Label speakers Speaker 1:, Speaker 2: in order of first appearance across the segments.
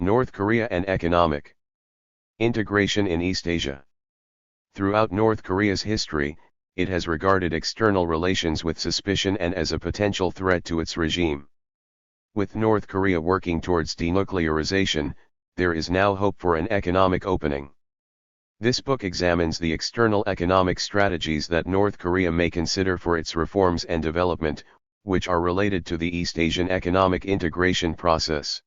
Speaker 1: North Korea and economic integration in East Asia. Throughout North Korea's history, it has regarded external relations with suspicion and as a potential threat to its regime. With North Korea working towards denuclearization, there is now hope for an economic opening. This book examines the external economic strategies that North Korea may consider for its reforms and development, which are related to the East Asian economic integration process.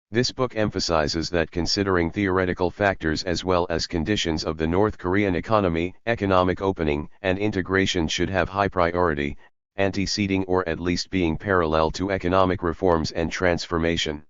Speaker 1: This book emphasizes that considering theoretical factors as well as conditions of the North Korean economy, economic opening and integration should have high priority, anteceding or at least being parallel to economic reforms and transformation.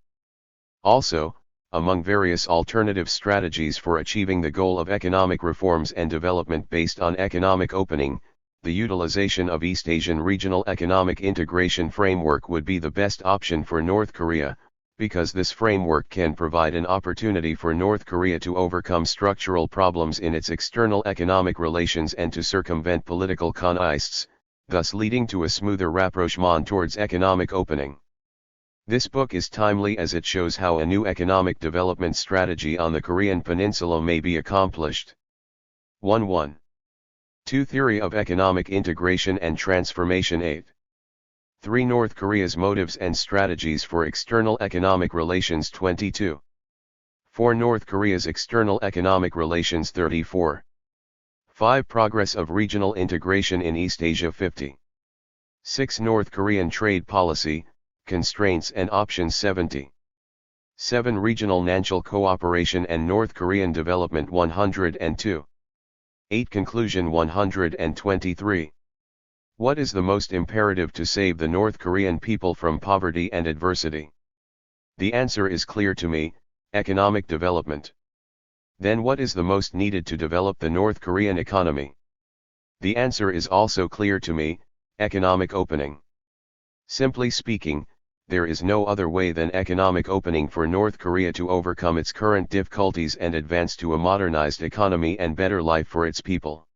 Speaker 1: Also, among various alternative strategies for achieving the goal of economic reforms and development based on economic opening, the utilization of East Asian regional economic integration framework would be the best option for North Korea, because this framework can provide an opportunity for North Korea to overcome structural problems in its external economic relations and to circumvent political contests, thus leading to a smoother rapprochement towards economic opening. This book is timely as it shows how a new economic development strategy on the Korean peninsula may be accomplished. 1.1. 2. Theory of economic integration and transformation. 8. 3. North Korea's motives and strategies for external economic relations. 22. 4. North Korea's external economic relations. 34. 5. Progress of regional integration in East Asia. 50. 6. North Korean trade policy, constraints and options. 70. 7. Regional financial cooperation and North Korean development. 102. 8. Conclusion. 123. What is the most imperative to save the North Korean people from poverty and adversity? The answer is clear to me: economic development. Then what is the most needed to develop the North Korean economy? The answer is also clear to me: economic opening. Simply speaking, there is no other way than economic opening for North Korea to overcome its current difficulties and advance to a modernized economy and better life for its people.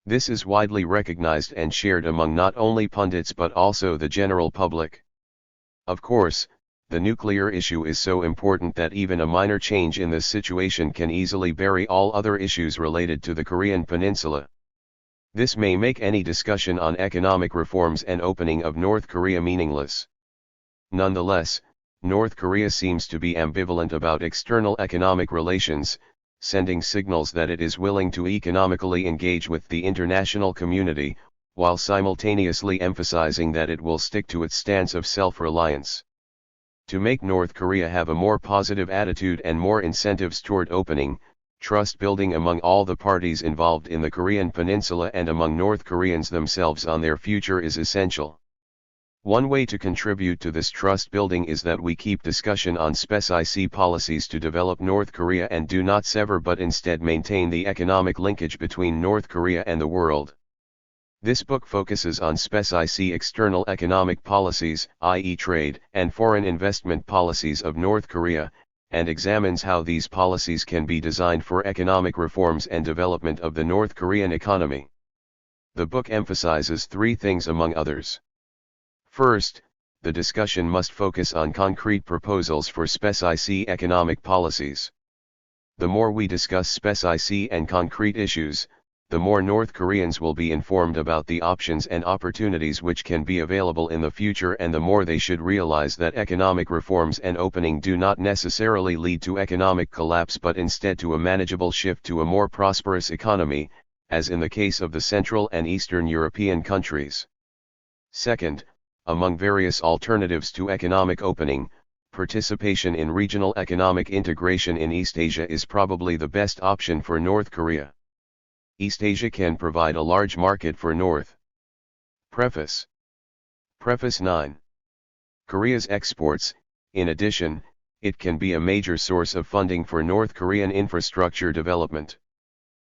Speaker 1: This is widely recognized and shared among not only pundits but also the general public. Of course, the nuclear issue is so important that even a minor change in this situation can easily bury all other issues related to the Korean peninsula. This may make any discussion on economic reforms and opening of North Korea meaningless. Nonetheless, North Korea seems to be ambivalent about external economic relations, sending signals that it is willing to economically engage with the international community, while simultaneously emphasizing that it will stick to its stance of self-reliance. To make North Korea have a more positive attitude and more incentives toward opening, trust building among all the parties involved in the Korean peninsula and among North Koreans themselves on their future is essential. One way to contribute to this trust building is that we keep discussion on SPEC policies to develop North Korea and do not sever but instead maintain the economic linkage between North Korea and the world. This book focuses on SPEC external economic policies, i.e. trade and foreign investment policies of North Korea, and examines how these policies can be designed for economic reforms and development of the North Korean economy. The book emphasizes three things among others. First, the discussion must focus on concrete proposals for SPEC economic policies. The more we discuss SPEC and concrete issues, the more North Koreans will be informed about the options and opportunities which can be available in the future, and the more they should realize that economic reforms and opening do not necessarily lead to economic collapse but instead to a manageable shift to a more prosperous economy, as in the case of the Central and Eastern European countries. Second, among various alternatives to economic opening, participation in regional economic integration in East Asia is probably the best option for North Korea. East Asia can provide a large market for North. Preface. Preface 9. Korea's exports. In addition, it can be a major source of funding for North Korean infrastructure development.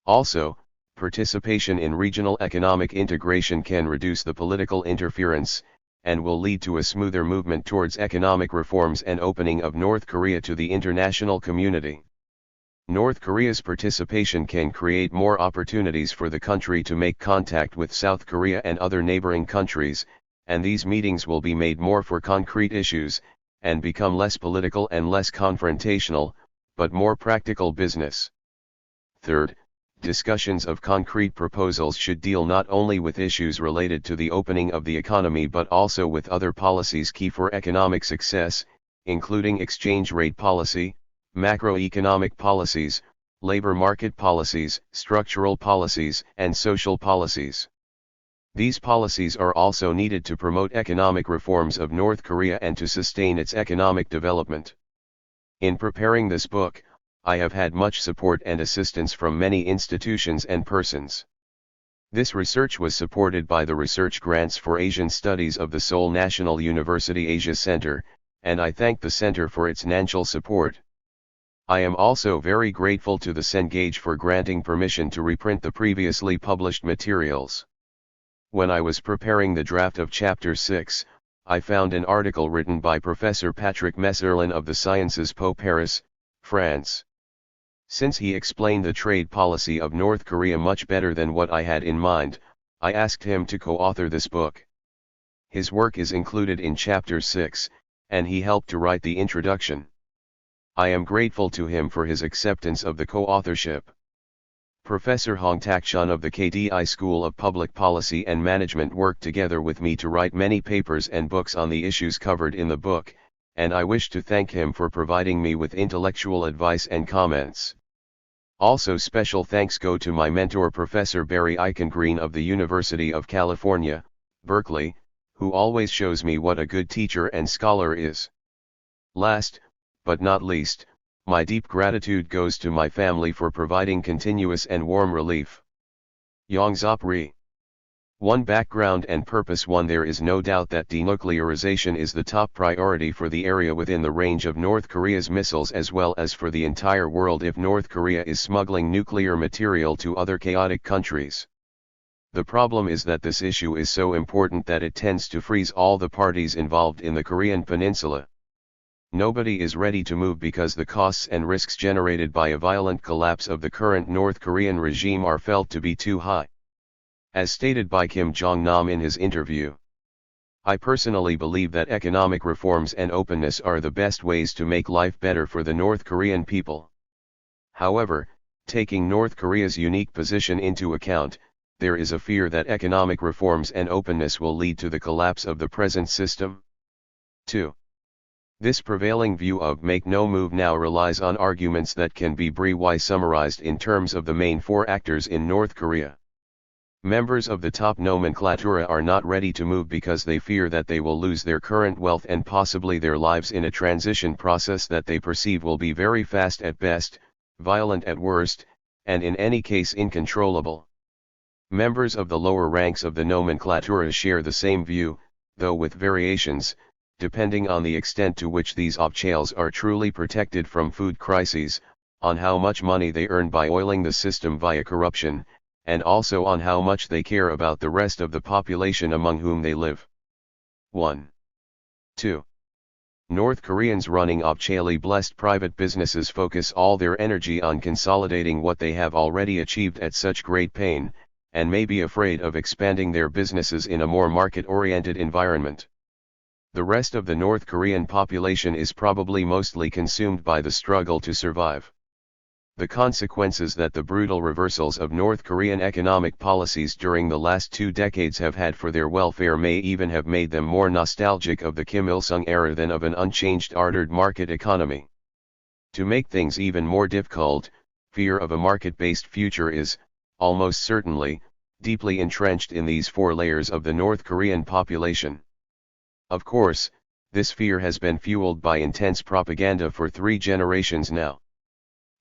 Speaker 1: Also, participation in regional economic integration can reduce the political interference, and will lead to a smoother movement towards economic reforms and opening of North Korea to the international community. North Korea's participation can create more opportunities for the country to make contact with South Korea and other neighboring countries, and these meetings will be made more for concrete issues, and become less political and less confrontational, but more practical business. Third, discussions of concrete proposals should deal not only with issues related to the opening of the economy but also with other policies key for economic success, including exchange rate policy, macroeconomic policies, labor market policies, structural policies, and social policies. These policies are also needed to promote economic reforms of North Korea and to sustain its economic development. In preparing this book, I have had much support and assistance from many institutions and persons. This research was supported by the Research Grants for Asian Studies of the Seoul National University Asia Center, and I thank the center for its financial support. I am also very grateful to the Cengage for granting permission to reprint the previously published materials. When I was preparing the draft of Chapter 6, I found an article written by Professor Patrick Messerlin of the Sciences Po Paris, France. Since he explained the trade policy of North Korea much better than what I had in mind, I asked him to co-author this book. His work is included in Chapter 6, and he helped to write the introduction. I am grateful to him for his acceptance of the co-authorship. Professor Hong Tak-shun of the KDI School of Public Policy and Management worked together with me to write many papers and books on the issues covered in the book, and I wish to thank him for providing me with intellectual advice and comments. Also special thanks go to my mentor Professor Barry Eichengreen of the University of California, Berkeley, who always shows me what a good teacher and scholar is. Last, but not least, my deep gratitude goes to my family for providing continuous and warm relief. Yeongseop Rhee. 1. Background and purpose. 1. There is no doubt that denuclearization is the top priority for the area within the range of North Korea's missiles as well as for the entire world if North Korea is smuggling nuclear material to other chaotic countries. The problem is that this issue is so important that it tends to freeze all the parties involved in the Korean peninsula. Nobody is ready to move because the costs and risks generated by a violent collapse of the current North Korean regime are felt to be too high. As stated by Kim Jong-nam in his interview, I personally believe that economic reforms and openness are the best ways to make life better for the North Korean people. However, taking North Korea's unique position into account, there is a fear that economic reforms and openness will lead to the collapse of the present system. 2. This prevailing view of make no move now relies on arguments that can be briefly summarized in terms of the main four actors in North Korea. Members of the top nomenclatura are not ready to move because they fear that they will lose their current wealth and possibly their lives in a transition process that they perceive will be very fast at best, violent at worst, and in any case uncontrollable. Members of the lower ranks of the nomenclatura share the same view, though with variations, depending on the extent to which these officials are truly protected from food crises, on how much money they earn by oiling the system via corruption, and also on how much they care about the rest of the population among whom they live. 1. 2. North Koreans running officially blessed private businesses focus all their energy on consolidating what they have already achieved at such great pain, and may be afraid of expanding their businesses in a more market-oriented environment. The rest of the North Korean population is probably mostly consumed by the struggle to survive. The consequences that the brutal reversals of North Korean economic policies during the last 2 decades have had for their welfare may even have made them more nostalgic of the Kim Il-sung era than of an unchanged ordered market economy. To make things even more difficult, fear of a market-based future is, almost certainly, deeply entrenched in these 4 layers of the North Korean population. Of course, this fear has been fueled by intense propaganda for 3 generations now.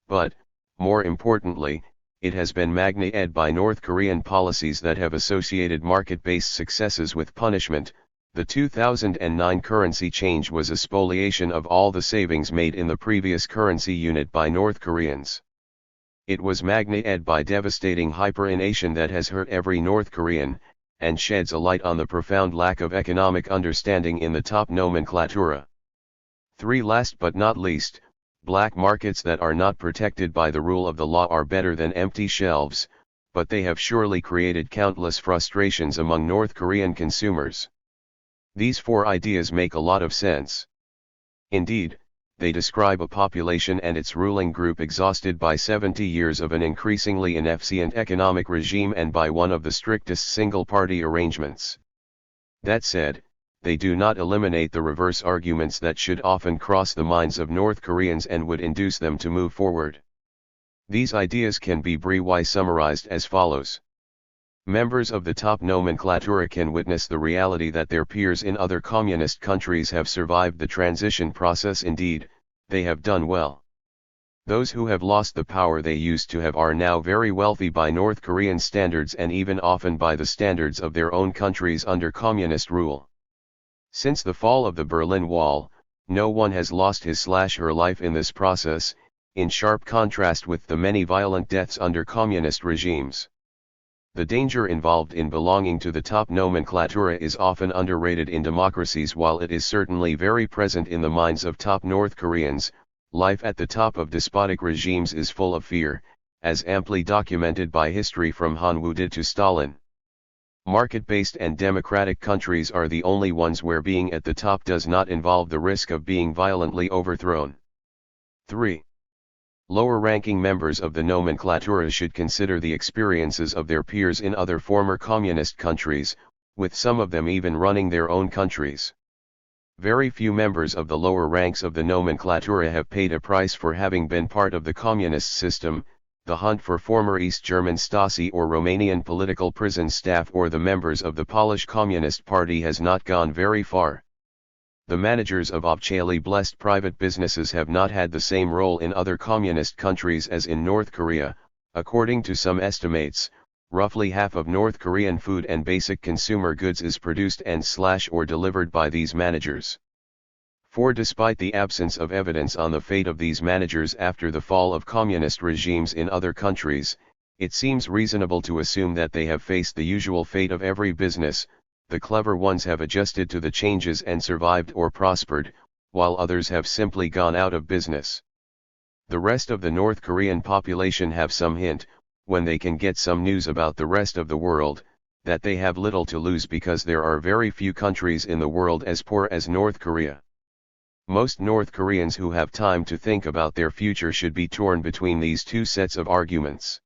Speaker 1: But, more importantly, it has been magnified by North Korean policies that have associated market-based successes with punishment. The 2009 currency change was a spoliation of all the savings made in the previous currency unit by North Koreans. It was magnified by devastating hyperinflation that has hurt every North Korean, and sheds a light on the profound lack of economic understanding in the top nomenclatura. 3. Last but not least, black markets that are not protected by the rule of the law are better than empty shelves, but they have surely created countless frustrations among North Korean consumers. These 4 ideas make a lot of sense. Indeed, they describe a population and its ruling group exhausted by 70 years of an increasingly inefficient economic regime and by one of the strictest single-party arrangements. That said, they do not eliminate the reverse arguments that should often cross the minds of North Koreans and would induce them to move forward. These ideas can be briefly summarized as follows. Members of the top nomenclatura can witness the reality that their peers in other communist countries have survived the transition process. Indeed, they have done well. Those who have lost the power they used to have are now very wealthy by North Korean standards and even often by the standards of their own countries under communist rule. Since the fall of the Berlin Wall, no one has lost his/her life in this process, in sharp contrast with the many violent deaths under communist regimes. The danger involved in belonging to the top nomenclatura is often underrated in democracies. While it is certainly very present in the minds of top North Koreans, life at the top of despotic regimes is full of fear, as amply documented by history from Han Woo-dae to Stalin. Market-based and democratic countries are the only ones where being at the top does not involve the risk of being violently overthrown. 3. Lower-ranking members of the nomenclatura should consider the experiences of their peers in other former communist countries, with some of them even running their own countries. Very few members of the lower ranks of the nomenclatura have paid a price for having been part of the communist system. The hunt for former East German Stasi or Romanian political prison staff or the members of the Polish Communist Party has not gone very far. The managers of officially blessed private businesses have not had the same role in other communist countries as in North Korea. According to some estimates, roughly half of North Korean food and basic consumer goods is produced and/or delivered by these managers. For despite the absence of evidence on the fate of these managers after the fall of communist regimes in other countries, it seems reasonable to assume that they have faced the usual fate of every business. The clever ones have adjusted to the changes and survived or prospered, while others have simply gone out of business. The rest of the North Korean population have some hint, when they can get some news about the rest of the world, that they have little to lose because there are very few countries in the world as poor as North Korea. Most North Koreans who have time to think about their future should be torn between these two sets of arguments.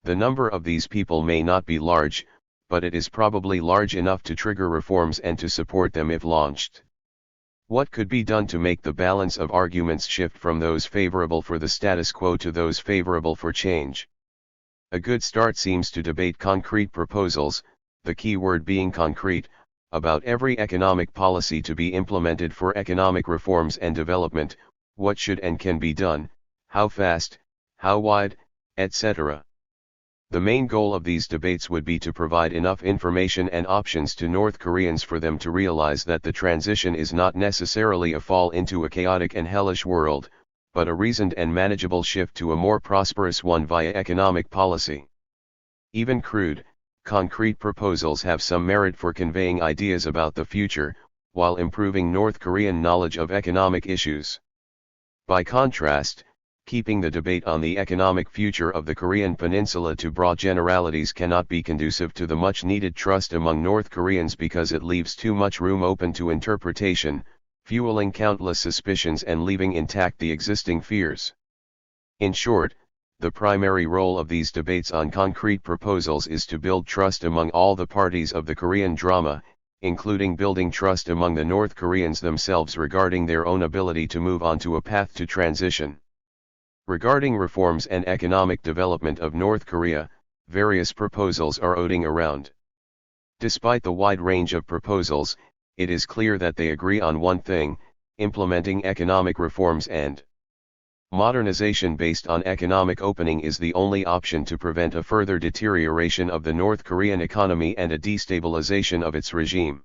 Speaker 1: The number of these people may not be large, but it is probably large enough to trigger reforms and to support them if launched. What could be done to make the balance of arguments shift from those favorable for the status quo to those favorable for change? A good start seems to debate concrete proposals, the key word being concrete, about every economic policy to be implemented for economic reforms and development, what should and can be done, how fast, how wide, etc. The main goal of these debates would be to provide enough information and options to North Koreans for them to realize that the transition is not necessarily a fall into a chaotic and hellish world, but a reasoned and manageable shift to a more prosperous one via economic policy. Even crude, concrete proposals have some merit for conveying ideas about the future, while improving North Korean knowledge of economic issues. By contrast, keeping the debate on the economic future of the Korean peninsula to broad generalities cannot be conducive to the much-needed trust among North Koreans because it leaves too much room open to interpretation, fueling countless suspicions and leaving intact the existing fears. In short, the primary role of these debates on concrete proposals is to build trust among all the parties of the Korean drama, including building trust among the North Koreans themselves regarding their own ability to move onto a path to transition. Regarding reforms and economic development of North Korea, various proposals are floating around. Despite the wide range of proposals, it is clear that they agree on one thing: implementing economic reforms and modernization based on economic opening is the only option to prevent a further deterioration of the North Korean economy and a destabilization of its regime.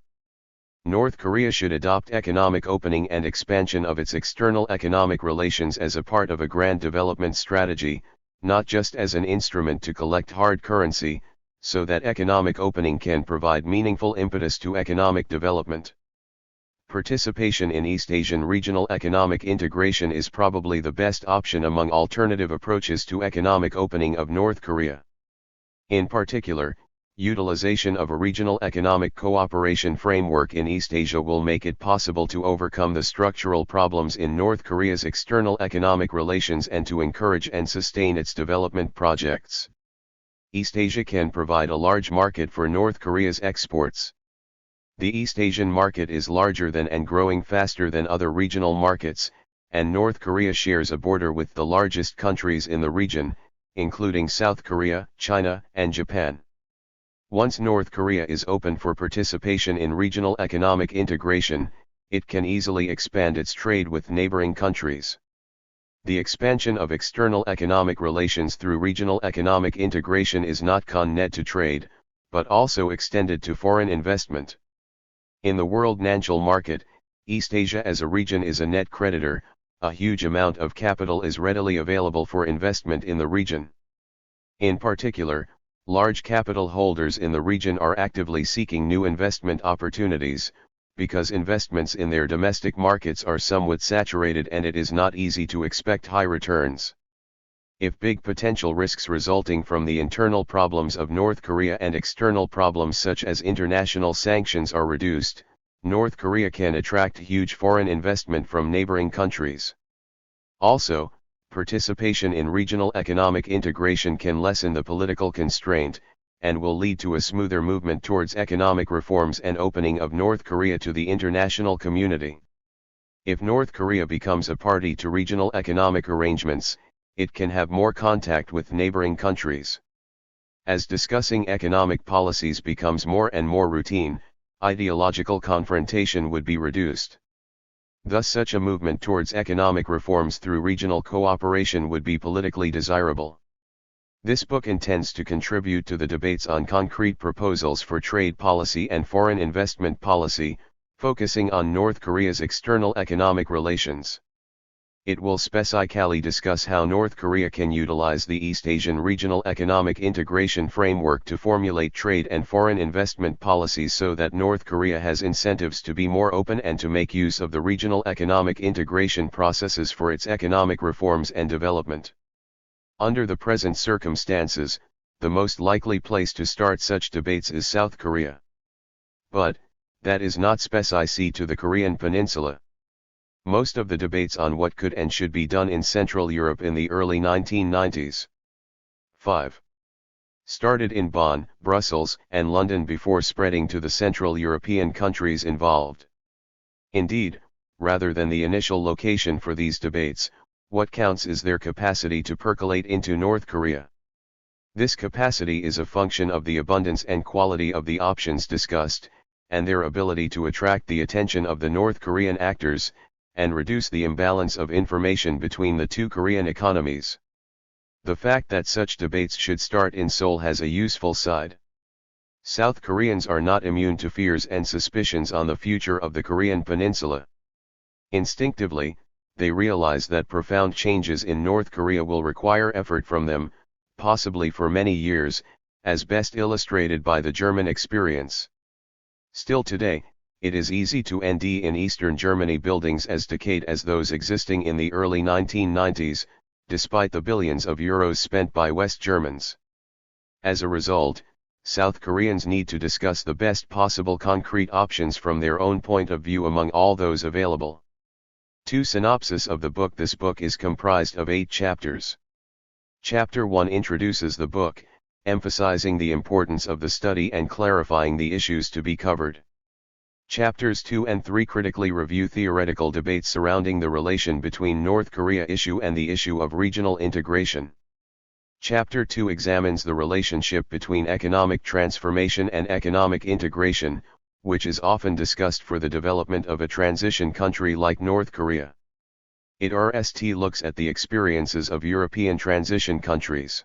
Speaker 1: North Korea should adopt economic opening and expansion of its external economic relations as a part of a grand development strategy, not just as an instrument to collect hard currency, so that economic opening can provide meaningful impetus to economic development. Participation in East Asian regional economic integration is probably the best option among alternative approaches to economic opening of North Korea. In particular, Utilization of a regional economic cooperation framework in East Asia will make it possible to overcome the structural problems in North Korea's external economic relations and to encourage and sustain its development projects. East Asia can provide a large market for North Korea's exports. The East Asian market is larger than and growing faster than other regional markets, and North Korea shares a border with the largest countries in the region, including South Korea, China, and Japan. Once North Korea is open for participation in regional economic integration, it can easily expand its trade with neighboring countries. The expansion of external economic relations through regional economic integration is not connected to trade, but also extended to foreign investment. In the world financial market, East Asia as a region is a net creditor. A huge amount of capital is readily available for investment in the region. In particular, large capital holders in the region are actively seeking new investment opportunities, because investments in their domestic markets are somewhat saturated and it is not easy to expect high returns. If big potential risks resulting from the internal problems of North Korea and external problems such as international sanctions are reduced, North Korea can attract huge foreign investment from neighboring countries. Also, participation in regional economic integration can lessen the political constraint, and will lead to a smoother movement towards economic reforms and opening of North Korea to the international community. If North Korea becomes a party to regional economic arrangements, it can have more contact with neighboring countries. As discussing economic policies becomes more and more routine, ideological confrontation would be reduced. Thus such a movement towards economic reforms through regional cooperation would be politically desirable. This book intends to contribute to the debates on concrete proposals for trade policy and foreign investment policy, focusing on North Korea's external economic relations. It will specifically discuss how North Korea can utilize the East Asian Regional Economic Integration Framework to formulate trade and foreign investment policies so that North Korea has incentives to be more open and to make use of the regional economic integration processes for its economic reforms and development. Under the present circumstances, the most likely place to start such debates is South Korea. But, that is not specific to the Korean Peninsula. Most of the debates on what could and should be done in Central Europe in the early 1990s. 5. Started in Bonn, Brussels, and London before spreading to the Central European countries involved. Indeed, rather than the initial location for these debates, what counts is their capacity to percolate into North Korea. This capacity is a function of the abundance and quality of the options discussed, and their ability to attract the attention of the North Korean actors, and reduce the imbalance of information between the two Korean economies. The fact that such debates should start in Seoul has a useful side. South Koreans are not immune to fears and suspicions on the future of the Korean Peninsula. Instinctively, they realize that profound changes in North Korea will require effort from them, possibly for many years, as best illustrated by the German experience. Still today, it is easy to end in Eastern Germany buildings as decayed as those existing in the early 1990s, despite the billions of euros spent by West Germans. As a result, South Koreans need to discuss the best possible concrete options from their own point of view among all those available. 2. Synopsis of the book. This book is comprised of 8 chapters. Chapter 1 introduces the book, emphasizing the importance of the study and clarifying the issues to be covered. Chapters 2 and 3 critically review theoretical debates surrounding the relation between North Korea issue and the issue of regional integration. Chapter 2 examines the relationship between economic transformation and economic integration, which is often discussed for the development of a transition country like North Korea. It looks at the experiences of European transition countries.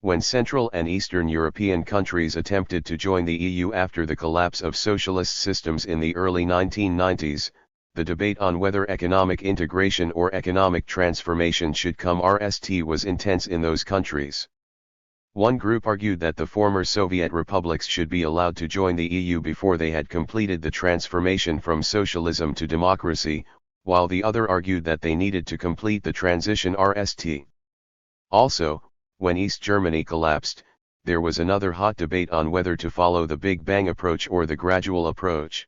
Speaker 1: When Central and Eastern European countries attempted to join the EU after the collapse of socialist systems in the early 1990s, the debate on whether economic integration or economic transformation should come was intense in those countries. One group argued that the former Soviet republics should be allowed to join the EU before they had completed the transformation from socialism to democracy, while the other argued that they needed to complete the transition. Also, when East Germany collapsed, there was another hot debate on whether to follow the Big Bang approach or the gradual approach.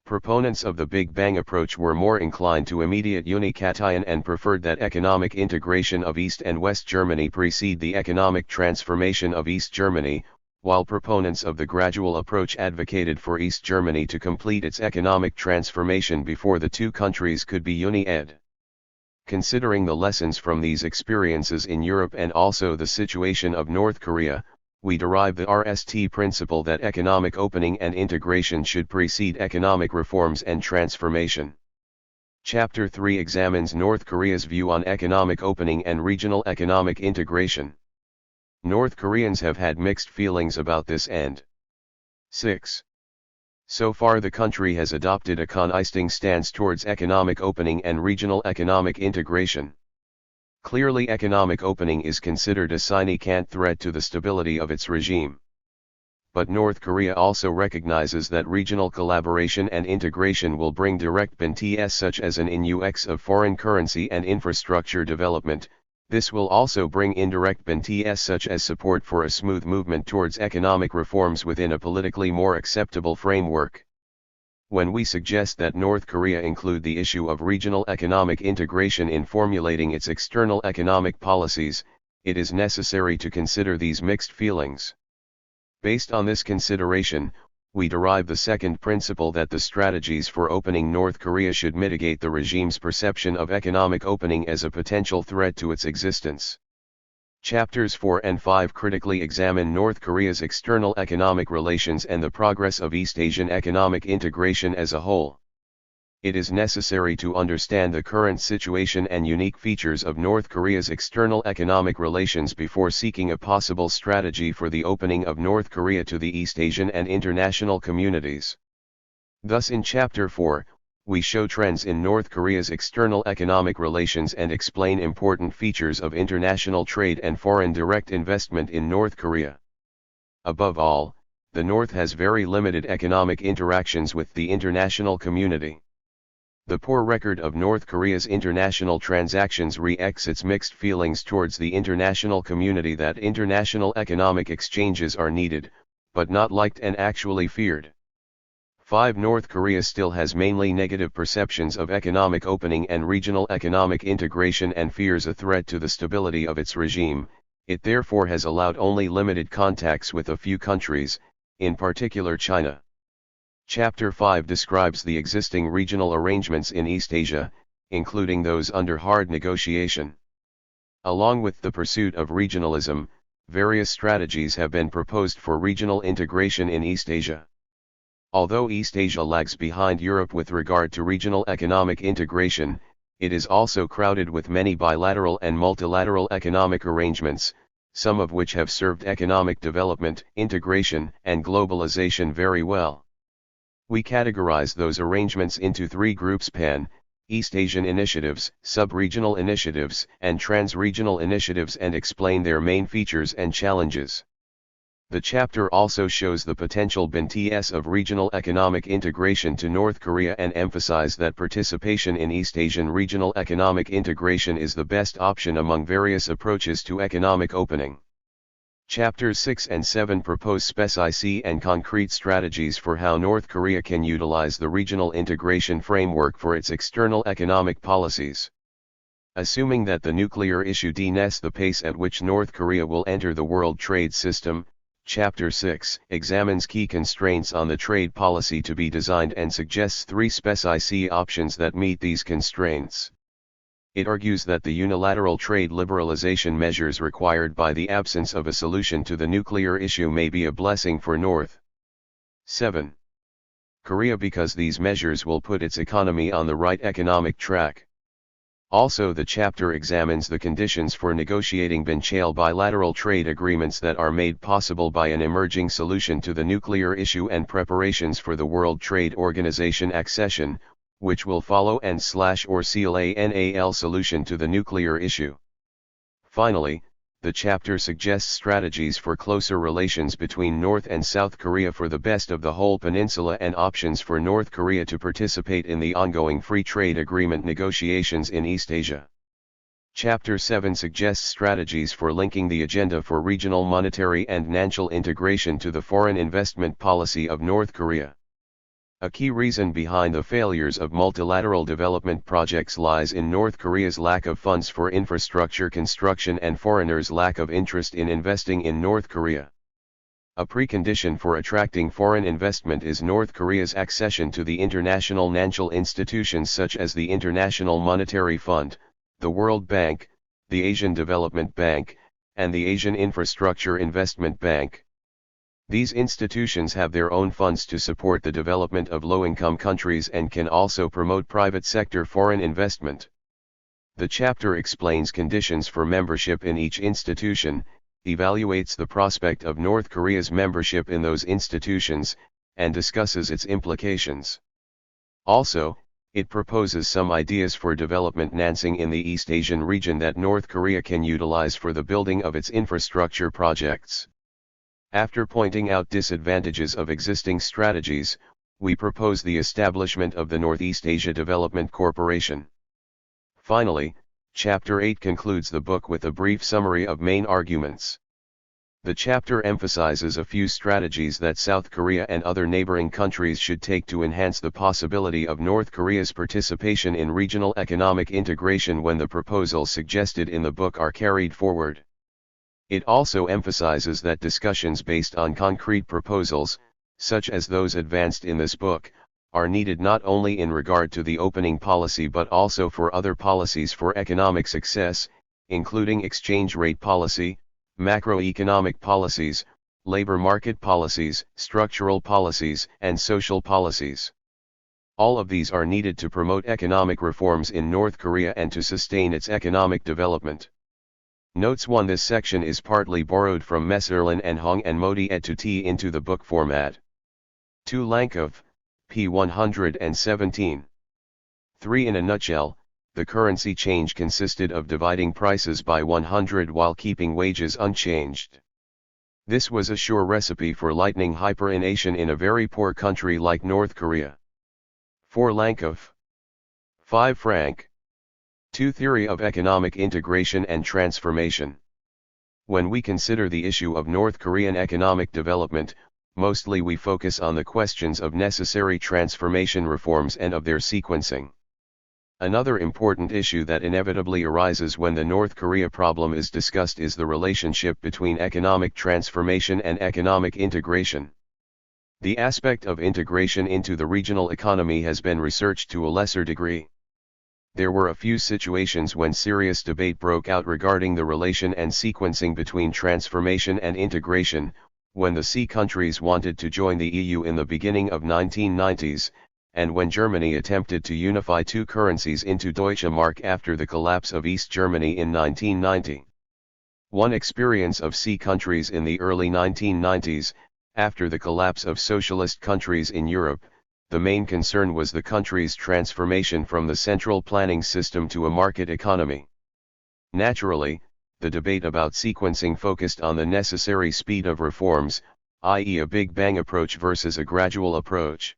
Speaker 1: Proponents of the Big Bang approach were more inclined to immediate unication and preferred that economic integration of East and West Germany precede the economic transformation of East Germany, while proponents of the gradual approach advocated for East Germany to complete its economic transformation before the two countries could be uni-ed. Considering the lessons from these experiences in Europe and also the situation of North Korea, we derive the RST principle that economic opening and integration should precede economic reforms and transformation. Chapter 3 examines North Korea's view on economic opening and regional economic integration. North Koreans have had mixed feelings about this and 6. So far the country has adopted a consistent stance towards economic opening and regional economic integration. Clearly economic opening is considered a significant threat to the stability of its regime. But North Korea also recognizes that regional collaboration and integration will bring direct benefits such as an influx of foreign currency and infrastructure development. This will also bring indirect benefits such as support for a smooth movement towards economic reforms within a politically more acceptable framework. When we suggest that North Korea include the issue of regional economic integration in formulating its external economic policies, it is necessary to consider these mixed feelings. Based on this consideration, we derive the second principle that the strategies for opening North Korea should mitigate the regime's perception of economic opening as a potential threat to its existence. Chapters 4 and 5 critically examine North Korea's external economic relations and the progress of East Asian economic integration as a whole. It is necessary to understand the current situation and unique features of North Korea's external economic relations before seeking a possible strategy for the opening of North Korea to the East Asian and international communities. Thus in Chapter 4, we show trends in North Korea's external economic relations and explain important features of international trade and foreign direct investment in North Korea. Above all, the North has very limited economic interactions with the international community. The poor record of North Korea's international transactions reflects its mixed feelings towards the international community that international economic exchanges are needed, but not liked and actually feared. 5. North Korea still has mainly negative perceptions of economic opening and regional economic integration and fears a threat to the stability of its regime. It therefore has allowed only limited contacts with a few countries, in particular China. Chapter 5 describes the existing regional arrangements in East Asia, including those under hard negotiation. Along with the pursuit of regionalism, various strategies have been proposed for regional integration in East Asia. Although East Asia lags behind Europe with regard to regional economic integration, it is also crowded with many bilateral and multilateral economic arrangements, some of which have served economic development, integration, and globalization very well. We categorize those arrangements into three groups: Pan, East Asian initiatives, sub-regional initiatives, and trans-regional initiatives, and explain their main features and challenges. The chapter also shows the potential benefits of regional economic integration to North Korea and emphasize that participation in East Asian regional economic integration is the best option among various approaches to economic opening. Chapters 6 and 7 propose specific and concrete strategies for how North Korea can utilize the regional integration framework for its external economic policies. Assuming that the nuclear issue denies the pace at which North Korea will enter the world trade system, Chapter 6 examines key constraints on the trade policy to be designed and suggests three specific options that meet these constraints. It argues that the unilateral trade liberalization measures required by the absence of a solution to the nuclear issue may be a blessing for North 7. Korea because these measures will put its economy on the right economic track. Also, the chapter examines the conditions for negotiating bilateral trade agreements that are made possible by an emerging solution to the nuclear issue and preparations for the World Trade Organization accession, which will follow and/or CLANAL solution to the nuclear issue. Finally, the chapter suggests strategies for closer relations between North and South Korea for the best of the whole peninsula and options for North Korea to participate in the ongoing free trade agreement negotiations in East Asia. Chapter 7 suggests strategies for linking the agenda for regional monetary and financial integration to the foreign investment policy of North Korea. A key reason behind the failures of multilateral development projects lies in North Korea's lack of funds for infrastructure construction and foreigners' lack of interest in investing in North Korea. A precondition for attracting foreign investment is North Korea's accession to the international financial institutions such as the International Monetary Fund, the World Bank, the Asian Development Bank, and the Asian Infrastructure Investment Bank. These institutions have their own funds to support the development of low-income countries and can also promote private sector foreign investment. The chapter explains conditions for membership in each institution, evaluates the prospect of North Korea's membership in those institutions, and discusses its implications. Also, it proposes some ideas for development financing in the East Asian region that North Korea can utilize for the building of its infrastructure projects. After pointing out disadvantages of existing strategies, we propose the establishment of the Northeast Asia Development Corporation. Finally, Chapter 8 concludes the book with a brief summary of main arguments. The chapter emphasizes a few strategies that South Korea and other neighboring countries should take to enhance the possibility of North Korea's participation in regional economic integration when the proposals suggested in the book are carried forward. It also emphasizes that discussions based on concrete proposals, such as those advanced in this book, are needed not only in regard to the opening policy but also for other policies for economic success, including exchange rate policy, macroeconomic policies, labor market policies, structural policies, and social policies. All of these are needed to promote economic reforms in North Korea and to sustain its economic development. Notes 1. This section is partly borrowed from Messerlin and Hong and Modi et T into the book format. 2. Lankov, p. 117. 3. In a nutshell, the currency change consisted of dividing prices by 100 while keeping wages unchanged. This was a sure recipe for lightning hyperinflation in a very poor country like North Korea. 4. Lankov. 5. Frank. 2. Theory of economic integration and transformation. When we consider the issue of North Korean economic development, mostly we focus on the questions of necessary transformation reforms and of their sequencing. Another important issue that inevitably arises when the North Korea problem is discussed is the relationship between economic transformation and economic integration. The aspect of integration into the regional economy has been researched to a lesser degree. There were a few situations when serious debate broke out regarding the relation and sequencing between transformation and integration, when the C countries wanted to join the EU in the beginning of 1990s, and when Germany attempted to unify two currencies into Deutsche Mark after the collapse of East Germany in 1990. One experience of C countries in the early 1990s, after the collapse of socialist countries in Europe, the main concern was the country's transformation from the central planning system to a market economy. Naturally, the debate about sequencing focused on the necessary speed of reforms, i.e. a Big Bang approach versus a gradual approach.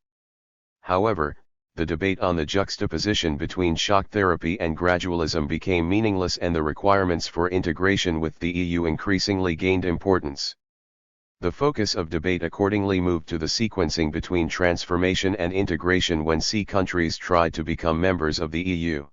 Speaker 1: However, the debate on the juxtaposition between shock therapy and gradualism became meaningless and the requirements for integration with the EU increasingly gained importance. The focus of debate accordingly moved to the sequencing between transformation and integration when C countries tried to become members of the EU.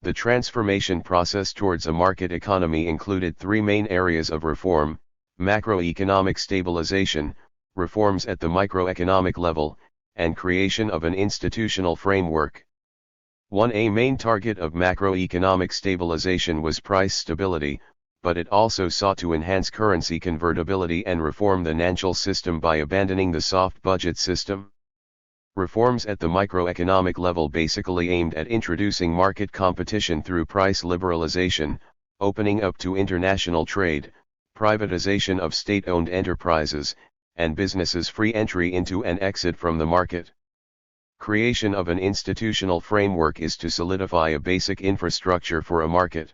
Speaker 1: The transformation process towards a market economy included three main areas of reform: macroeconomic stabilization, reforms at the microeconomic level, and creation of an institutional framework. A main target of macroeconomic stabilization was price stability, but it also sought to enhance currency convertibility and reform the financial system by abandoning the soft budget system. Reforms at the microeconomic level basically aimed at introducing market competition through price liberalization, opening up to international trade, privatization of state-owned enterprises, and businesses' free entry into and exit from the market. Creation of an institutional framework is to solidify a basic infrastructure for a market.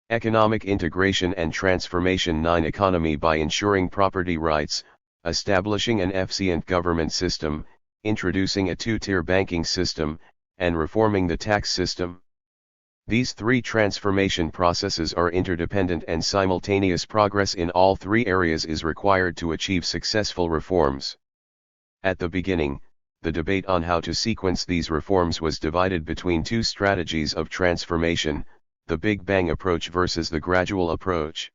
Speaker 1: Economic integration and transformation. 9. Economy by ensuring property rights, establishing an efficient government system, introducing a two-tier banking system, and reforming the tax system. These three transformation processes are interdependent, and simultaneous progress in all three areas is required to achieve successful reforms. At the beginning, the debate on how to sequence these reforms was divided between two strategies of transformation, the Big Bang approach versus the gradual approach.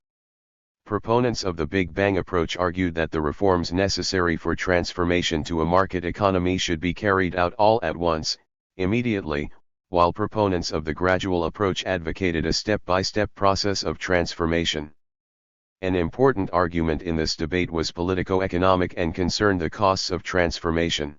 Speaker 1: Proponents of the Big Bang approach argued that the reforms necessary for transformation to a market economy should be carried out all at once, immediately, while proponents of the gradual approach advocated a step-by-step process of transformation. An important argument in this debate was politico-economic and concerned the costs of transformation.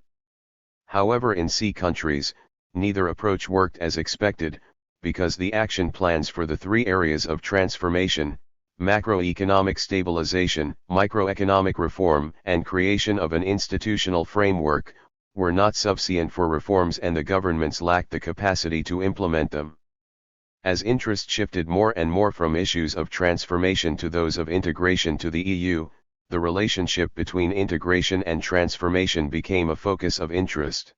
Speaker 1: However, in C countries, neither approach worked as expected, because the action plans for the three areas of transformation, macroeconomic stabilization, microeconomic reform, and creation of an institutional framework, were not sufficient for reforms, and the governments lacked the capacity to implement them. As interest shifted more and more from issues of transformation to those of integration to the EU, the relationship between integration and transformation became a focus of interest.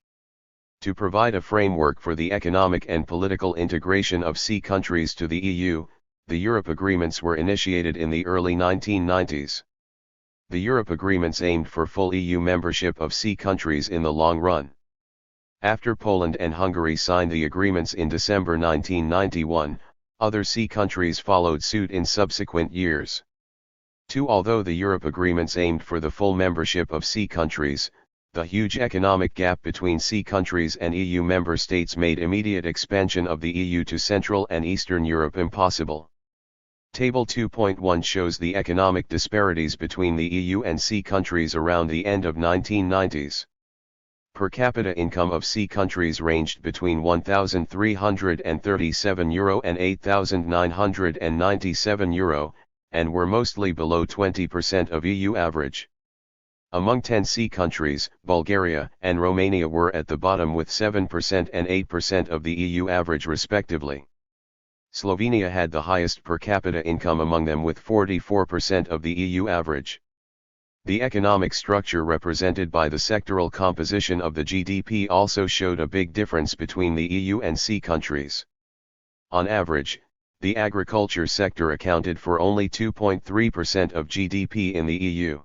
Speaker 1: To provide a framework for the economic and political integration of C countries to the EU, the Europe Agreements were initiated in the early 1990s. The Europe Agreements aimed for full EU membership of C countries in the long run. After Poland and Hungary signed the agreements in December 1991, other C countries followed suit in subsequent years. Although the Europe Agreements aimed for the full membership of C countries, the huge economic gap between C countries and EU member states made immediate expansion of the EU to Central and Eastern Europe impossible. Table 2.1 shows the economic disparities between the EU and C countries around the end of 1990s. Per capita income of C countries ranged between €1,337 and €8,997, and were mostly below 20% of EU average. Among 10 C countries, Bulgaria and Romania were at the bottom with 7% and 8% of the EU average respectively. Slovenia had the highest per capita income among them with 44% of the EU average. The economic structure represented by the sectoral composition of the GDP also showed a big difference between the EU and C countries. On average, the agriculture sector accounted for only 2.3% of GDP in the EU.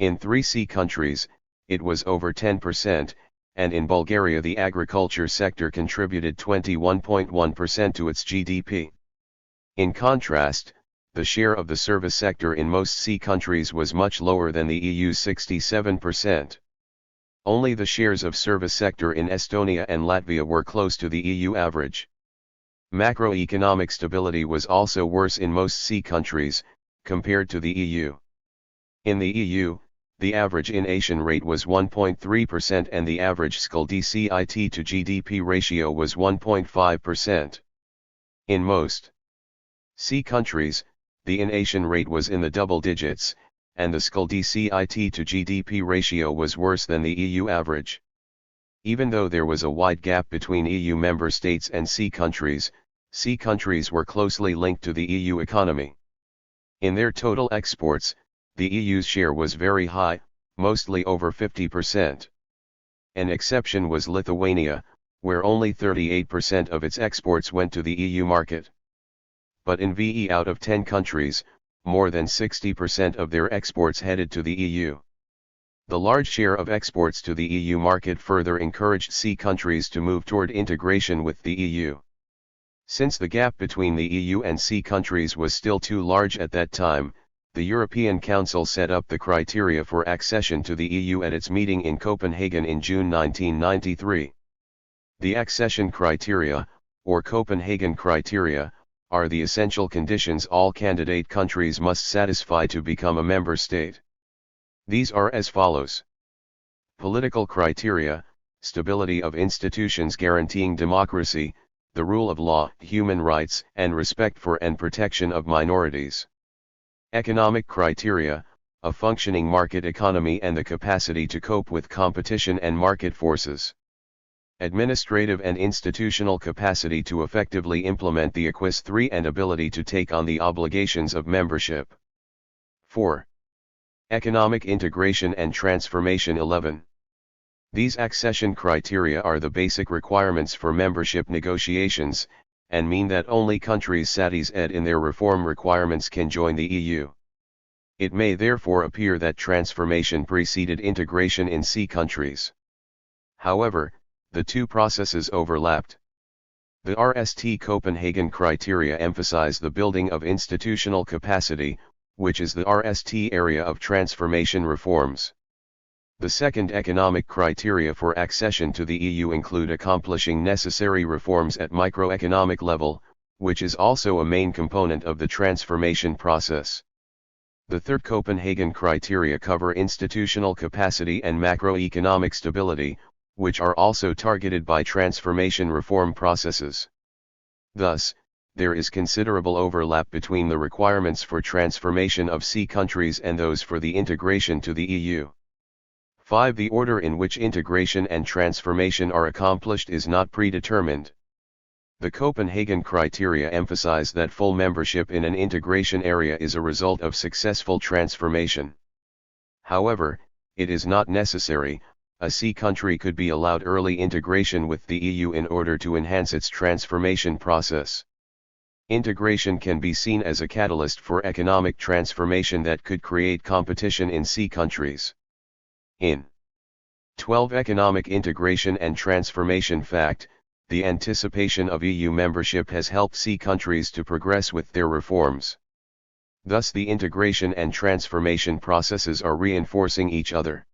Speaker 1: In 3 C countries, it was over 10%, and in Bulgaria the agriculture sector contributed 21.1% to its GDP. In contrast, the share of the service sector in most C countries was much lower than the EU's 67%. Only the shares of service sector in Estonia and Latvia were close to the EU average. Macroeconomic stability was also worse in most C countries, compared to the EU. In the EU, the average inflation rate was 1.3% and the average SKD-CIT to GDP ratio was 1.5%. In most C countries, the inflation rate was in the double digits, and the SKD-CIT to GDP ratio was worse than the EU average. Even though there was a wide gap between EU member states and C countries were closely linked to the EU economy. In their total exports, the EU's share was very high, mostly over 50%. An exception was Lithuania, where only 38% of its exports went to the EU market. But in VE out of 10 countries, more than 60% of their exports headed to the EU. The large share of exports to the EU market further encouraged C countries to move toward integration with the EU. Since the gap between the EU and C countries was still too large at that time, the European Council set up the criteria for accession to the EU at its meeting in Copenhagen in June 1993. The accession criteria, or Copenhagen criteria, are the essential conditions all candidate countries must satisfy to become a member state. These are as follows. Political criteria: stability of institutions guaranteeing democracy, the rule of law, human rights, and respect for and protection of minorities. Economic criteria: a functioning market economy and the capacity to cope with competition and market forces. Administrative and institutional capacity to effectively implement the Acquis 3 and ability to take on the obligations of membership. 4. Economic integration and transformation. 11. These accession criteria are the basic requirements for membership negotiations, and mean that only countries satisfied in their reform requirements can join the EU. It may therefore appear that transformation preceded integration in C countries. However, the two processes overlapped. The RST Copenhagen criteria emphasize the building of institutional capacity, which is the RST area of transformation reforms. The second economic criteria for accession to the EU include accomplishing necessary reforms at microeconomic level, which is also a main component of the transformation process. The third Copenhagen criteria cover institutional capacity and macroeconomic stability, which are also targeted by transformation reform processes. Thus, there is considerable overlap between the requirements for transformation of C countries and those for the integration to the EU. 5. The order in which integration and transformation are accomplished is not predetermined. The Copenhagen criteria emphasize that full membership in an integration area is a result of successful transformation. However, it is not necessary. A C country could be allowed early integration with the EU in order to enhance its transformation process. Integration can be seen as a catalyst for economic transformation that could create competition in C countries. In 12. Economic integration and transformation fact, the anticipation of EU membership has helped C countries to progress with their reforms. Thus the integration and transformation processes are reinforcing each other.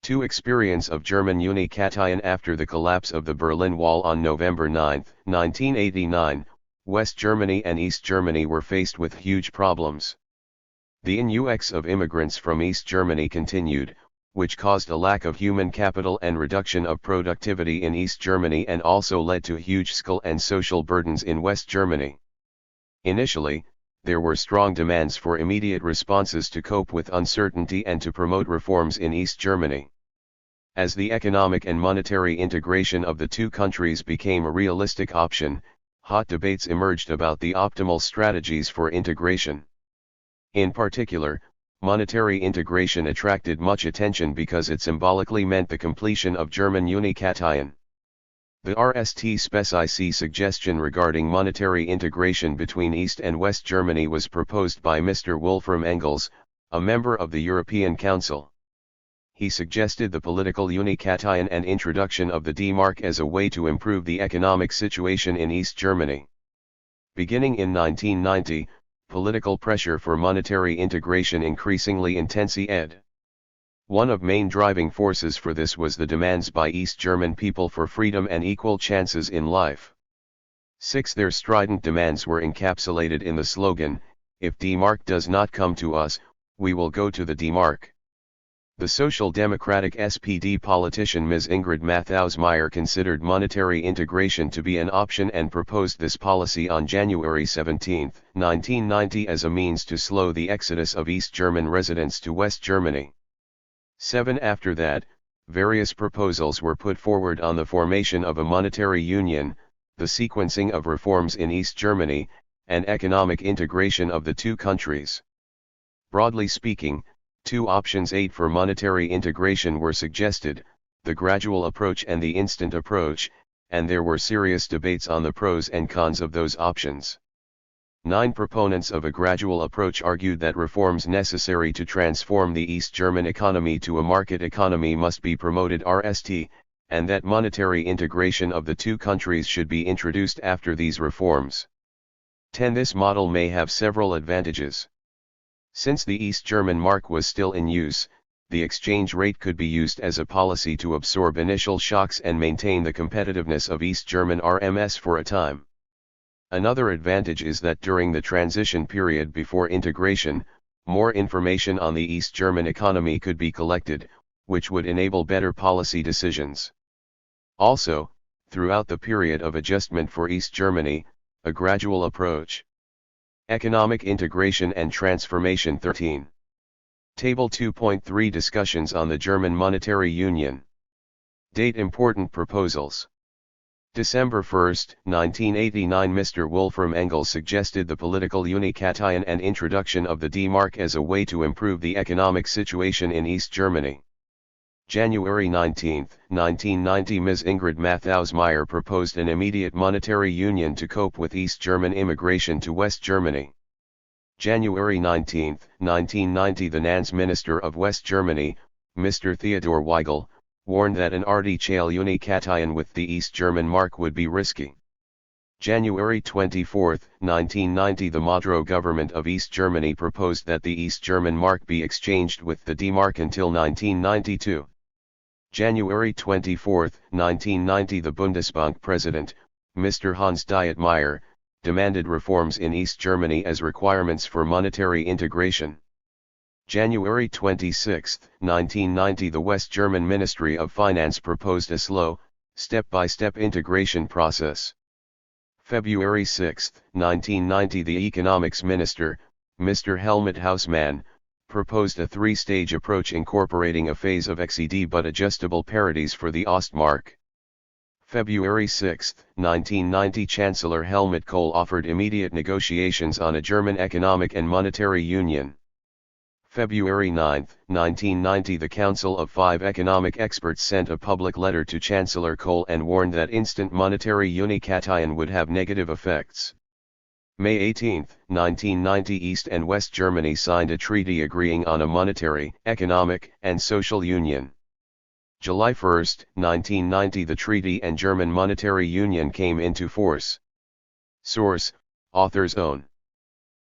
Speaker 1: 2. Experience of German Unication. After the collapse of the Berlin Wall on November 9, 1989, West Germany and East Germany were faced with huge problems. The influx of immigrants from East Germany continued, which caused a lack of human capital and reduction of productivity in East Germany and also led to huge skill and social burdens in West Germany. Initially, there were strong demands for immediate responses to cope with uncertainty and to promote reforms in East Germany. As the economic and monetary integration of the two countries became a realistic option, hot debates emerged about the optimal strategies for integration. In particular, monetary integration attracted much attention because it symbolically meant the completion of German Unication. The RST Specic suggestion regarding monetary integration between East and West Germany was proposed by Mr. Wolfram Engels, a member of the European Council. He suggested the political Unication and introduction of the D-Mark as a way to improve the economic situation in East Germany. Beginning in 1990, political pressure for monetary integration increasingly intensified. One of main driving forces for this was the demands by East German people for freedom and equal chances in life. 6. Their strident demands were encapsulated in the slogan, "If D-Mark does not come to us, we will go to the D-Mark." The Social Democratic SPD politician Ms. Ingrid Matthäus-Maier considered monetary integration to be an option and proposed this policy on January 17, 1990 as a means to slow the exodus of East German residents to West Germany. 7. After that, various proposals were put forward on the formation of a monetary union, the sequencing of reforms in East Germany, and economic integration of the two countries. Broadly speaking, two options 8 for monetary integration were suggested, the gradual approach and the instant approach, and there were serious debates on the pros and cons of those options. 9. Proponents of a gradual approach argued that reforms necessary to transform the East German economy to a market economy must be promoted RST, and that monetary integration of the two countries should be introduced after these reforms. 10. This model may have several advantages. Since the East German mark was still in use, the exchange rate could be used as a policy to absorb initial shocks and maintain the competitiveness of East German RMS for a time. Another advantage is that during the transition period before integration, more information on the East German economy could be collected, which would enable better policy decisions. Also, throughout the period of adjustment for East Germany, a gradual approach. Economic integration and transformation. 13. Table 2.3 Discussions on the German Monetary Union. Date. Important proposals. December 1, 1989 Mr. Wolfram Engels suggested the political Unication and introduction of the D-Mark as a way to improve the economic situation in East Germany. January 19, 1990 Ms. Ingrid Mathaus-Meyer proposed an immediate monetary union to cope with East German immigration to West Germany. January 19, 1990 The Finance Minister of West Germany, Mr. Theodor Weigel, warned that an artificial Unikation with the East German mark would be risky. January 24, 1990 The Modrow government of East Germany proposed that the East German mark be exchanged with the D-mark until 1992. January 24, 1990 The Bundesbank president, Mr. Hans-Dieter Mayer, demanded reforms in East Germany as requirements for monetary integration. January 26, 1990 The West German Ministry of Finance proposed a slow, step-by-step integration process. February 6, 1990 The Economics Minister, Mr. Helmut Hausmann, proposed a three-stage approach incorporating a phase of XED but adjustable parities for the Ostmark. February 6, 1990 Chancellor Helmut Kohl offered immediate negotiations on a German economic and monetary union. February 9, 1990 The Council of Five Economic Experts sent a public letter to Chancellor Kohl and warned that instant monetary Unikation would have negative effects. May 18, 1990 East and West Germany signed a treaty agreeing on a monetary, economic, and social union. July 1, 1990 The treaty and German monetary union came into force. Source: author's own.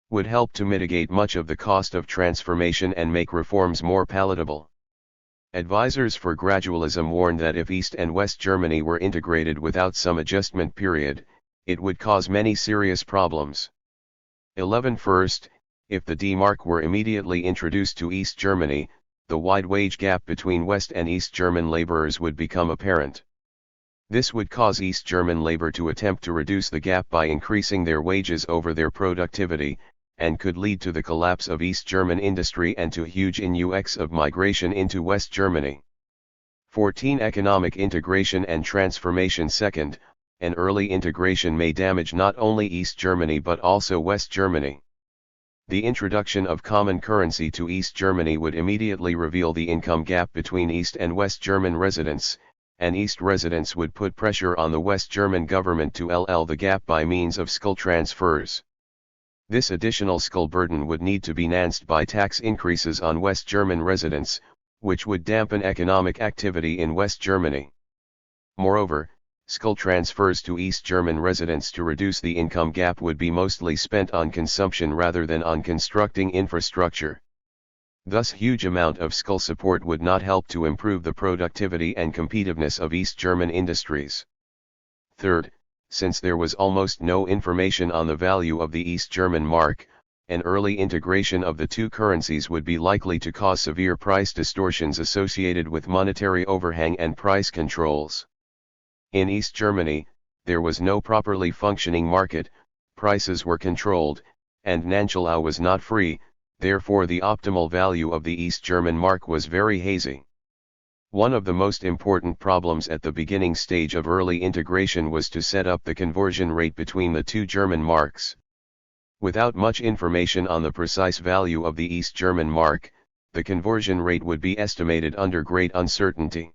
Speaker 1: Would help to mitigate much of the cost of transformation and make reforms more palatable. Advisors for gradualism warned that if East and West Germany were integrated without some adjustment period, it would cause many serious problems. 11 First, if the D-mark were immediately introduced to East Germany, the wide wage gap between West and East German laborers would become apparent. This would cause East German labor to attempt to reduce the gap by increasing their wages over their productivity, and could lead to the collapse of East German industry and to huge influx of migration into West Germany. 14 Economic integration and transformation. Second, an early integration may damage not only East Germany but also West Germany. The introduction of common currency to East Germany would immediately reveal the income gap between East and West German residents, and East residents would put pressure on the West German government to LL the gap by means of skill transfers. This additional skill burden would need to be financed by tax increases on West German residents, which would dampen economic activity in West Germany. Moreover, skill transfers to East German residents to reduce the income gap would be mostly spent on consumption rather than on constructing infrastructure. Thus huge amount of skill support would not help to improve the productivity and competitiveness of East German industries. Third, since there was almost no information on the value of the East German mark, an early integration of the two currencies would be likely to cause severe price distortions associated with monetary overhang and price controls. In East Germany, there was no properly functioning market, prices were controlled, and Nanchlau was not free, therefore the optimal value of the East German mark was very hazy. One of the most important problems at the beginning stage of early integration was to set up the conversion rate between the two German marks. Without much information on the precise value of the East German mark, the conversion rate would be estimated under great uncertainty.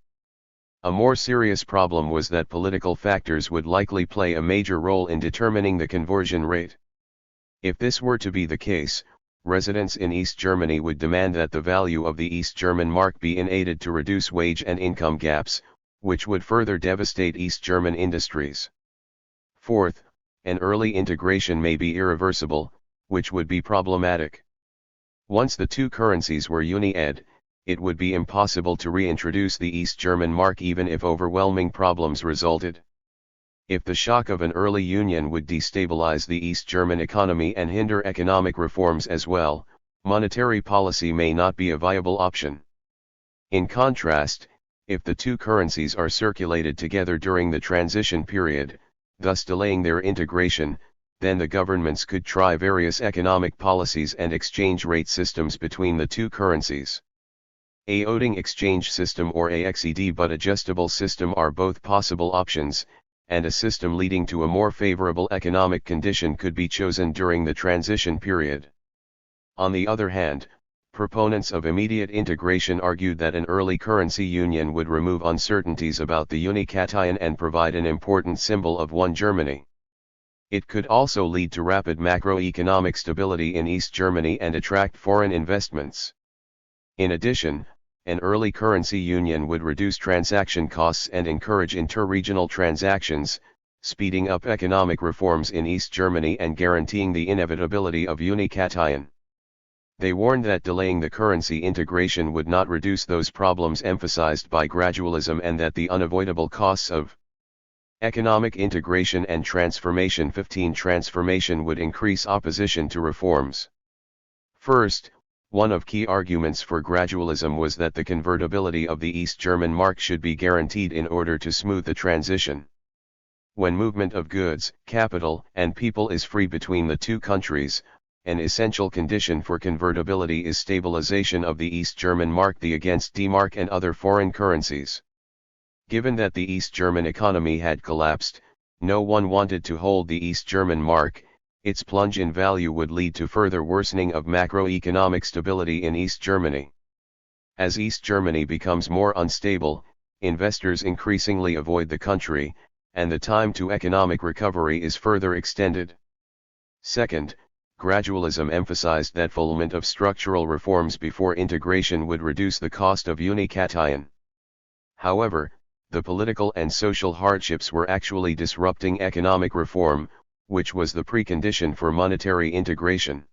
Speaker 1: A more serious problem was that political factors would likely play a major role in determining the conversion rate. If this were to be the case, residents in East Germany would demand that the value of the East German mark be enaided to reduce wage and income gaps, which would further devastate East German industries. Fourth, an early integration may be irreversible, which would be problematic. Once the two currencies were uni-ed, it would be impossible to reintroduce the East German mark even if overwhelming problems resulted. If the shock of an early union would destabilize the East German economy and hinder economic reforms as well, monetary policy may not be a viable option. In contrast, if the two currencies are circulated together during the transition period, thus delaying their integration, then the governments could try various economic policies and exchange rate systems between the two currencies. A Oeding exchange system or a XED but adjustable system are both possible options, and a system leading to a more favorable economic condition could be chosen during the transition period. On the other hand, Proponents of immediate integration argued that an early currency union would remove uncertainties about the unication and provide an important symbol of one Germany. It could also lead to rapid macroeconomic stability in East Germany and attract foreign investments. In addition, an early currency union would reduce transaction costs and encourage inter-regional transactions, speeding up economic reforms in East Germany and guaranteeing the inevitability of unication. They warned that delaying the currency integration would not reduce those problems emphasized by gradualism and that the unavoidable costs of economic integration and transformation 15 transformation would increase opposition to reforms. First, one of key arguments for gradualism was that the convertibility of the East German mark should be guaranteed in order to smooth the transition. When movement of goods, capital, and people is free between the two countries, an essential condition for convertibility is stabilization of the East German mark against D-mark and other foreign currencies. Given that the East German economy had collapsed, no one wanted to hold the East German mark. Its plunge in value would lead to further worsening of macroeconomic stability in East Germany. As East Germany becomes more unstable, investors increasingly avoid the country, and the time to economic recovery is further extended. Second, gradualism emphasized that fulfillment of structural reforms before integration would reduce the cost of unication. However, the political and social hardships were actually disrupting economic reform, which was the precondition for monetary integration.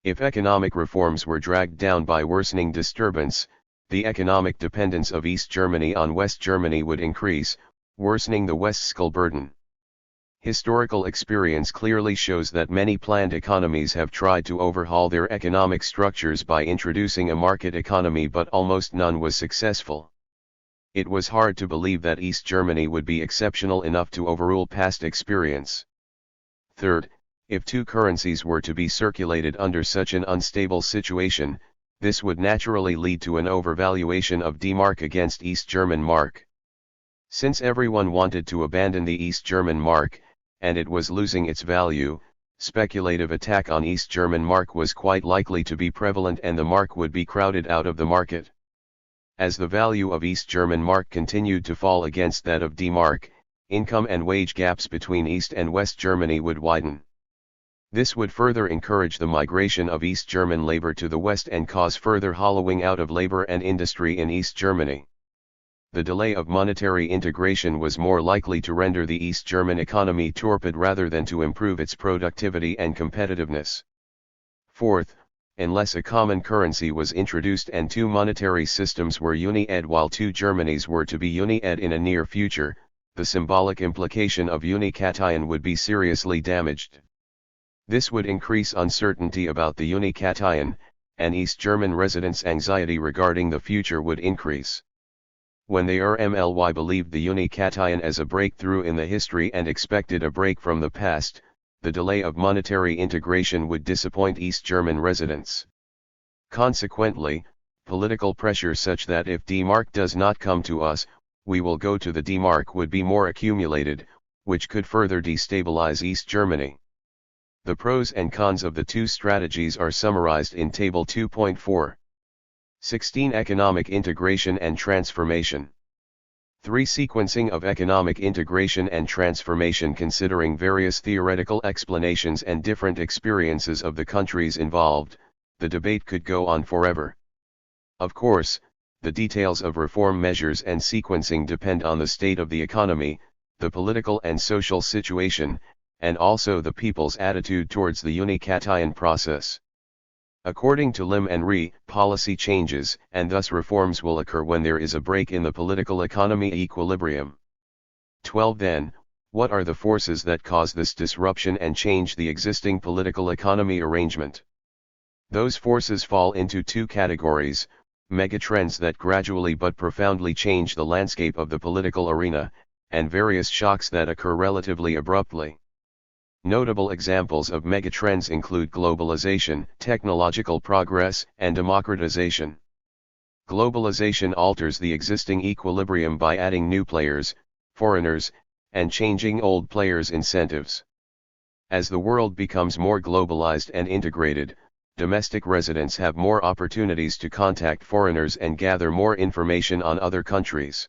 Speaker 1: If economic reforms were dragged down by worsening disturbance, the economic dependence of East Germany on West Germany would increase, worsening the West's fiscal burden. Historical experience clearly shows that many planned economies have tried to overhaul their economic structures by introducing a market economy, but almost none was successful. It was hard to believe that East Germany would be exceptional enough to overrule past experience. Third, if two currencies were to be circulated under such an unstable situation, this would naturally lead to an overvaluation of D-mark against East German mark. Since everyone wanted to abandon the East German mark, and it was losing its value, speculative attack on East German mark was quite likely to be prevalent and the mark would be crowded out of the market. As the value of East German mark continued to fall against that of D-mark, income and wage gaps between East and West Germany would widen. This would further encourage the migration of East German labor to the West and cause further hollowing out of labor and industry in East Germany. The delay of monetary integration was more likely to render the East German economy torpid rather than to improve its productivity and competitiveness. Fourth, unless a common currency was introduced and two monetary systems were uni-ed while two Germanys were to be uni-ed in a near future, the symbolic implication of unication would be seriously damaged. This would increase uncertainty about the unication, and East German residents' anxiety regarding the future would increase. When the RMLY believed the unication as a breakthrough in the history and expected a break from the past, the delay of monetary integration would disappoint East German residents. Consequently, political pressure such that if D-mark does not come to us, we will go to the D-mark would be more accumulated, which could further destabilize East Germany. The pros and cons of the two strategies are summarized in Table 2.4. 16. Economic integration and transformation. 3. Sequencing of economic integration and transformation. Considering various theoretical explanations and different experiences of the countries involved, the debate could go on forever. Of course, the details of reform measures and sequencing depend on the state of the economy, the political and social situation, and also the people's attitude towards the unication process. According to Lim and Rhee, policy changes and thus reforms will occur when there is a break in the political economy equilibrium. 12. Then, what are the forces that cause this disruption and change the existing political economy arrangement? Those forces fall into two categories: megatrends that gradually but profoundly change the landscape of the political arena, and various shocks that occur relatively abruptly. Notable examples of megatrends include globalization, technological progress, and democratization. Globalization alters the existing equilibrium by adding new players, foreigners, and changing old players' incentives. As the world becomes more globalized and integrated, domestic residents have more opportunities to contact foreigners and gather more information on other countries.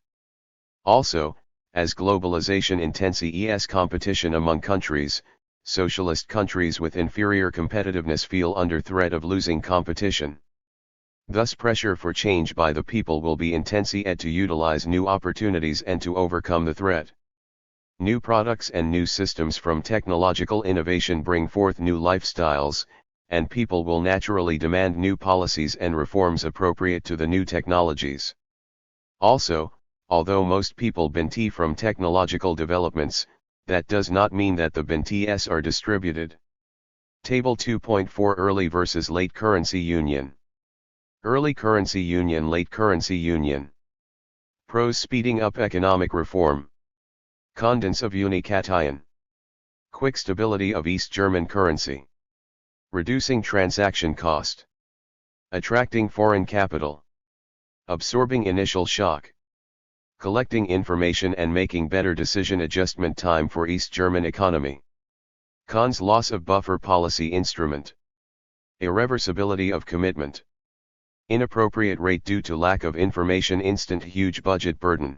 Speaker 1: Also, as globalization intensifies competition among countries, socialist countries with inferior competitiveness feel under threat of losing competition. Thus pressure for change by the people will be intensified to utilize new opportunities and to overcome the threat. New products and new systems from technological innovation bring forth new lifestyles, and people will naturally demand new policies and reforms appropriate to the new technologies. Also, although most people benefit from technological developments, that does not mean that the benefits are distributed. Table 2.4 Early versus Late Currency Union. Early Currency Union, Late Currency Union. Pros: speeding up economic reform. Cons of unication. Quick stability of East German currency. Reducing transaction cost. Attracting foreign capital. Absorbing initial shock. Collecting information and making better decision adjustment time for East German economy. Cons: loss of buffer policy instrument. Irreversibility of commitment. Inappropriate rate due to lack of information, instant huge budget burden.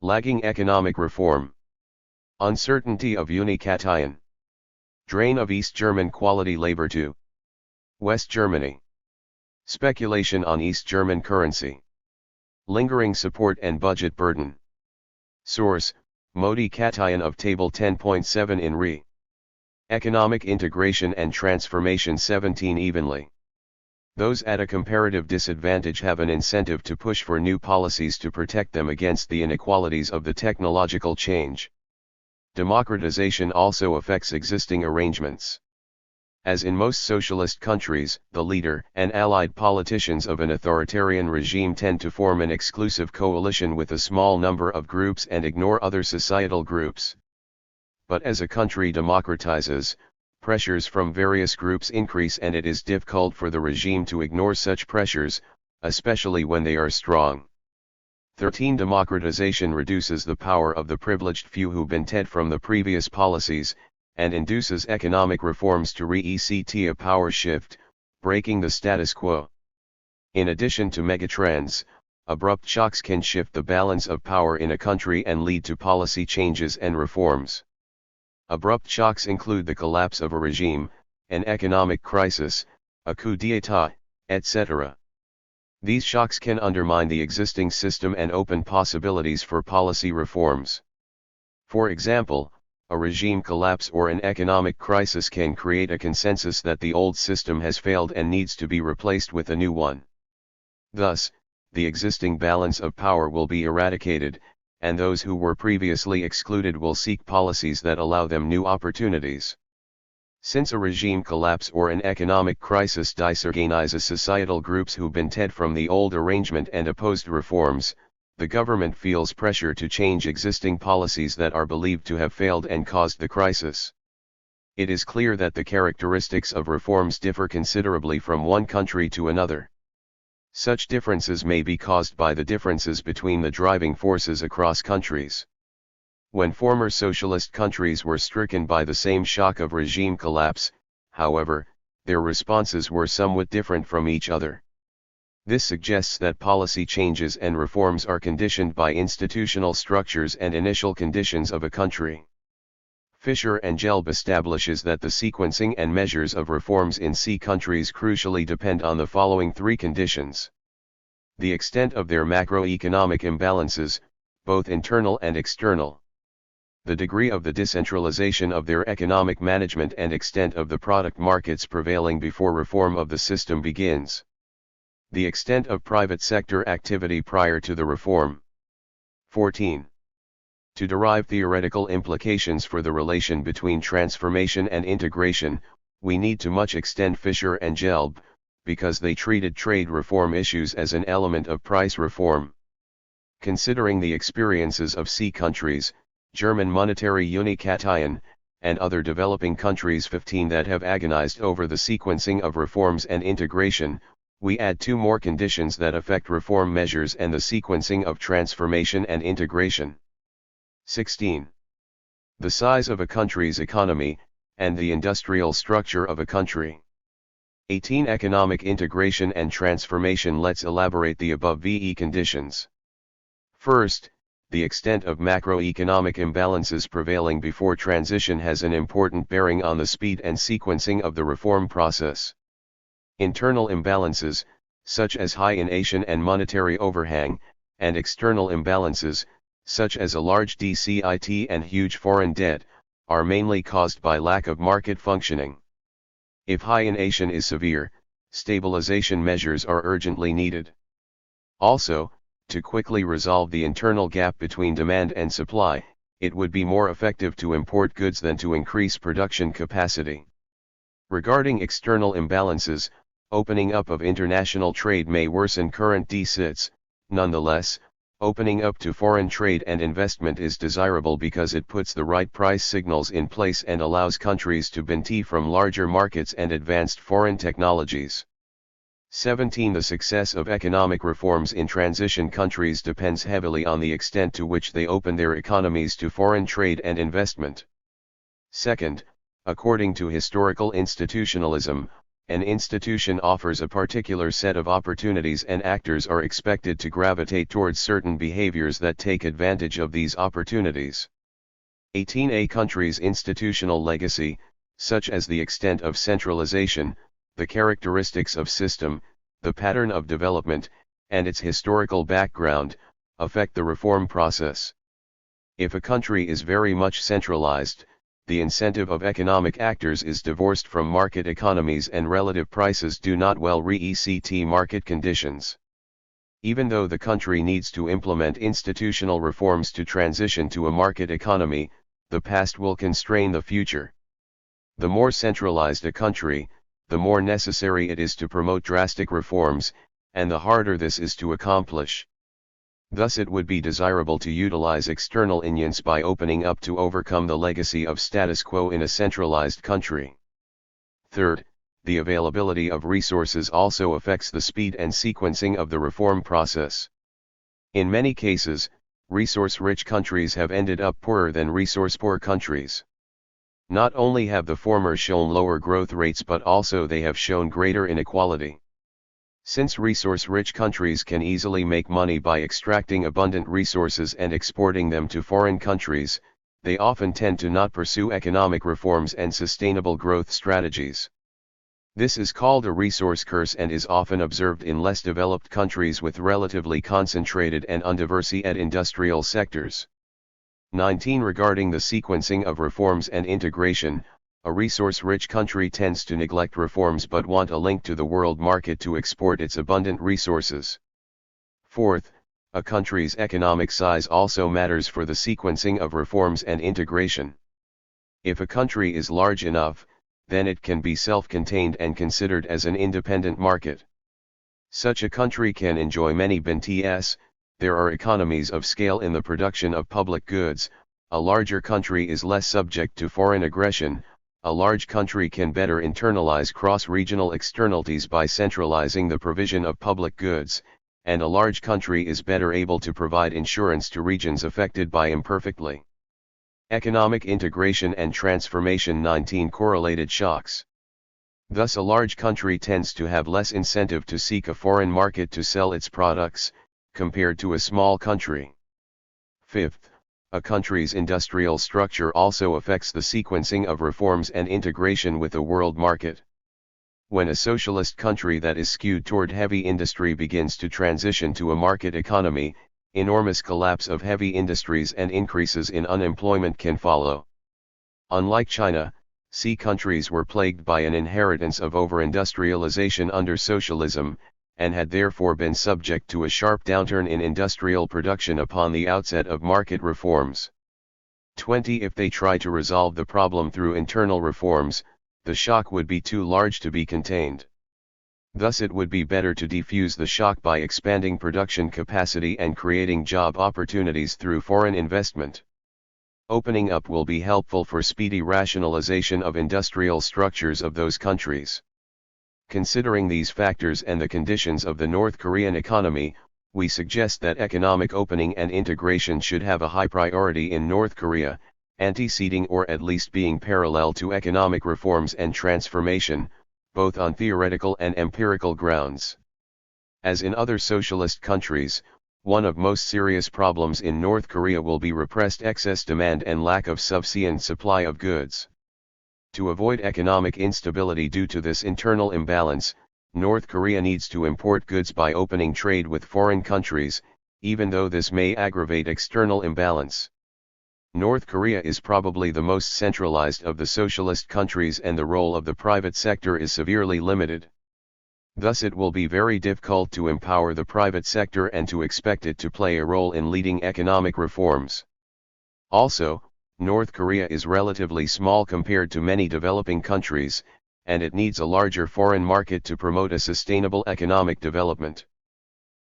Speaker 1: Lagging economic reform. Uncertainty of unication. Drain of East German quality labor to West Germany. Speculation on East German currency. Lingering support and budget burden. Source: modification of Table 10.7 in Rhee. Economic integration and transformation 17 evenly. Those at a comparative disadvantage have an incentive to push for new policies to protect them against the inequalities of the technological change. Democratization also affects existing arrangements. As in most socialist countries, the leader and allied politicians of an authoritarian regime tend to form an exclusive coalition with a small number of groups and ignore other societal groups. But as a country democratizes, pressures from various groups increase and it is difficult for the regime to ignore such pressures, especially when they are strong. 13. Democratization reduces the power of the privileged few who benefit from the previous policies, and induces economic reforms to reset a power shift, breaking the status quo. In addition to megatrends, abrupt shocks can shift the balance of power in a country and lead to policy changes and reforms. Abrupt shocks include the collapse of a regime, an economic crisis, a coup d'état, etc. These shocks can undermine the existing system and open possibilities for policy reforms. For example, a regime collapse or an economic crisis can create a consensus that the old system has failed and needs to be replaced with a new one. Thus, the existing balance of power will be eradicated, and those who were previously excluded will seek policies that allow them new opportunities. Since a regime collapse or an economic crisis disorganizes societal groups who benefit from the old arrangement and opposed reforms, the government feels pressure to change existing policies that are believed to have failed and caused the crisis. It is clear that the characteristics of reforms differ considerably from one country to another. Such differences may be caused by the differences between the driving forces across countries. When former socialist countries were stricken by the same shock of regime collapse, however, their responses were somewhat different from each other. This suggests that policy changes and reforms are conditioned by institutional structures and initial conditions of a country. Fisher and Gelb establishes that the sequencing and measures of reforms in C countries crucially depend on the following three conditions: the extent of their macroeconomic imbalances, both internal and external; the degree of the decentralization of their economic management and extent of the product markets prevailing before reform of the system begins; the extent of private sector activity prior to the reform. 14. To derive theoretical implications for the relation between transformation and integration, we need to much extend Fisher and Gelb, because they treated trade reform issues as an element of price reform. Considering the experiences of C countries, German monetary unication, and other developing countries 15 that have agonized over the sequencing of reforms and integration, we add two more conditions that affect reform measures and the sequencing of transformation and integration. 16. The size of a country's economy, and the industrial structure of a country. 18. Economic integration and transformation. Let's elaborate the above VE conditions. First, the extent of macroeconomic imbalances prevailing before transition has an important bearing on the speed and sequencing of the reform process. Internal imbalances, such as high inflation and monetary overhang, and external imbalances, such as a large deficit and huge foreign debt, are mainly caused by lack of market functioning. If high inflation is severe, stabilization measures are urgently needed. Also, to quickly resolve the internal gap between demand and supply, it would be more effective to import goods than to increase production capacity. Regarding external imbalances, opening up of international trade may worsen current deficits. Nonetheless, opening up to foreign trade and investment is desirable because it puts the right price signals in place and allows countries to benefit from larger markets and advanced foreign technologies. 17. The success of economic reforms in transition countries depends heavily on the extent to which they open their economies to foreign trade and investment. Second, according to historical institutionalism, an institution offers a particular set of opportunities and actors are expected to gravitate towards certain behaviors that take advantage of these opportunities. 18. A country's institutional legacy, such as the extent of centralization, the characteristics of system, the pattern of development, and its historical background, affect the reform process. If a country is very much centralized, the incentive of economic actors is divorced from market economies and relative prices do not well reflect market conditions. Even though the country needs to implement institutional reforms to transition to a market economy, the past will constrain the future. The more centralized a country, the more necessary it is to promote drastic reforms, and the harder this is to accomplish. Thus it would be desirable to utilize external influence by opening up to overcome the legacy of status quo in a centralized country. Third, the availability of resources also affects the speed and sequencing of the reform process. In many cases, resource-rich countries have ended up poorer than resource-poor countries. Not only have the former shown lower growth rates but also they have shown greater inequality. Since resource-rich countries can easily make money by extracting abundant resources and exporting them to foreign countries, they often tend to not pursue economic reforms and sustainable growth strategies. This is called a resource curse and is often observed in less developed countries with relatively concentrated and undiversified industrial sectors. 19. Regarding the sequencing of reforms and integration, a resource-rich country tends to neglect reforms but want a link to the world market to export its abundant resources. Fourth, a country's economic size also matters for the sequencing of reforms and integration. If a country is large enough, then it can be self-contained and considered as an independent market. Such a country can enjoy many benefits. There are economies of scale in the production of public goods. A larger country is less subject to foreign aggression. A large country can better internalize cross-regional externalities by centralizing the provision of public goods, and a large country is better able to provide insurance to regions affected by imperfectly. Economic integration and transformation. 19. Correlated shocks. Thus a large country tends to have less incentive to seek a foreign market to sell its products, compared to a small country. Fifth, a country's industrial structure also affects the sequencing of reforms and integration with the world market. When a socialist country that is skewed toward heavy industry begins to transition to a market economy, enormous collapse of heavy industries and increases in unemployment can follow. Unlike China, C countries were plagued by an inheritance of over-industrialization under socialism, and had therefore been subject to a sharp downturn in industrial production upon the outset of market reforms. 20. If they try to resolve the problem through internal reforms, the shock would be too large to be contained. Thus it would be better to defuse the shock by expanding production capacity and creating job opportunities through foreign investment. Opening up will be helpful for speedy rationalization of industrial structures of those countries. Considering these factors and the conditions of the North Korean economy, we suggest that economic opening and integration should have a high priority in North Korea, anteceding or at least being parallel to economic reforms and transformation, both on theoretical and empirical grounds. As in other socialist countries, one of most serious problems in North Korea will be repressed excess demand and lack of sufficient supply of goods. To avoid economic instability due to this internal imbalance, North Korea needs to import goods by opening trade with foreign countries, even though this may aggravate external imbalance. North Korea is probably the most centralized of the socialist countries, and the role of the private sector is severely limited. Thus it will be very difficult to empower the private sector and to expect it to play a role in leading economic reforms. Also, North Korea is relatively small compared to many developing countries, and it needs a larger foreign market to promote a sustainable economic development.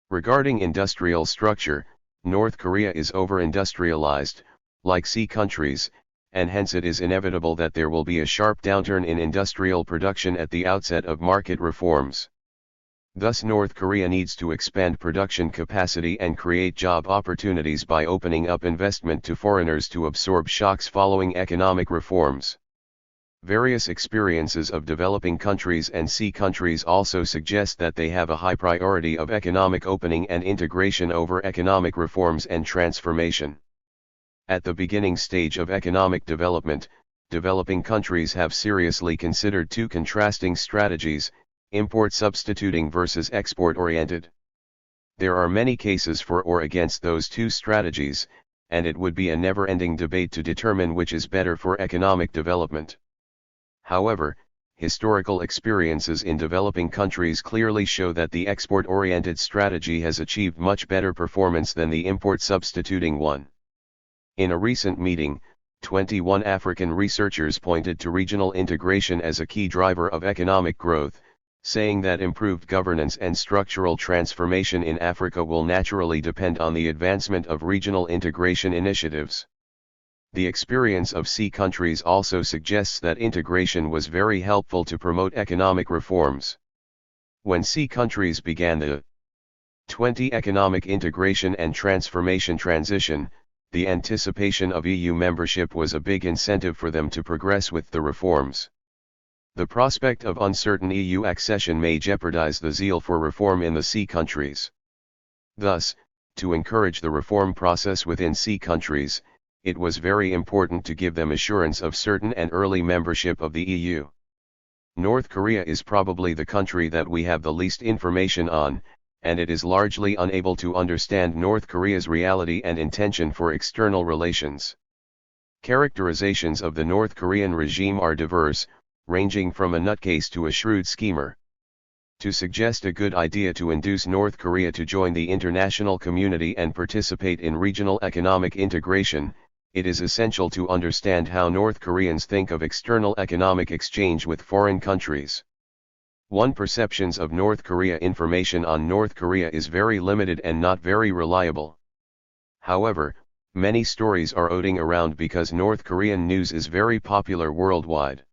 Speaker 1: Regarding industrial structure, North Korea is over-industrialized, like sea countries, and hence it is inevitable that there will be a sharp downturn in industrial production at the outset of market reforms. Thus North Korea needs to expand production capacity and create job opportunities by opening up investment to foreigners to absorb shocks following economic reforms. Various experiences of developing countries and sea countries also suggest that they have a high priority of economic opening and integration over economic reforms and transformation. At the beginning stage of economic development, developing countries have seriously considered two contrasting strategies: import substituting versus export oriented. There are many cases for or against those two strategies, and it would be a never-ending debate to determine which is better for economic development. However, historical experiences in developing countries clearly show that the export-oriented strategy has achieved much better performance than the import substituting one. In a recent meeting, 21 African researchers pointed to regional integration as a key driver of economic growth, saying that improved governance and structural transformation in Africa will naturally depend on the advancement of regional integration initiatives. The experience of sea countries also suggests that integration was very helpful to promote economic reforms. When sea countries began the 20 economic integration and transformation transition, the anticipation of EU membership was a big incentive for them to progress with the reforms. The prospect of uncertain EU accession may jeopardize the zeal for reform in the sea countries. Thus, to encourage the reform process within sea countries, it was very important to give them assurance of certain and early membership of the EU. North Korea is probably the country that we have the least information on, and it is largely unable to understand North Korea's reality and intention for external relations. Characterizations of the North Korean regime are diverse, ranging from a nutcase to a shrewd schemer. To suggest a good idea to induce North Korea to join the international community and participate in regional economic integration, it is essential to understand how North Koreans think of external economic exchange with foreign countries. One perceptions of North Korea: information on North Korea is very limited and not very reliable. However, many stories are floating around because North Korean news is very popular worldwide.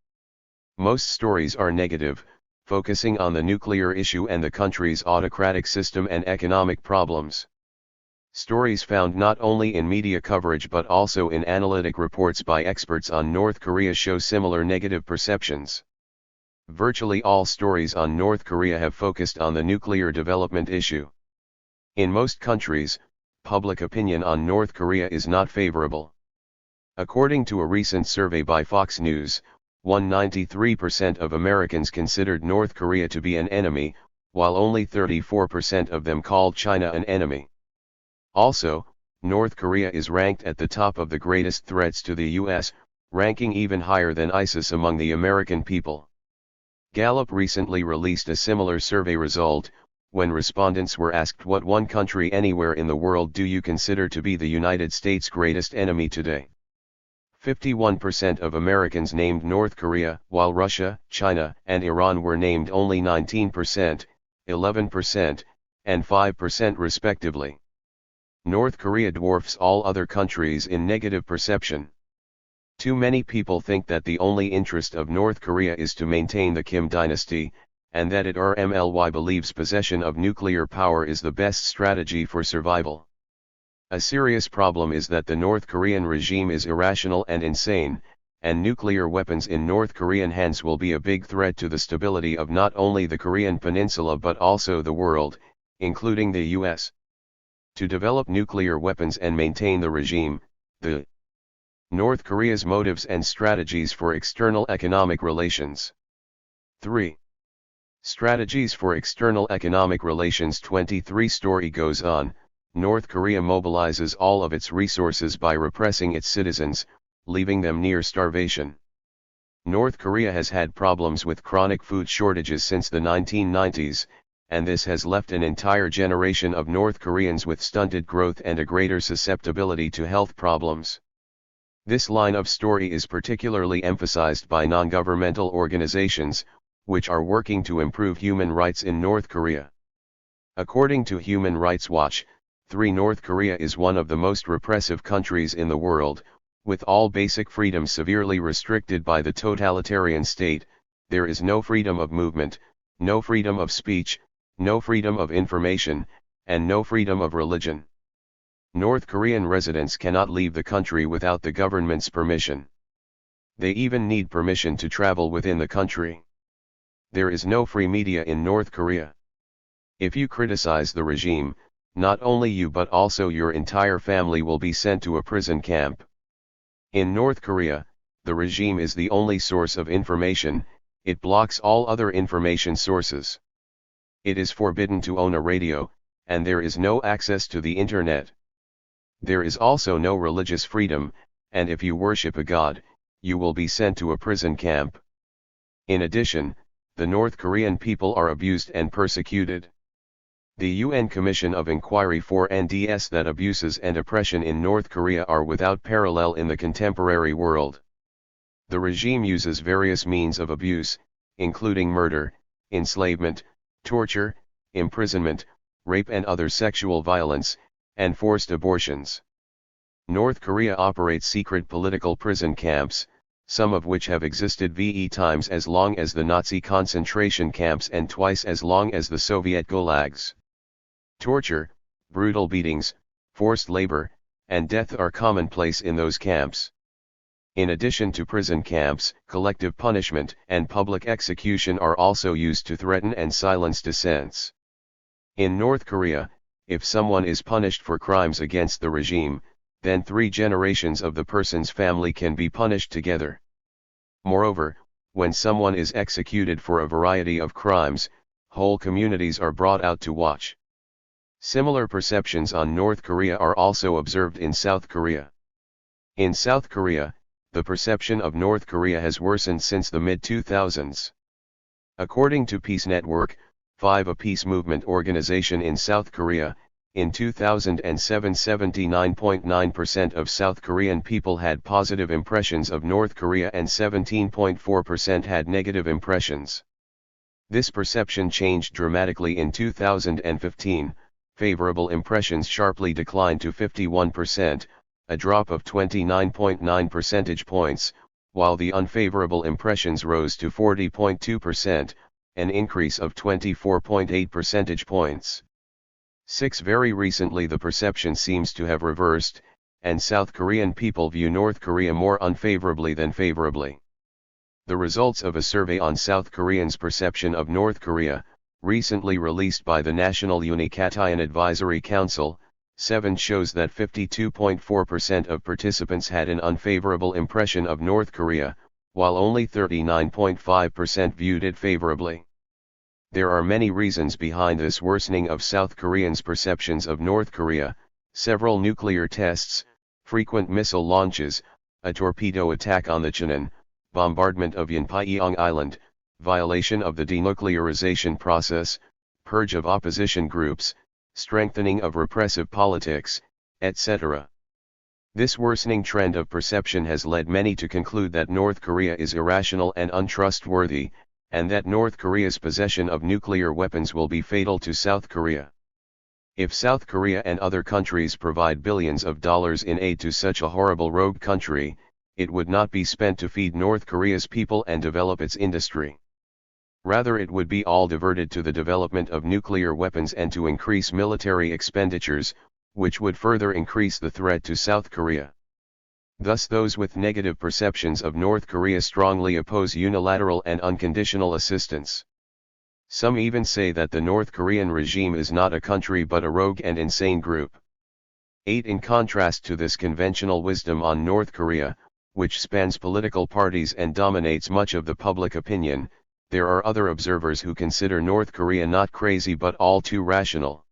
Speaker 1: Most stories are negative, focusing on the nuclear issue and the country's autocratic system and economic problems. Stories found not only in media coverage but also in analytic reports by experts on North Korea show similar negative perceptions. Virtually all stories on North Korea have focused on the nuclear development issue. In most countries, public opinion on North Korea is not favorable. According to a recent survey by Fox News, 193% of Americans considered North Korea to be an enemy, while only 34% of them called China an enemy. Also, North Korea is ranked at the top of the greatest threats to the US, ranking even higher than ISIS among the American people. Gallup recently released a similar survey result, when respondents were asked what one country anywhere in the world do you consider to be the United States' greatest enemy today. 51% of Americans named North Korea, while Russia, China, and Iran were named only 19%, 11%, and 5% respectively. North Korea dwarfs all other countries in negative perception. Too many people think that the only interest of North Korea is to maintain the Kim dynasty, and that it RMLY believes possession of nuclear power is the best strategy for survival. A serious problem is that the North Korean regime is irrational and insane, and nuclear weapons in North Korean hands will be a big threat to the stability of not only the Korean peninsula but also the world, including the US. To develop nuclear weapons and maintain the regime, the North Korea's motives and strategies for external economic relations. 3. Strategies for external economic relations. 23 Story goes on, North Korea mobilizes all of its resources by repressing its citizens, leaving them near starvation. North Korea has had problems with chronic food shortages since the 1990s, and this has left an entire generation of North Koreans with stunted growth and a greater susceptibility to health problems. This line of story is particularly emphasized by non-governmental organizations, which are working to improve human rights in North Korea. According to Human Rights Watch, North Korea is one of the most repressive countries in the world, with all basic freedoms severely restricted by the totalitarian state. There is no freedom of movement, no freedom of speech, no freedom of information, and no freedom of religion. North Korean residents cannot leave the country without the government's permission. They even need permission to travel within the country. There is no free media in North Korea. If you criticize the regime, not only you but also your entire family will be sent to a prison camp. In North Korea, the regime is the only source of information. It blocks all other information sources. It is forbidden to own a radio, and there is no access to the internet. There is also no religious freedom, and if you worship a god, you will be sent to a prison camp. In addition, the North Korean people are abused and persecuted. The UN Commission of Inquiry for NDS that abuses and oppression in North Korea are without parallel in the contemporary world. The regime uses various means of abuse, including murder, enslavement, torture, imprisonment, rape and other sexual violence, and forced abortions. North Korea operates secret political prison camps, some of which have existed times as long as the Nazi concentration camps and twice as long as the Soviet gulags. Torture, brutal beatings, forced labor, and death are commonplace in those camps. In addition to prison camps, collective punishment and public execution are also used to threaten and silence dissents. In North Korea, if someone is punished for crimes against the regime, then 3 generations of the person's family can be punished together. Moreover, when someone is executed for a variety of crimes, whole communities are brought out to watch. Similar perceptions on North Korea are also observed in South Korea. In South Korea, the perception of North Korea has worsened since the mid-2000s. According to Peace Network, a peace movement organization in South Korea, in 2007 79.9% of South Korean people had positive impressions of North Korea and 17.4% had negative impressions. This perception changed dramatically in 2015. Favorable impressions sharply declined to 51%, a drop of 29.9 percentage points, while the unfavorable impressions rose to 40.2%, an increase of 24.8 percentage points. Very recently the perception seems to have reversed, and South Korean people view North Korea more unfavorably than favorably. The results of a survey on South Koreans' perception of North Korea, recently released by the National Unicatian Advisory Council, 7 shows that 52.4% of participants had an unfavorable impression of North Korea, while only 39.5% viewed it favorably. There are many reasons behind this worsening of South Koreans' perceptions of North Korea: several nuclear tests, frequent missile launches, a torpedo attack on the Cheonan, bombardment of Yeonpyeong Island, violation of the denuclearization process, purge of opposition groups, strengthening of repressive politics, etc. This worsening trend of perception has led many to conclude that North Korea is irrational and untrustworthy, and that North Korea's possession of nuclear weapons will be fatal to South Korea. If South Korea and other countries provide billions of dollars in aid to such a horrible rogue country, it would not be spent to feed North Korea's people and develop its industry. Rather, it would be all diverted to the development of nuclear weapons and to increase military expenditures, which would further increase the threat to South Korea. Thus those with negative perceptions of North Korea strongly oppose unilateral and unconditional assistance. Some even say that the North Korean regime is not a country but a rogue and insane group. 8. In contrast to this conventional wisdom on North Korea, which spans political parties and dominates much of the public opinion, there are other observers who consider North Korea not crazy but all too rational.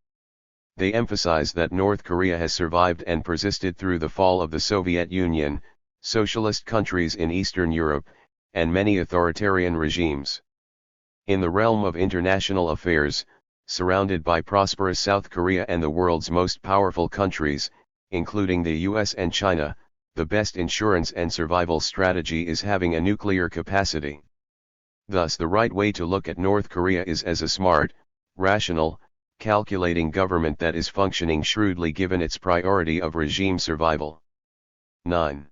Speaker 1: They emphasize that North Korea has survived and persisted through the fall of the Soviet Union, socialist countries in Eastern Europe, and many authoritarian regimes. In the realm of international affairs, surrounded by prosperous South Korea and the world's most powerful countries, including the US and China, the best insurance and survival strategy is having a nuclear capacity. Thus the right way to look at North Korea is as a smart, rational, calculating government that is functioning shrewdly given its priority of regime survival. 9.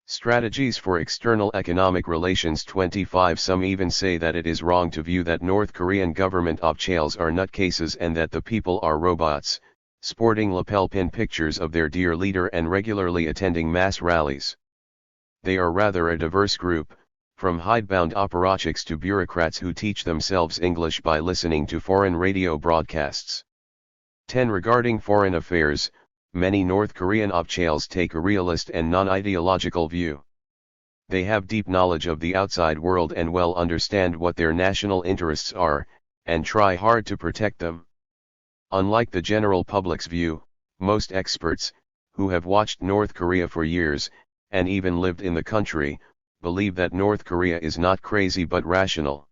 Speaker 1: Strategies for external economic relations. 25. Some even say that it is wrong to view that North Korean government officials are nutcases and that the people are robots, sporting lapel pin pictures of their dear leader and regularly attending mass rallies. They are rather a diverse group, from hidebound apparatchiks to bureaucrats who teach themselves English by listening to foreign radio broadcasts. 10. Regarding foreign affairs, many North Korean officials take a realist and non-ideological view. They have deep knowledge of the outside world and well understand what their national interests are, and try hard to protect them. Unlike the general public's view, most experts, who have watched North Korea for years, and even lived in the country, believe that North Korea is not crazy but rational.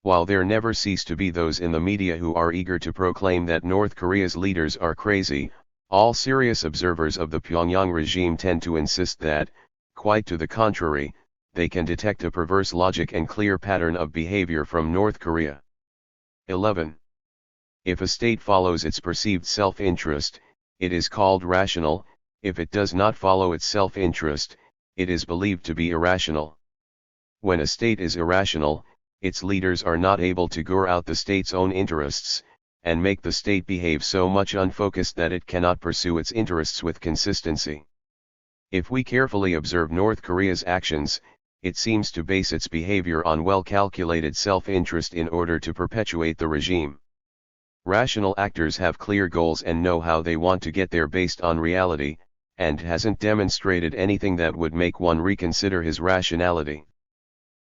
Speaker 1: While there never cease to be those in the media who are eager to proclaim that North Korea's leaders are crazy, all serious observers of the Pyongyang regime tend to insist that, quite to the contrary, they can detect a perverse logic and clear pattern of behavior from North Korea. 11. If a state follows its perceived self-interest, it is called rational. If it does not follow its self-interest, it is believed to be irrational. When a state is irrational, its leaders are not able to gore out the state's own interests, and make the state behave so much unfocused that it cannot pursue its interests with consistency. If we carefully observe North Korea's actions, it seems to base its behavior on well-calculated self-interest in order to perpetuate the regime. Rational actors have clear goals and know how they want to get there based on reality, and hasn't demonstrated anything that would make one reconsider his rationality.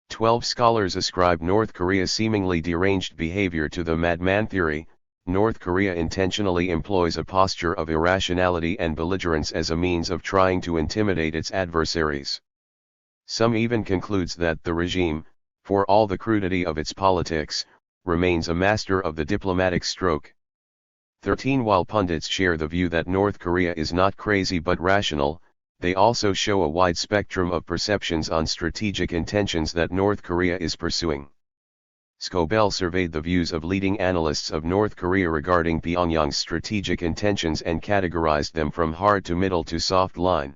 Speaker 1: 12. Scholars ascribe North Korea's seemingly deranged behavior to the madman theory. North Korea intentionally employs a posture of irrationality and belligerence as a means of trying to intimidate its adversaries. Some even concludes that the regime, for all the crudity of its politics, remains a master of the diplomatic stroke. 13. While pundits share the view that North Korea is not crazy but rational, they also show a wide spectrum of perceptions on strategic intentions that North Korea is pursuing. Scobell surveyed the views of leading analysts of North Korea regarding Pyongyang's strategic intentions and categorized them from hard to middle to soft line.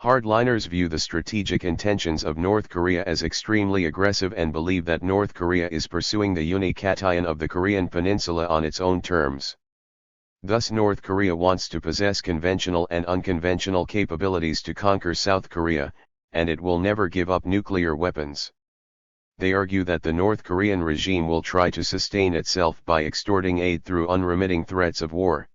Speaker 1: Hardliners view the strategic intentions of North Korea as extremely aggressive and believe that North Korea is pursuing the unikatayan of the Korean peninsula on its own terms. Thus North Korea wants to possess conventional and unconventional capabilities to conquer South Korea, and it will never give up nuclear weapons. They argue that the North Korean regime will try to sustain itself by extorting aid through unremitting threats of war.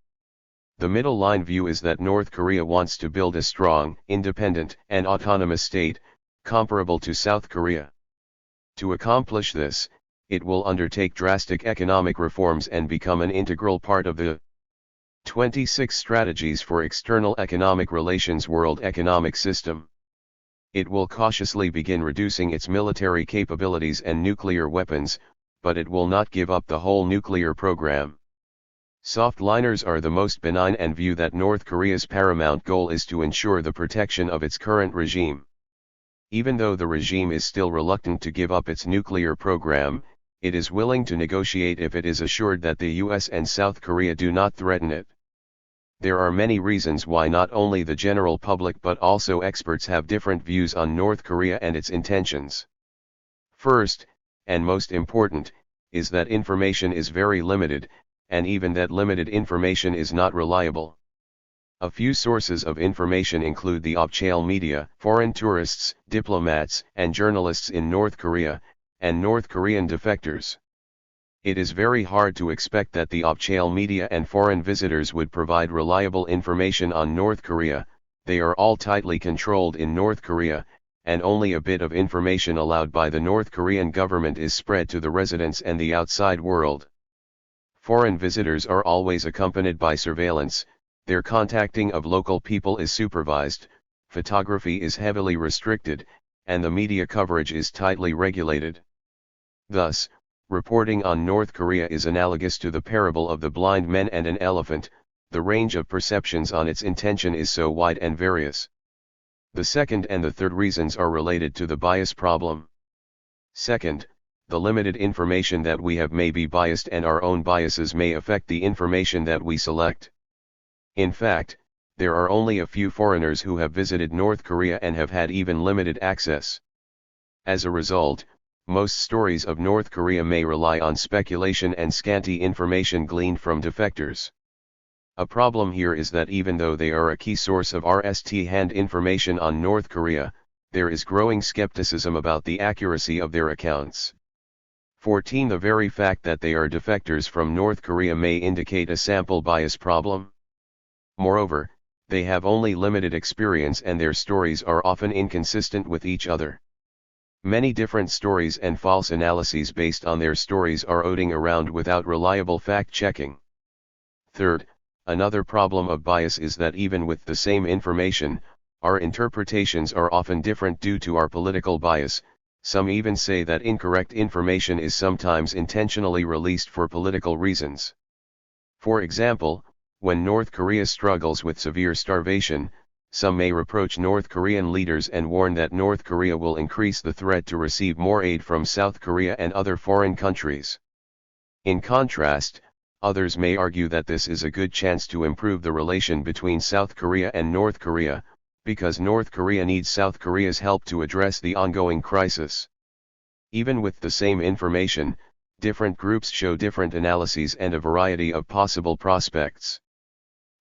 Speaker 1: The middle line view is that North Korea wants to build a strong, independent, and autonomous state, comparable to South Korea. To accomplish this, it will undertake drastic economic reforms and become an integral part of the 26 Strategies for External Economic Relations World Economic System. It will cautiously begin reducing its military capabilities and nuclear weapons, but it will not give up the whole nuclear program. Softliners are the most benign and view that North Korea's paramount goal is to ensure the protection of its current regime. Even though the regime is still reluctant to give up its nuclear program, it is willing to negotiate if it is assured that the US and South Korea do not threaten it. There are many reasons why not only the general public but also experts have different views on North Korea and its intentions. First, and most important, is that information is very limited, and even that limited information is not reliable. A few sources of information include the official media, foreign tourists, diplomats, and journalists in North Korea, and North Korean defectors. It is very hard to expect that the official media and foreign visitors would provide reliable information on North Korea. They are all tightly controlled in North Korea, and only a bit of information allowed by the North Korean government is spread to the residents and the outside world. Foreign visitors are always accompanied by surveillance, their contacting of local people is supervised, photography is heavily restricted, and the media coverage is tightly regulated. Thus, reporting on North Korea is analogous to the parable of the blind men and an elephant. The range of perceptions on its intention is so wide and various. The second and the third reasons are related to the bias problem. Second, the limited information that we have may be biased, and our own biases may affect the information that we select. In fact, there are only a few foreigners who have visited North Korea and have had even limited access. As a result, most stories of North Korea may rely on speculation and scanty information gleaned from defectors. A problem here is that even though they are a key source of first-hand information on North Korea, there is growing skepticism about the accuracy of their accounts. 14. The very fact that they are defectors from North Korea may indicate a sample bias problem. Moreover, they have only limited experience and their stories are often inconsistent with each other. Many different stories and false analyses based on their stories are floating around without reliable fact-checking. Third, another problem of bias is that even with the same information, our interpretations are often different due to our political bias. Some even say that incorrect information is sometimes intentionally released for political reasons. For example, when North Korea struggles with severe starvation, some may reproach North Korean leaders and warn that North Korea will increase the threat to receive more aid from South Korea and other foreign countries. In contrast, others may argue that this is a good chance to improve the relation between South Korea and North Korea, because North Korea needs South Korea's help to address the ongoing crisis. Even with the same information, different groups show different analyses and a variety of possible prospects.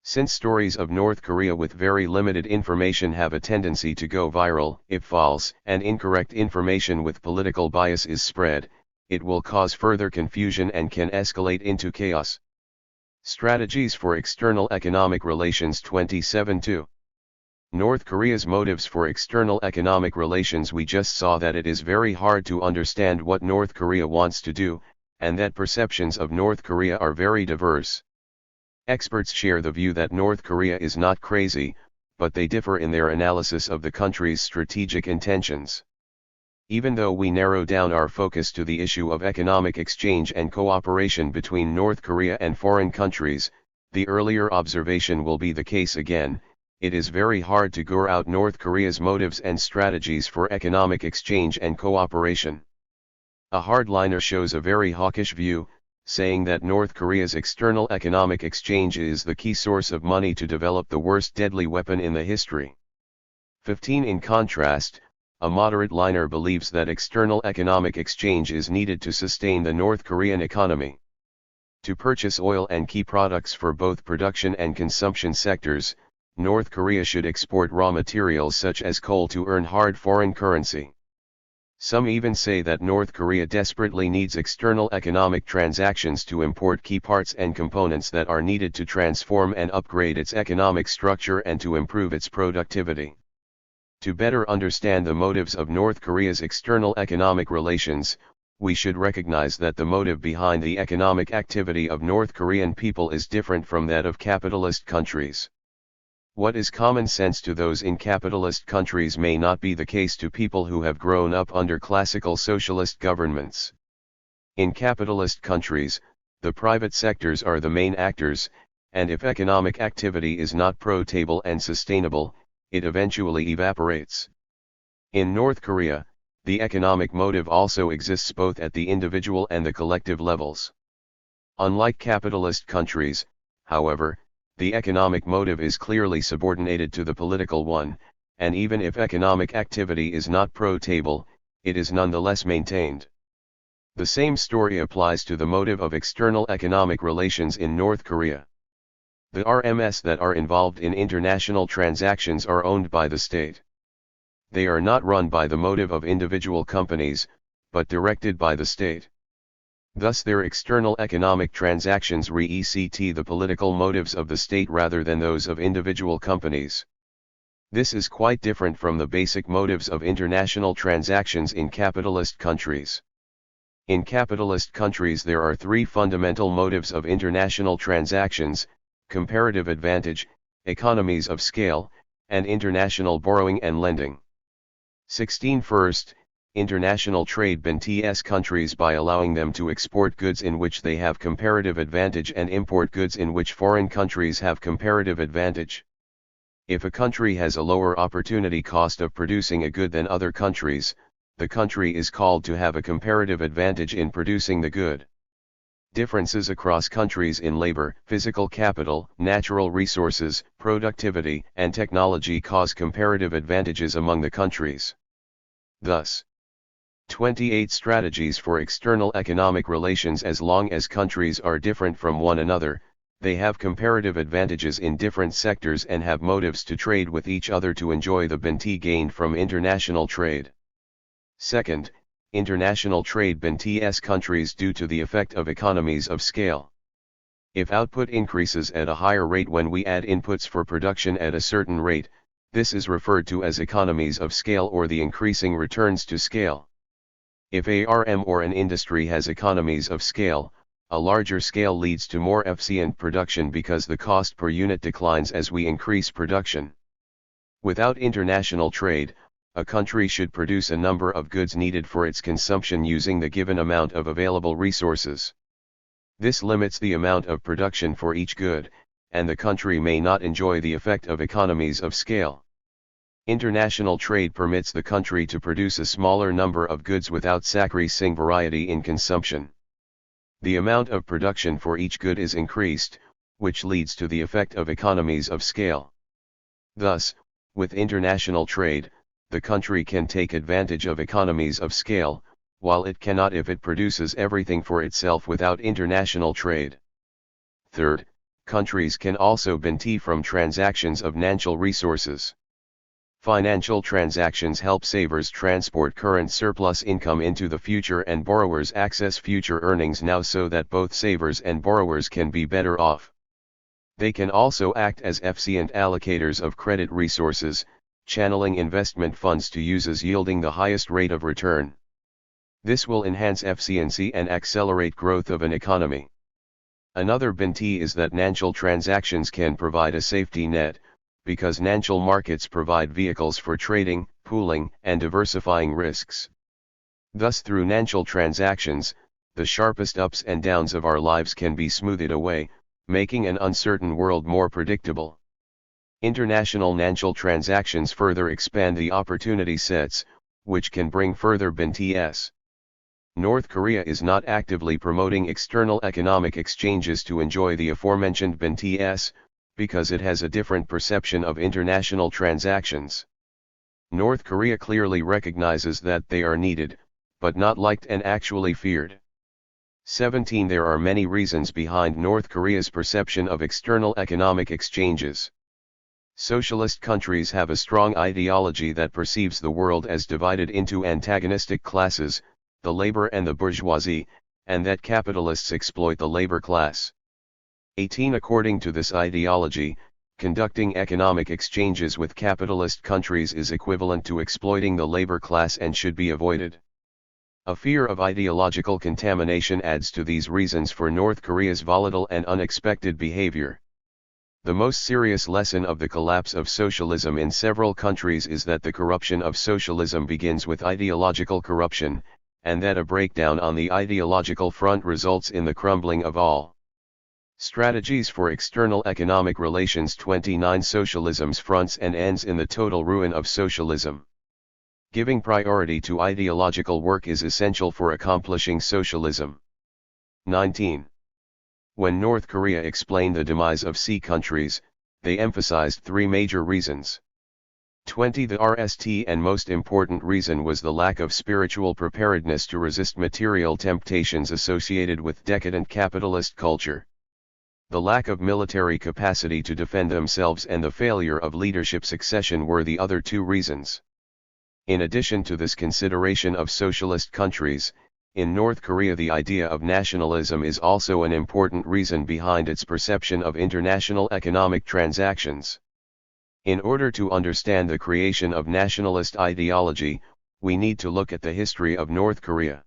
Speaker 1: Since stories of North Korea with very limited information have a tendency to go viral if false and incorrect information with political bias is spread, it will cause further confusion and can escalate into chaos. Strategies for External Economic Relations 27-2. North Korea's motives for external economic relations. We just saw that it is very hard to understand what North Korea wants to do, and that perceptions of North Korea are very diverse. Experts share the view that North Korea is not crazy, but they differ in their analysis of the country's strategic intentions. Even though we narrow down our focus to the issue of economic exchange and cooperation between North Korea and foreign countries, the earlier observation will be the case again. It is very hard to gauge out North Korea's motives and strategies for economic exchange and cooperation. A hardliner shows a very hawkish view, saying that North Korea's external economic exchange is the key source of money to develop the worst deadly weapon in the history. 15. In contrast, a moderate liner believes that external economic exchange is needed to sustain the North Korean economy. To purchase oil and key products for both production and consumption sectors, North Korea should export raw materials such as coal to earn hard foreign currency. Some even say that North Korea desperately needs external economic transactions to import key parts and components that are needed to transform and upgrade its economic structure and to improve its productivity. To better understand the motives of North Korea's external economic relations, we should recognize that the motive behind the economic activity of North Korean people is different from that of capitalist countries. What is common sense to those in capitalist countries may not be the case to people who have grown up under classical socialist governments. In capitalist countries, the private sectors are the main actors, and if economic activity is not profitable and sustainable, it eventually evaporates. In North Korea, the economic motive also exists both at the individual and the collective levels. Unlike capitalist countries, however, the economic motive is clearly subordinated to the political one, and even if economic activity is not profitable, it is nonetheless maintained. The same story applies to the motive of external economic relations in North Korea. The RMS that are involved in international transactions are owned by the state. They are not run by the motive of individual companies, but directed by the state. Thus their external economic transactions reflect the political motives of the state rather than those of individual companies. This is quite different from the basic motives of international transactions in capitalist countries. In capitalist countries there are three fundamental motives of international transactions: comparative advantage, economies of scale, and international borrowing and lending. 16. First, international trade benefits countries by allowing them to export goods in which they have comparative advantage and import goods in which foreign countries have comparative advantage. If a country has a lower opportunity cost of producing a good than other countries, the country is called to have a comparative advantage in producing the good. Differences across countries in labor, physical capital, natural resources, productivity, and technology cause comparative advantages among the countries. Thus, 28 strategies for external economic relations. As long as countries are different from one another, they have comparative advantages in different sectors and have motives to trade with each other to enjoy the benefit gained from international trade. Second, international trade benefits countries due to the effect of economies of scale. If output increases at a higher rate when we add inputs for production at a certain rate, this is referred to as economies of scale or the increasing returns to scale. If a RM or an industry has economies of scale, a larger scale leads to more efficient production because the cost per unit declines as we increase production. Without international trade, a country should produce a number of goods needed for its consumption using the given amount of available resources. This limits the amount of production for each good, and the country may not enjoy the effect of economies of scale. International trade permits the country to produce a smaller number of goods without sacrificing variety in consumption. The amount of production for each good is increased, which leads to the effect of economies of scale. Thus, with international trade, the country can take advantage of economies of scale, while it cannot if it produces everything for itself without international trade. Third, countries can also benefit from transactions of natural resources. Financial transactions help savers transport current surplus income into the future and borrowers access future earnings now so that both savers and borrowers can be better off. They can also act as efficient allocators of credit resources, channeling investment funds to uses yielding the highest rate of return. This will enhance efficiency and accelerate growth of an economy. Another benefit is that natural transactions can provide a safety net, because natural markets provide vehicles for trading, pooling, and diversifying risks. Thus through natural transactions, the sharpest ups and downs of our lives can be smoothed away, making an uncertain world more predictable. International natural transactions further expand the opportunity sets, which can bring further benefits. North Korea is not actively promoting external economic exchanges to enjoy the aforementioned benefits, because it has a different perception of international transactions. North Korea clearly recognizes that they are needed, but not liked and actually feared. 17. There are many reasons behind North Korea's perception of external economic exchanges. Socialist countries have a strong ideology that perceives the world as divided into antagonistic classes, the labor and the bourgeoisie, and that capitalists exploit the labor class. 18. According to this ideology, conducting economic exchanges with capitalist countries is equivalent to exploiting the labor class and should be avoided. A fear of ideological contamination adds to these reasons for North Korea's volatile and unexpected behavior. The most serious lesson of the collapse of socialism in several countries is that the corruption of socialism begins with ideological corruption, and that a breakdown on the ideological front results in the crumbling of all. Strategies for external economic relations. 29. Socialism's fronts and ends in the total ruin of socialism. Giving priority to ideological work is essential for accomplishing socialism. 19. When North Korea explained the demise of C countries, they emphasized three major reasons. 20. The RST and most important reason was the lack of spiritual preparedness to resist material temptations associated with decadent capitalist culture. The lack of military capacity to defend themselves and the failure of leadership succession were the other two reasons. In addition to this consideration of socialist countries, in North Korea the idea of nationalism is also an important reason behind its perception of international economic transactions. In order to understand the creation of nationalist ideology, we need to look at the history of North Korea.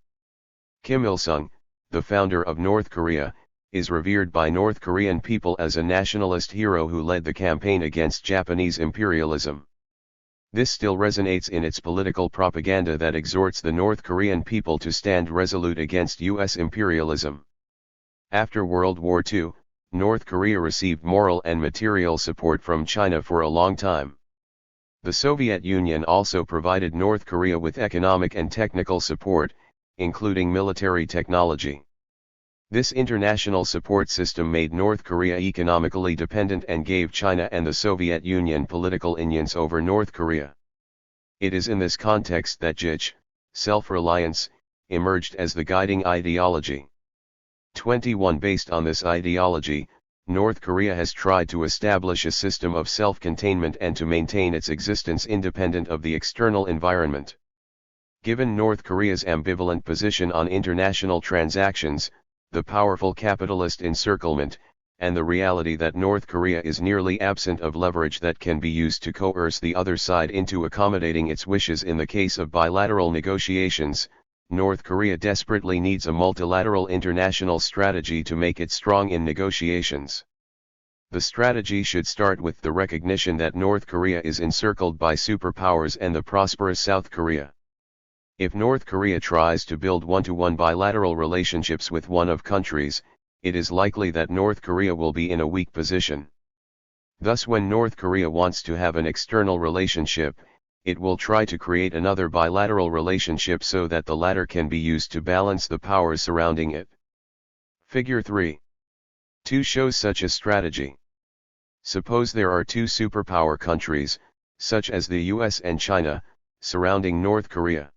Speaker 1: Kim Il-sung, the founder of North Korea, is revered by North Korean people as a nationalist hero who led the campaign against Japanese imperialism. This still resonates in its political propaganda that exhorts the North Korean people to stand resolute against U.S. imperialism. After World War II, North Korea received moral and material support from China for a long time. The Soviet Union also provided North Korea with economic and technical support, including military technology. This international support system made North Korea economically dependent and gave China and the Soviet Union political influence over North Korea. It is in this context that JICH, self-reliance, emerged as the guiding ideology. 21 Based on this ideology, North Korea has tried to establish a system of self-containment and to maintain its existence independent of the external environment. Given North Korea's ambivalent position on international transactions, the powerful capitalist encirclement, and the reality that North Korea is nearly absent of leverage that can be used to coerce the other side into accommodating its wishes in the case of bilateral negotiations, North Korea desperately needs a multilateral international strategy to make it strong in negotiations. The strategy should start with the recognition that North Korea is encircled by superpowers and the prosperous South Korea. If North Korea tries to build one-to-one bilateral relationships with one of countries, it is likely that North Korea will be in a weak position. Thus, when North Korea wants to have an external relationship, it will try to create another bilateral relationship so that the latter can be used to balance the powers surrounding it. Figure 3.2 shows such a strategy. Suppose there are two superpower countries, such as the US and China, surrounding North Korea.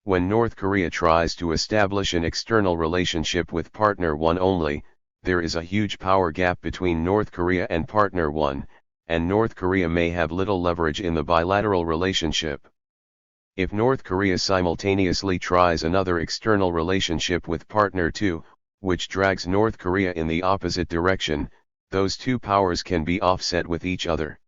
Speaker 1: When North Korea tries to establish an external relationship with partner 1 only, there is a huge power gap between North Korea and partner 1, and North Korea may have little leverage in the bilateral relationship. If North Korea simultaneously tries another external relationship with partner 2, which drags North Korea in the opposite direction, those two powers can be offset with each other.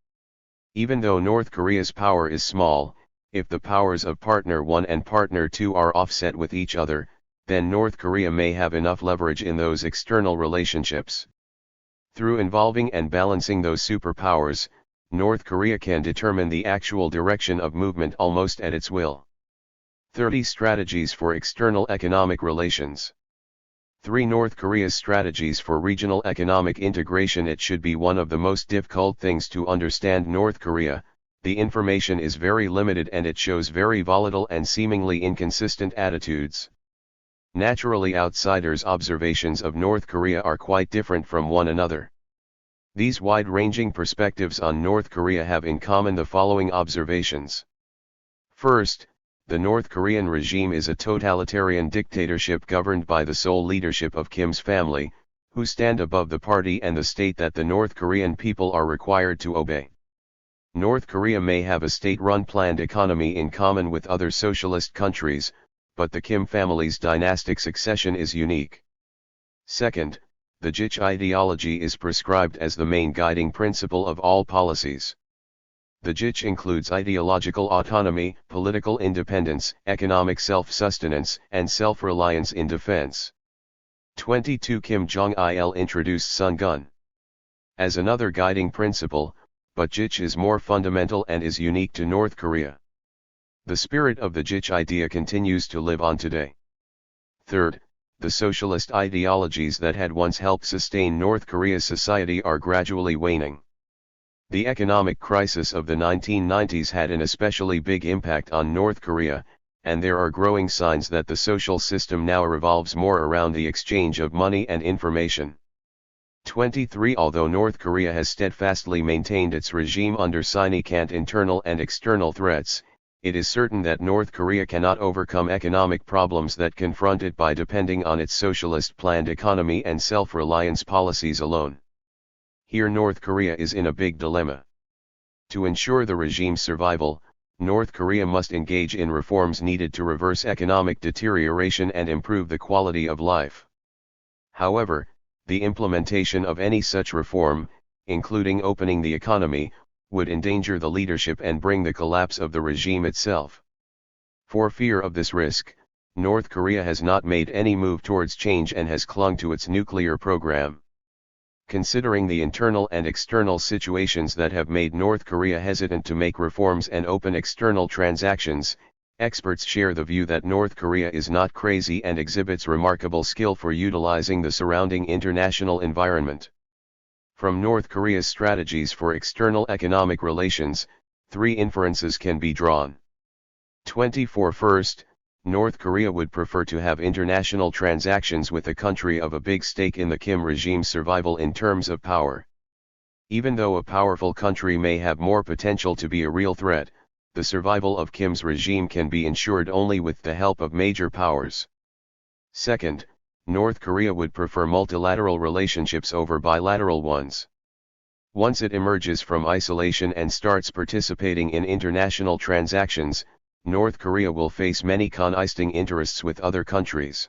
Speaker 1: Even though North Korea's power is small, if the powers of partner 1 and partner 2 are offset with each other, then North Korea may have enough leverage in those external relationships. Through involving and balancing those superpowers, North Korea can determine the actual direction of movement almost at its will. 30 Strategies for external economic relations. 3. North Korea's strategies for regional economic integration. It should be one of the most difficult things to understand North Korea. The information is very limited and it shows very volatile and seemingly inconsistent attitudes. Naturally, outsiders' observations of North Korea are quite different from one another. These wide-ranging perspectives on North Korea have in common the following observations. First, the North Korean regime is a totalitarian dictatorship governed by the sole leadership of Kim's family, who stand above the party and the state that the North Korean people are required to obey. North Korea may have a state-run planned economy in common with other socialist countries, but the Kim family's dynastic succession is unique. Second, the JICH ideology is prescribed as the main guiding principle of all policies. The JICH includes ideological autonomy, political independence, economic self-sustenance, and self-reliance in defense. 22. Kim Jong-il introduced Sungun as another guiding principle, but JICH is more fundamental and is unique to North Korea. The spirit of the JICH idea continues to live on today. Third, the socialist ideologies that had once helped sustain North Korea's society are gradually waning. The economic crisis of the 1990s had an especially big impact on North Korea, and there are growing signs that the social system now revolves more around the exchange of money and information. 23. Although North Korea has steadfastly maintained its regime under significant internal and external threats, it is certain that North Korea cannot overcome economic problems that confront it by depending on its socialist planned economy and self-reliance policies alone. Here North Korea is in a big dilemma. To ensure the regime's survival, North Korea must engage in reforms needed to reverse economic deterioration and improve the quality of life. However, the implementation of any such reform, including opening the economy, would endanger the leadership and bring the collapse of the regime itself. For fear of this risk, North Korea has not made any move towards change and has clung to its nuclear program. Considering the internal and external situations that have made North Korea hesitant to make reforms and open external transactions, experts share the view that North Korea is not crazy and exhibits remarkable skill for utilizing the surrounding international environment. From North Korea's strategies for external economic relations, 3 inferences can be drawn. 24 First, North Korea would prefer to have international transactions with a country of a big stake in the Kim regime's survival in terms of power. Even though a powerful country may have more potential to be a real threat, the survival of Kim's regime can be ensured only with the help of major powers. Second, North Korea would prefer multilateral relationships over bilateral ones. Once it emerges from isolation and starts participating in international transactions, North Korea will face many conflicting interests with other countries.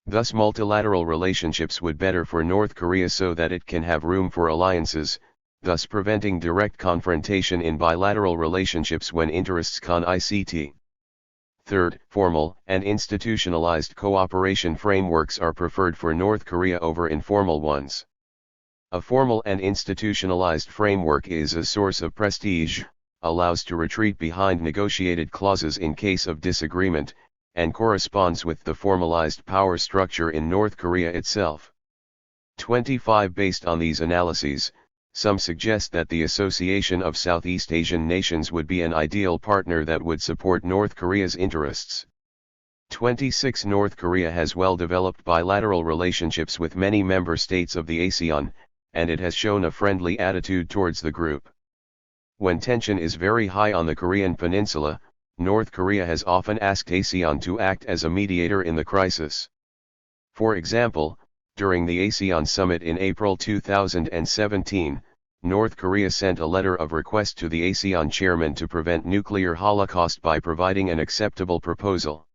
Speaker 1: Thus multilateral relationships would be better for North Korea so that it can have room for alliances, thus preventing direct confrontation in bilateral relationships when interests conflict. Third, formal and institutionalized cooperation frameworks are preferred for North Korea over informal ones. A formal and institutionalized framework is a source of prestige, allows to retreat behind negotiated clauses in case of disagreement, and corresponds with the formalized power structure in North Korea itself. 25 Based on these analyses, some suggest that the Association of Southeast Asian Nations would be an ideal partner that would support North Korea's interests. 26 North Korea has well-developed bilateral relationships with many member states of the ASEAN, and it has shown a friendly attitude towards the group. When tension is very high on the Korean peninsula, North Korea has often asked ASEAN to act as a mediator in the crisis. For example, during the ASEAN summit in April 2017, North Korea sent a letter of request to the ASEAN chairman to prevent nuclear holocaust by providing an acceptable proposal.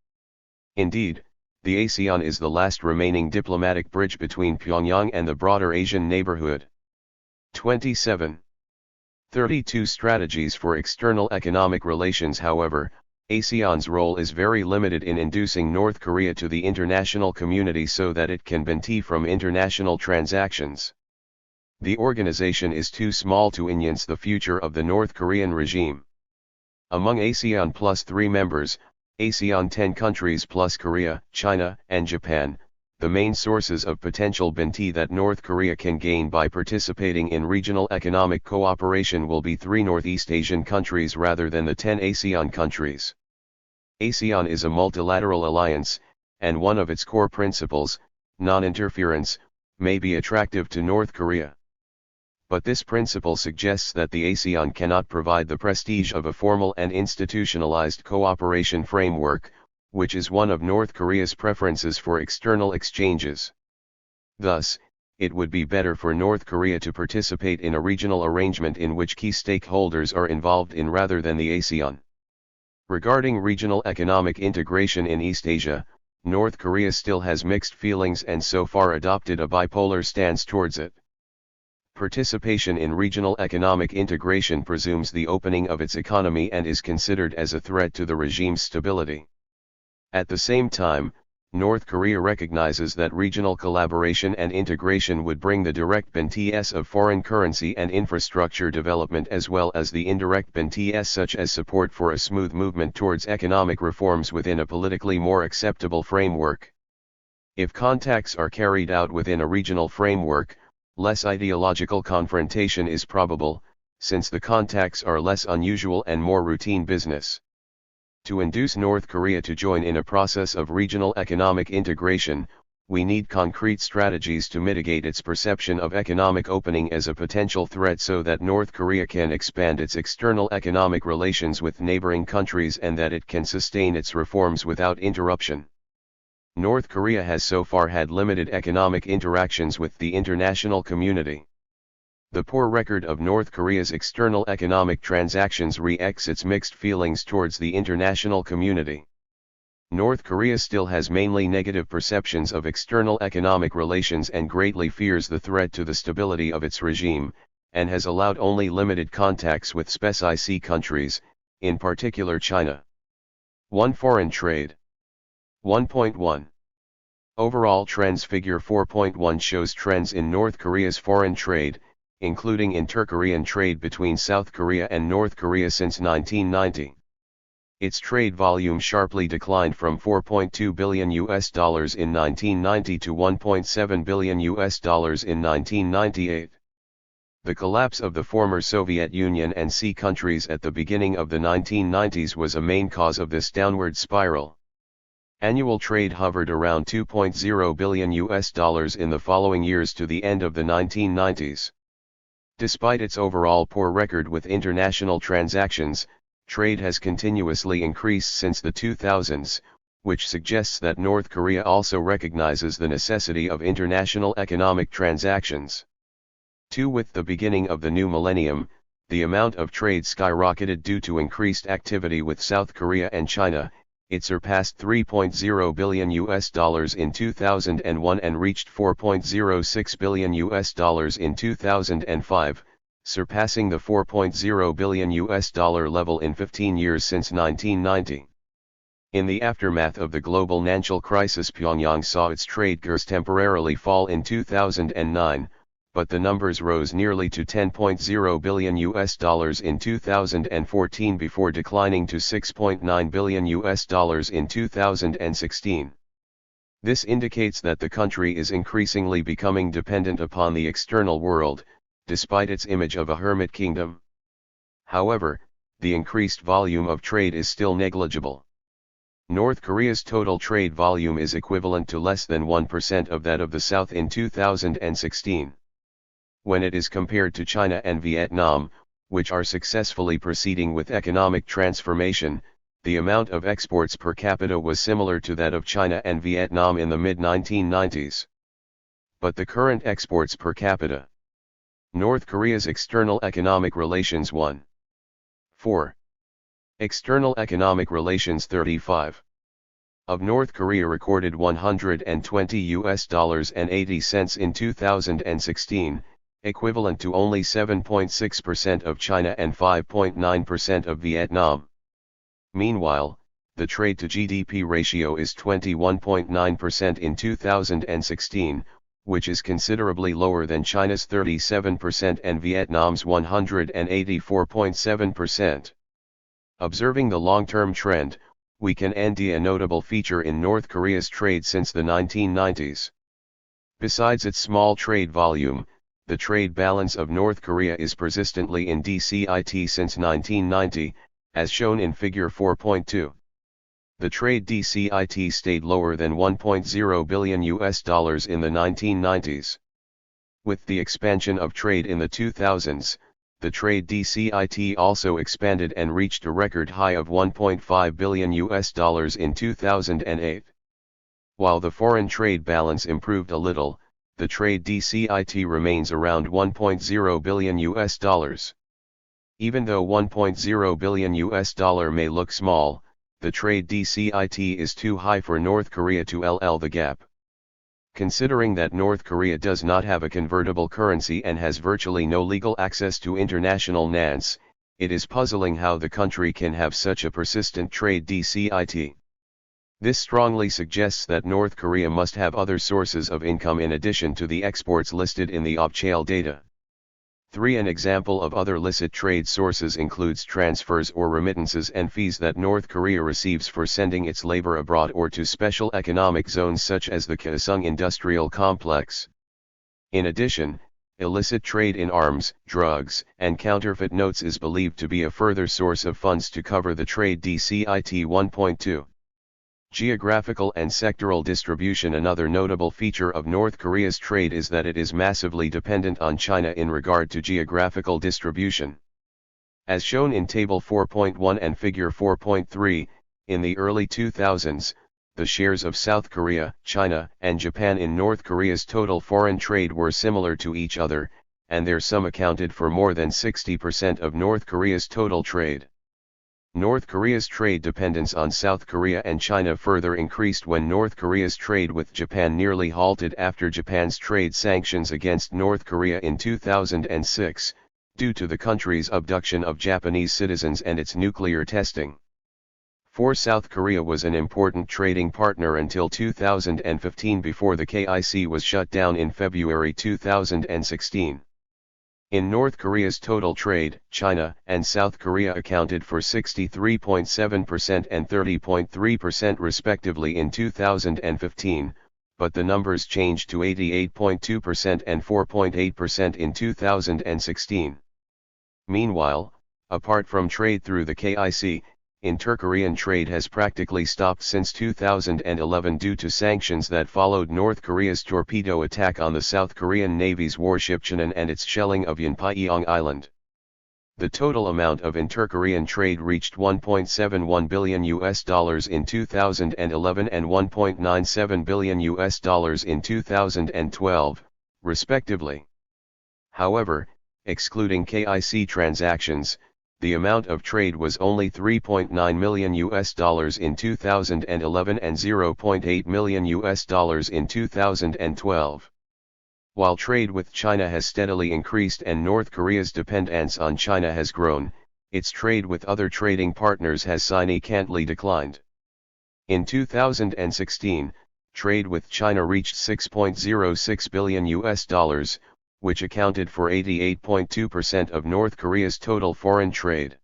Speaker 1: Indeed, the ASEAN is the last remaining diplomatic bridge between Pyongyang and the broader Asian neighborhood. 27. 32 Strategies for external economic relations. However, ASEAN's role is very limited in inducing North Korea to the international community so that it can benefit from international transactions. The organization is too small to enhance the future of the North Korean regime. Among ASEAN plus 3 members, ASEAN 10 countries plus Korea, China, and Japan, the main sources of potential benefit that North Korea can gain by participating in regional economic cooperation will be 3 Northeast Asian countries rather than the 10 ASEAN countries. ASEAN is a multilateral alliance, and one of its core principles, non-interference, may be attractive to North Korea. But this principle suggests that the ASEAN cannot provide the prestige of a formal and institutionalized cooperation framework, which is one of North Korea's preferences for external exchanges. Thus, it would be better for North Korea to participate in a regional arrangement in which key stakeholders are involved in rather than the ASEAN. Regarding regional economic integration in East Asia, North Korea still has mixed feelings and so far adopted a bipolar stance towards it. Participation in regional economic integration presumes the opening of its economy and is considered as a threat to the regime's stability. At the same time, North Korea recognizes that regional collaboration and integration would bring the direct benefits of foreign currency and infrastructure development as well as the indirect benefits such as support for a smooth movement towards economic reforms within a politically more acceptable framework. If contacts are carried out within a regional framework, less ideological confrontation is probable, since the contacts are less unusual and more routine business. To induce North Korea to join in a process of regional economic integration, we need concrete strategies to mitigate its perception of economic opening as a potential threat so that North Korea can expand its external economic relations with neighboring countries and that it can sustain its reforms without interruption. North Korea has so far had limited economic interactions with the international community. The poor record of North Korea's external economic transactions re-echoes its mixed feelings towards the international community. North Korea still has mainly negative perceptions of external economic relations and greatly fears the threat to the stability of its regime, and has allowed only limited contacts with specific countries, in particular China. 1. Foreign trade. 1.1. Overall trends. Figure 4.1 shows trends in North Korea's foreign trade, including inter-Korean trade between South Korea and North Korea since 1990. Its trade volume sharply declined from $4.2 billion in 1990 to $1.7 billion in 1998. The collapse of the former Soviet Union and C countries at the beginning of the 1990s was a main cause of this downward spiral. Annual trade hovered around $2.0 billion in the following years to the end of the 1990s. Despite its overall poor record with international transactions, trade has continuously increased since the 2000s, which suggests that North Korea also recognizes the necessity of international economic transactions. 2. With the beginning of the new millennium, the amount of trade skyrocketed due to increased activity with South Korea and China. It surpassed $3.0 billion in 2001 and reached $4.06 billion in 2005. Surpassing the $4.0 billion level in 15 years since 1990. In the aftermath of the global financial crisis, Pyongyang saw its trade gears temporarily fall in 2009, but the numbers rose nearly to $10.0 billion in 2014 before declining to $6.9 billion in 2016. This indicates that the country is increasingly becoming dependent upon the external world, despite its image of a hermit kingdom. However, the increased volume of trade is still negligible. North Korea's total trade volume is equivalent to less than 1% of that of the South in 2016. When it is compared to China and Vietnam, which are successfully proceeding with economic transformation, the amount of exports per capita was similar to that of China and Vietnam in the mid-1990s. But the current exports per capita. North Korea's external economic relations. 1. 4. External economic relations. 35. Of North Korea recorded $120.80 in 2016, equivalent to only 7.6% of China and 5.9% of Vietnam. Meanwhile, the trade to GDP ratio is 21.9% in 2016, which is considerably lower than China's 37% and Vietnam's 184.7%. Observing the long-term trend, we can see a notable feature in North Korea's trade since the 1990s. Besides its small trade volume, the trade balance of North Korea is persistently in deficit since 1990, as shown in Figure 4.2. The trade deficit stayed lower than $1.0 billion in the 1990s. With the expansion of trade in the 2000s, the trade deficit also expanded and reached a record high of $1.5 billion in 2008. While the foreign trade balance improved a little, the trade deficit remains around $1.0 billion. Even though $1.0 billion may look small, the trade deficit is too high for North Korea to LL the gap. Considering that North Korea does not have a convertible currency and has virtually no legal access to international finance, it is puzzling how the country can have such a persistent trade deficit. This strongly suggests that North Korea must have other sources of income in addition to the exports listed in the OPCHAL data. 3. An example of other licit trade sources includes transfers or remittances and fees that North Korea receives for sending its labor abroad or to special economic zones such as the Kaesong Industrial Complex. In addition, illicit trade in arms, drugs, and counterfeit notes is believed to be a further source of funds to cover the trade deficit. 1.2. Geographical and sectoral distribution. Another notable feature of North Korea's trade is that it is massively dependent on China in regard to geographical distribution. As shown in Table 4.1 and Figure 4.3, in the early 2000s, the shares of South Korea, China, and Japan in North Korea's total foreign trade were similar to each other, and their sum accounted for more than 60% of North Korea's total trade. North Korea's trade dependence on South Korea and China further increased when North Korea's trade with Japan nearly halted after Japan's trade sanctions against North Korea in 2006, due to the country's abduction of Japanese citizens and its nuclear testing. For South Korea was an important trading partner until 2015 before the KIC was shut down in February 2016. In North Korea's total trade, China and South Korea accounted for 63.7% and 30.3% respectively in 2015, but the numbers changed to 88.2% and 4.8% in 2016. Meanwhile, apart from trade through the KIC, inter-Korean trade has practically stopped since 2011 due to sanctions that followed North Korea's torpedo attack on the South Korean Navy's warship Cheonan and its shelling of Yeonpyeong Island. The total amount of inter-Korean trade reached $1.71 billion in 2011 and $1.97 billion in 2012, respectively. However, excluding KIC transactions, the amount of trade was only $3.9 million in 2011 and $0.8 million in 2012. While trade with China has steadily increased and North Korea's dependence on China has grown, its trade with other trading partners has significantly declined. In 2016, trade with China reached $6.06 billion, which accounted for 88.2% of North Korea's total foreign trade.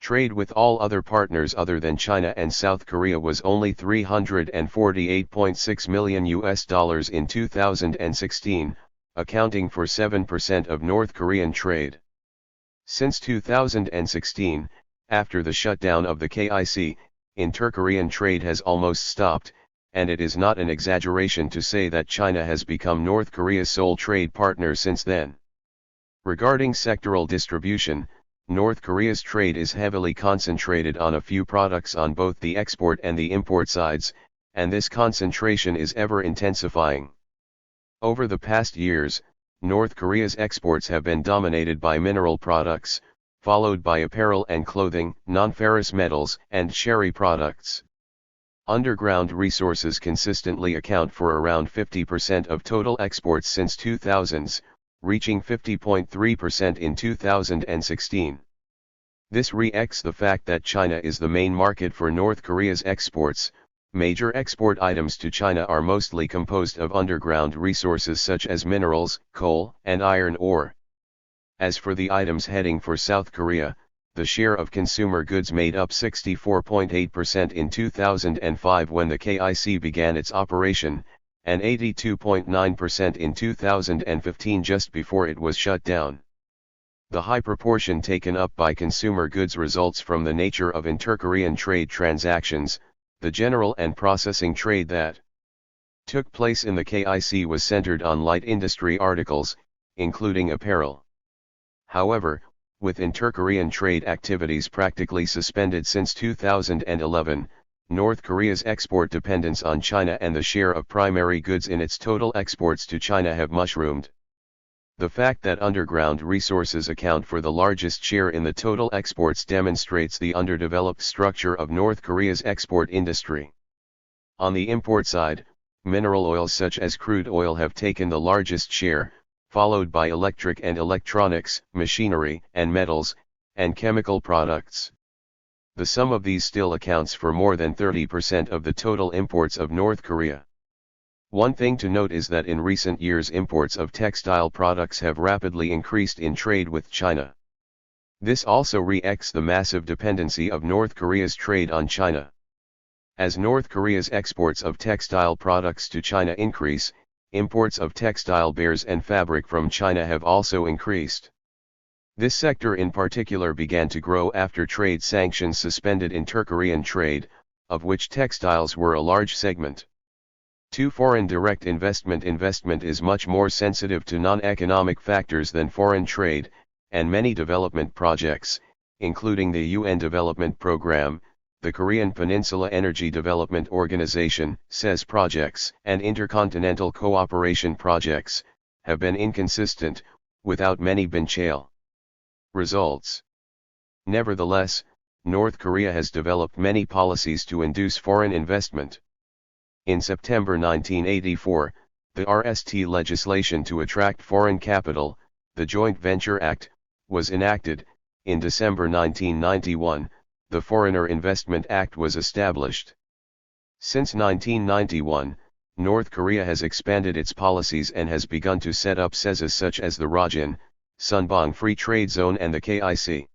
Speaker 1: Trade with all other partners other than China and South Korea was only $348.6 million in 2016, accounting for 7% of North Korean trade. Since 2016, after the shutdown of the KIC, inter-Korean trade has almost stopped, and it is not an exaggeration to say that China has become North Korea's sole trade partner since then. Regarding sectoral distribution, North Korea's trade is heavily concentrated on a few products on both the export and the import sides, and this concentration is ever intensifying. Over the past years, North Korea's exports have been dominated by mineral products, followed by apparel and clothing, non-ferrous metals, and sherry products. Underground resources consistently account for around 50% of total exports since 2000s, reaching 50.3% in 2016. This reflects the fact that China is the main market for North Korea's exports. Major export items to China are mostly composed of underground resources such as minerals, coal, and iron ore. As for the items heading for South Korea, the share of consumer goods made up 64.8% in 2005 when the KIC began its operation, and 82.9% in 2015 just before it was shut down. The high proportion taken up by consumer goods results from the nature of inter-Korean trade transactions. The general and processing trade that took place in the KIC was centered on light industry articles, including apparel. However, with inter-Korean trade activities practically suspended since 2011, North Korea's export dependence on China and the share of primary goods in its total exports to China have mushroomed. The fact that underground resources account for the largest share in the total exports demonstrates the underdeveloped structure of North Korea's export industry. On the import side, mineral oils such as crude oil have taken the largest share, followed by electric and electronics, machinery and metals, and chemical products. The sum of these still accounts for more than 30% of the total imports of North Korea. One thing to note is that in recent years imports of textile products have rapidly increased in trade with China. This also reflects the massive dependency of North Korea's trade on China. As North Korea's exports of textile products to China increase, imports of textile wares and fabric from China have also increased. This sector in particular began to grow after trade sanctions suspended inter-Korean trade, of which textiles were a large segment. 2. Foreign direct investment. Investment is much more sensitive to non-economic factors than foreign trade, and many development projects, including the UN Development Programme, the Korean Peninsula Energy Development Organization (CES) projects, and intercontinental cooperation projects, have been inconsistent, without many benchale results. Nevertheless, North Korea has developed many policies to induce foreign investment. In September 1984, the RST legislation to attract foreign capital, the Joint Venture Act, was enacted. In December 1991, the Foreigner Investment Act was established. Since 1991, North Korea has expanded its policies and has begun to set up CESs such as the Rajin, Sunbong Free Trade Zone and the KIC.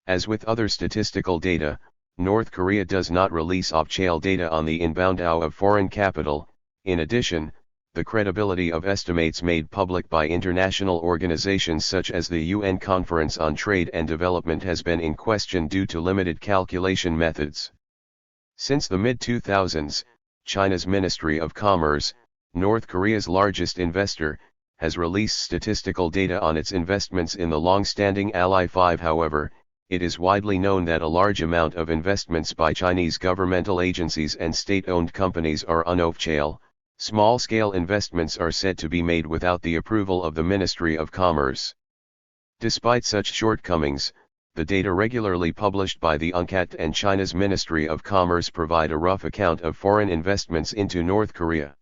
Speaker 1: As with other statistical data, North Korea does not release off-chale data on the inbound out of foreign capital. In addition, the credibility of estimates made public by international organizations such as the UN Conference on Trade and Development has been in question due to limited calculation methods. Since the mid-2000s, China's Ministry of Commerce, North Korea's largest investor, has released statistical data on its investments in the long-standing Ally 5. However, it is widely known that a large amount of investments by Chinese governmental agencies and state-owned companies are unoff-chale. Small-scale investments are said to be made without the approval of the Ministry of Commerce. Despite such shortcomings, the data regularly published by the UNCTAD and China's Ministry of Commerce provide a rough account of foreign investments into North Korea.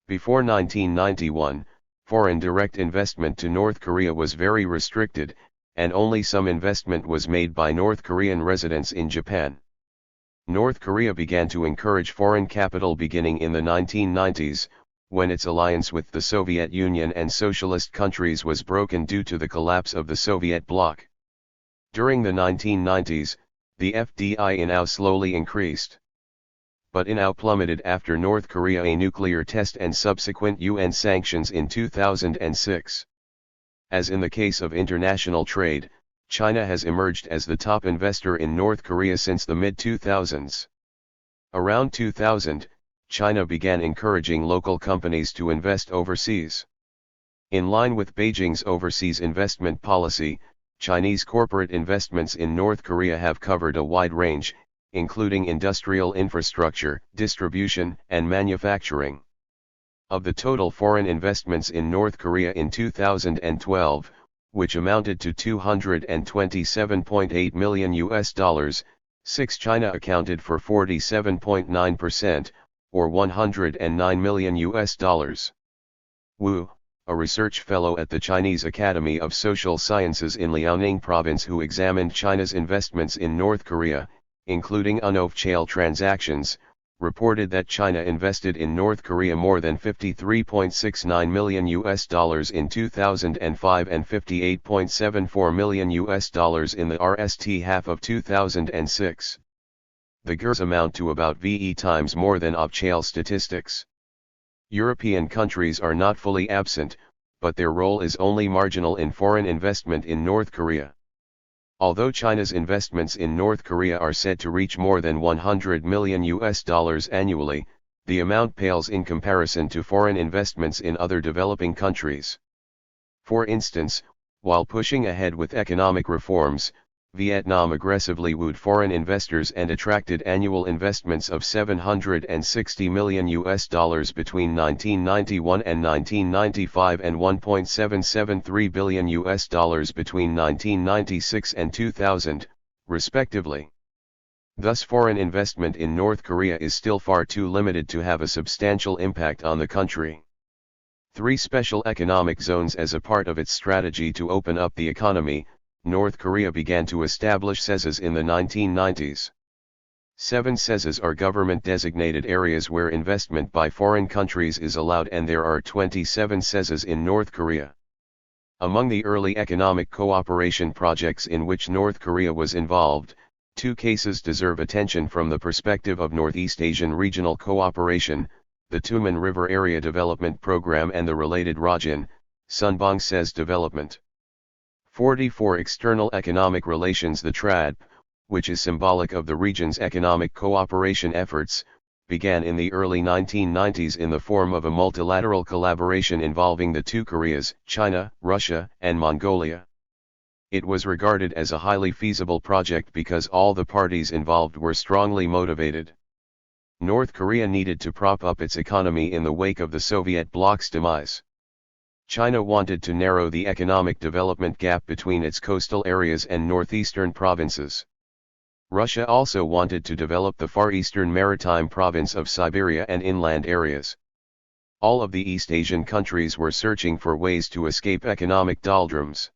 Speaker 1: Before 1991, foreign direct investment to North Korea was very restricted, and only some investment was made by North Korean residents in Japan. North Korea began to encourage foreign capital beginning in the 1990s, when its alliance with the Soviet Union and socialist countries was broken due to the collapse of the Soviet bloc. During the 1990s, the FDI in AO slowly increased. But in AO plummeted after North Korea a nuclear test and subsequent UN sanctions in 2006. As in the case of international trade, China has emerged as the top investor in North Korea since the mid-2000s. Around 2000, China began encouraging local companies to invest overseas. In line with Beijing's overseas investment policy, Chinese corporate investments in North Korea have covered a wide range, including industrial infrastructure, distribution, and manufacturing. Of the total foreign investments in North Korea in 2012, which amounted to $227.8 million, 6 China accounted for 47.9%, or $109 million. Wu, a research fellow at the Chinese Academy of Social Sciences in Liaoning Province who examined China's investments in North Korea, including unoff-chale transactions, reported that China invested in North Korea more than $53.69 million in 2005 and $58.74 million in the RST half of 2006. The figures amount to about VE times more than off-chale statistics. European countries are not fully absent, but their role is only marginal in foreign investment in North Korea. Although China's investments in North Korea are said to reach more than $100 million annually, the amount pales in comparison to foreign investments in other developing countries. For instance, while pushing ahead with economic reforms, Vietnam aggressively wooed foreign investors and attracted annual investments of $760 million between 1991 and 1995 and $1.773 billion between 1996 and 2000, respectively. Thus, foreign investment in North Korea is still far too limited to have a substantial impact on the country. 3 Special economic zones. As a part of its strategy to open up the economy, North Korea began to establish CESs in the 1990s. 7 CESs are government-designated areas where investment by foreign countries is allowed, and there are 27 CESs in North Korea. Among the early economic cooperation projects in which North Korea was involved, 2 cases deserve attention from the perspective of Northeast Asian regional cooperation: the Tumen River Area Development Program and the related Rajin, Sunbong CES development. 44 External economic relations. The THIRD which is symbolic of the region's economic cooperation efforts, began in the early 1990s in the form of a multilateral collaboration involving the two Koreas, China, Russia, and Mongolia. It was regarded as a highly feasible project because all the parties involved were strongly motivated. North Korea needed to prop up its economy in the wake of the Soviet bloc's demise. China wanted to narrow the economic development gap between its coastal areas and northeastern provinces. Russia also wanted to develop the far eastern maritime province of Siberia and inland areas. All of the East Asian countries were searching for ways to escape economic doldrums.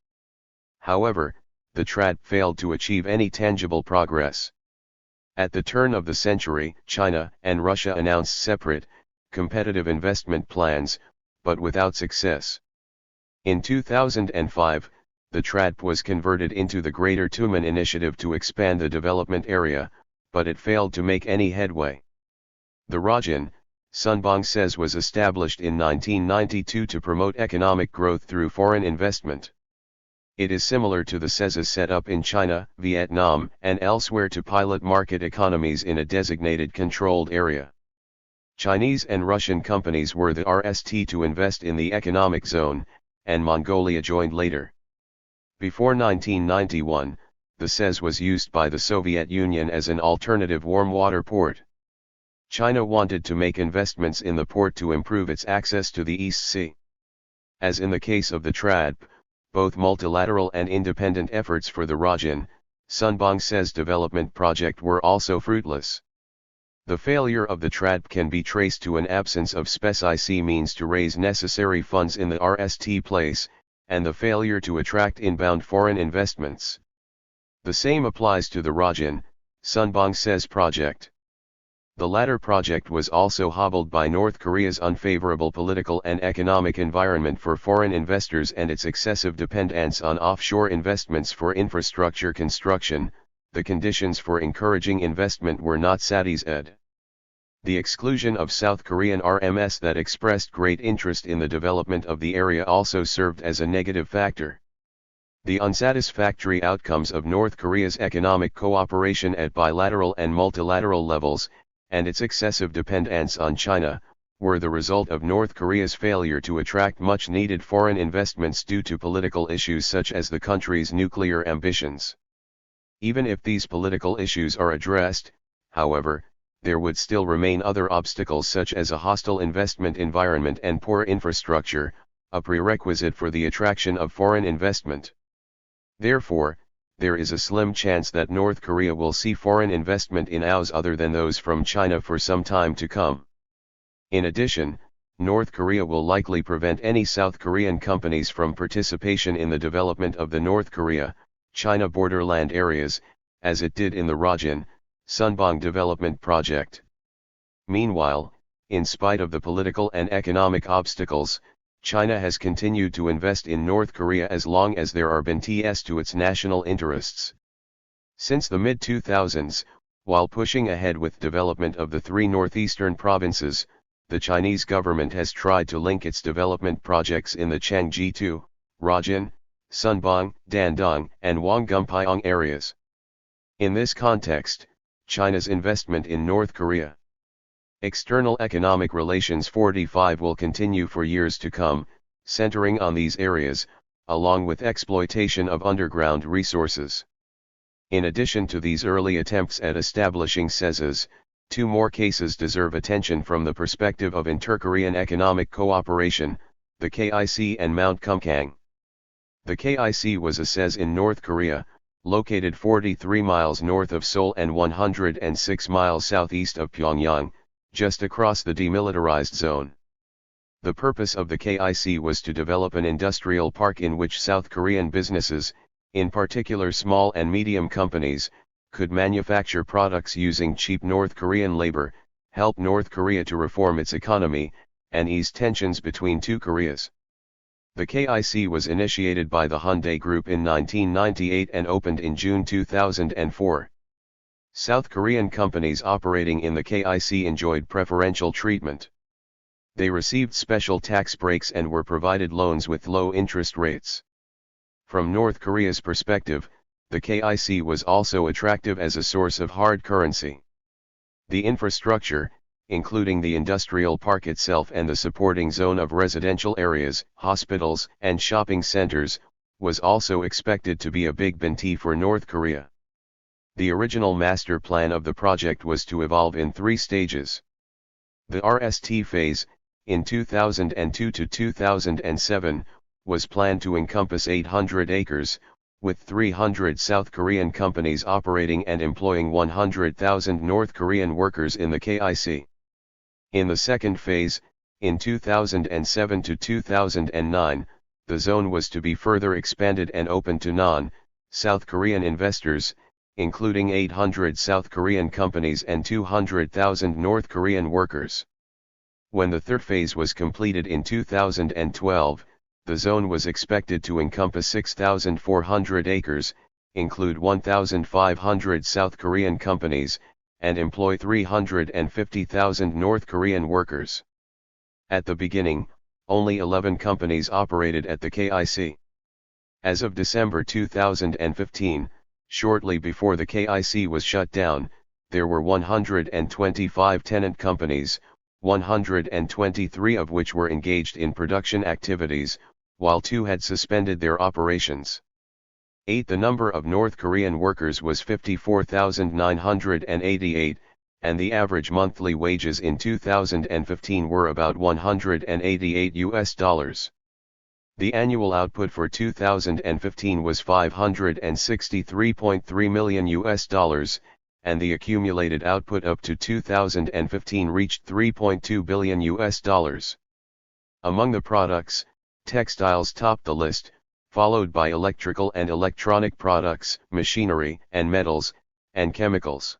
Speaker 1: However, the THIRD failed to achieve any tangible progress. At the turn of the century, China and Russia announced separate, competitive investment plans, but without success. In 2005, the THIRD was converted into the Greater Tumen Initiative to expand the development area, but it failed to make any headway. The Rajin, Sunbong says, was established in 1992 to promote economic growth through foreign investment. It is similar to the CESAs set up in China, Vietnam, and elsewhere to pilot market economies in a designated controlled area. Chinese and Russian companies were the RST to invest in the economic zone, and Mongolia joined later. Before 1991, the CES was used by the Soviet Union as an alternative warm water port. China wanted to make investments in the port to improve its access to the East Sea. As in the case of the THIRD, both multilateral and independent efforts for the Rajin, Sunbong says, development project were also fruitless. The failure of the THIRD can be traced to an absence of specific means to raise necessary funds in the RST place, and the failure to attract inbound foreign investments. The same applies to the Rajin, Sunbong says, project. The latter project was also hobbled by North Korea's unfavorable political and economic environment for foreign investors and its excessive dependence on offshore investments for infrastructure construction. The conditions for encouraging investment were not satisfied. The exclusion of South Korean RMS that expressed great interest in the development of the area also served as a negative factor. The unsatisfactory outcomes of North Korea's economic cooperation at bilateral and multilateral levels, and its excessive dependence on China, were the result of North Korea's failure to attract much-needed foreign investments due to political issues such as the country's nuclear ambitions. Even if these political issues are addressed, however, there would still remain other obstacles such as a hostile investment environment and poor infrastructure, a prerequisite for the attraction of foreign investment. Therefore, there is a slim chance that North Korea will see foreign investment in ours other than those from China for some time to come. In addition, North Korea will likely prevent any South Korean companies from participation in the development of the North Korea-China borderland areas, as it did in the Rajin, Sunbong development project. Meanwhile, in spite of the political and economic obstacles, China has continued to invest in North Korea as long as there are been ties to its national interests. Since the mid-2000s, while pushing ahead with development of the three northeastern provinces, the Chinese government has tried to link its development projects in the Changji-2, Rajin, Sunbong, Dandong, and Hwanggumpyeong areas. In this context, China's investment in North Korea. External economic relations 45 will continue for years to come, centering on these areas, along with exploitation of underground resources. In addition to these early attempts at establishing CESAs, two more cases deserve attention from the perspective of inter-Korean economic cooperation, the KIC and Mount Kumgang. The KIC was a CES in North Korea, located 43 miles north of Seoul and 106 miles southeast of Pyongyang, just across the demilitarized zone. The purpose of the KIC was to develop an industrial park in which South Korean businesses, in particular small and medium companies, could manufacture products using cheap North Korean labor, help North Korea to reform its economy, and ease tensions between two Koreas. The KIC was initiated by the Hyundai Group in 1998 and opened in June 2004. South Korean companies operating in the KIC enjoyed preferential treatment. They received special tax breaks and were provided loans with low interest rates. From North Korea's perspective, the KIC was also attractive as a source of hard currency. The infrastructure, including the industrial park itself and the supporting zone of residential areas, hospitals, and shopping centers, was also expected to be a big boon for North Korea. The original master plan of the project was to evolve in 3 stages. The RST phase, in 2002 to 2007, was planned to encompass 800 acres, with 300 South Korean companies operating and employing 100,000 North Korean workers in the KIC. In the second phase, in 2007 to 2009, the zone was to be further expanded and open to non-South Korean investors, including 800 South Korean companies and 200,000 North Korean workers. When the third phase was completed in 2012, the zone was expected to encompass 6,400 acres, include 1,500 South Korean companies, and employ 350,000 North Korean workers. At the beginning, only 11 companies operated at the KIC. As of December 2015, shortly before the KIC was shut down, there were 125 tenant companies, 123 of which were engaged in production activities, while 2 had suspended their operations. 8. The number of North Korean workers was 54,988, and the average monthly wages in 2015 were about $188. The annual output for 2015 was $563.3 million, and the accumulated output up to 2015 reached $3.2 billion. Among the products, textiles topped the list, followed by electrical and electronic products, machinery and metals, and chemicals.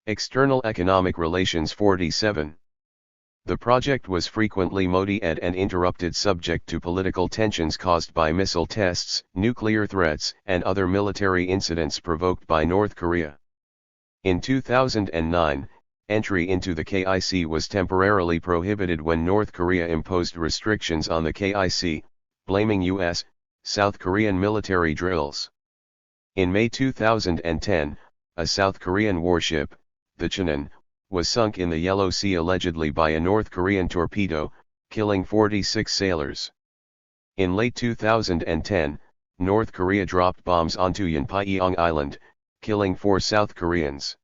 Speaker 1: External economic relations 47. The project was frequently modified and interrupted subject to political tensions caused by missile tests, nuclear threats, and other military incidents provoked by North Korea. In 2009, entry into the KIC was temporarily prohibited when North Korea imposed restrictions on the KIC, blaming U.S., South Korean military drills. In May 2010, a South Korean warship, the Cheonan, was sunk in the Yellow Sea allegedly by a North Korean torpedo, killing 46 sailors. In late 2010, North Korea dropped bombs onto Yeongseop Island, killing 4 South Koreans.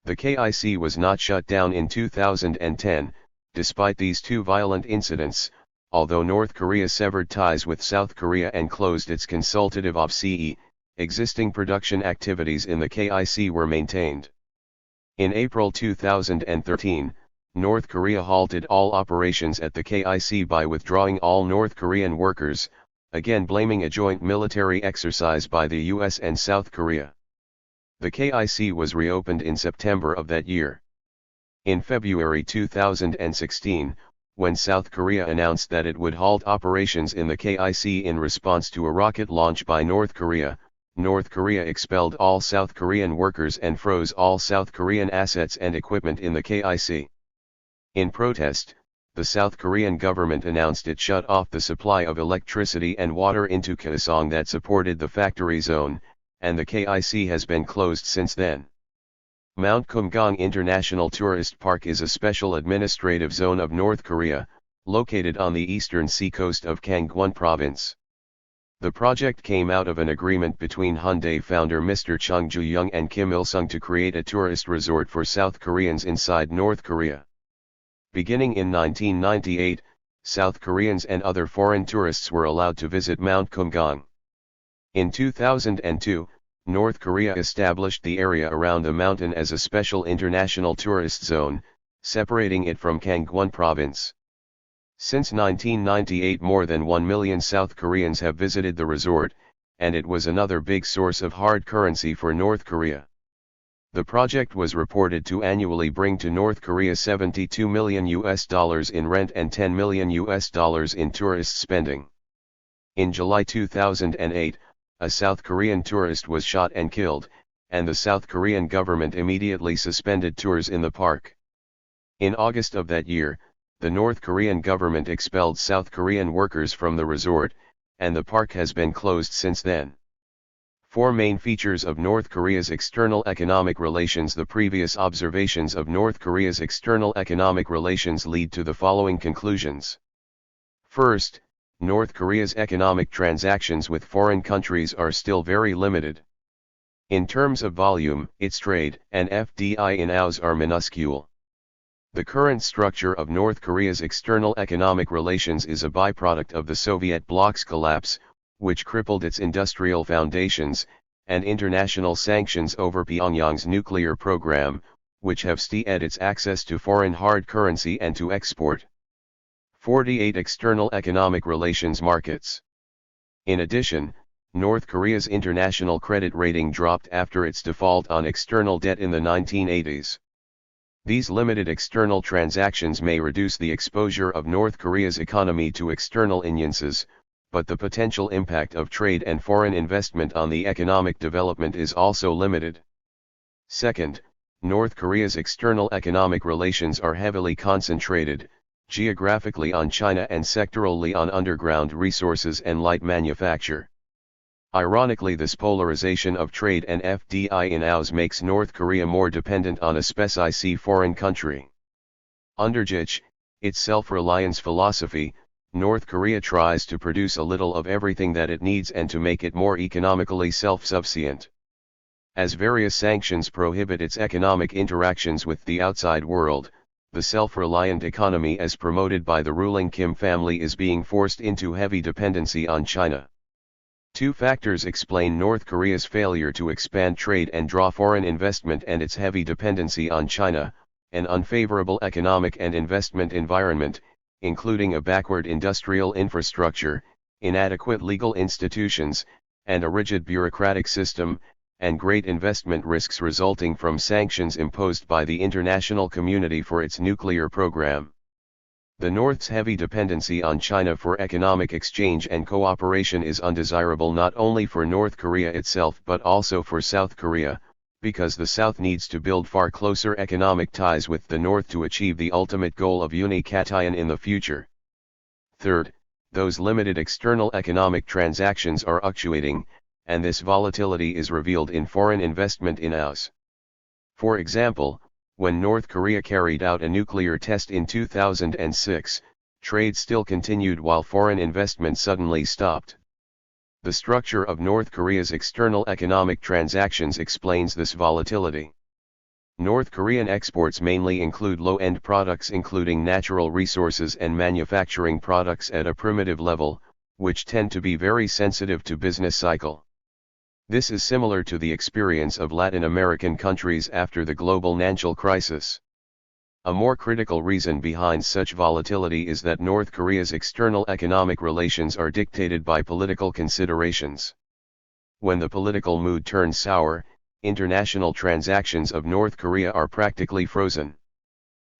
Speaker 1: The KIC was not shut down in 2010, despite these 2 violent incidents, although North Korea severed ties with South Korea and closed its consultative OPSE, existing production activities in the KIC were maintained. In April 2013, North Korea halted all operations at the KIC by withdrawing all North Korean workers, again blaming a joint military exercise by the US and South Korea. The KIC was reopened in September of that year. In February 2016, when South Korea announced that it would halt operations in the KIC in response to a rocket launch by North Korea expelled all South Korean workers and froze all South Korean assets and equipment in the KIC. In protest, the South Korean government announced it shut off the supply of electricity and water into Kaesong that supported the factory zone, and the KIC has been closed since then. Mount Kumgang International Tourist Park is a special administrative zone of North Korea, located on the eastern seacoast of Gangwon Province. The project came out of an agreement between Hyundai founder Mr. Chung Ju-young and Kim Il-sung to create a tourist resort for South Koreans inside North Korea. Beginning in 1998, South Koreans and other foreign tourists were allowed to visit Mount Kumgang. In 2002, North Korea established the area around the mountain as a special international tourist zone, separating it from Gangwon Province. Since 1998, more than 1 million South Koreans have visited the resort, and it was another big source of hard currency for North Korea. The project was reported to annually bring to North Korea $72 million in rent and $10 million in tourist spending. In July 2008, a South Korean tourist was shot and killed, and the South Korean government immediately suspended tours in the park. In August of that year, the North Korean government expelled South Korean workers from the resort, and the park has been closed since then. Four main features of North Korea's external economic relations. The previous observations of North Korea's external economic relations lead to the following conclusions. First, North Korea's economic transactions with foreign countries are still very limited. In terms of volume, its trade and FDI in OUS are minuscule. The current structure of North Korea's external economic relations is a byproduct of the Soviet bloc's collapse, which crippled its industrial foundations, and international sanctions over Pyongyang's nuclear program, which have stunted its access to foreign hard currency and to export. 48 External economic relations markets. In addition, North Korea's international credit rating dropped after its default on external debt in the 1980s. These limited external transactions may reduce the exposure of North Korea's economy to external influences, but the potential impact of trade and foreign investment on the economic development is also limited. Second, North Korea's external economic relations are heavily concentrated, geographically on China and sectorally on underground resources and light manufacture. Ironically, this polarization of trade and FDI in OUS makes North Korea more dependent on a specific foreign country. Under its self-reliance philosophy, North Korea tries to produce a little of everything that it needs and to make it more economically self-sufficient. As various sanctions prohibit its economic interactions with the outside world, the self-reliant economy as promoted by the ruling Kim family is being forced into heavy dependency on China. Two factors explain North Korea's failure to expand trade and draw foreign investment and its heavy dependency on China: an unfavorable economic and investment environment, including a backward industrial infrastructure, inadequate legal institutions, and a rigid bureaucratic system, and great investment risks resulting from sanctions imposed by the international community for its nuclear program. The North's heavy dependency on China for economic exchange and cooperation is undesirable not only for North Korea itself but also for South Korea, because the South needs to build far closer economic ties with the North to achieve the ultimate goal of unification in the future. Third, those limited external economic transactions are fluctuating, and this volatility is revealed in foreign investment in OUS. For example, when North Korea carried out a nuclear test in 2006, trade still continued while foreign investment suddenly stopped. The structure of North Korea's external economic transactions explains this volatility. North Korean exports mainly include low-end products including natural resources and manufacturing products at a primitive level, which tend to be very sensitive to business cycle. This is similar to the experience of Latin American countries after the global financial crisis. A more critical reason behind such volatility is that North Korea's external economic relations are dictated by political considerations. When the political mood turns sour, international transactions of North Korea are practically frozen.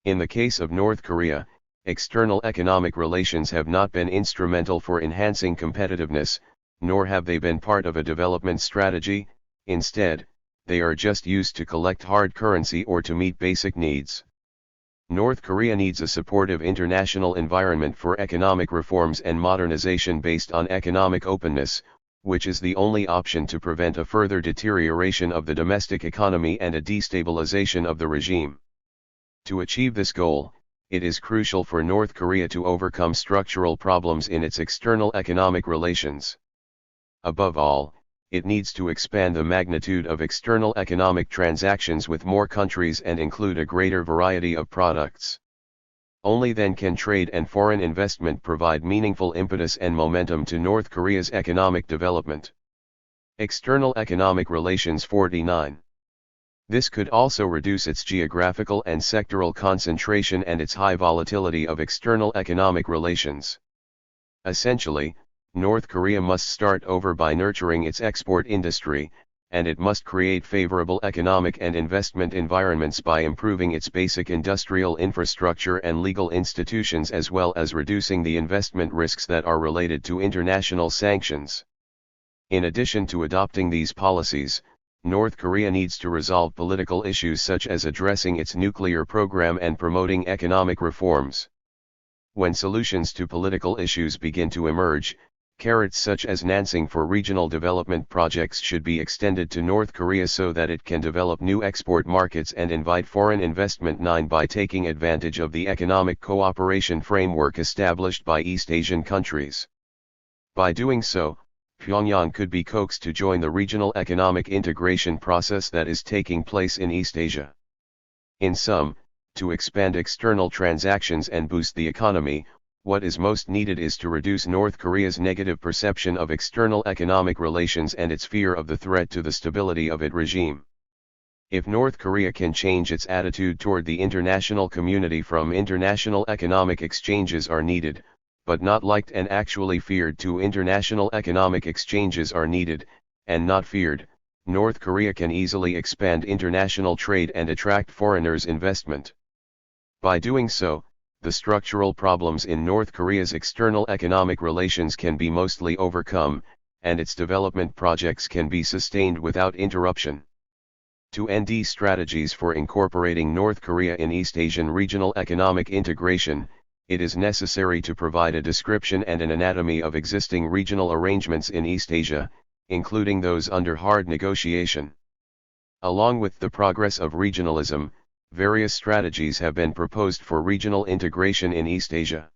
Speaker 1: In the case of North Korea, external economic relations have not been instrumental for enhancing competitiveness, nor have they been part of a development strategy. Instead, they are just used to collect hard currency or to meet basic needs. North Korea needs a supportive international environment for economic reforms and modernization based on economic openness, which is the only option to prevent a further deterioration of the domestic economy and a destabilization of the regime. To achieve this goal, it is crucial for North Korea to overcome structural problems in its external economic relations. Above all, it needs to expand the magnitude of external economic transactions with more countries and include a greater variety of products. Only then can trade and foreign investment provide meaningful impetus and momentum to North Korea's economic development. External economic relations 49. This could also reduce its geographical and sectoral concentration and its high volatility of external economic relations. Essentially, North Korea must start over by nurturing its export industry, and it must create favorable economic and investment environments by improving its basic industrial infrastructure and legal institutions as well as reducing the investment risks that are related to international sanctions. In addition to adopting these policies, North Korea needs to resolve political issues such as addressing its nuclear program and promoting economic reforms. When solutions to political issues begin to emerge, Carrots such as Nansing for regional development projects should be extended to North Korea so that it can develop new export markets and invite foreign investment. 9. By taking advantage of the economic cooperation framework established by East Asian countries. By doing so, Pyongyang could be coaxed to join the regional economic integration process that is taking place in East Asia. In sum, to expand external transactions and boost the economy, what is most needed is to reduce North Korea's negative perception of external economic relations and its fear of the threat to the stability of its regime. If North Korea can change its attitude toward the international community from international economic exchanges are needed, but not liked and actually feared, to international economic exchanges are needed, and not feared, North Korea can easily expand international trade and attract foreigners' investment. By doing so, the structural problems in North Korea's external economic relations can be mostly overcome, and its development projects can be sustained without interruption. To end strategies for incorporating North Korea in East Asian regional economic integration, it is necessary to provide a description and an anatomy of existing regional arrangements in East Asia, including those under hard negotiation. Along with the progress of regionalism, various strategies have been proposed for regional integration in East Asia.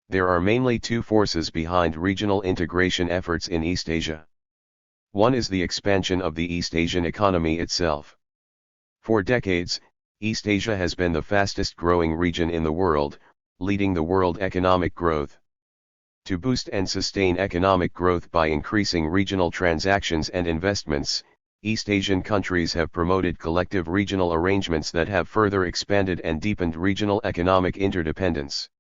Speaker 1: There are mainly two forces behind regional integration efforts in East Asia. One is the expansion of the East Asian economy itself. For decades, East Asia has been the fastest growing region in the world, leading the world economic growth. To boost and sustain economic growth by increasing regional transactions and investments, East Asian countries have promoted collective regional arrangements that have further expanded and deepened regional economic interdependence.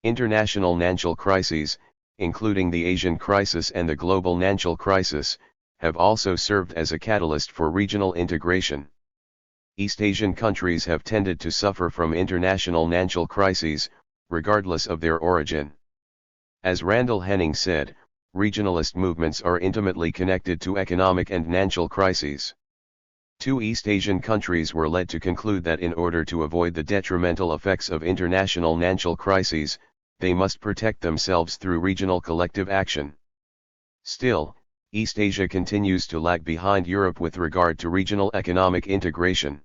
Speaker 1: International financial crises, including the Asian crisis and the global financial crisis, have also served as a catalyst for regional integration. East Asian countries have tended to suffer from international financial crises, regardless of their origin. As Randall Henning said, regionalist movements are intimately connected to economic and financial crises. Two East Asian countries were led to conclude that in order to avoid the detrimental effects of international financial crises, they must protect themselves through regional collective action. Still, East Asia continues to lag behind Europe with regard to regional economic integration.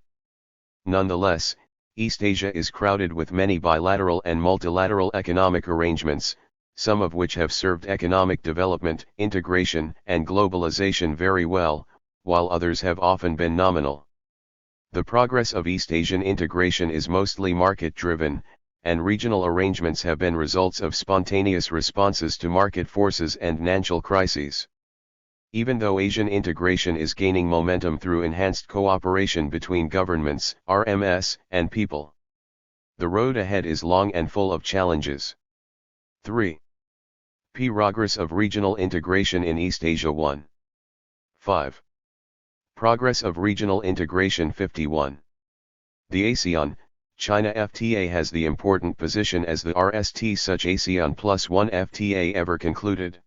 Speaker 1: Nonetheless, East Asia is crowded with many bilateral and multilateral economic arrangements, some of which have served economic development, integration, and globalization very well, while others have often been nominal. The progress of East Asian integration is mostly market-driven, and regional arrangements have been results of spontaneous responses to market forces and financial crises. Even though Asian integration is gaining momentum through enhanced cooperation between governments, RMS, and people, the road ahead is long and full of challenges. 3. Progress of regional integration in East Asia. 1. 5. Progress of regional integration. 51. The ASEAN, China FTA has the important position as the RST such ASEAN Plus One FTA ever concluded.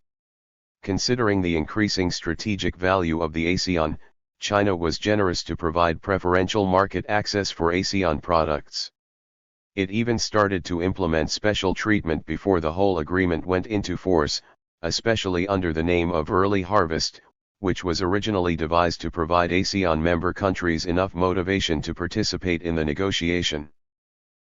Speaker 1: Considering the increasing strategic value of the ASEAN, China was generous to provide preferential market access for ASEAN products. It even started to implement special treatment before the whole agreement went into force, especially under the name of Early Harvest, which was originally devised to provide ASEAN member countries enough motivation to participate in the negotiation.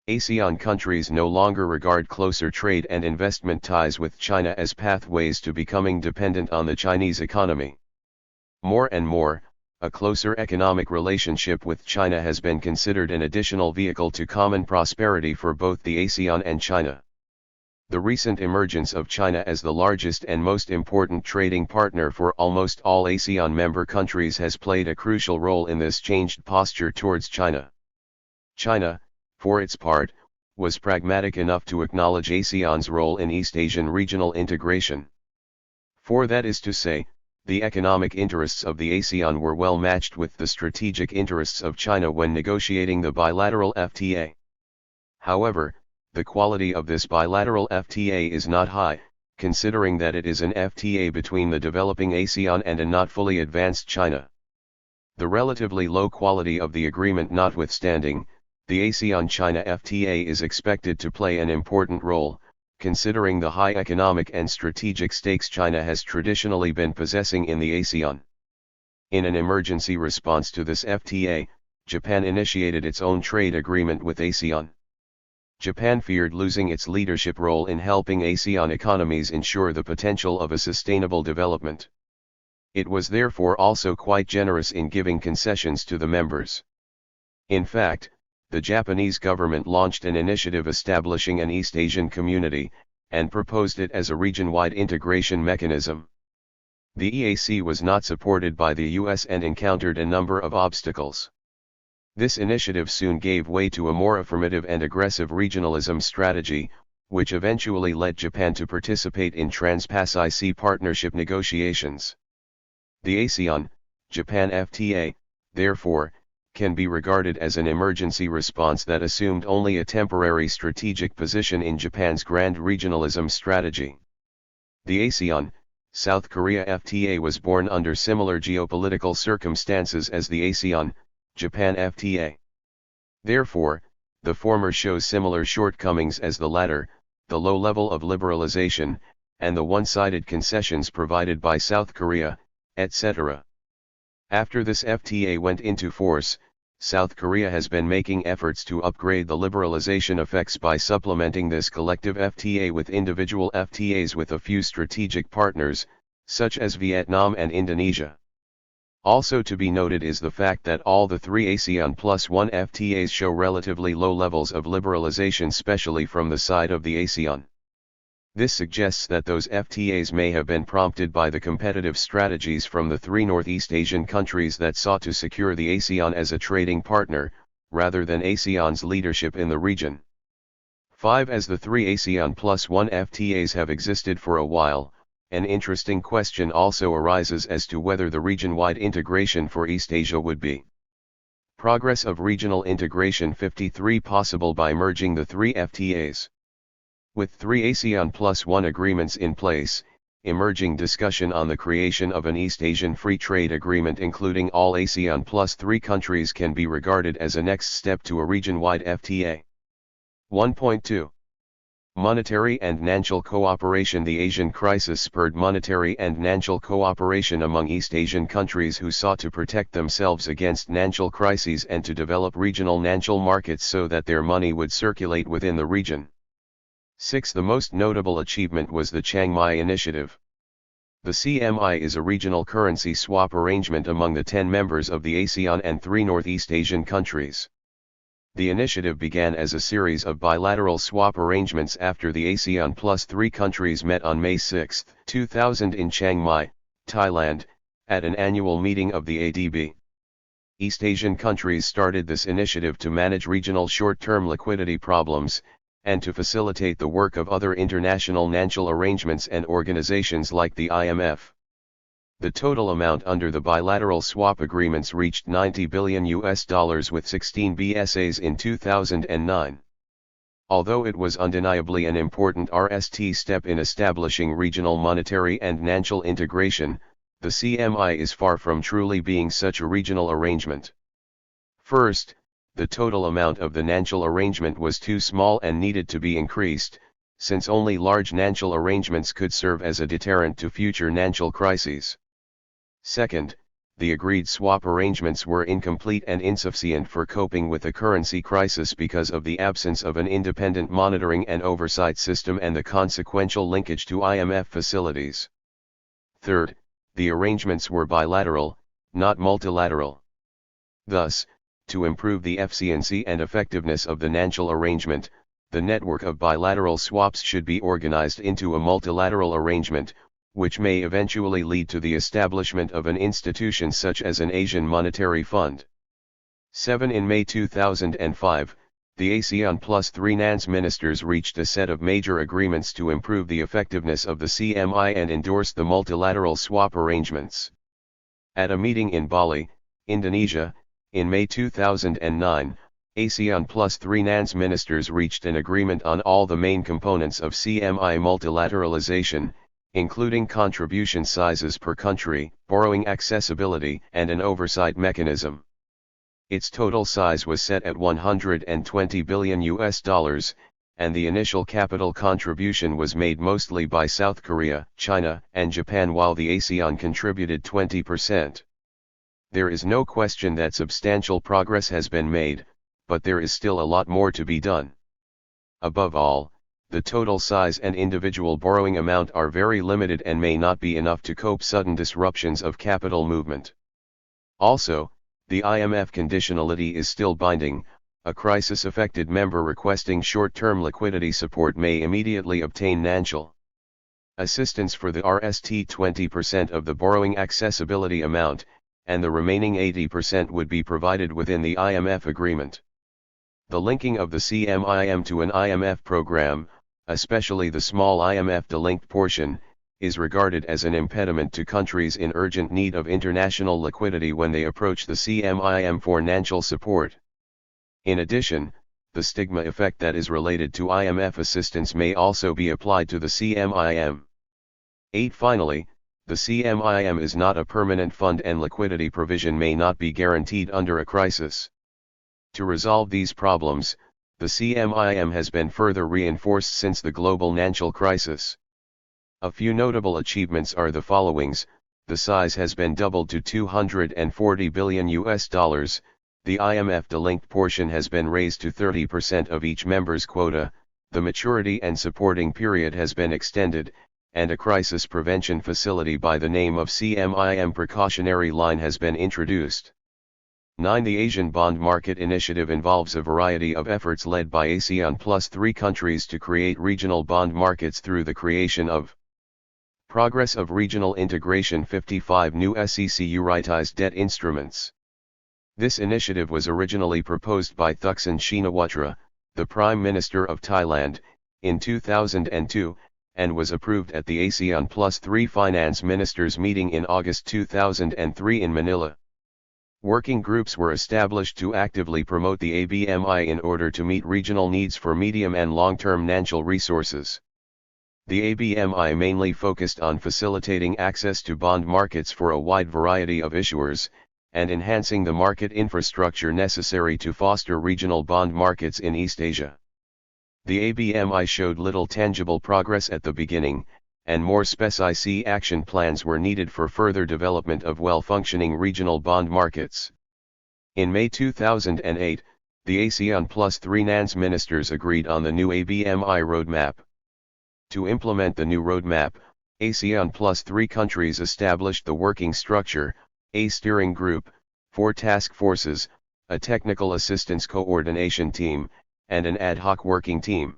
Speaker 1: ASEAN countries no longer regard closer trade and investment ties with China as pathways to becoming dependent on the Chinese economy. More and more, a closer economic relationship with China has been considered an additional vehicle to common prosperity for both the ASEAN and China. The recent emergence of China as the largest and most important trading partner for almost all ASEAN member countries has played a crucial role in this changed posture towards China. China, for its part, was pragmatic enough to acknowledge ASEAN's role in East Asian regional integration. For that is to say, the economic interests of the ASEAN were well matched with the strategic interests of China when negotiating the bilateral FTA. However, the quality of this bilateral FTA is not high, considering that it is an FTA between the developing ASEAN and a not fully advanced China. The relatively low quality of the agreement notwithstanding, the ASEAN-China FTA is expected to play an important role, considering the high economic and strategic stakes China has traditionally been possessing in the ASEAN. In an emergency response to this FTA, Japan initiated its own trade agreement with ASEAN. Japan feared losing its leadership role in helping ASEAN economies ensure the potential of a sustainable development. It was therefore also quite generous in giving concessions to the members. In fact, the Japanese government launched an initiative establishing an East Asian community, and proposed it as a region-wide integration mechanism. The EAC was not supported by the US and encountered a number of obstacles. This initiative soon gave way to a more affirmative and aggressive regionalism strategy, which eventually led Japan to participate in Trans-Pacific partnership negotiations. The ASEAN-Japan FTA, therefore, can be regarded as an emergency response that assumed only a temporary strategic position in Japan's grand regionalism strategy. The ASEAN-South Korea FTA was born under similar geopolitical circumstances as the ASEAN-Japan FTA. Therefore, the former shows similar shortcomings as the latter, the low level of liberalization, and the one-sided concessions provided by South Korea, etc. After this FTA went into force, South Korea has been making efforts to upgrade the liberalization effects by supplementing this collective FTA with individual FTAs with a few strategic partners, such as Vietnam and Indonesia. Also to be noted is the fact that all the three ASEAN Plus One FTAs show relatively low levels of liberalization, especially from the side of the ASEAN. This suggests that those FTAs may have been prompted by the competitive strategies from the three Northeast Asian countries that sought to secure the ASEAN as a trading partner, rather than ASEAN's leadership in the region. 5. As the three ASEAN Plus One FTAs have existed for a while, an interesting question also arises as to whether the region-wide integration for East Asia would be progress of regional integration 53 possible by merging the three FTAs. With three ASEAN Plus One agreements in place, emerging discussion on the creation of an East Asian Free Trade Agreement including all ASEAN Plus 3 countries can be regarded as a next step to a region-wide FTA. 1.2. Monetary and financial cooperation. The Asian crisis spurred monetary and financial cooperation among East Asian countries who sought to protect themselves against financial crises and to develop regional financial markets so that their money would circulate within the region. 6. The most notable achievement was the Chiang Mai Initiative. The CMI is a regional currency swap arrangement among the 10 members of the ASEAN and 3 Northeast Asian countries. The initiative began as a series of bilateral swap arrangements after the ASEAN Plus 3 countries met on May 6, 2000 in Chiang Mai, Thailand, at an annual meeting of the ADB. East Asian countries started this initiative to manage regional short-term liquidity problems, and to facilitate the work of other international financial arrangements and organizations like the IMF. The total amount under the bilateral swap agreements reached $90 billion with 16 BSAs in 2009. Although it was undeniably an important RST step in establishing regional monetary and financial integration, the CMI is far from truly being such a regional arrangement. First, the total amount of the financial arrangement was too small and needed to be increased, since only large financial arrangements could serve as a deterrent to future financial crises. Second, the agreed swap arrangements were incomplete and insufficient for coping with the currency crisis because of the absence of an independent monitoring and oversight system and the consequential linkage to IMF facilities. Third, the arrangements were bilateral, not multilateral. Thus, to improve the efficiency and effectiveness of the financial arrangement, the network of bilateral swaps should be organized into a multilateral arrangement, which may eventually lead to the establishment of an institution such as an Asian Monetary Fund. 7. In May 2005, the ASEAN Plus 3 finance ministers reached a set of major agreements to improve the effectiveness of the CMI and endorsed the multilateral swap arrangements. At a meeting in Bali, Indonesia, in May 2009, ASEAN Plus 3 finance ministers reached an agreement on all the main components of CMI multilateralization, including contribution sizes per country, borrowing accessibility, and an oversight mechanism. Its total size was set at $120 billion, and the initial capital contribution was made mostly by South Korea, China, and Japan, while the ASEAN contributed 20%. There is no question that substantial progress has been made, but there is still a lot more to be done. Above all, the total size and individual borrowing amount are very limited and may not be enough to cope sudden disruptions of capital movement. Also, the IMF conditionality is still binding. A crisis-affected member requesting short-term liquidity support may immediately obtain financial assistance for the rest 20% of the borrowing accessibility amount, and the remaining 80% would be provided within the IMF agreement. The linking of the CMIM to an IMF program, especially the small IMF-delinked portion, is regarded as an impediment to countries in urgent need of international liquidity when they approach the CMIM for financial support. In addition, the stigma effect that is related to IMF assistance may also be applied to the CMIM. 8. Finally, the CMIM is not a permanent fund and liquidity provision may not be guaranteed under a crisis. To resolve these problems, the CMIM has been further reinforced since the global financial crisis. A few notable achievements are the followings: the size has been doubled to $240 billion. The IMF-delinked portion has been raised to 30% of each member's quota, the maturity and supporting period has been extended, and a crisis prevention facility by the name of CMIM Precautionary Line has been introduced. 9. The Asian Bond Market Initiative involves a variety of efforts led by ASEAN plus 3 countries to create regional bond markets through the creation of Progress of Regional Integration 55 new securitized debt instruments. This initiative was originally proposed by Thaksin Shinawatra, the Prime Minister of Thailand, in 2002, and was approved at the ASEAN Plus 3 Finance Ministers meeting in August 2003 in Manila. Working groups were established to actively promote the ABMI in order to meet regional needs for medium and long-term financial resources. The ABMI mainly focused on facilitating access to bond markets for a wide variety of issuers, and enhancing the market infrastructure necessary to foster regional bond markets in East Asia. The ABMI showed little tangible progress at the beginning, and more specific action plans were needed for further development of well-functioning regional bond markets. In May 2008, the ASEAN Plus 3 finance ministers agreed on the new ABMI roadmap. To implement the new roadmap, ASEAN Plus 3 countries established the working structure, a steering group, 4 task forces, a technical assistance coordination team, and an ad hoc working team.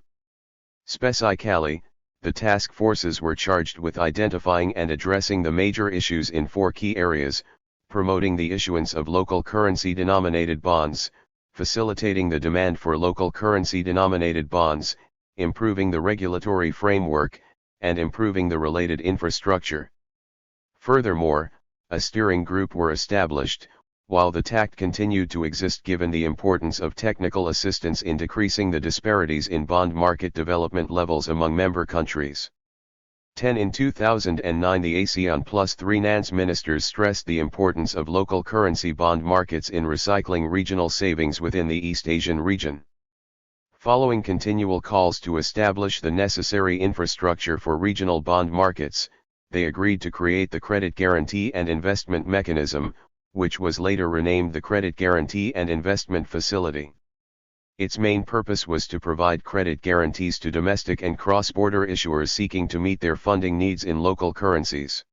Speaker 1: Specifically, the task forces were charged with identifying and addressing the major issues in 4 key areas: promoting the issuance of local currency-denominated bonds, facilitating the demand for local currency-denominated bonds, improving the regulatory framework, and improving the related infrastructure. Furthermore, a steering group were established, while the TACT continued to exist given the importance of technical assistance in decreasing the disparities in bond market development levels among member countries. 10. In 2009, the ASEAN Plus 3 finance ministers stressed the importance of local currency bond markets in recycling regional savings within the East Asian region. Following continual calls to establish the necessary infrastructure for regional bond markets, they agreed to create the Credit Guarantee and Investment Mechanism, which was later renamed the Credit Guarantee and Investment Facility. Its main purpose was to provide credit guarantees to domestic and cross-border issuers seeking to meet their funding needs in local currencies.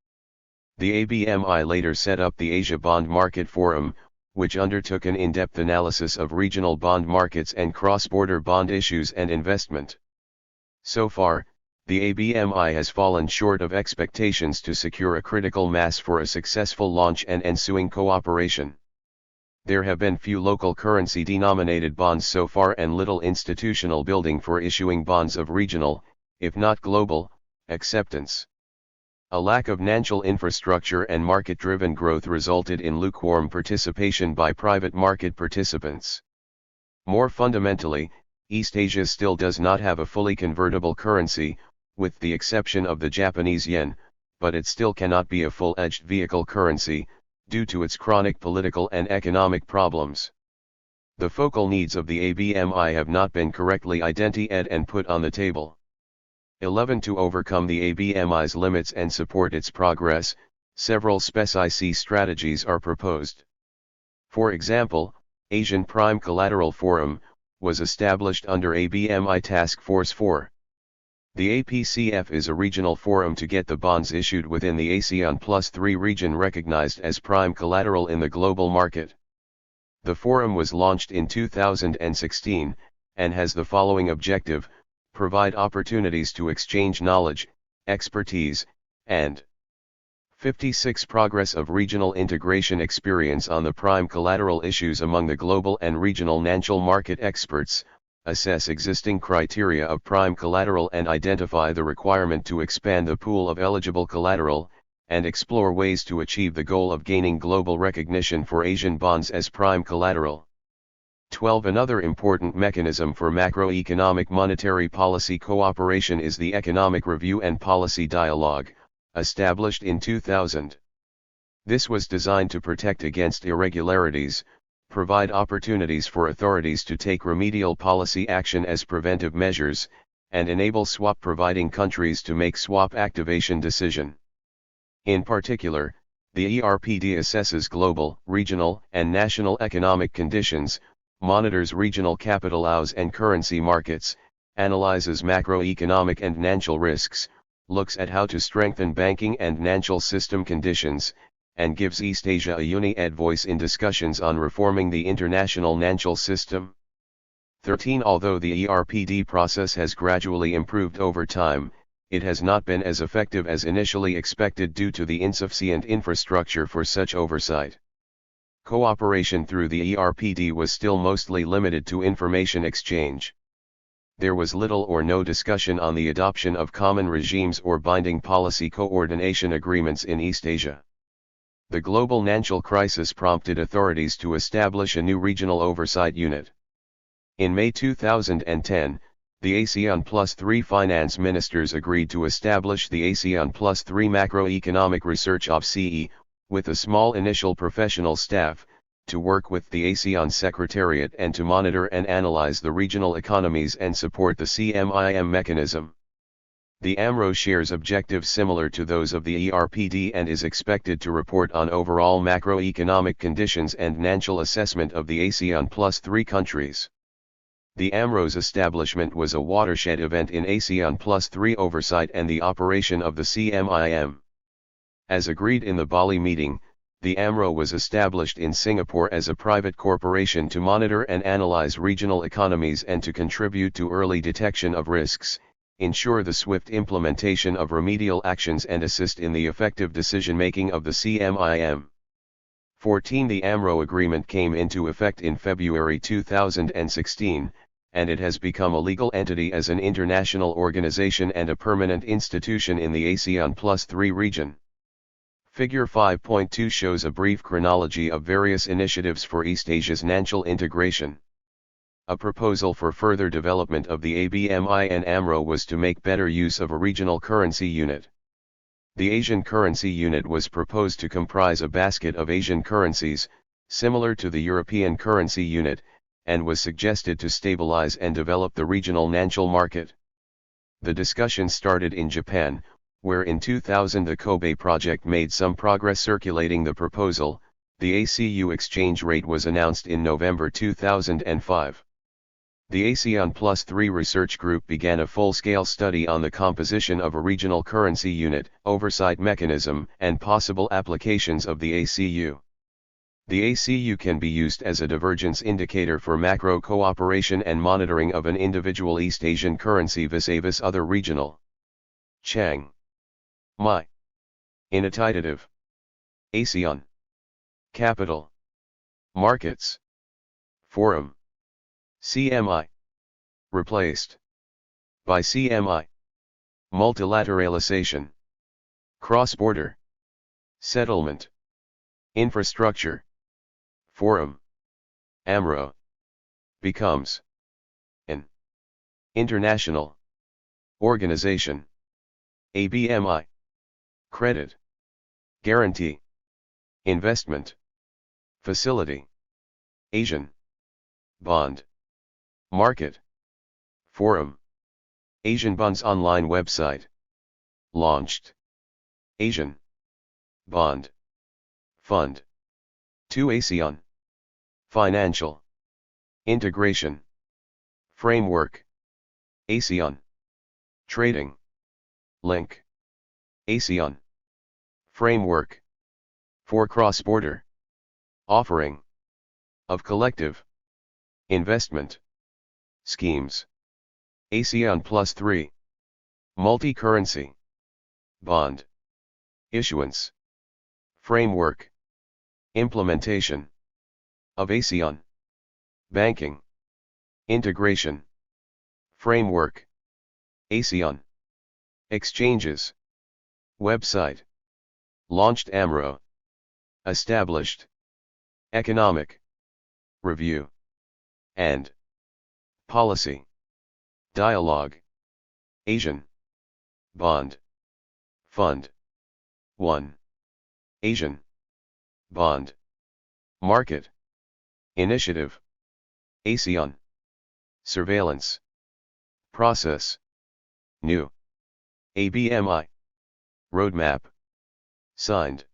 Speaker 1: The ABMI later set up the Asia Bond Market Forum, which undertook an in-depth analysis of regional bond markets and cross-border bond issues and investment. So far, the ABMI has fallen short of expectations to secure a critical mass for a successful launch and ensuing cooperation. There have been few local currency-denominated bonds so far and little institutional building for issuing bonds of regional, if not global, acceptance. A lack of financial infrastructure and market-driven growth resulted in lukewarm participation by private market participants. More fundamentally, East Asia still does not have a fully convertible currency, with the exception of the Japanese yen, but it still cannot be a full-edged vehicle currency, due to its chronic political and economic problems. The focal needs of the ABMI have not been correctly identified and put on the table. 11. To overcome the ABMI's limits and support its progress, several specific strategies are proposed. For example, Asian Prime Collateral Forum was established under ABMI Task Force 4. The APCF is a regional forum to get the bonds issued within the ASEAN Plus 3 region recognized as prime collateral in the global market. The forum was launched in 2016, and has the following objective: provide opportunities to exchange knowledge, expertise, and 56. Progress of regional integration experience on the prime collateral issues among the global and regional financial market experts, assess existing criteria of prime collateral and identify the requirement to expand the pool of eligible collateral, and explore ways to achieve the goal of gaining global recognition for Asian bonds as prime collateral. 12. Another important mechanism for macroeconomic monetary policy cooperation is the Economic Review and Policy Dialogue, established in 2000. This was designed to protect against irregularities, provide opportunities for authorities to take remedial policy action as preventive measures, and enable swap providing countries to make swap activation decision. In particular, the ERPD assesses global, regional, and national economic conditions, monitors regional capital flows and currency markets, analyzes macroeconomic and financial risks, looks at how to strengthen banking and financial system conditions, and gives East Asia a unified voice in discussions on reforming the international financial system. 13. Although the ERPD process has gradually improved over time, it has not been as effective as initially expected due to the insufficient infrastructure for such oversight. Cooperation through the ERPD was still mostly limited to information exchange. There was little or no discussion on the adoption of common regimes or binding policy coordination agreements in East Asia. The global financial crisis prompted authorities to establish a new regional oversight unit. In May 2010, the ASEAN Plus 3 finance ministers agreed to establish the ASEAN Plus 3 Macroeconomic Research Office, with a small initial professional staff, to work with the ASEAN Secretariat and to monitor and analyze the regional economies and support the CMIM mechanism. The AMRO shares objectives similar to those of the ERPD and is expected to report on overall macroeconomic conditions and financial assessment of the ASEAN Plus 3 countries. The AMRO's establishment was a watershed event in ASEAN Plus 3 oversight and the operation of the CMIM. As agreed in the Bali meeting, the AMRO was established in Singapore as a private corporation to monitor and analyze regional economies and to contribute to early detection of risks, ensure the swift implementation of remedial actions and assist in the effective decision-making of the CMIM. 14. The AMRO agreement came into effect in February 2016, and it has become a legal entity as an international organization and a permanent institution in the ASEAN Plus 3 region. Figure 5.2 shows a brief chronology of various initiatives for East Asia's financial integration. A proposal for further development of the ABMI and AMRO was to make better use of a regional currency unit. The Asian currency unit was proposed to comprise a basket of Asian currencies, similar to the European currency unit, and was suggested to stabilize and develop the regional financial market. The discussion started in Japan, where in 2000 the Kobe project made some progress circulating the proposal. The ACU exchange rate was announced in November 2005. The ASEAN Plus 3 research group began a full-scale study on the composition of a regional currency unit, oversight mechanism, and possible applications of the ACU. The ACU can be used as a divergence indicator for macro cooperation and monitoring of an individual East Asian currency vis-a-vis other regional. Chang. My. Initiative. ASEAN. Capital. Markets. Forum. CMI. Replaced by CMI. Multilateralization. Cross-border. Settlement. Infrastructure. Forum. AMRO. Becomes an international organization. ABMI. Credit. Guarantee. Investment. Facility. Asian. Bond market. Forum. Asian Bonds online website. Launched. Asian Bond Fund. 2 ASEAN. Financial Integration Framework. ASEAN Trading Link. ASEAN Framework for cross-border offering of collective investment schemes. ASEAN +3 multi-currency bond issuance framework implementation of ASEAN banking integration framework. ASEAN exchanges website. Launched AMRO. Established economic review and policy dialogue. Asian Bond Fund 1. Asian Bond Market Initiative. ASEAN Surveillance Process. New ABMI Roadmap. Signed.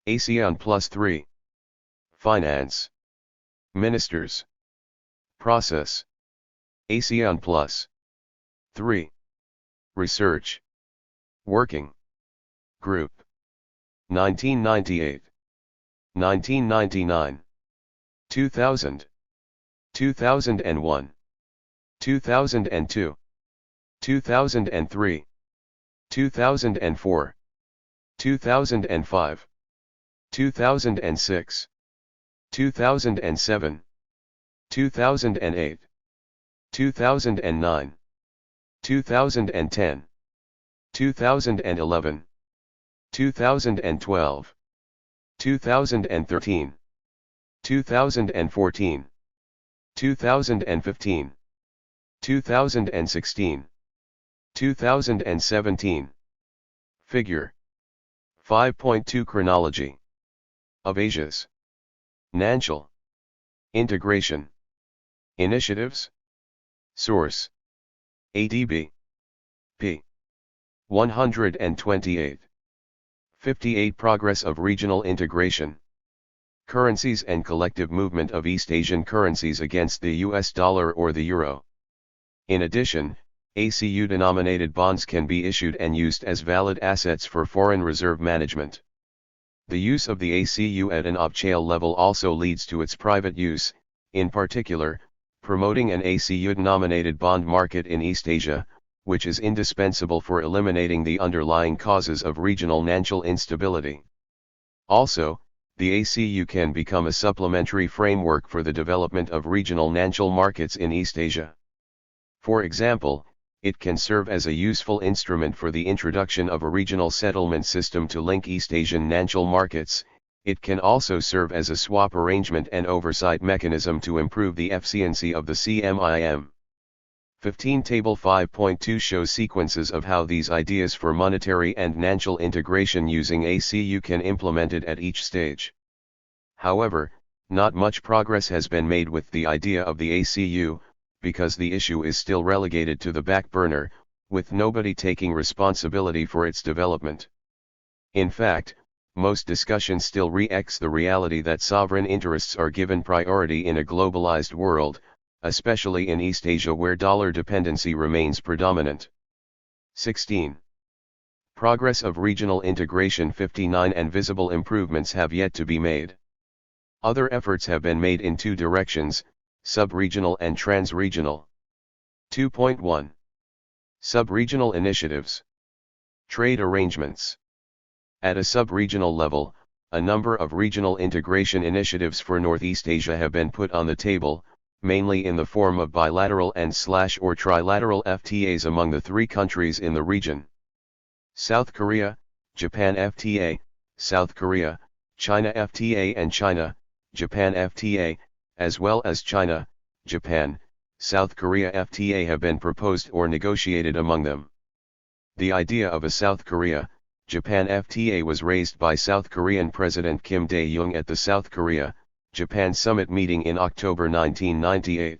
Speaker 1: ASEAN +3 Finance Ministers Process. ASEAN +3 Research Working Group. 1998 1999 2000 2001 2002 2003 2004 2005 2006 2007 2008 2009 2010 2011 2012 2013 2014 2015 2016 2017 Figure 5.2 Chronology of Asia's National Integration Initiatives. Source ADB p. 128. 58 Progress of Regional Integration. Currencies and collective movement of East Asian currencies against the US dollar or the euro. In addition, ACU-denominated bonds can be issued and used as valid assets for foreign reserve management. The use of the ACU at an off-scale level also leads to its private use, in particular, promoting an ACU-denominated bond market in East Asia, which is indispensable for eliminating the underlying causes of regional financial instability. Also, the ACU can become a supplementary framework for the development of regional financial markets in East Asia. For example, it can serve as a useful instrument for the introduction of a regional settlement system to link East Asian financial markets. It can also serve as a swap arrangement and oversight mechanism to improve the efficiency of the CMIM. 15 Table 5.2 shows sequences of how these ideas for monetary and financial integration using ACU can implemented at each stage. However, not much progress has been made with the idea of the ACU, because the issue is still relegated to the back burner, with nobody taking responsibility for its development. In fact, most discussion still re-echoes the reality that sovereign interests are given priority in a globalized world, especially in East Asia where dollar dependency remains predominant. 16. Progress of regional integration. 59 And visible improvements have yet to be made. Other efforts have been made in two directions, sub-regional and trans-regional. 2.1. Sub-regional initiatives. Trade arrangements. At a sub-regional level, a number of regional integration initiatives for Northeast Asia have been put on the table, mainly in the form of bilateral and/or trilateral FTAs among the three countries in the region. South Korea, Japan FTA, South Korea, China FTA and China, Japan FTA, as well as China, Japan, South Korea FTA have been proposed or negotiated among them. The idea of a South Korea, Japan FTA was raised by South Korean President Kim Dae-jung at the South Korea, Japan Summit meeting in October 1998.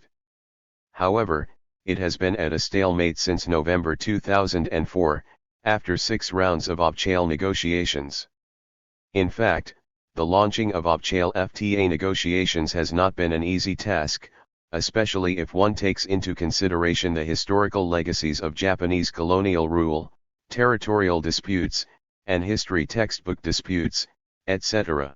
Speaker 1: However, it has been at a stalemate since November 2004, after 6 rounds of OPCHAL negotiations. In fact, the launching of OPCHAL FTA negotiations has not been an easy task, especially if one takes into consideration the historical legacies of Japanese colonial rule, territorial disputes, and history textbook disputes, etc.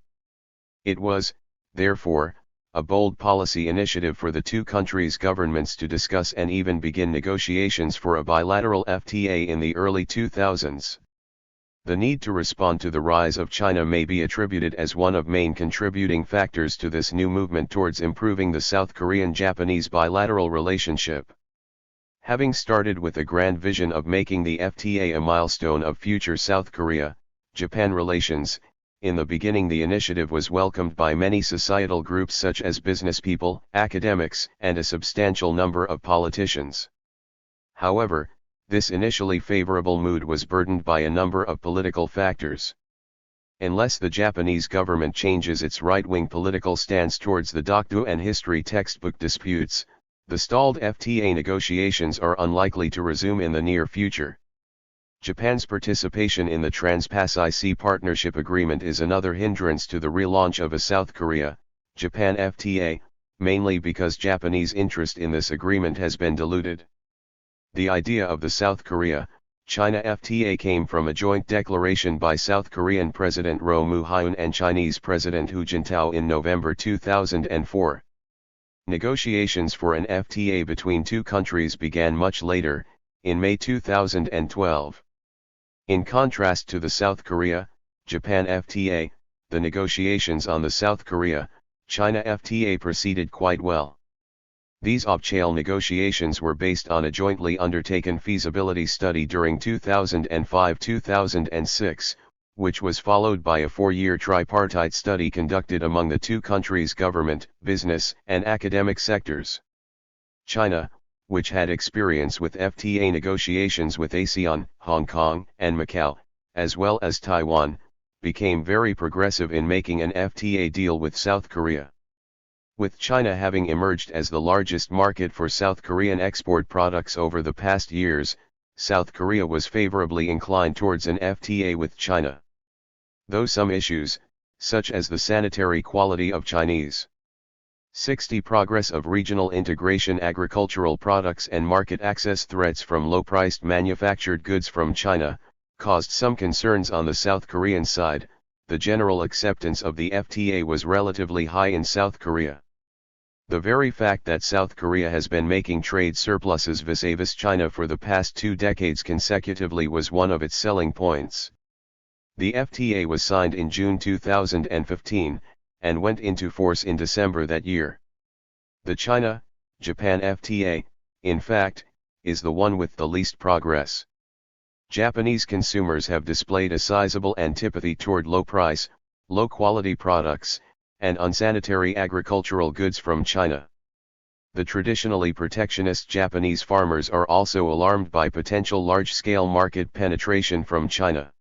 Speaker 1: It was, therefore, a bold policy initiative for the two countries' governments to discuss and even begin negotiations for a bilateral FTA in the early 2000s. The need to respond to the rise of China may be attributed as one of main contributing factors to this new movement towards improving the South Korean-Japanese bilateral relationship. Having started with a grand vision of making the FTA a milestone of future South Korea-Japan relations, in the beginning the initiative was welcomed by many societal groups such as business people, academics, and a substantial number of politicians. However, this initially favorable mood was burdened by a number of political factors. Unless the Japanese government changes its right-wing political stance towards the Dokdo and history textbook disputes, the stalled FTA negotiations are unlikely to resume in the near future. Japan's participation in the Trans-Pacific Partnership Agreement is another hindrance to the relaunch of a South Korea-Japan FTA, mainly because Japanese interest in this agreement has been diluted. The idea of the South Korea-China FTA came from a joint declaration by South Korean President Roh Moo-hyun and Chinese President Hu Jintao in November 2004. Negotiations for an FTA between two countries began much later, in May 2012. In contrast to the South Korea-Japan FTA, the negotiations on the South Korea-China FTA proceeded quite well. These OPCHAL negotiations were based on a jointly undertaken feasibility study during 2005-2006, which was followed by a 4-year tripartite study conducted among the two countries' government, business, and academic sectors. China, which had experience with FTA negotiations with ASEAN, Hong Kong, and Macau, as well as Taiwan, became very progressive in making an FTA deal with South Korea. With China having emerged as the largest market for South Korean export products over the past years, South Korea was favorably inclined towards an FTA with China. Though some issues, such as the sanitary quality of Chinese 60 progress of regional integration, agricultural products and market access threats from low-priced manufactured goods from China, caused some concerns on the South Korean side, the general acceptance of the FTA was relatively high in South Korea. The very fact that South Korea has been making trade surpluses vis-a-vis China for the past 2 decades consecutively was one of its selling points. The FTA was signed in June 2015, and went into force in December that year. The China-Japan FTA, in fact, is the one with the least progress. Japanese consumers have displayed a sizable antipathy toward low-price, low-quality products, and unsanitary agricultural goods from China. The traditionally protectionist Japanese farmers are also alarmed by potential large-scale market penetration from China.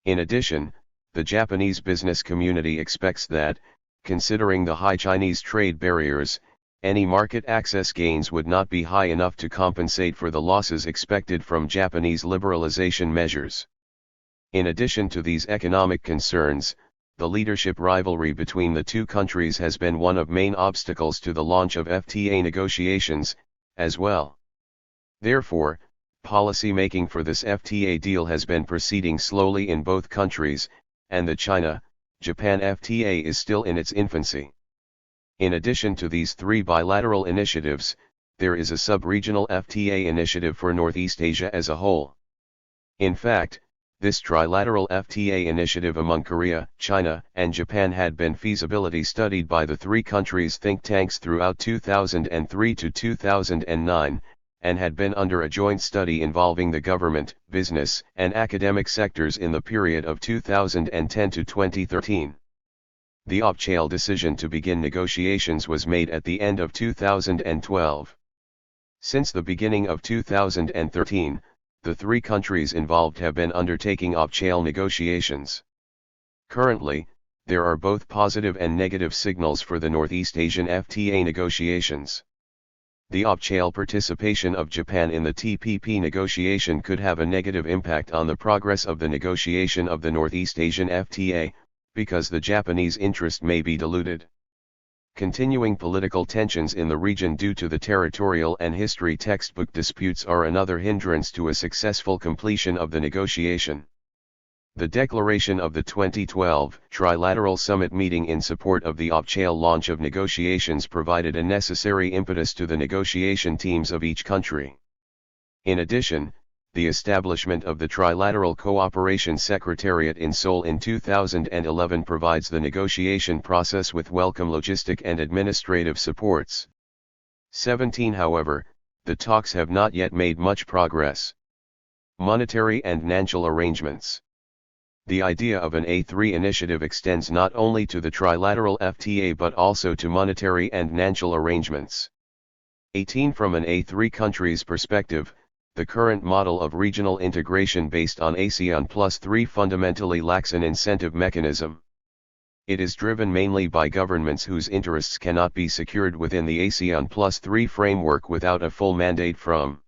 Speaker 1: In addition, the Japanese business community expects that, considering the high Chinese trade barriers, any market access gains would not be high enough to compensate for the losses expected from Japanese liberalization measures. In addition to these economic concerns, the leadership rivalry between the two countries has been one of main obstacles to the launch of FTA negotiations, as well. Therefore, policy making for this FTA deal has been proceeding slowly in both countries, and the China-Japan FTA is still in its infancy. In addition to these 3 bilateral initiatives, there is a sub-regional FTA initiative for Northeast Asia as a whole. In fact, this trilateral FTA initiative among Korea, China, and Japan had been feasibility studied by the 3 countries' think tanks throughout 2003 to 2009, and had been under a joint study involving the government, business, and academic sectors in the period of 2010 to 2013. The OPCHAL decision to begin negotiations was made at the end of 2012. Since the beginning of 2013, the 3 countries involved have been undertaking OPCHAL negotiations. Currently, there are both positive and negative signals for the Northeast Asian FTA negotiations. The optional participation of Japan in the TPP negotiation could have a negative impact on the progress of the negotiation of the Northeast Asian FTA, because the Japanese interest may be diluted. Continuing political tensions in the region due to the territorial and history textbook disputes are another hindrance to a successful completion of the negotiation. The declaration of the 2012 Trilateral Summit meeting in support of the optional launch of negotiations provided a necessary impetus to the negotiation teams of each country. In addition, the establishment of the Trilateral Cooperation Secretariat in Seoul in 2011 provides the negotiation process with welcome logistic and administrative supports. 17 However, the talks have not yet made much progress. Monetary and financial arrangements. The idea of an A3 initiative extends not only to the trilateral FTA but also to monetary and financial arrangements. 18 From an A3 country's perspective, the current model of regional integration based on ASEAN Plus 3 fundamentally lacks an incentive mechanism. It is driven mainly by governments whose interests cannot be secured within the ASEAN Plus 3 framework without a full mandate from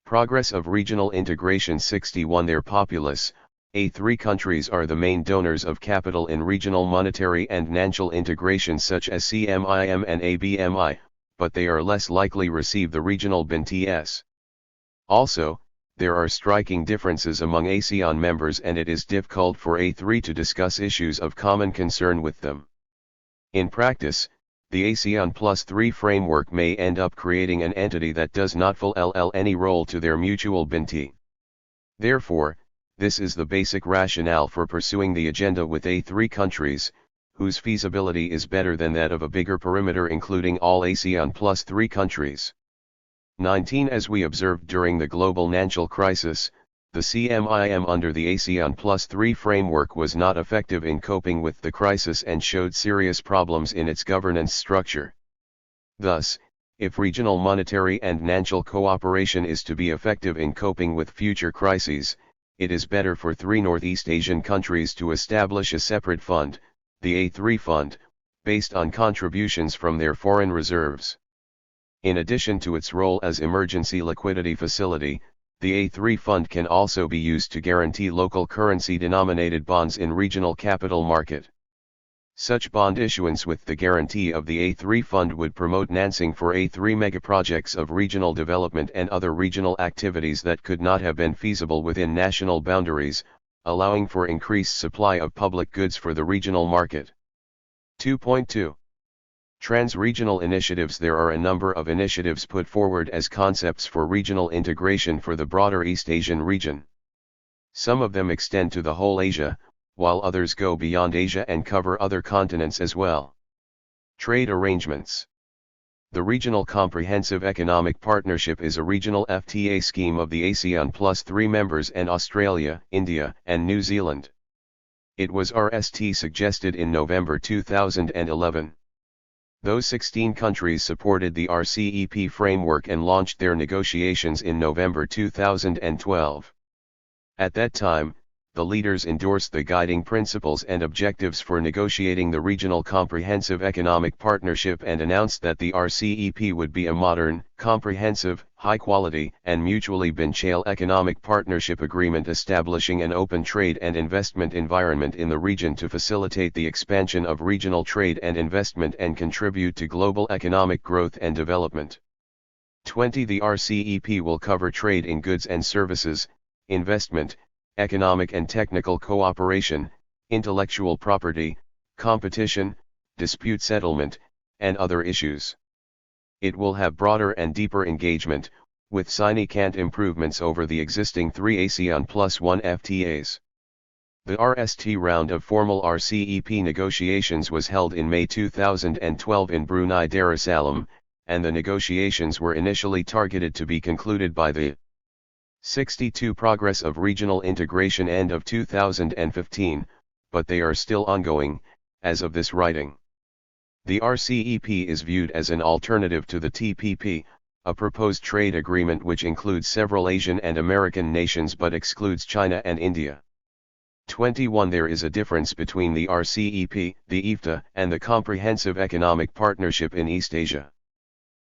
Speaker 1: progress of regional integration. 61 Their populace, A3 countries are the main donors of capital in regional monetary and financial integration such as CMIM and ABMI, but they are less likely receive the regional BNTS. Also, there are striking differences among ASEAN members and it is difficult for A3 to discuss issues of common concern with them. In practice, the ASEAN Plus 3 framework may end up creating an entity that does not fulfill any role to their mutual BNT. Therefore, this is the basic rationale for pursuing the agenda with A3 countries, whose feasibility is better than that of a bigger perimeter including all ASEAN Plus 3 countries. 19 As we observed during the global financial crisis, the CMIM under the ASEAN Plus 3 framework was not effective in coping with the crisis and showed serious problems in its governance structure. Thus, if regional monetary and financial cooperation is to be effective in coping with future crises, it is better for 3 Northeast Asian countries to establish a separate fund, the A3 Fund, based on contributions from their foreign reserves. In addition to its role as emergency liquidity facility, the A3 fund can also be used to guarantee local currency-denominated bonds in regional capital market. Such bond issuance with the guarantee of the A3 fund would promote financing for A3 megaprojects of regional development and other regional activities that could not have been feasible within national boundaries, allowing for increased supply of public goods for the regional market. 2.2 Trans-regional initiatives. There are a number of initiatives put forward as concepts for regional integration for the broader East Asian region. Some of them extend to the whole Asia, while others go beyond Asia and cover other continents as well. Trade arrangements. The Regional Comprehensive Economic Partnership is a regional FTA scheme of the ASEAN Plus 3 members and Australia, India, and New Zealand. It was RST suggested in November 2011. Those 16 countries supported the RCEP framework and launched their negotiations in November 2012. At that time, the leaders endorsed the guiding principles and objectives for negotiating the Regional Comprehensive Economic Partnership and announced that the RCEP would be a modern, comprehensive, high-quality, and mutually beneficial economic partnership agreement establishing an open trade and investment environment in the region to facilitate the expansion of regional trade and investment and contribute to global economic growth and development. 20 The RCEP will cover trade in goods and services, investment, economic and technical cooperation, intellectual property, competition, dispute settlement, and other issues. It will have broader and deeper engagement, with significant improvements over the existing 3 ASEAN Plus 1 FTAs. The RST round of formal RCEP negotiations was held in May 2012 in Brunei Darussalam, and the negotiations were initially targeted to be concluded by the 62 Progress of Regional Integration end of 2015, but they are still ongoing, as of this writing. The RCEP is viewed as an alternative to the TPP, a proposed trade agreement which includes several Asian and American nations but excludes China and India. 21 There is a difference between the RCEP, the EFTA, and the Comprehensive Economic Partnership in East Asia.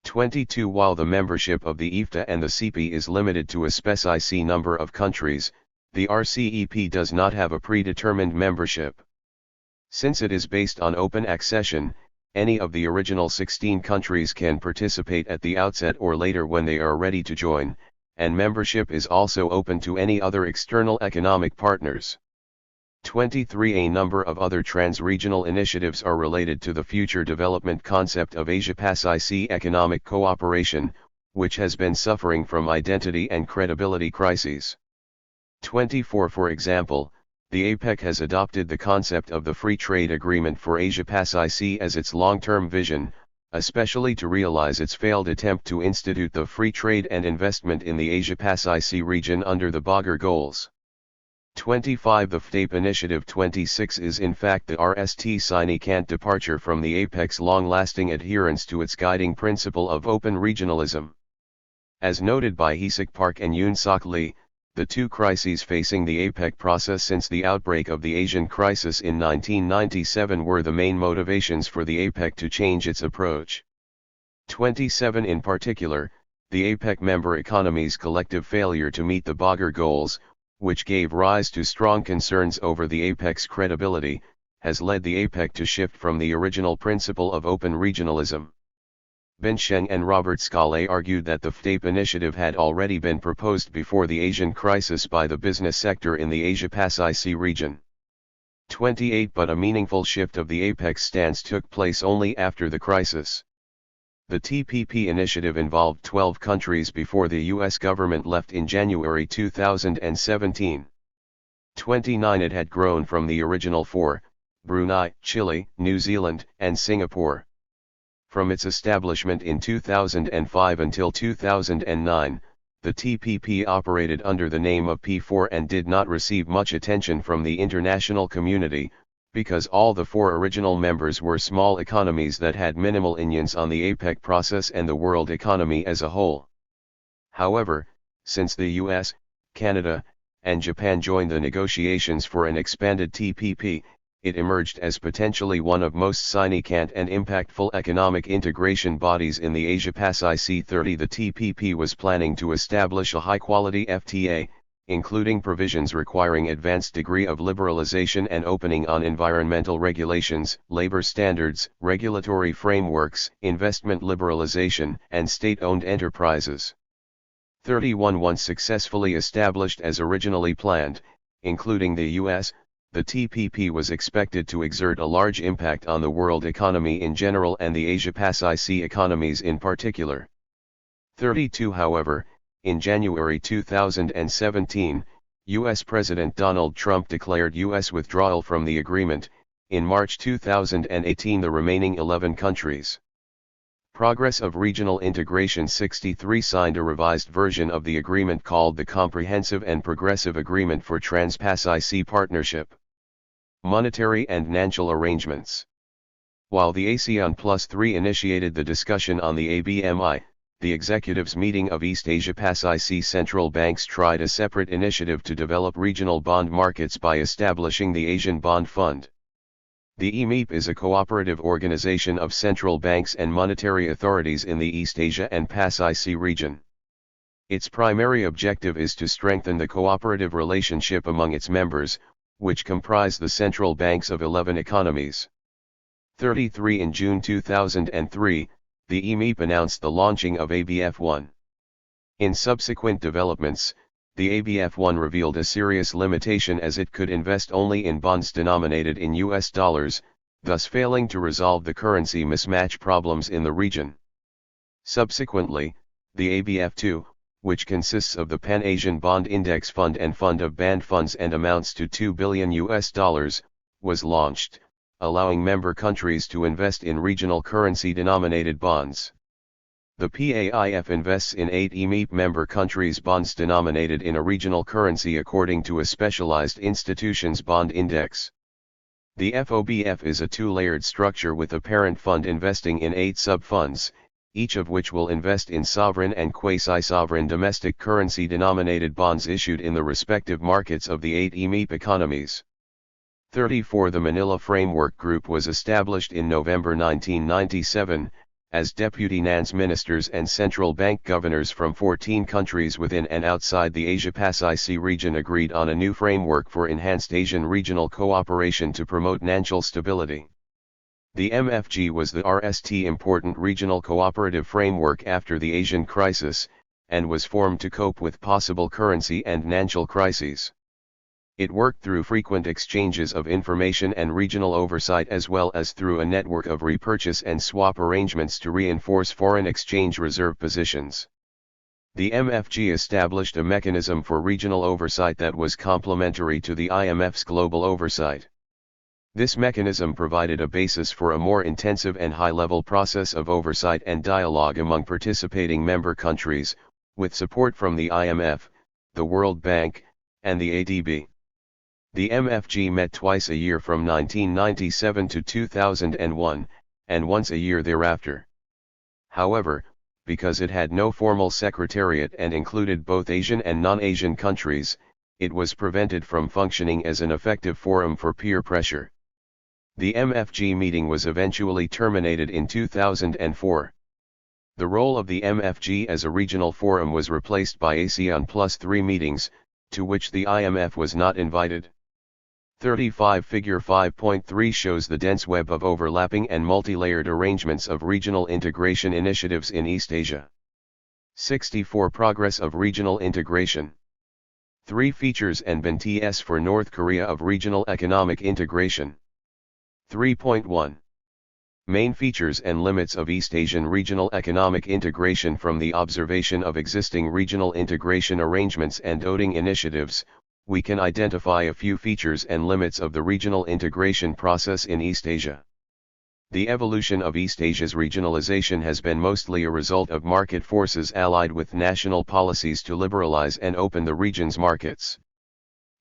Speaker 1: 22 While the membership of the EFTA and the CP is limited to a specified number of countries, the RCEP does not have a predetermined membership. Since it is based on open accession, any of the original 16 countries can participate at the outset or later when they are ready to join, and membership is also open to any other external economic partners. 23 A number of other trans-regional initiatives are related to the future development concept of Asia-Pacific economic cooperation, which has been suffering from identity and credibility crises. 24 For example, the APEC has adopted the concept of the Free Trade Agreement for Asia-Pacific as its long-term vision, especially to realize its failed attempt to institute the free trade and investment in the Asia-Pacific region under the Bogor goals. 25 The FTAPE Initiative 26 is in fact the significant departure from the APEC's long-lasting adherence to its guiding principle of open regionalism. As noted by Hee-sik Park and Yoon-sok Lee, the two crises facing the APEC process since the outbreak of the Asian crisis in 1997 were the main motivations for the APEC to change its approach. 27 In particular, the APEC member economies' collective failure to meet the Bogor goals, which gave rise to strong concerns over the APEC's credibility, has led the APEC to shift from the original principle of open regionalism. Ben Sheng and Robert Scalé argued that the FTAPE initiative had already been proposed before the Asian crisis by the business sector in the Asia-Pacific region. 28 But a meaningful shift of the APEC's stance took place only after the crisis. The TPP initiative involved 12 countries before the U.S. government left in January 2017. 29 It had grown from the original 4, Brunei, Chile, New Zealand, and Singapore. From its establishment in 2005 until 2009, the TPP operated under the name of P4 and did not receive much attention from the international community, because all the 4 original members were small economies that had minimal influence on the APEC process and the world economy as a whole. However, since the US, Canada, and Japan joined the negotiations for an expanded TPP, it emerged as potentially one of most significant and impactful economic integration bodies in the Asia-Pacific. 30 The TPP was planning to establish a high-quality FTA, including provisions requiring advanced degree of liberalization and opening on environmental regulations, labor standards, regulatory frameworks, investment liberalization, and state-owned enterprises. 31 Once successfully established as originally planned, including the US, the TPP was expected to exert a large impact on the world economy in general and the Asia-Pacific economies in particular. 32 However, in January 2017, U.S. President Donald Trump declared U.S. withdrawal from the agreement. In March 2018 the remaining 11 countries. Progress of Regional Integration 63 signed a revised version of the agreement called the Comprehensive and Progressive Agreement for Trans-Pacific Partnership. Monetary and financial arrangements. While the ASEAN Plus 3 initiated the discussion on the ABMI, the executives' meeting of East Asia-Pacific central banks tried a separate initiative to develop regional bond markets by establishing the Asian Bond Fund. The EMEP is a cooperative organization of central banks and monetary authorities in the East Asia and Pacific region. Its primary objective is to strengthen the cooperative relationship among its members, which comprise the central banks of 11 economies. 33 In June 2003, the EMEP announced the launching of ABF1. In subsequent developments, the ABF1 revealed a serious limitation as it could invest only in bonds denominated in US dollars, thus failing to resolve the currency mismatch problems in the region. Subsequently, the ABF2, which consists of the Pan-Asian Bond Index Fund and Fund of Bond Funds and amounts to $2 billion, was launched, allowing member countries to invest in regional currency-denominated bonds. The PAIF invests in 8 EMEP member countries' bonds denominated in a regional currency according to a specialized institution's bond index. The FOBF is a 2-layered structure with a parent fund investing in 8 sub-funds, each of which will invest in sovereign and quasi-sovereign domestic currency-denominated bonds issued in the respective markets of the 8 EMEP economies. 34 The Manila Framework Group was established in November 1997, as deputy NANS ministers and central bank governors from 14 countries within and outside the Asia-Pacific region agreed on a new framework for enhanced Asian regional cooperation to promote financial stability. The MFG was the RST important regional cooperative framework after the Asian crisis, and was formed to cope with possible currency and financial crises. It worked through frequent exchanges of information and regional oversight as well as through a network of repurchase and swap arrangements to reinforce foreign exchange reserve positions. The MFG established a mechanism for regional oversight that was complementary to the IMF's global oversight. This mechanism provided a basis for a more intensive and high-level process of oversight and dialogue among participating member countries, with support from the IMF, the World Bank, and the ADB. The MFG met twice a year from 1997 to 2001, and once a year thereafter. However, because it had no formal secretariat and included both Asian and non-Asian countries, it was prevented from functioning as an effective forum for peer pressure. The MFG meeting was eventually terminated in 2004. The role of the MFG as a regional forum was replaced by ASEAN Plus 3 meetings, to which the IMF was not invited. 35 Figure 5.3 shows the dense web of overlapping and multi-layered arrangements of regional integration initiatives in East Asia. 64 Progress of regional integration. 3 Features and benefits for North Korea of regional economic integration. 3.1 Main features and limits of East Asian regional economic integration. From the observation of existing regional integration arrangements and voting initiatives, we can identify a few features and limits of the regional integration process in East Asia. The evolution of East Asia's regionalization has been mostly a result of market forces allied with national policies to liberalize and open the region's markets.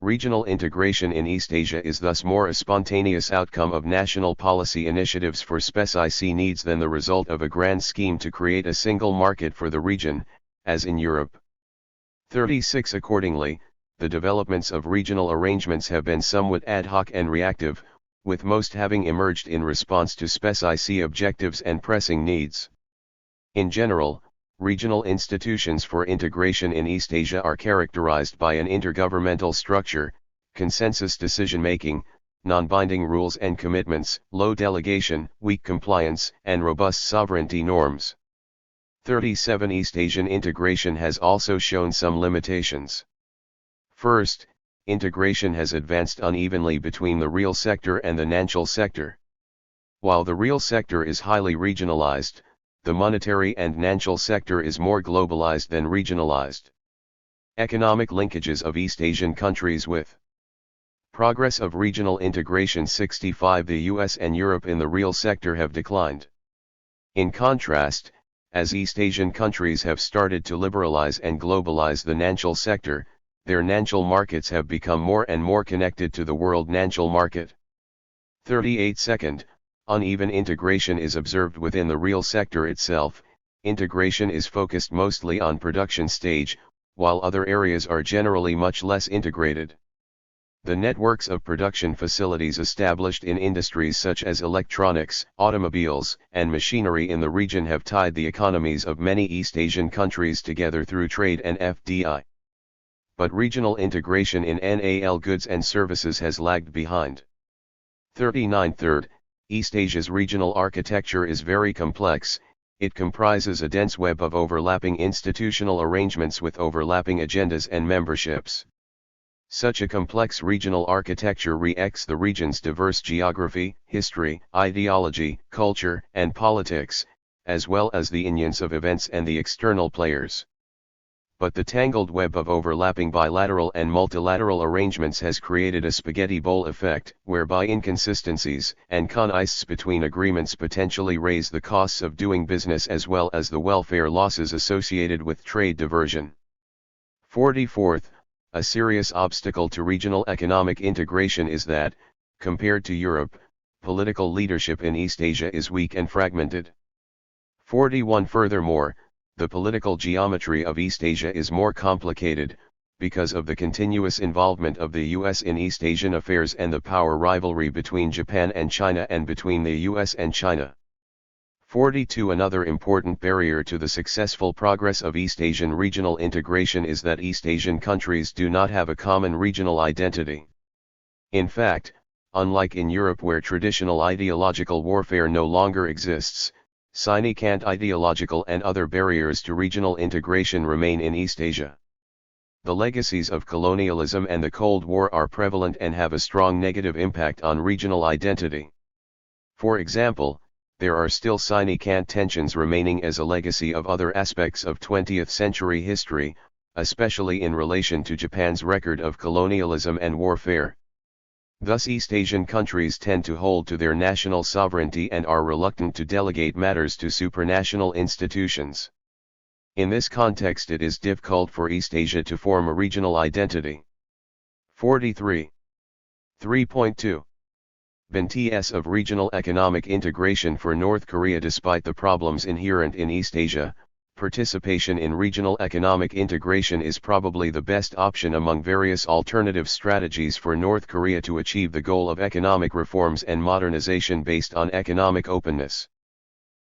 Speaker 1: Regional integration in East Asia is thus more a spontaneous outcome of national policy initiatives for specific needs than the result of a grand scheme to create a single market for the region, as in Europe. 36 Accordingly, the developments of regional arrangements have been somewhat ad hoc and reactive, with most having emerged in response to specific objectives and pressing needs. In general, regional institutions for integration in East Asia are characterized by an intergovernmental structure, consensus decision-making, non-binding rules and commitments, low delegation, weak compliance, and robust sovereignty norms. 37 East Asian integration has also shown some limitations. First, integration has advanced unevenly between the real sector and the financial sector. While the real sector is highly regionalized, the monetary and financial sector is more globalized than regionalized. Economic linkages of East Asian countries with progress of regional integration. 65 The US and Europe in the real sector have declined. In contrast, as East Asian countries have started to liberalize and globalize the financial sector, their financial markets have become more and more connected to the world financial market. 38 Second, uneven integration is observed within the real sector itself. Integration is focused mostly on production stage, while other areas are generally much less integrated. The networks of production facilities established in industries such as electronics, automobiles, and machinery in the region have tied the economies of many East Asian countries together through trade and FDI. But regional integration in NAL goods and services has lagged behind. 39 Third, East Asia's regional architecture is very complex. It comprises a dense web of overlapping institutional arrangements with overlapping agendas and memberships. Such a complex regional architecture reflects the region's diverse geography, history, ideology, culture, and politics, as well as the influence of events and the external players. But the tangled web of overlapping bilateral and multilateral arrangements has created a spaghetti bowl effect, whereby inconsistencies and conflicts between agreements potentially raise the costs of doing business as well as the welfare losses associated with trade diversion. 44th, a serious obstacle to regional economic integration is that, compared to Europe, political leadership in East Asia is weak and fragmented. 41 Furthermore, the political geometry of East Asia is more complicated, because of the continuous involvement of the US in East Asian affairs and the power rivalry between Japan and China and between the US and China. 42. Another important barrier to the successful progress of East Asian regional integration is that East Asian countries do not have a common regional identity. In fact, unlike in Europe where traditional ideological warfare no longer exists, significant ideological and other barriers to regional integration remain in East Asia. The legacies of colonialism and the Cold War are prevalent and have a strong negative impact on regional identity. For example, there are still significant tensions remaining as a legacy of other aspects of 20th century history, especially in relation to Japan's record of colonialism and warfare. Thus East Asian countries tend to hold to their national sovereignty and are reluctant to delegate matters to supranational institutions. In this context it is difficult for East Asia to form a regional identity. 43. 3.2. Benefits of regional economic integration for North Korea. Despite the problems inherent in East Asia, participation in regional economic integration is probably the best option among various alternative strategies for North Korea to achieve the goal of economic reforms and modernization based on economic openness.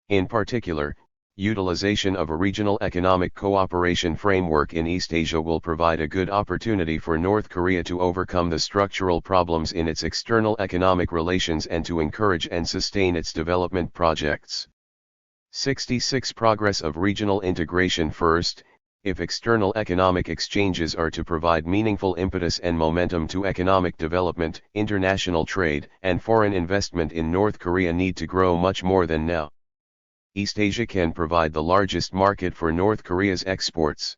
Speaker 1: In particular, utilization of a regional economic cooperation framework in East Asia will provide a good opportunity for North Korea to overcome the structural problems in its external economic relations and to encourage and sustain its development projects. 66. Progress of regional integration. First, if external economic exchanges are to provide meaningful impetus and momentum to economic development, international trade and foreign investment in North Korea need to grow much more than now. East Asia can provide the largest market for North Korea's exports.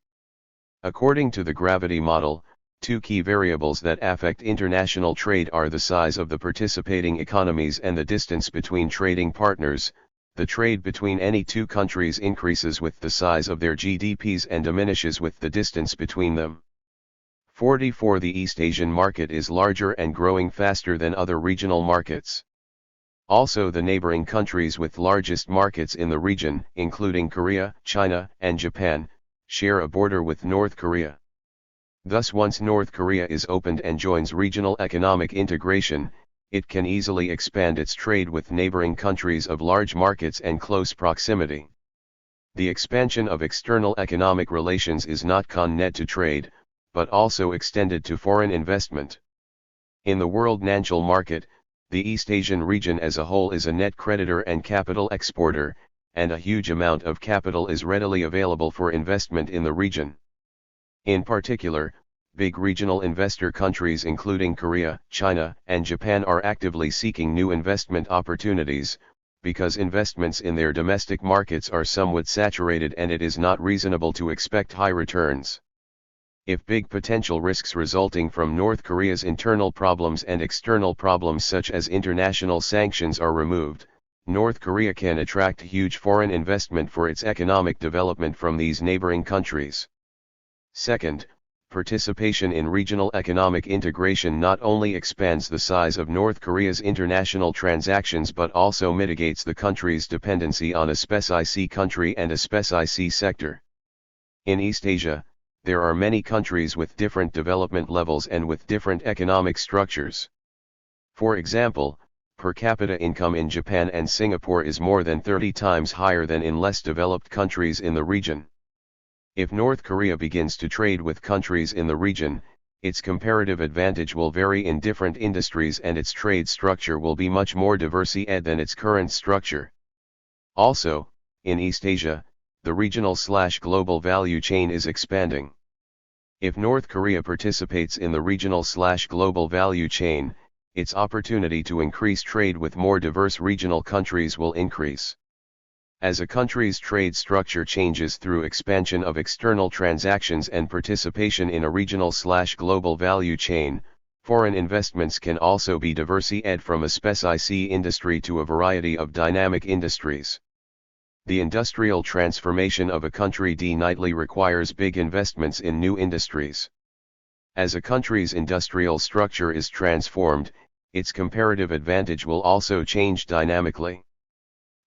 Speaker 1: According to the gravity model, two key variables that affect international trade are the size of the participating economies and the distance between trading partners. The trade between any two countries increases with the size of their GDPs and diminishes with the distance between them. 44. The East Asian market is larger and growing faster than other regional markets. Also, the neighboring countries with largest markets in the region, including Korea, China, and Japan, share a border with North Korea. Thus, once North Korea is opened and joins regional economic integration, it can easily expand its trade with neighboring countries of large markets and close proximity. The expansion of external economic relations is not connected to trade, but also extended to foreign investment. In the world financial market, the East Asian region as a whole is a net creditor and capital exporter, and a huge amount of capital is readily available for investment in the region. In particular, big regional investor countries including Korea, China, and Japan are actively seeking new investment opportunities, because investments in their domestic markets are somewhat saturated and it is not reasonable to expect high returns. If big potential risks resulting from North Korea's internal problems and external problems such as international sanctions are removed, North Korea can attract huge foreign investment for its economic development from these neighboring countries. Second, participation in regional economic integration not only expands the size of North Korea's international transactions but also mitigates the country's dependency on a specific country and a specific sector. In East Asia, there are many countries with different development levels and with different economic structures. For example, per capita income in Japan and Singapore is more than 30 times higher than in less developed countries in the region. If North Korea begins to trade with countries in the region, its comparative advantage will vary in different industries and its trade structure will be much more diversified than its current structure. Also, in East Asia, the regional/global value chain is expanding. If North Korea participates in the regional/global value chain, its opportunity to increase trade with more diverse regional countries will increase. As a country's trade structure changes through expansion of external transactions and participation in a regional/global value chain, foreign investments can also be diversified from a specific industry to a variety of dynamic industries. The industrial transformation of a country definitely requires big investments in new industries. As a country's industrial structure is transformed, its comparative advantage will also change dynamically.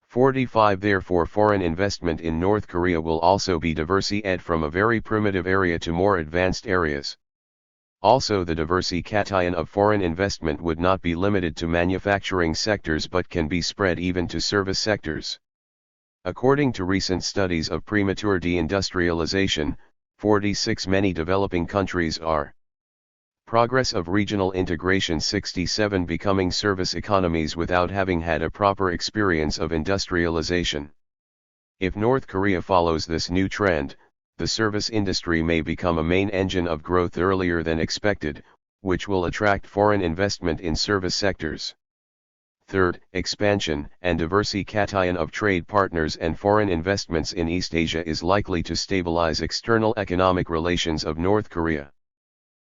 Speaker 1: 45 Therefore foreign investment in North Korea will also be diversified from a very primitive area to more advanced areas. Also the diversification of foreign investment would not be limited to manufacturing sectors but can be spread even to service sectors. According to recent studies of premature deindustrialization, 46 many developing countries are progress of regional integration 67 becoming service economies without having had a proper experience of industrialization. If North Korea follows this new trend, the service industry may become a main engine of growth earlier than expected, which will attract foreign investment in service sectors. Third, expansion and diversification of trade partners and foreign investments in East Asia is likely to stabilize external economic relations of North Korea.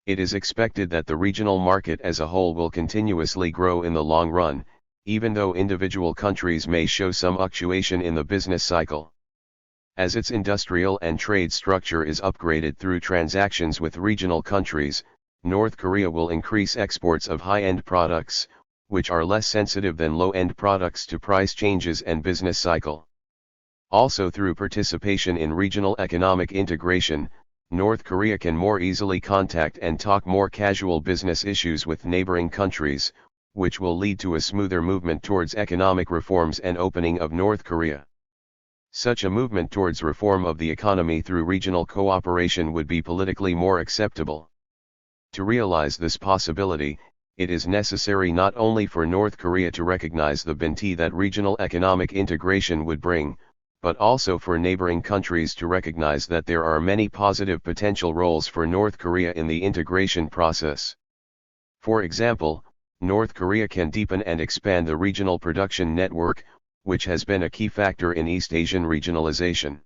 Speaker 1: It is expected that the regional market as a whole will continuously grow in the long run, even though individual countries may show some fluctuation in the business cycle. As its industrial and trade structure is upgraded through transactions with regional countries, North Korea will increase exports of high-end products, which are less sensitive than low-end products to price changes and business cycle. Also through participation in regional economic integration, North Korea can more easily contact and talk more casual business issues with neighboring countries, which will lead to a smoother movement towards economic reforms and opening of North Korea. Such a movement towards reform of the economy through regional cooperation would be politically more acceptable. To realize this possibility, it is necessary not only for North Korea to recognize the benefit that regional economic integration would bring, but also for neighboring countries to recognize that there are many positive potential roles for North Korea in the integration process. For example, North Korea can deepen and expand the regional production network, which has been a key factor in East Asian regionalization.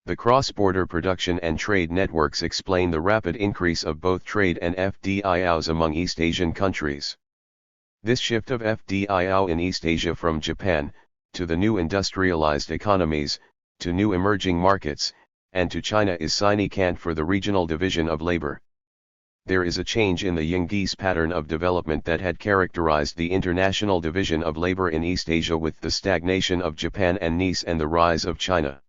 Speaker 1: The cross-border production and trade networks explain the rapid increase of both trade and FDIs among East Asian countries. This shift of FDI in East Asia from Japan, to the new industrialized economies, to new emerging markets, and to China is significant for the regional division of labor. There is a change in the Yong's pattern of development that had characterized the international division of labor in East Asia with the stagnation of Japan and Nice and the rise of China.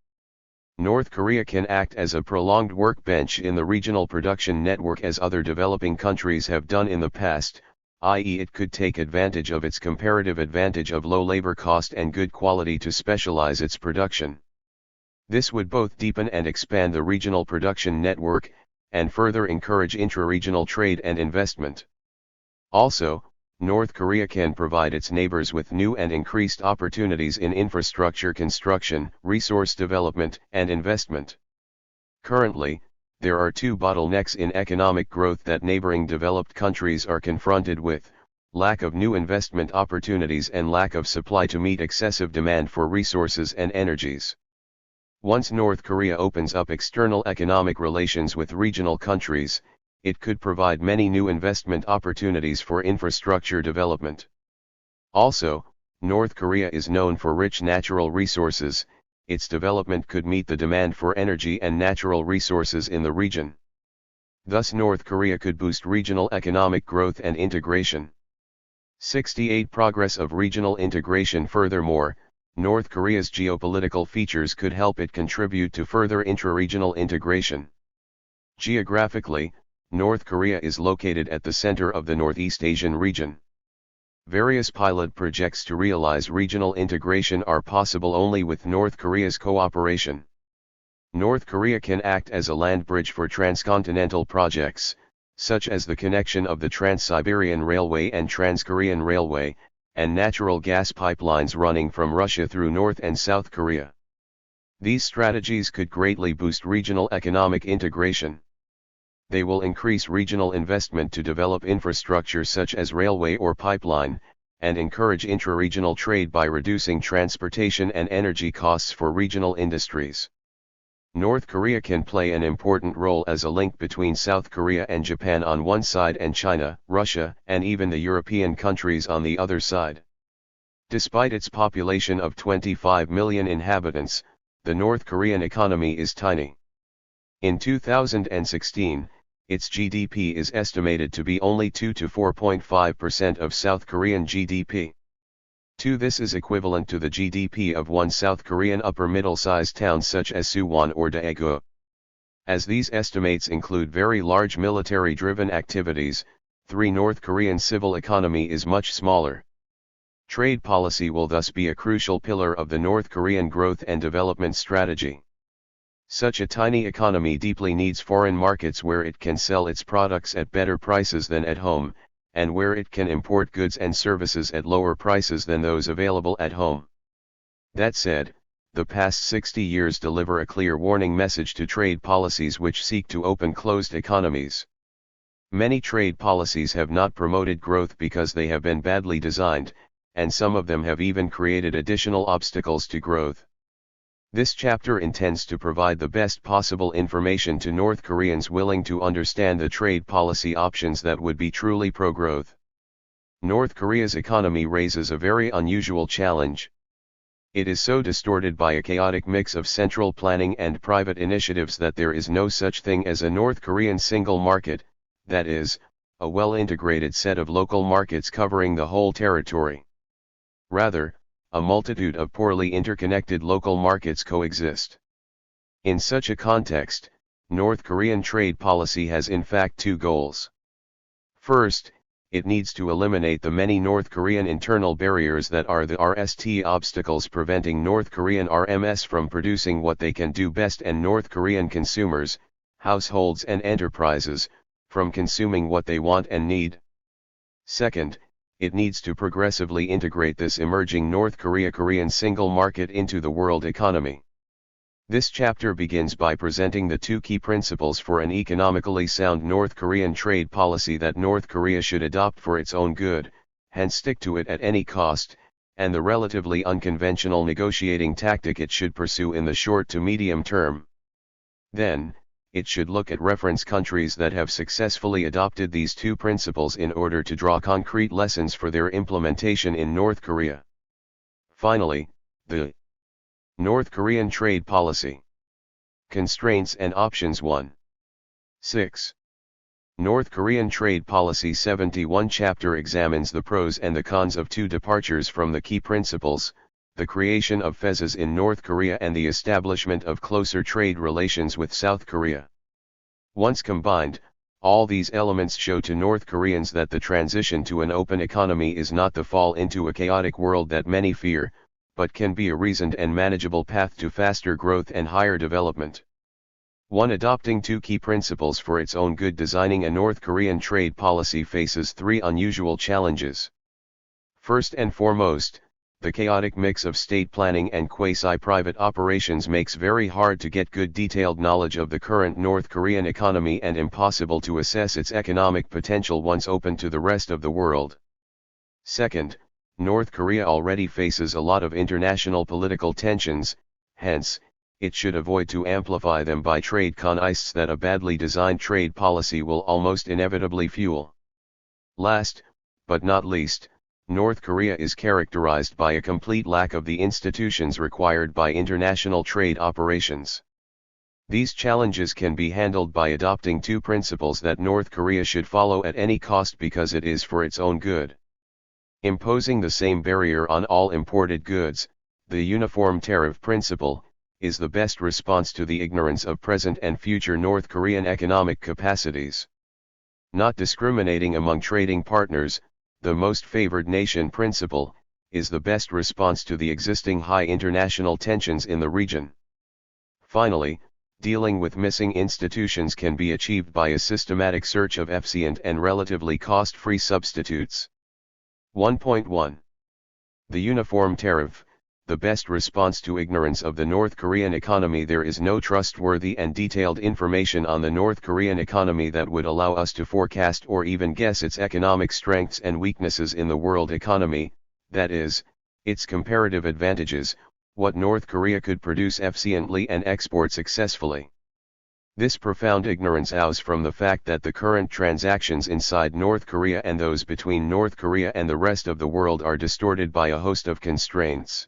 Speaker 1: North Korea can act as a prolonged workbench in the regional production network as other developing countries have done in the past, i.e. it could take advantage of its comparative advantage of low labor cost and good quality to specialize its production. This would both deepen and expand the regional production network, and further encourage intra-regional trade and investment. Also, North Korea can provide its neighbors with new and increased opportunities in infrastructure construction, resource development, and investment. Currently, there are two bottlenecks in economic growth that neighboring developed countries are confronted with: lack of new investment opportunities and lack of supply to meet excessive demand for resources and energies. Once North Korea opens up external economic relations with regional countries, it could provide many new investment opportunities for infrastructure development. Also, North Korea is known for rich natural resources. Its development could meet the demand for energy and natural resources in the region. Thus North Korea could boost regional economic growth and integration. 68 Progress of regional integration. Furthermore, North Korea's geopolitical features could help it contribute to further intra-regional integration. Geographically, North Korea is located at the center of the Northeast Asian region. Various pilot projects to realize regional integration are possible only with North Korea's cooperation. North Korea can act as a land bridge for transcontinental projects, such as the connection of the Trans-Siberian Railway and Trans-Korean Railway, and natural gas pipelines running from Russia through North and South Korea. These strategies could greatly boost regional economic integration. They will increase regional investment to develop infrastructure such as railway or pipeline, and encourage intra-regional trade by reducing transportation and energy costs for regional industries. North Korea can play an important role as a link between South Korea and Japan on one side and China, Russia, and even the European countries on the other side. Despite its population of 25 million inhabitants, the North Korean economy is tiny. In 2016, its GDP is estimated to be only 2 to 4.5% of South Korean GDP. 2. This is equivalent to the GDP of one South Korean upper middle-sized town such as Suwon or Daegu. As these estimates include very large military-driven activities, 3. North Korean civil economy is much smaller. Trade policy will thus be a crucial pillar of the North Korean growth and development strategy. Such a tiny economy deeply needs foreign markets where it can sell its products at better prices than at home, and where it can import goods and services at lower prices than those available at home. That said, the past 60 years deliver a clear warning message to trade policies which seek to open closed economies. Many trade policies have not promoted growth because they have been badly designed, and some of them have even created additional obstacles to growth. This chapter intends to provide the best possible information to North Koreans willing to understand the trade policy options that would be truly pro-growth. North Korea's economy raises a very unusual challenge. It is so distorted by a chaotic mix of central planning and private initiatives that there is no such thing as a North Korean single market, that is, a well-integrated set of local markets covering the whole territory. Rather, a multitude of poorly interconnected local markets coexist. In such a context, North Korean trade policy has in fact two goals. First, it needs to eliminate the many North Korean internal barriers that are the RST obstacles preventing North Korean RMS from producing what they can do best and North Korean consumers, households and enterprises, from consuming what they want and need. Second, it needs to progressively integrate this emerging North Korean single market into the world economy. This chapter begins by presenting the two key principles for an economically sound North Korean trade policy that North Korea should adopt for its own good, hence stick to it at any cost, and the relatively unconventional negotiating tactic it should pursue in the short to medium term. Then, it should look at reference countries that have successfully adopted these two principles in order to draw concrete lessons for their implementation in North Korea. Finally, the North Korean trade policy. Constraints and options 1. 6. North Korean trade policy 71 chapter examines the pros and the cons of two departures from the key principles, the creation of FEZs in North Korea and the establishment of closer trade relations with South Korea. Once combined, all these elements show to North Koreans that the transition to an open economy is not the fall into a chaotic world that many fear, but can be a reasoned and manageable path to faster growth and higher development. 1. Adopting two key principles for its own good. Designing a North Korean trade policy faces three unusual challenges. First and foremost, the chaotic mix of state planning and quasi-private operations makes very hard to get good detailed knowledge of the current North Korean economy and impossible to assess its economic potential once open to the rest of the world. Second, North Korea already faces a lot of international political tensions, hence, it should avoid to amplify them by trade contests that a badly designed trade policy will almost inevitably fuel. Last, but not least, North Korea is characterized by a complete lack of the institutions required by international trade operations. These challenges can be handled by adopting two principles that North Korea should follow at any cost because it is for its own good. Imposing the same barrier on all imported goods, the uniform tariff principle, is the best response to the ignorance of present and future North Korean economic capacities. Not discriminating among trading partners, the most favored nation principle, is the best response to the existing high international tensions in the region. Finally, dealing with missing institutions can be achieved by a systematic search of efficient and relatively cost-free substitutes. 1.1. The uniform tariff, the best response to ignorance of the North Korean economy. There is no trustworthy and detailed information on the North Korean economy that would allow us to forecast or even guess its economic strengths and weaknesses in the world economy, that is, its comparative advantages, what North Korea could produce efficiently and export successfully. This profound ignorance oozes from the fact that the current transactions inside North Korea and those between North Korea and the rest of the world are distorted by a host of constraints.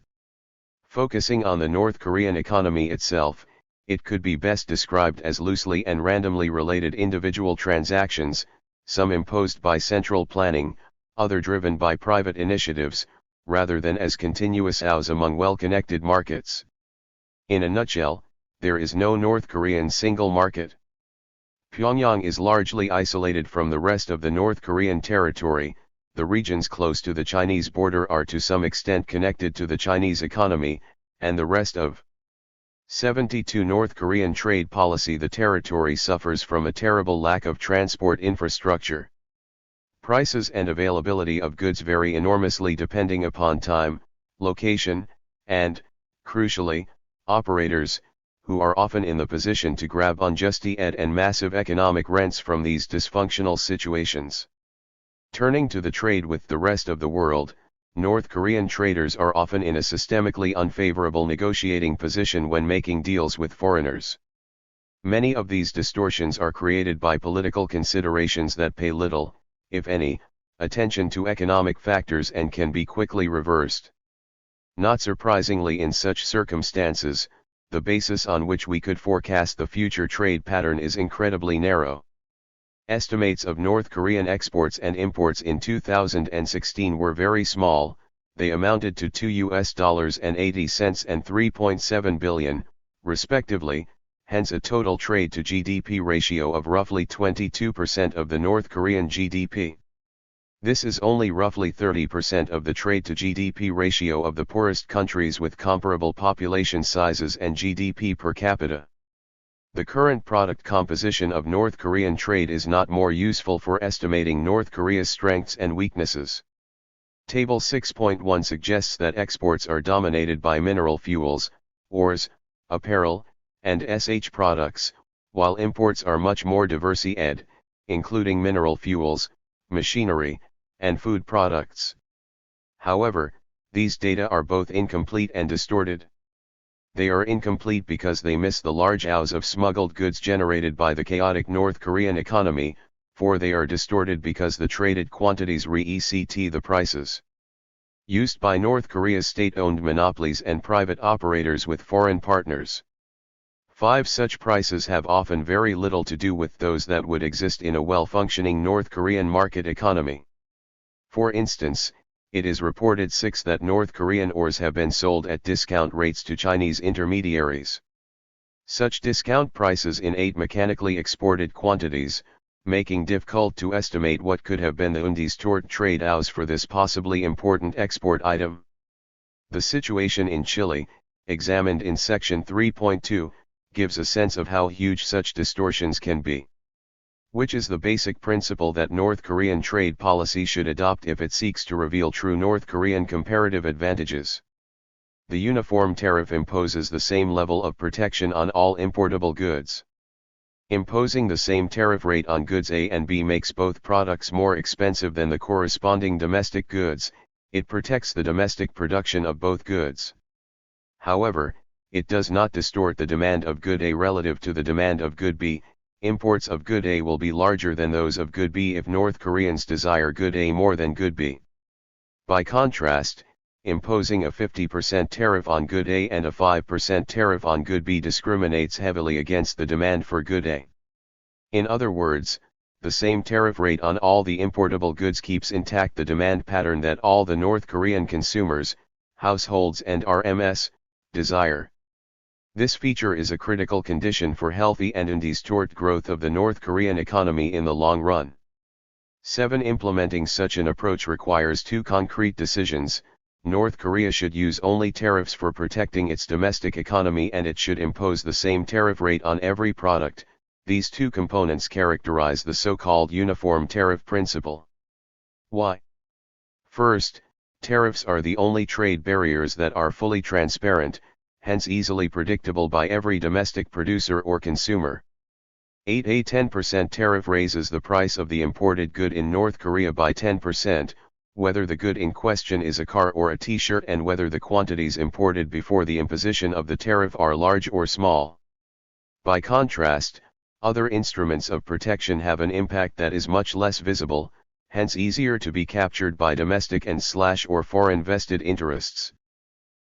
Speaker 1: Focusing on the North Korean economy itself, it could be best described as loosely and randomly related individual transactions, some imposed by central planning, other driven by private initiatives, rather than as continuous ows among well-connected markets. In a nutshell, there is no North Korean single market. Pyongyang is largely isolated from the rest of the North Korean territory. The regions close to the Chinese border are to some extent connected to the Chinese economy, and the rest of 72 North Korean trade policy. The territory suffers from a terrible lack of transport infrastructure. Prices and availability of goods vary enormously depending upon time, location, and, crucially, operators, who are often in the position to grab unjust and massive economic rents from these dysfunctional situations. Turning to the trade with the rest of the world, North Korean traders are often in a systemically unfavorable negotiating position when making deals with foreigners. Many of these distortions are created by political considerations that pay little, if any, attention to economic factors and can be quickly reversed. Not surprisingly, in such circumstances, the basis on which we could forecast the future trade pattern is incredibly narrow. Estimates of North Korean exports and imports in 2016 were very small. They amounted to $2.80 and $3.7 billion, respectively, hence a total trade to GDP ratio of roughly 22% of the North Korean GDP. This is only roughly 30% of the trade to GDP ratio of the poorest countries with comparable population sizes and GDP per capita. The current product composition of North Korean trade is not more useful for estimating North Korea's strengths and weaknesses. Table 6.1 suggests that exports are dominated by mineral fuels, ores, apparel, and SH products, while imports are much more diverse, including mineral fuels, machinery, and food products. However, these data are both incomplete and distorted. They are incomplete because they miss the large ows of smuggled goods generated by the chaotic North Korean economy, for they are distorted because the traded quantities re-ect the prices used by North Korea's state-owned monopolies and private operators with foreign partners. 5 such prices have often very little to do with those that would exist in a well-functioning North Korean market economy. For instance, it is reported 6 that North Korean ores have been sold at discount rates to Chinese intermediaries. Such discount prices in 8 mechanically exported quantities, making difficult to estimate what could have been the undistort trade ows for this possibly important export item. The situation in Chile, examined in section 3.2, gives a sense of how huge such distortions can be. Which is the basic principle that North Korean trade policy should adopt if it seeks to reveal true North Korean comparative advantages. The uniform tariff imposes the same level of protection on all importable goods. Imposing the same tariff rate on goods A and B makes both products more expensive than the corresponding domestic goods. It protects the domestic production of both goods. However, it does not distort the demand of good A relative to the demand of good B. Imports of good A will be larger than those of good B if North Koreans desire good A more than good B. By contrast, imposing a 50% tariff on good A and a 5% tariff on good B discriminates heavily against the demand for good A. In other words, the same tariff rate on all the importable goods keeps intact the demand pattern that all the North Korean consumers, households and RMS, desire. This feature is a critical condition for healthy and undistort growth of the North Korean economy in the long run. 7. Implementing such an approach requires 2 concrete decisions. North Korea should use only tariffs for protecting its domestic economy, and it should impose the same tariff rate on every product. These 2 components characterize the so-called uniform tariff principle. Why? First, tariffs are the only trade barriers that are fully transparent, hence easily predictable by every domestic producer or consumer. 8. A 10% tariff raises the price of the imported good in North Korea by 10%, whether the good in question is a car or a t-shirt, and whether the quantities imported before the imposition of the tariff are large or small. By contrast, other instruments of protection have an impact that is much less visible, hence easier to be captured by domestic and/or foreign vested interests.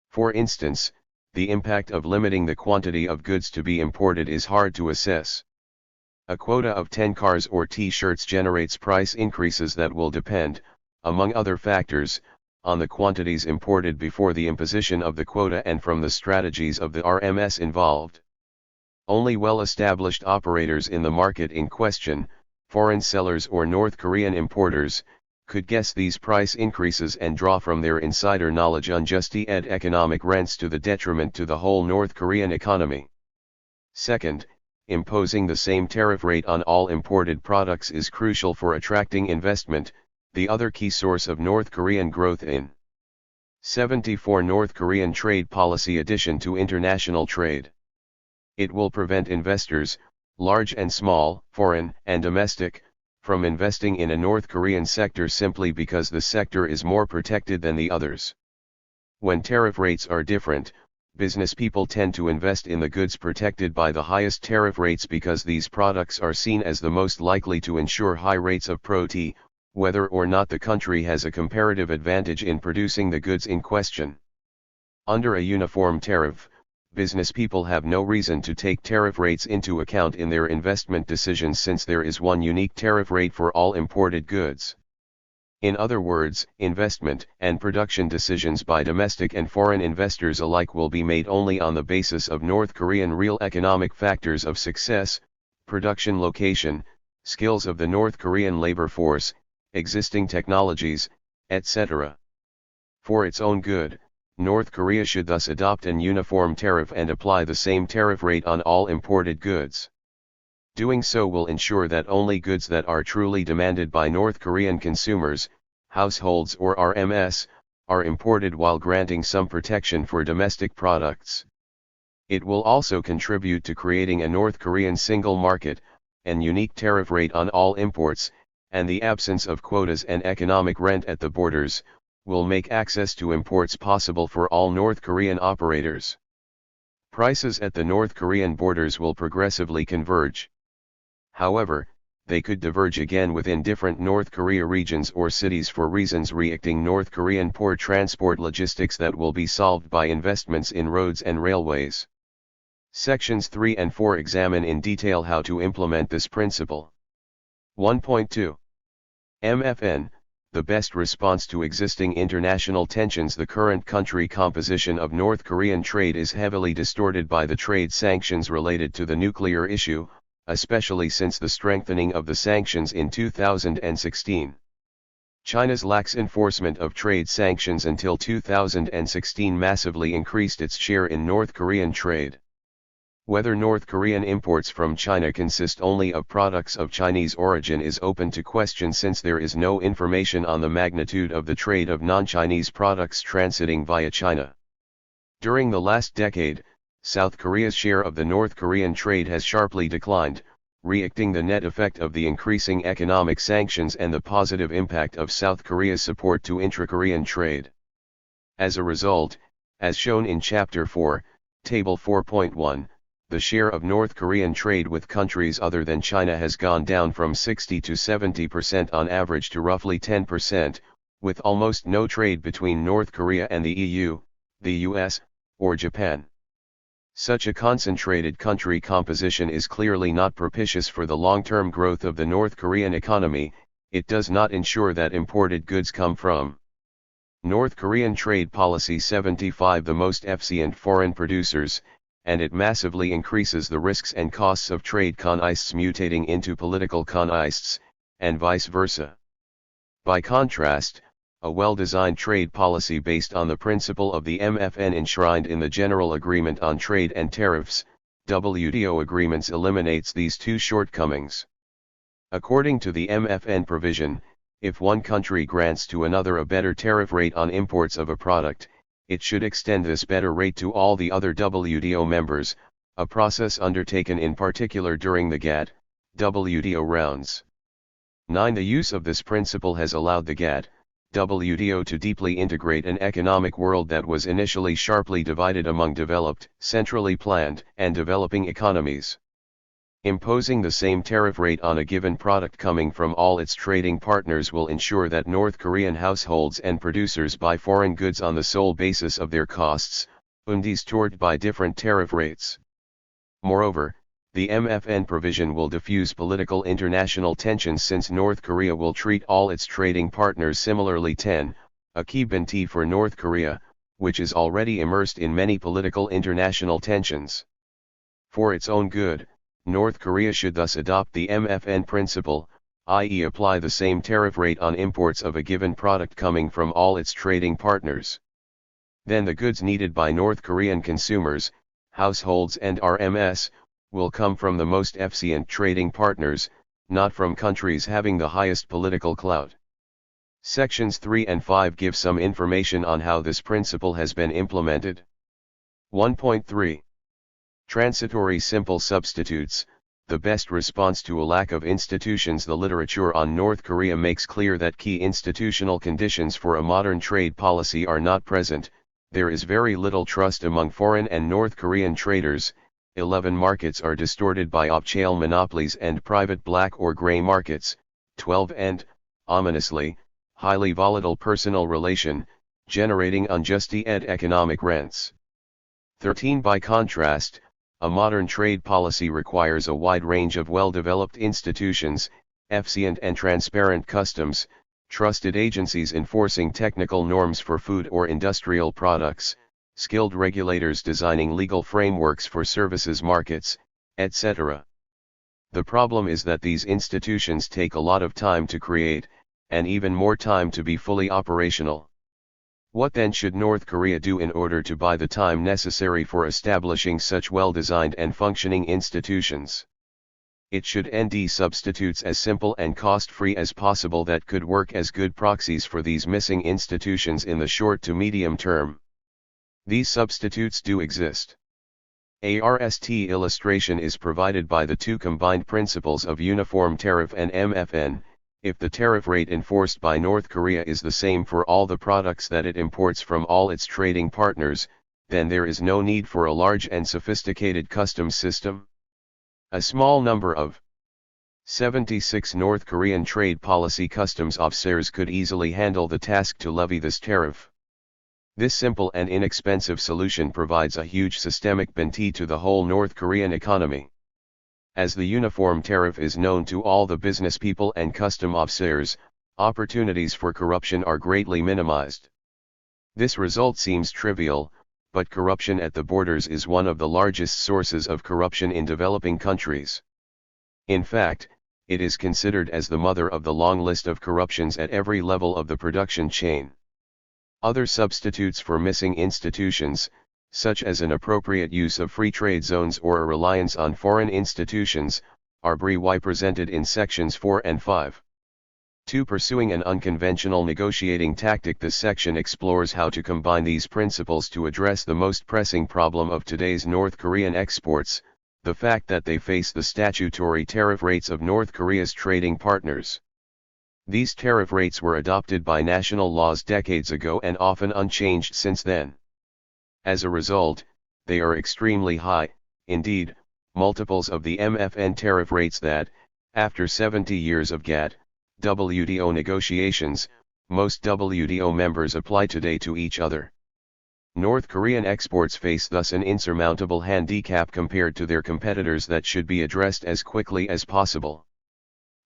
Speaker 1: For instance, the impact of limiting the quantity of goods to be imported is hard to assess. A quota of 10 cars or t-shirts generates price increases that will depend, among other factors, on the quantities imported before the imposition of the quota and from the strategies of the RMS involved. Only well-established operators in the market in question, foreign sellers or North Korean importers, could guess these price increases and draw from their insider knowledge unjustified economic rents to the detriment to the whole North Korean economy. Second, imposing the same tariff rate on all imported products is crucial for attracting investment, the other key source of North Korean growth in 74 North Korean trade policy addition to international trade. It will prevent investors, large and small, foreign and domestic, from investing in a North Korean sector simply because the sector is more protected than the others. When tariff rates are different, business people tend to invest in the goods protected by the highest tariff rates because these products are seen as the most likely to ensure high rates of profit, whether or not the country has a comparative advantage in producing the goods in question. Under a uniform tariff, business people have no reason to take tariff rates into account in their investment decisions since there is one unique tariff rate for all imported goods. In other words, investment and production decisions by domestic and foreign investors alike will be made only on the basis of North Korean real economic factors of success, production location, skills of the North Korean labor force, existing technologies, etc. For its own good, North Korea should thus adopt an uniform tariff and apply the same tariff rate on all imported goods. Doing so will ensure that only goods that are truly demanded by North Korean consumers, households or RMS, are imported while granting some protection for domestic products. It will also contribute to creating a North Korean single market, an unique tariff rate on all imports, and the absence of quotas and economic rent at the borders, will make access to imports possible for all North Korean operators. Prices at the North Korean borders will progressively converge. However, they could diverge again within different North Korea regions or cities for reasons reacting North Korean poor transport logistics that will be solved by investments in roads and railways. Sections 3 and 4 examine in detail how to implement this principle. 1.2. MFN, the best response to existing international tensions. The current country composition of North Korean trade is heavily distorted by the trade sanctions related to the nuclear issue, especially since the strengthening of the sanctions in 2016. China's lax enforcement of trade sanctions until 2016 massively increased its share in North Korean trade. Whether North Korean imports from China consist only of products of Chinese origin is open to question since there is no information on the magnitude of the trade of non-Chinese products transiting via China. During the last decade, South Korea's share of the North Korean trade has sharply declined, reacting the net effect of the increasing economic sanctions and the positive impact of South Korea's support to intra-Korean trade. As a result, as shown in Chapter 4, Table 4.1, the share of North Korean trade with countries other than China has gone down from 60 to 70% on average to roughly 10%, with almost no trade between North Korea and the EU, the US, or Japan. Such a concentrated country composition is clearly not propitious for the long-term growth of the North Korean economy. It does not ensure that imported goods come from North Korean trade policy 75 the most efficient foreign producers, and it massively increases the risks and costs of trade contests mutating into political contests, and vice versa. By contrast, a well-designed trade policy based on the principle of the MFN enshrined in the General Agreement on Trade and Tariffs, WTO agreements eliminates these two shortcomings. According to the MFN provision, if one country grants to another a better tariff rate on imports of a product, it should extend this better rate to all the other WTO members, a process undertaken in particular during the GATT, WTO rounds. 9. The use of this principle has allowed the GATT, WTO to deeply integrate an economic world that was initially sharply divided among developed, centrally planned, and developing economies. Imposing the same tariff rate on a given product coming from all its trading partners will ensure that North Korean households and producers buy foreign goods on the sole basis of their costs, undistorted by different tariff rates. Moreover, the MFN provision will diffuse political international tensions since North Korea will treat all its trading partners similarly. 10. a key binti for North Korea, which is already immersed in many political international tensions. For its own good, North Korea should thus adopt the MFN principle, i.e. apply the same tariff rate on imports of a given product coming from all its trading partners. Then the goods needed by North Korean consumers, households and RMS, will come from the most efficient trading partners, not from countries having the highest political clout. Sections 3 and 5 give some information on how this principle has been implemented. 1.3. Transitory simple substitutes, the best response to a lack of institutions. The literature on North Korea makes clear that key institutional conditions for a modern trade policy are not present. There is very little trust among foreign and North Korean traders. 11 markets are distorted by off-chain monopolies and private black or gray markets. 12 and, ominously, highly volatile personal relation, generating unjustified economic rents. 13. By contrast, a modern trade policy requires a wide range of well-developed institutions, efficient and transparent customs, trusted agencies enforcing technical norms for food or industrial products, skilled regulators designing legal frameworks for services markets, etc. The problem is that these institutions take a lot of time to create, and even more time to be fully operational. What then should North Korea do in order to buy the time necessary for establishing such well-designed and functioning institutions? It should end substitutes as simple and cost-free as possible that could work as good proxies for these missing institutions in the short to medium term. These substitutes do exist. ARST illustration is provided by the two combined principles of uniform tariff and MFN. If the tariff rate enforced by North Korea is the same for all the products that it imports from all its trading partners, then there is no need for a large and sophisticated customs system. A small number of 76 North Korean trade policy customs officers could easily handle the task to levy this tariff. This simple and inexpensive solution provides a huge systemic benefit to the whole North Korean economy. As the uniform tariff is known to all the business people and custom officers, opportunities for corruption are greatly minimized. This result seems trivial, but corruption at the borders is one of the largest sources of corruption in developing countries. In fact, it is considered as the mother of the long list of corruptions at every level of the production chain. Other substitutes for missing institutions, such as an appropriate use of free trade zones or a reliance on foreign institutions, are presented in sections 4 and 5. 2. Pursuing an unconventional negotiating tactic. This section explores how to combine these principles to address the most pressing problem of today's North Korean exports, the fact that they face the statutory tariff rates of North Korea's trading partners. These tariff rates were adopted by national laws decades ago and often unchanged since then. As a result, they are extremely high, indeed, multiples of the MFN tariff rates that, after 70 years of GATT, WTO negotiations, most WTO members apply today to each other. North Korean exports face thus an insurmountable handicap compared to their competitors that should be addressed as quickly as possible.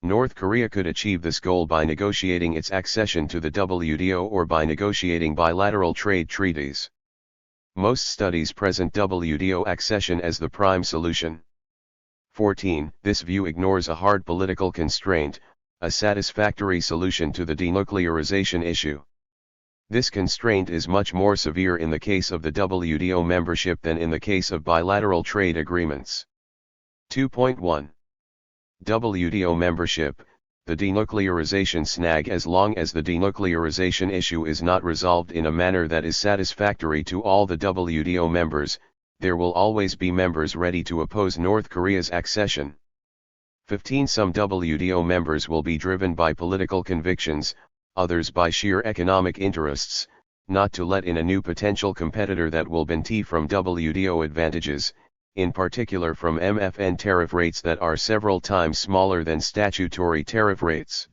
Speaker 1: North Korea could achieve this goal by negotiating its accession to the WTO or by negotiating bilateral trade treaties. Most studies present WTO accession as the prime solution. 14. This view ignores a hard political constraint, a satisfactory solution to the denuclearization issue. This constraint is much more severe in the case of the WTO membership than in the case of bilateral trade agreements. 2.1. WTO membership, the denuclearization snag. As long as the denuclearization issue is not resolved in a manner that is satisfactory to all the WTO members, there will always be members ready to oppose North Korea's accession. 15. Some WTO members will be driven by political convictions, others by sheer economic interests, not to let in a new potential competitor that will benefit from WTO advantages, in particular from MFN tariff rates that are several times smaller than statutory tariff rates.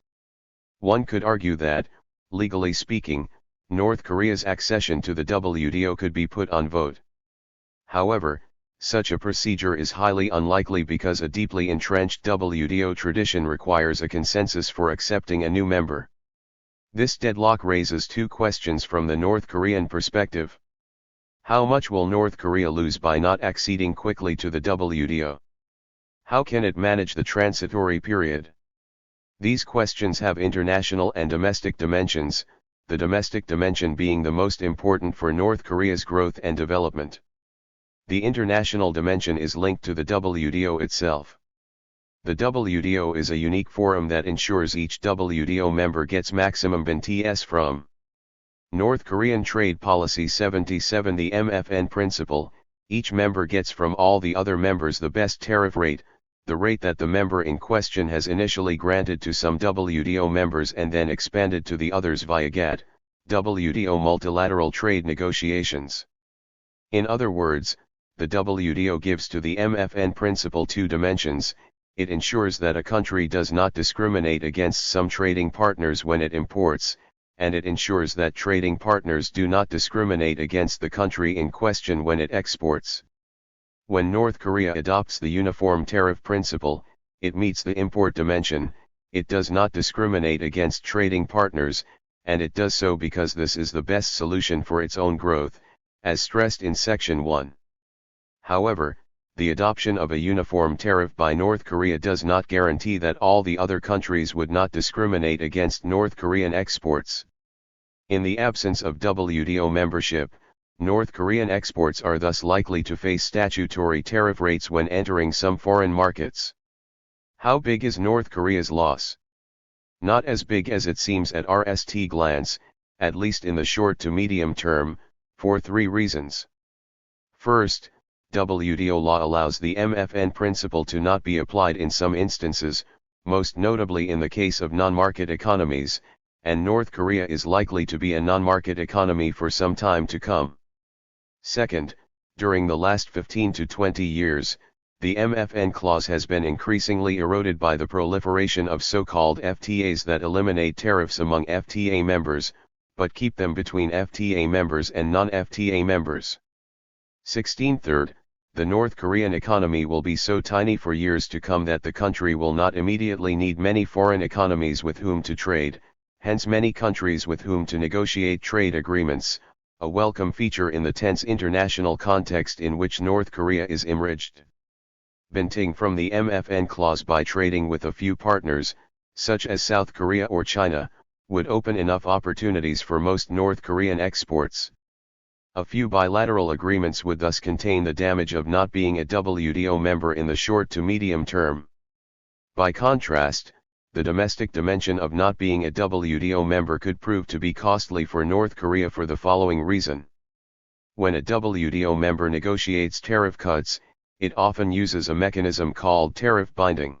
Speaker 1: One could argue that, legally speaking, North Korea's accession to the WTO could be put on vote. However, such a procedure is highly unlikely because a deeply entrenched WTO tradition requires a consensus for accepting a new member. This deadlock raises two questions from the North Korean perspective. How much will North Korea lose by not acceding quickly to the WTO? How can it manage the transitory period? These questions have international and domestic dimensions, the domestic dimension being the most important for North Korea's growth and development. The international dimension is linked to the WTO itself. The WTO is a unique forum that ensures each WTO member gets maximum benefits from North Korean Trade Policy 77. The MFN principle: each member gets from all the other members the best tariff rate, the rate that the member in question has initially granted to some WTO members and then expanded to the others via GATT, WTO multilateral trade negotiations. In other words, the WTO gives to the MFN principle two dimensions. It ensures that a country does not discriminate against some trading partners when it imports, and it ensures that trading partners do not discriminate against the country in question when it exports. When North Korea adopts the uniform tariff principle, it meets the import dimension. It does not discriminate against trading partners, and it does so because this is the best solution for its own growth, as stressed in Section 1. However, the adoption of a uniform tariff by North Korea does not guarantee that all the other countries would not discriminate against North Korean exports. In the absence of WTO membership, North Korean exports are thus likely to face statutory tariff rates when entering some foreign markets. How big is North Korea's loss? Not as big as it seems at first glance, at least in the short to medium term, for three reasons. First, WTO law allows the MFN principle to not be applied in some instances, most notably in the case of non-market economies, and North Korea is likely to be a non-market economy for some time to come. Second, during the last 15 to 20 years, the MFN clause has been increasingly eroded by the proliferation of so-called FTAs that eliminate tariffs among FTA members, but keep them between FTA members and non-FTA members. 16. Third, the North Korean economy will be so tiny for years to come that the country will not immediately need many foreign economies with whom to trade, hence many countries with whom to negotiate trade agreements, a welcome feature in the tense international context in which North Korea is immersed. Benefiting from the MFN clause by trading with a few partners, such as South Korea or China, would open enough opportunities for most North Korean exports. A few bilateral agreements would thus contain the damage of not being a WTO member in the short to medium term. By contrast, the domestic dimension of not being a WTO member could prove to be costly for North Korea for the following reason. When a WTO member negotiates tariff cuts, it often uses a mechanism called tariff binding.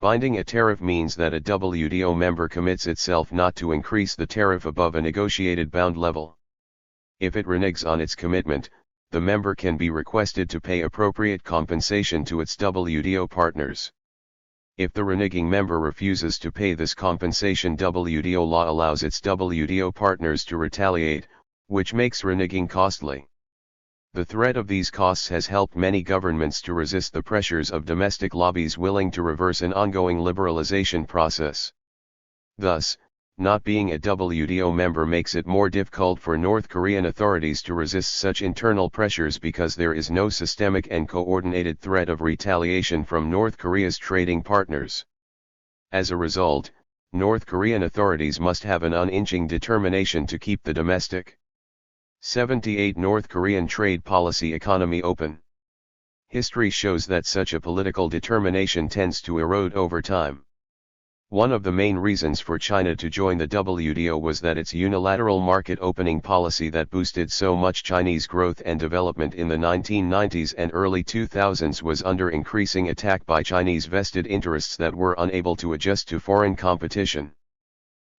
Speaker 1: Binding a tariff means that a WTO member commits itself not to increase the tariff above a negotiated bound level. If it reneges on its commitment, the member can be requested to pay appropriate compensation to its WTO partners. If the reneging member refuses to pay this compensation, WTO law allows its WTO partners to retaliate, which makes reneging costly. The threat of these costs has helped many governments to resist the pressures of domestic lobbies willing to reverse an ongoing liberalization process. Thus, not being a WTO member makes it more difficult for North Korean authorities to resist such internal pressures because there is no systemic and coordinated threat of retaliation from North Korea's trading partners. As a result, North Korean authorities must have an unflinching determination to keep the domestic 78 North Korean trade policy economy open. History shows that such a political determination tends to erode over time. One of the main reasons for China to join the WTO was that its unilateral market opening policy that boosted so much Chinese growth and development in the 1990s and early 2000s was under increasing attack by Chinese vested interests that were unable to adjust to foreign competition.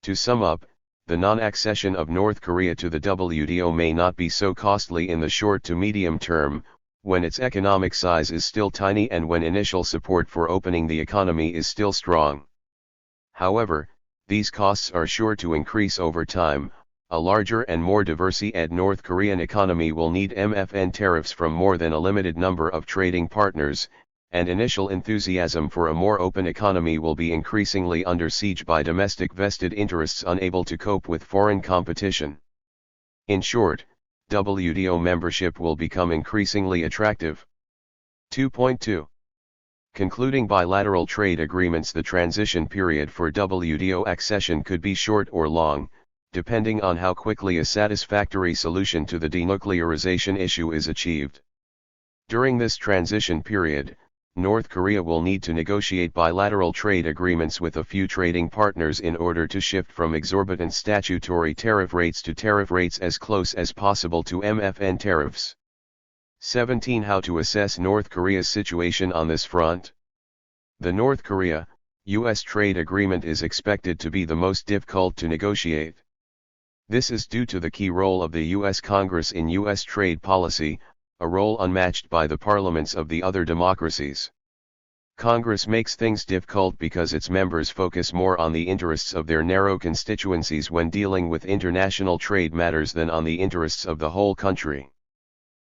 Speaker 1: To sum up, the non-accession of North Korea to the WTO may not be so costly in the short to medium term, when its economic size is still tiny and when initial support for opening the economy is still strong. However, these costs are sure to increase over time. A larger and more diversified North Korean economy will need MFN tariffs from more than a limited number of trading partners, and initial enthusiasm for a more open economy will be increasingly under siege by domestic vested interests unable to cope with foreign competition. In short, WTO membership will become increasingly attractive. 2.2. Concluding bilateral trade agreements. The transition period for WTO accession could be short or long, depending on how quickly a satisfactory solution to the denuclearization issue is achieved. During this transition period, North Korea will need to negotiate bilateral trade agreements with a few trading partners in order to shift from exorbitant statutory tariff rates to tariff rates as close as possible to MFN tariffs. 17. How to assess North Korea's situation on this front? The North Korea-US trade agreement is expected to be the most difficult to negotiate. This is due to the key role of the U.S. Congress in U.S. trade policy, a role unmatched by the parliaments of the other democracies. Congress makes things difficult because its members focus more on the interests of their narrow constituencies when dealing with international trade matters than on the interests of the whole country.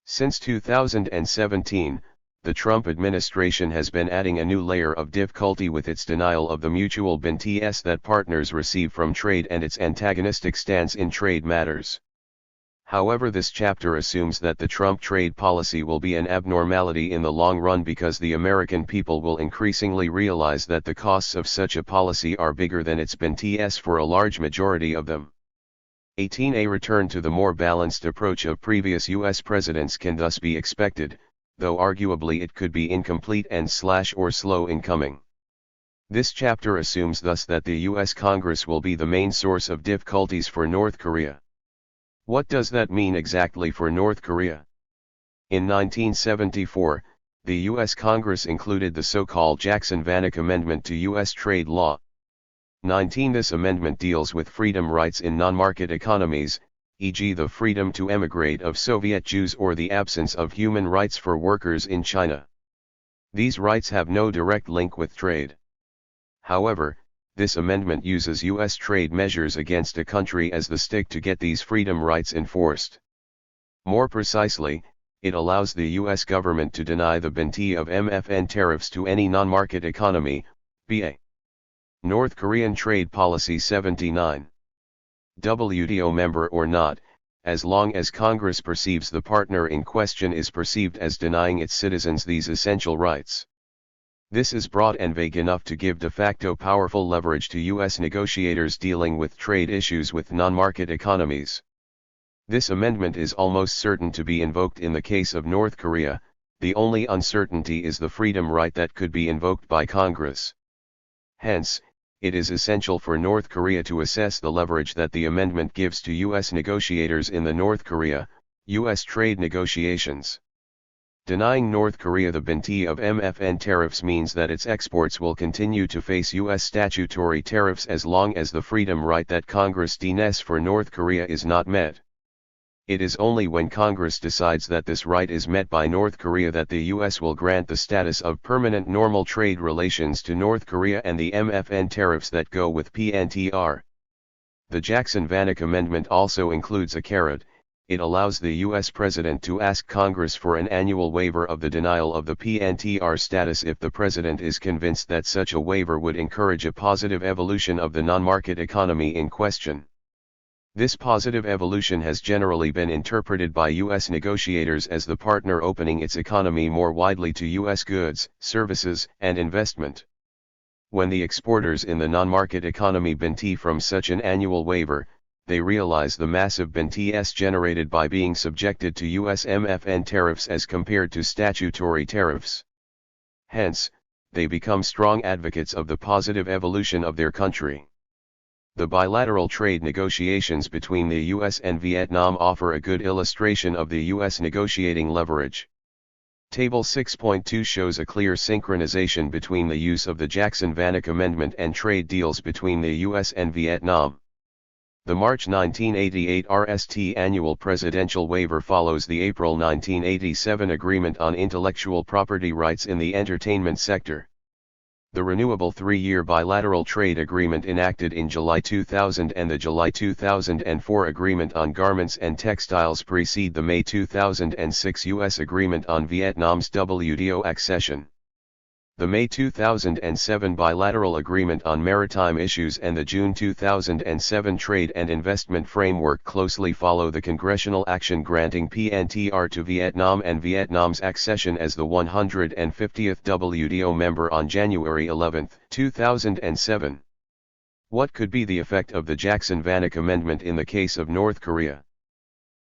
Speaker 1: Since 2017, the Trump administration has been adding a new layer of difficulty with its denial of the mutual benefits that partners receive from trade and its antagonistic stance in trade matters. However, this chapter assumes that the Trump trade policy will be an abnormality in the long run because the American people will increasingly realize that the costs of such a policy are bigger than its benefits for a large majority of them. 18. A return to the more balanced approach of previous U.S. presidents can thus be expected, though arguably it could be incomplete and or slow in coming. This chapter assumes thus that the U.S. Congress will be the main source of difficulties for North Korea. What does that mean exactly for North Korea? In 1974, the U.S. Congress included the so-called Jackson-Vanik Amendment to U.S. trade law. 19. This amendment deals with freedom rights in non-market economies, e.g. the freedom to emigrate of Soviet Jews or the absence of human rights for workers in China. These rights have no direct link with trade. However, this amendment uses U.S. trade measures against a country as the stick to get these freedom rights enforced. More precisely, it allows the U.S. government to deny the benefit of MFN tariffs to any non-market economy, BA. North Korean Trade Policy 79. WTO member or not, as long as Congress perceives the partner in question is perceived as denying its citizens these essential rights. This is broad and vague enough to give de facto powerful leverage to U.S. negotiators dealing with trade issues with non-market economies. This amendment is almost certain to be invoked in the case of North Korea, the only uncertainty is the freedom right that could be invoked by Congress. Hence, it is essential for North Korea to assess the leverage that the amendment gives to U.S. negotiators in the North Korea-U.S. trade negotiations. Denying North Korea the benefit of MFN tariffs means that its exports will continue to face U.S. statutory tariffs as long as the freedom right that Congress denies for North Korea is not met. It is only when Congress decides that this right is met by North Korea that the U.S. will grant the status of permanent normal trade relations to North Korea and the MFN tariffs that go with PNTR. The Jackson-Vanik Amendment also includes a carrot. It allows the U.S. President to ask Congress for an annual waiver of the denial of the PNTR status if the President is convinced that such a waiver would encourage a positive evolution of the non-market economy in question. This positive evolution has generally been interpreted by U.S. negotiators as the partner opening its economy more widely to U.S. goods, services, and investment. When the exporters in the non-market economy benefit from such an annual waiver, they realize the massive benefits generated by being subjected to U.S. MFN tariffs as compared to statutory tariffs. Hence, they become strong advocates of the positive evolution of their country. The bilateral trade negotiations between the U.S. and Vietnam offer a good illustration of the U.S. negotiating leverage. Table 6.2 shows a clear synchronization between the use of the Jackson-Vanik Amendment and trade deals between the U.S. and Vietnam. The March 1988 RST annual presidential waiver follows the April 1987 Agreement on Intellectual Property Rights in the Entertainment Sector. The renewable 3-year bilateral trade agreement enacted in July 2000 and the July 2004 Agreement on Garments and Textiles precede the May 2006 U.S. Agreement on Vietnam's WTO accession. The May 2007 bilateral agreement on maritime issues and the June 2007 trade and investment framework closely follow the congressional action granting PNTR to Vietnam and Vietnam's accession as the 150th WTO member on January 11, 2007. What could be the effect of the Jackson-Vanik Amendment in the case of North Korea?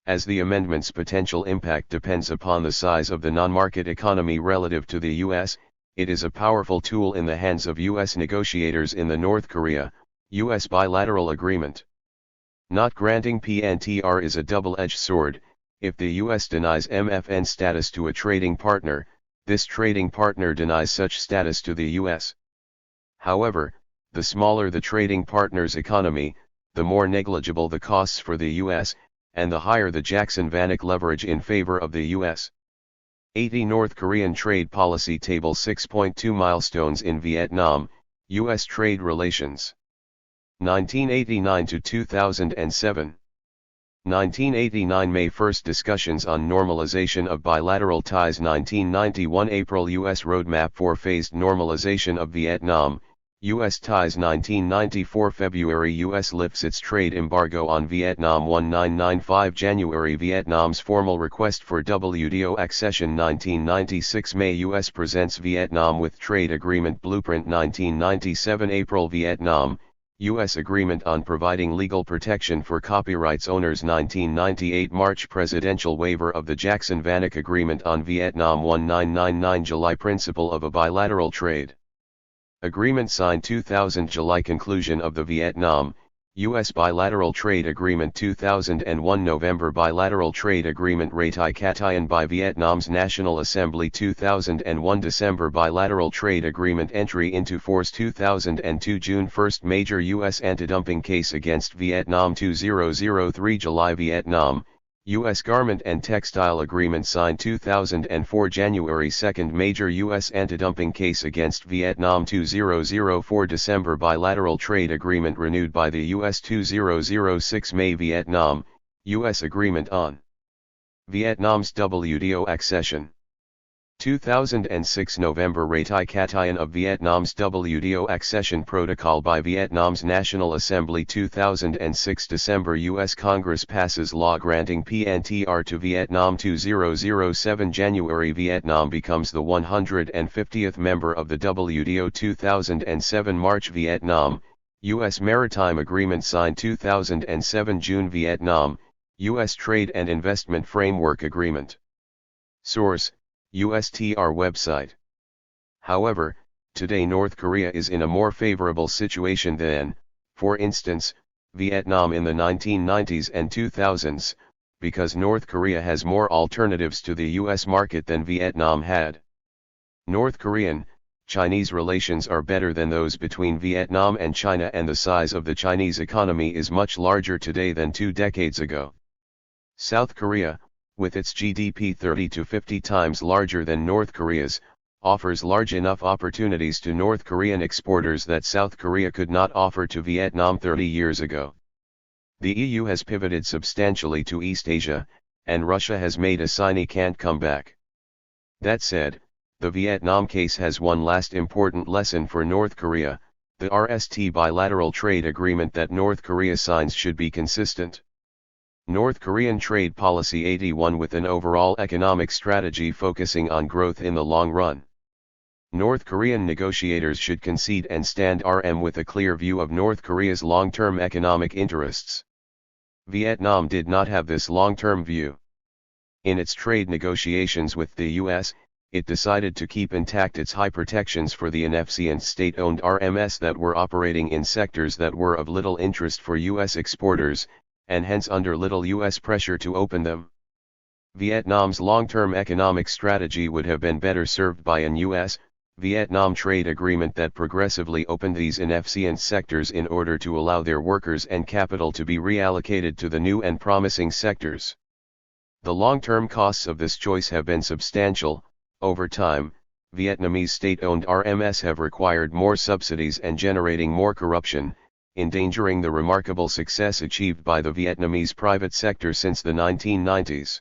Speaker 1: As the amendment's potential impact depends upon the size of the non-market economy relative to the U.S., it is a powerful tool in the hands of U.S. negotiators in the North Korea-U.S. bilateral agreement. Not granting PNTR is a double-edged sword. If the U.S. denies MFN status to a trading partner, this trading partner denies such status to the U.S. However, the smaller the trading partner's economy, the more negligible the costs for the U.S., and the higher the Jackson-Vanik leverage in favor of the U.S. 80 North Korean Trade Policy Table 6.2 Milestones in Vietnam, U.S. Trade Relations. 1989 to 2007. 1989 May 1 Discussions on Normalization of Bilateral Ties. 1991 April U.S. Roadmap for Phased Normalization of Vietnam, U.S. Ties. 1994 February U.S. lifts its trade embargo on Vietnam. 1995 January Vietnam's formal request for WTO accession. 1996 May U.S. presents Vietnam with trade agreement blueprint. 1997 April Vietnam, U.S. agreement on providing legal protection for copyrights owners. 1998 March presidential waiver of the Jackson-Vanik Agreement on Vietnam. 1999 July principle of a bilateral trade agreement signed. 2000 July conclusion of the Vietnam, U.S. bilateral trade agreement. 2001 November bilateral trade agreement ratified by Vietnam's National Assembly. 2001 December bilateral trade agreement entry into force. 2002 June 1 major U.S. anti-dumping case against Vietnam. 2003 July Vietnam, U.S. Garment and Textile Agreement signed. 2004 January 2 major U.S. anti-dumping case against Vietnam. 2004 December bilateral trade agreement renewed by the U.S. 2006 May Vietnam, U.S. agreement on Vietnam's WTO accession. 2006 November ratification of Vietnam's WTO accession protocol by Vietnam's National Assembly. 2006 December U.S. Congress passes law granting PNTR to Vietnam. 2007 January Vietnam becomes the 150th member of the WTO. 2007 March Vietnam, U.S. Maritime Agreement signed. 2007 June Vietnam, U.S. Trade and Investment Framework Agreement. Source: USTR website. However, today North Korea is in a more favorable situation than, for instance, Vietnam in the 1990s and 2000s, because North Korea has more alternatives to the U.S. market than Vietnam had. North Korean, Chinese relations are better than those between Vietnam and China, and the size of the Chinese economy is much larger today than 2 decades ago. South Korea, with its GDP 30 to 50 times larger than North Korea's, offers large enough opportunities to North Korean exporters that South Korea could not offer to Vietnam 30 years ago. The EU has pivoted substantially to East Asia, and Russia has made a sign he can't come back. That said, the Vietnam case has one last important lesson for North Korea: the RST bilateral trade agreement that North Korea signs should be consistent. North Korean Trade Policy 81 with an overall economic strategy focusing on growth in the long run. North Korean negotiators should concede and stand RM with a clear view of North Korea's long-term economic interests. Vietnam did not have this long-term view. In its trade negotiations with the U.S., it decided to keep intact its high protections for the NFC and state-owned RMS that were operating in sectors that were of little interest for U.S. exporters, and hence under little U.S. pressure to open them. Vietnam's long-term economic strategy would have been better served by an U.S.-Vietnam trade agreement that progressively opened these inefficient sectors in order to allow their workers and capital to be reallocated to the new and promising sectors. The long-term costs of this choice have been substantial. Over time, Vietnamese state-owned RMS have required more subsidies and generating more corruption, endangering the remarkable success achieved by the Vietnamese private sector since the 1990s.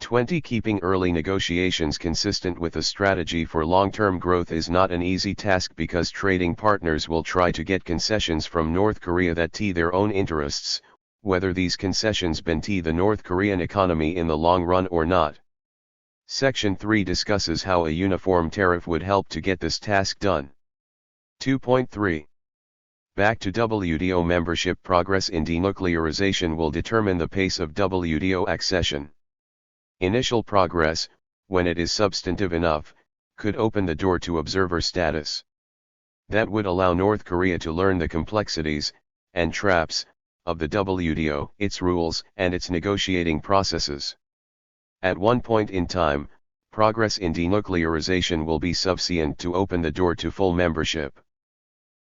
Speaker 1: 20. Keeping early negotiations consistent with a strategy for long-term growth is not an easy task because trading partners will try to get concessions from North Korea that tee their own interests, whether these concessions benefit the North Korean economy in the long run or not. Section 3 discusses how a uniform tariff would help to get this task done. 2.3. Back to WTO membership. Progress in denuclearization will determine the pace of WTO accession. Initial progress, when it is substantive enough, could open the door to observer status. That would allow North Korea to learn the complexities, and traps, of the WTO, its rules, and its negotiating processes. At one point in time, progress in denuclearization will be sufficient to open the door to full membership.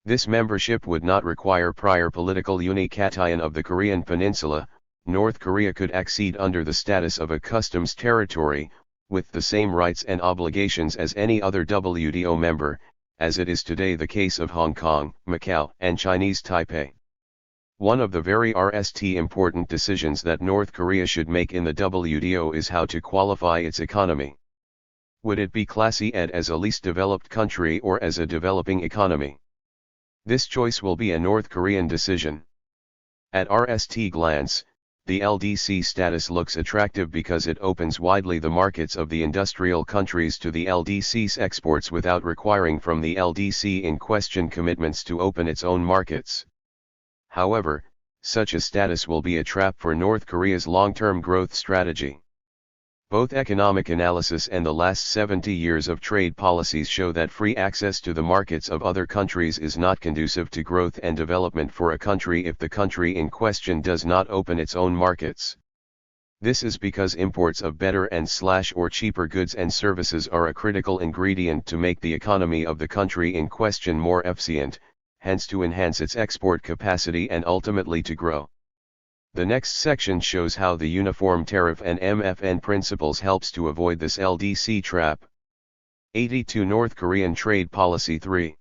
Speaker 1: This membership would not require prior political unication of the Korean Peninsula. North Korea could accede under the status of a customs territory, with the same rights and obligations as any other WTO member, as it is today the case of Hong Kong, Macau, and Chinese Taipei. One of the very important decisions that North Korea should make in the WTO is how to qualify its economy. Would it be classified as a least developed country or as a developing economy? This choice will be a North Korean decision. At first glance, the LDC status looks attractive because it opens widely the markets of the industrial countries to the LDC's exports without requiring from the LDC in question commitments to open its own markets. However, such a status will be a trap for North Korea's long-term growth strategy. Both economic analysis and the last 70 years of trade policies show that free access to the markets of other countries is not conducive to growth and development for a country if the country in question does not open its own markets. This is because imports of better or cheaper goods and services are a critical ingredient to make the economy of the country in question more efficient, hence to enhance its export capacity and ultimately to grow. The next section shows how the uniform tariff and MFN principles helps to avoid this LDC trap. 82. North Korean Trade Policy 3.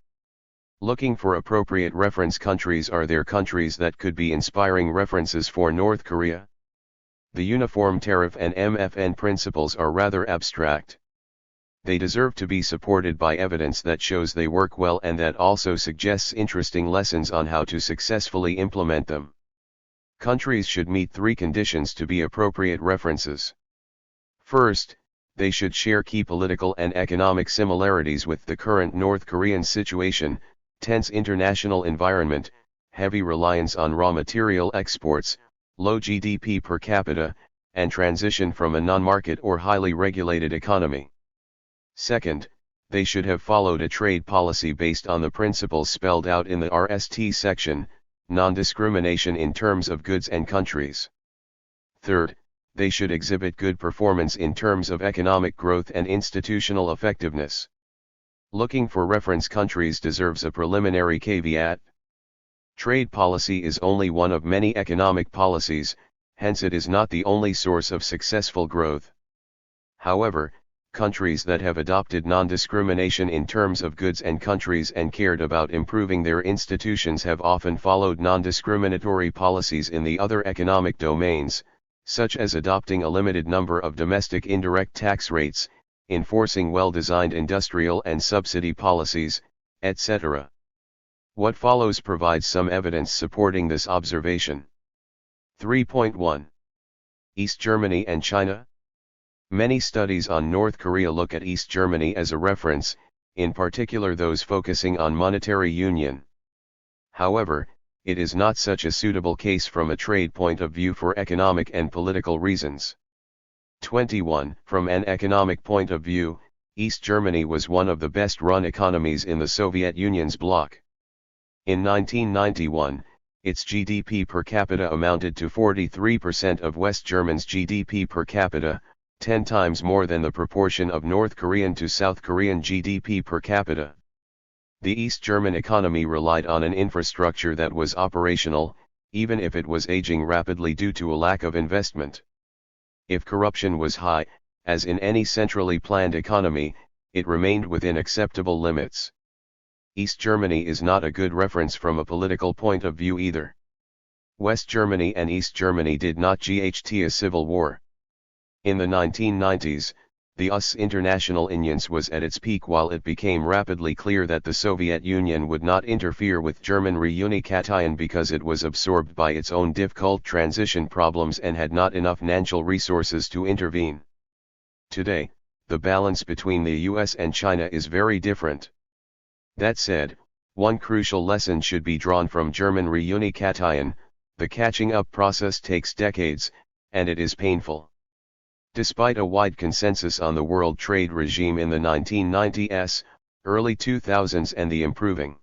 Speaker 1: Looking for appropriate reference countries. Are there countries that could be inspiring references for North Korea? The uniform tariff and MFN principles are rather abstract. They deserve to be supported by evidence that shows they work well and that also suggests interesting lessons on how to successfully implement them. Countries should meet 3 conditions to be appropriate references. First, they should share key political and economic similarities with the current North Korean situation, tense international environment, heavy reliance on raw material exports, low GDP per capita, and transition from a non-market or highly regulated economy. Second, they should have followed a trade policy based on the principles spelled out in the RST section, non-discrimination in terms of goods and countries. Third, they should exhibit good performance in terms of economic growth and institutional effectiveness. Looking for reference countries deserves a preliminary caveat. Trade policy is only one of many economic policies, hence it is not the only source of successful growth. However, countries that have adopted non-discrimination in terms of goods and countries and cared about improving their institutions have often followed non-discriminatory policies in the other economic domains, such as adopting a limited number of domestic indirect tax rates, enforcing well-designed industrial and subsidy policies, etc. What follows provides some evidence supporting this observation. 3.1. East Germany and China. Many studies on North Korea look at East Germany as a reference, in particular those focusing on monetary union. However, it is not such a suitable case from a trade point of view for economic and political reasons. 21. From an economic point of view, East Germany was one of the best-run economies in the Soviet Union's bloc. In 1991, its GDP per capita amounted to 43% of West Germany's GDP per capita, 10 times more than the proportion of North Korean to South Korean GDP per capita. The East German economy relied on an infrastructure that was operational, even if it was aging rapidly due to a lack of investment. If corruption was high, as in any centrally planned economy, it remained within acceptable limits. East Germany is not a good reference from a political point of view either. West Germany and East Germany did not get a civil war. In the 1990s, the US international alliance was at its peak while it became rapidly clear that the Soviet Union would not interfere with German reunification because it was absorbed by its own difficult transition problems and had not enough financial resources to intervene. Today, the balance between the US and China is very different. That said, one crucial lesson should be drawn from German reunification: the catching up process takes decades, and it is painful. Despite a wide consensus on the world trade regime in the 1990s, early 2000s and the improving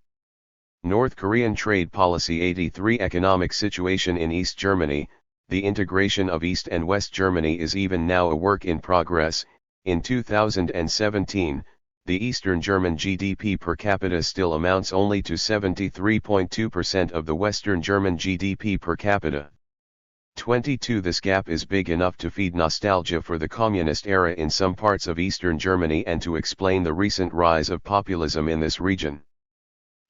Speaker 1: North Korean trade policy 83 economic situation in East Germany, the integration of East and West Germany is even now a work in progress. In 2017, the Eastern German GDP per capita still amounts only to 73.2% of the Western German GDP per capita. 22 This gap is big enough to feed nostalgia for the communist era in some parts of Eastern Germany and to explain the recent rise of populism in this region.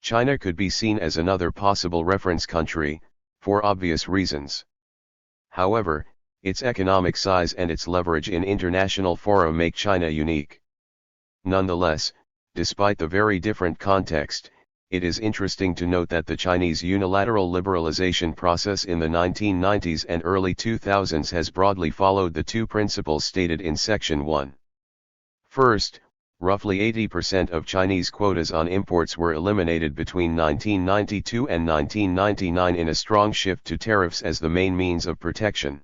Speaker 1: China could be seen as another possible reference country, for obvious reasons. However, its economic size and its leverage in international fora make China unique. Nonetheless, despite the very different context, it is interesting to note that the Chinese unilateral liberalization process in the 1990s and early 2000s has broadly followed the two principles stated in Section 1. First, roughly 80% of Chinese quotas on imports were eliminated between 1992 and 1999 in a strong shift to tariffs as the main means of protection.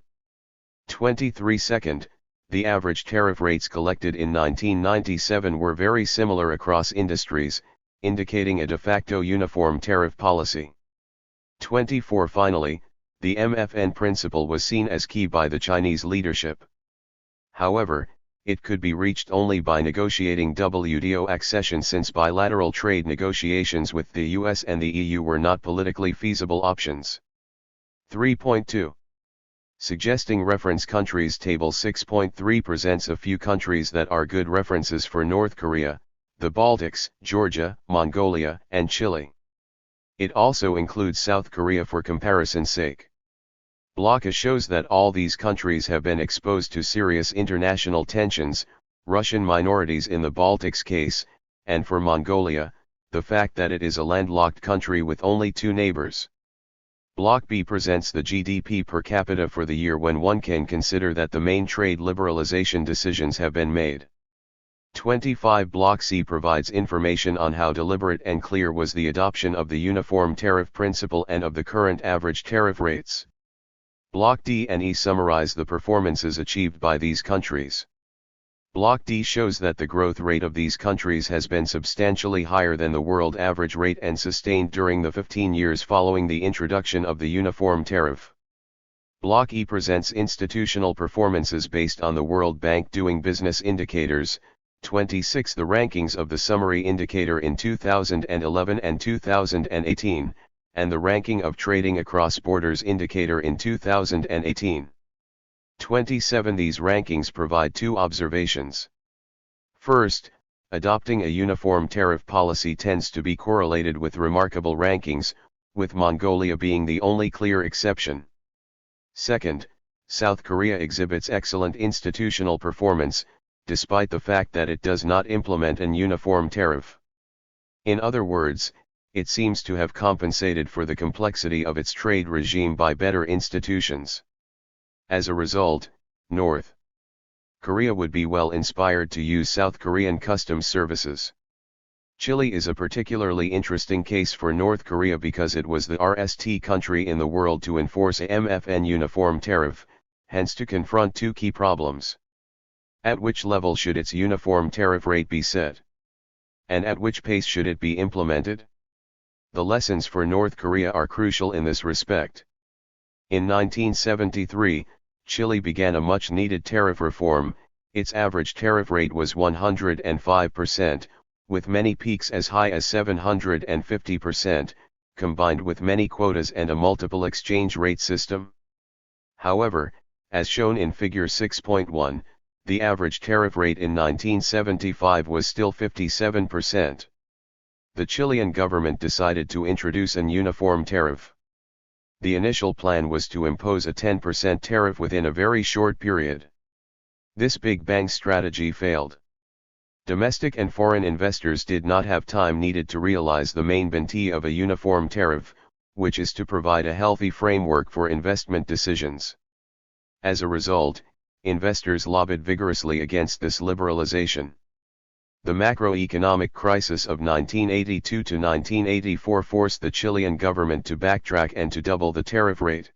Speaker 1: 23 Second, the average tariff rates collected in 1997 were very similar across industries, indicating a de facto uniform tariff policy. 24 Finally, the MFN principle was seen as key by the Chinese leadership. However, it could be reached only by negotiating WTO accession, since bilateral trade negotiations with the US and the EU were not politically feasible options. 3.2. Suggesting reference countries. Table 6.3 presents a few countries that are good references for North Korea: the Baltics, Georgia, Mongolia, and Chile. It also includes South Korea for comparison's sake. Block A shows that all these countries have been exposed to serious international tensions, Russian minorities in the Baltics case, and for Mongolia, the fact that it is a landlocked country with only two neighbors. Block B presents the GDP per capita for the year when one can consider that the main trade liberalization decisions have been made. 25 Block C provides information on how deliberate and clear was the adoption of the uniform tariff principle and of the current average tariff rates. Block D and E summarize the performances achieved by these countries. Block D shows that the growth rate of these countries has been substantially higher than the world average rate and sustained during the 15 years following the introduction of the uniform tariff. Block E presents institutional performances based on the World Bank Doing Business indicators. 26 The rankings of the summary indicator in 2011 and 2018, and the ranking of trading across borders indicator in 2018. 27 These rankings provide two observations. First, adopting a uniform tariff policy tends to be correlated with remarkable rankings, with Mongolia being the only clear exception. Second, South Korea exhibits excellent institutional performance, despite the fact that it does not implement an uniform tariff. In other words, it seems to have compensated for the complexity of its trade regime by better institutions. As a result, North Korea would be well inspired to use South Korean customs services. Chile is a particularly interesting case for North Korea because it was the RST country in the world to enforce a MFN uniform tariff, hence to confront two key problems. At which level should its uniform tariff rate be set? And at which pace should it be implemented? The lessons for North Korea are crucial in this respect. In 1973, Chile began a much-needed tariff reform. Its average tariff rate was 105%, with many peaks as high as 750%, combined with many quotas and a multiple exchange rate system. However, as shown in Figure 6.1, the average tariff rate in 1975 was still 57%. The Chilean government decided to introduce an uniform tariff. The initial plan was to impose a 10% tariff within a very short period. This Big Bang strategy failed. Domestic and foreign investors did not have time needed to realize the main benefit of a uniform tariff, which is to provide a healthy framework for investment decisions. As a result, investors lobbied vigorously against this liberalization. The macroeconomic crisis of 1982 to 1984 forced the Chilean government to backtrack and to double the tariff rate.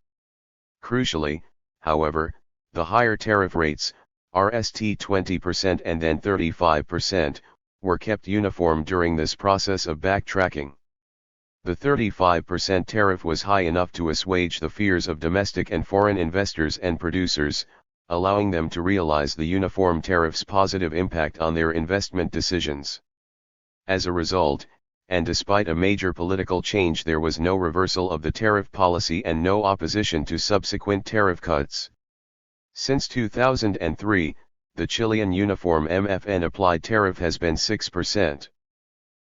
Speaker 1: Crucially, however, the higher tariff rates, RST 20% and then 35%, were kept uniform during this process of backtracking. The 35% tariff was high enough to assuage the fears of domestic and foreign investors and producers, allowing them to realize the uniform tariff's positive impact on their investment decisions. As a result, and despite a major political change, there was no reversal of the tariff policy and no opposition to subsequent tariff cuts. Since 2003, the Chilean uniform MFN applied tariff has been 6%.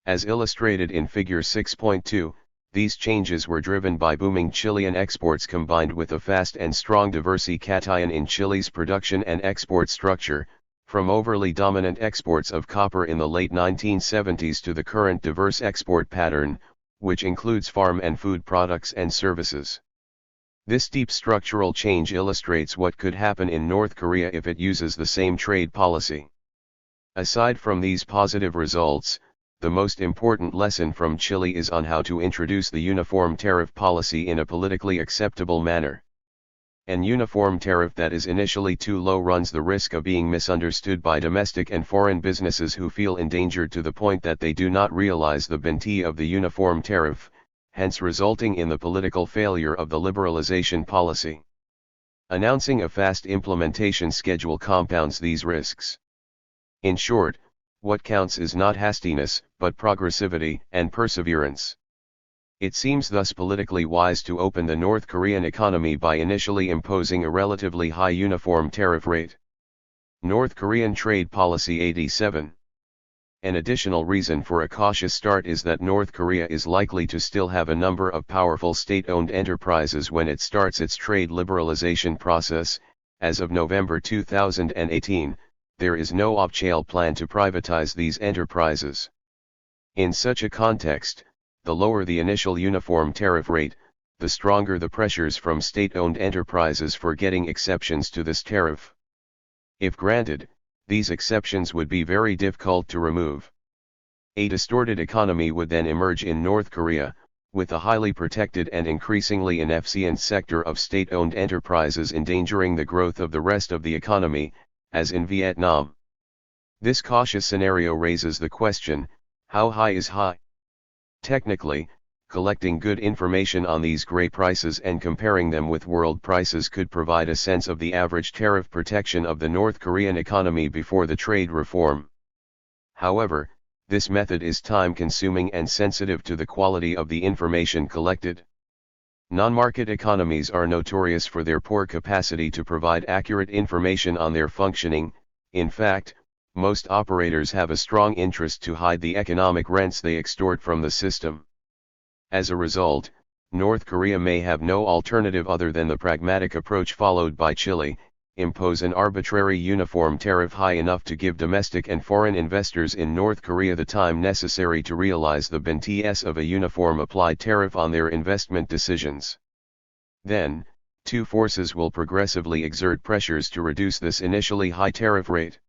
Speaker 1: As illustrated in Figure 6.2, these changes were driven by booming Chilean exports combined with a fast and strong diversification in Chile's production and export structure, from overly dominant exports of copper in the late 1970s to the current diverse export pattern, which includes farm and food products and services. This deep structural change illustrates what could happen in North Korea if it uses the same trade policy. Aside from these positive results, the most important lesson from Chile is on how to introduce the uniform tariff policy in a politically acceptable manner. An uniform tariff that is initially too low runs the risk of being misunderstood by domestic and foreign businesses who feel endangered to the point that they do not realize the benefit of the uniform tariff, hence resulting in the political failure of the liberalization policy. Announcing a fast implementation schedule compounds these risks. In short, what counts is not hastiness, but progressivity and perseverance. It seems thus politically wise to open the North Korean economy by initially imposing a relatively high uniform tariff rate. North Korean Trade Policy 87. An additional reason for a cautious start is that North Korea is likely to still have a number of powerful state-owned enterprises when it starts its trade liberalization process. As of November 2018, there is no off-scale plan to privatize these enterprises. In such a context, the lower the initial uniform tariff rate, the stronger the pressures from state-owned enterprises for getting exceptions to this tariff. If granted, these exceptions would be very difficult to remove. A distorted economy would then emerge in North Korea, with a highly protected and increasingly inefficient sector of state-owned enterprises endangering the growth of the rest of the economy, as in Vietnam. This cautious scenario raises the question, how high is high? Technically, collecting good information on these gray prices and comparing them with world prices could provide a sense of the average tariff protection of the North Korean economy before the trade reform. However, this method is time-consuming and sensitive to the quality of the information collected. Non-market economies are notorious for their poor capacity to provide accurate information on their functioning. In fact, most operators have a strong interest to hide the economic rents they extort from the system. As a result, North Korea may have no alternative other than the pragmatic approach followed by Chile: impose an arbitrary uniform tariff high enough to give domestic and foreign investors in North Korea the time necessary to realize the benefits of a uniform applied tariff on their investment decisions. Then, two forces will progressively exert pressures to reduce this initially high tariff rate.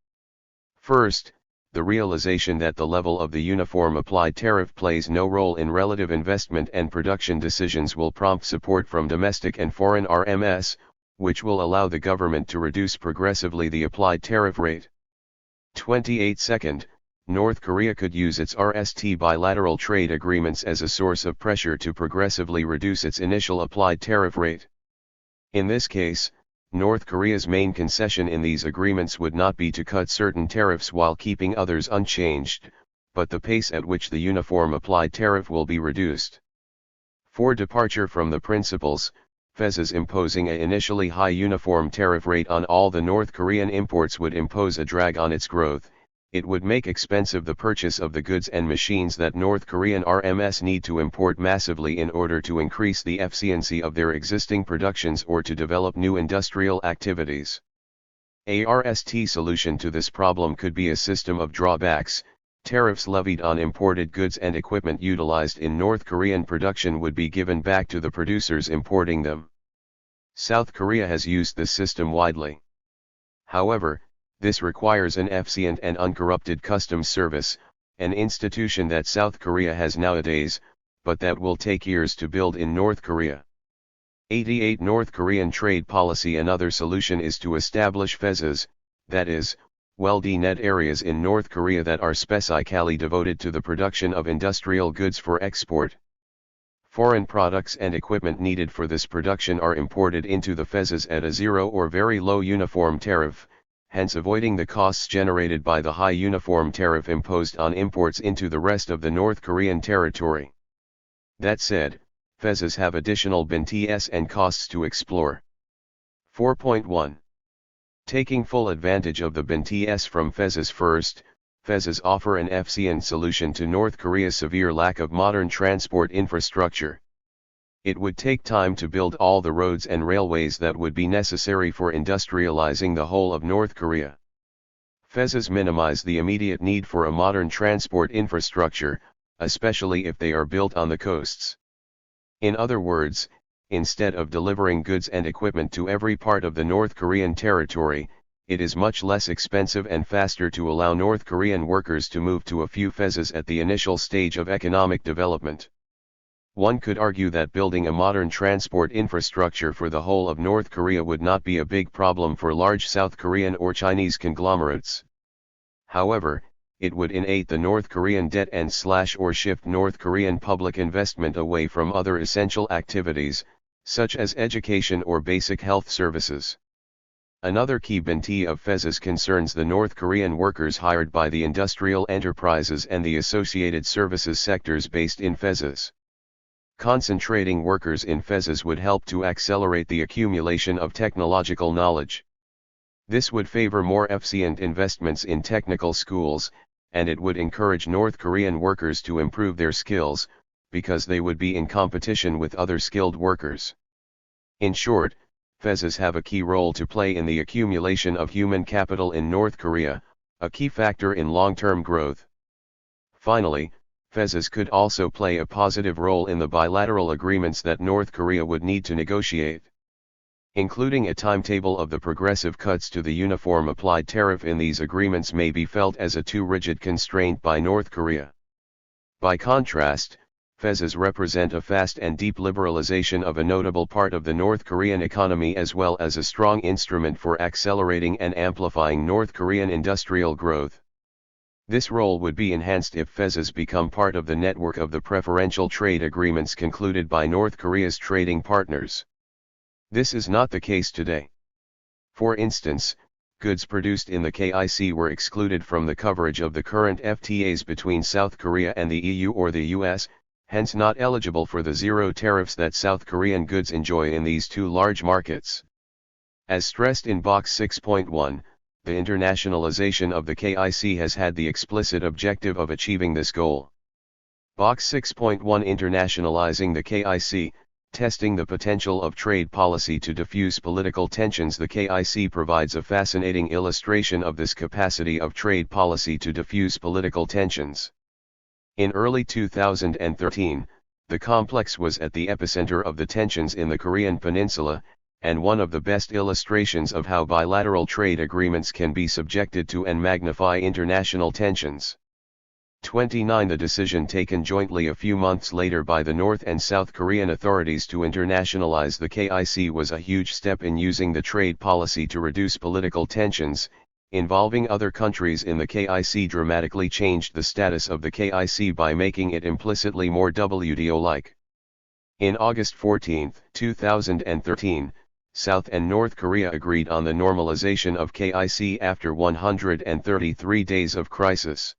Speaker 1: First, the realization that the level of the uniform applied tariff plays no role in relative investment and production decisions will prompt support from domestic and foreign RMS, which will allow the government to reduce progressively the applied tariff rate. 28. North Korea could use its RST bilateral trade agreements as a source of pressure to progressively reduce its initial applied tariff rate. In this case, North Korea's main concession in these agreements would not be to cut certain tariffs while keeping others unchanged, but the pace at which the uniform applied tariff will be reduced. For departure from the principles, FES's imposing an initially high uniform tariff rate on all the North Korean imports would impose a drag on its growth. It would make expensive the purchase of the goods and machines that North Korean RMS need to import massively in order to increase the efficiency of their existing productions or to develop new industrial activities. A RST solution to this problem could be a system of drawbacks. Tariffs levied on imported goods and equipment utilized in North Korean production would be given back to the producers importing them. South Korea has used this system widely. However, this requires an efficient and uncorrupted customs service, an institution that South Korea has nowadays, but that will take years to build in North Korea. 88 North Korean trade policy. Another solution is to establish FEZs, that is, well-defined areas in North Korea that are specifically devoted to the production of industrial goods for export. Foreign products and equipment needed for this production are imported into the FEZs at a zero or very low uniform tariff, hence avoiding the costs generated by the high uniform tariff imposed on imports into the rest of the North Korean territory. That said, FEZs have additional benefits and costs to explore. 4.1. Taking full advantage of the benefits from FEZs. First, FEZs offer an efficient solution to North Korea's severe lack of modern transport infrastructure. It would take time to build all the roads and railways that would be necessary for industrializing the whole of North Korea. FEZs minimize the immediate need for a modern transport infrastructure, especially if they are built on the coasts. In other words, instead of delivering goods and equipment to every part of the North Korean territory, it is much less expensive and faster to allow North Korean workers to move to a few FEZs at the initial stage of economic development. One could argue that building a modern transport infrastructure for the whole of North Korea would not be a big problem for large South Korean or Chinese conglomerates. However, it would innate the North Korean debt and or shift North Korean public investment away from other essential activities, such as education or basic health services. Another key benefit of FEZs concerns the North Korean workers hired by the industrial enterprises and the associated services sectors based in FEZs. Concentrating workers in FEZs would help to accelerate the accumulation of technological knowledge. This would favor more efficient investments in technical schools, and it would encourage North Korean workers to improve their skills, because they would be in competition with other skilled workers. In short, FEZs have a key role to play in the accumulation of human capital in North Korea, a key factor in long-term growth. Finally, FEZs could also play a positive role in the bilateral agreements that North Korea would need to negotiate. Including a timetable of the progressive cuts to the uniform applied tariff in these agreements may be felt as a too rigid constraint by North Korea. By contrast, FEZs represent a fast and deep liberalization of a notable part of the North Korean economy as well as a strong instrument for accelerating and amplifying North Korean industrial growth. This role would be enhanced if FEZs become part of the network of the preferential trade agreements concluded by North Korea's trading partners. This is not the case today. For instance, goods produced in the KIC were excluded from the coverage of the current FTAs between South Korea and the EU or the US, hence not eligible for the zero tariffs that South Korean goods enjoy in these two large markets. As stressed in Box 6.1, the internationalization of the KIC has had the explicit objective of achieving this goal. Box 6.1 Internationalizing the KIC, testing the potential of trade policy to diffuse political tensions. The KIC provides a fascinating illustration of this capacity of trade policy to diffuse political tensions. In early 2013, the complex was at the epicenter of the tensions in the Korean peninsula, and one of the best illustrations of how bilateral trade agreements can be subjected to and magnify international tensions. 29 The decision taken jointly a few months later by the North and South Korean authorities to internationalize the KIC was a huge step in using the trade policy to reduce political tensions. Involving other countries in the KIC dramatically changed the status of the KIC by making it implicitly more WTO-like. In August 14, 2013, South and North Korea agreed on the normalization of KIC after 133 days of crisis.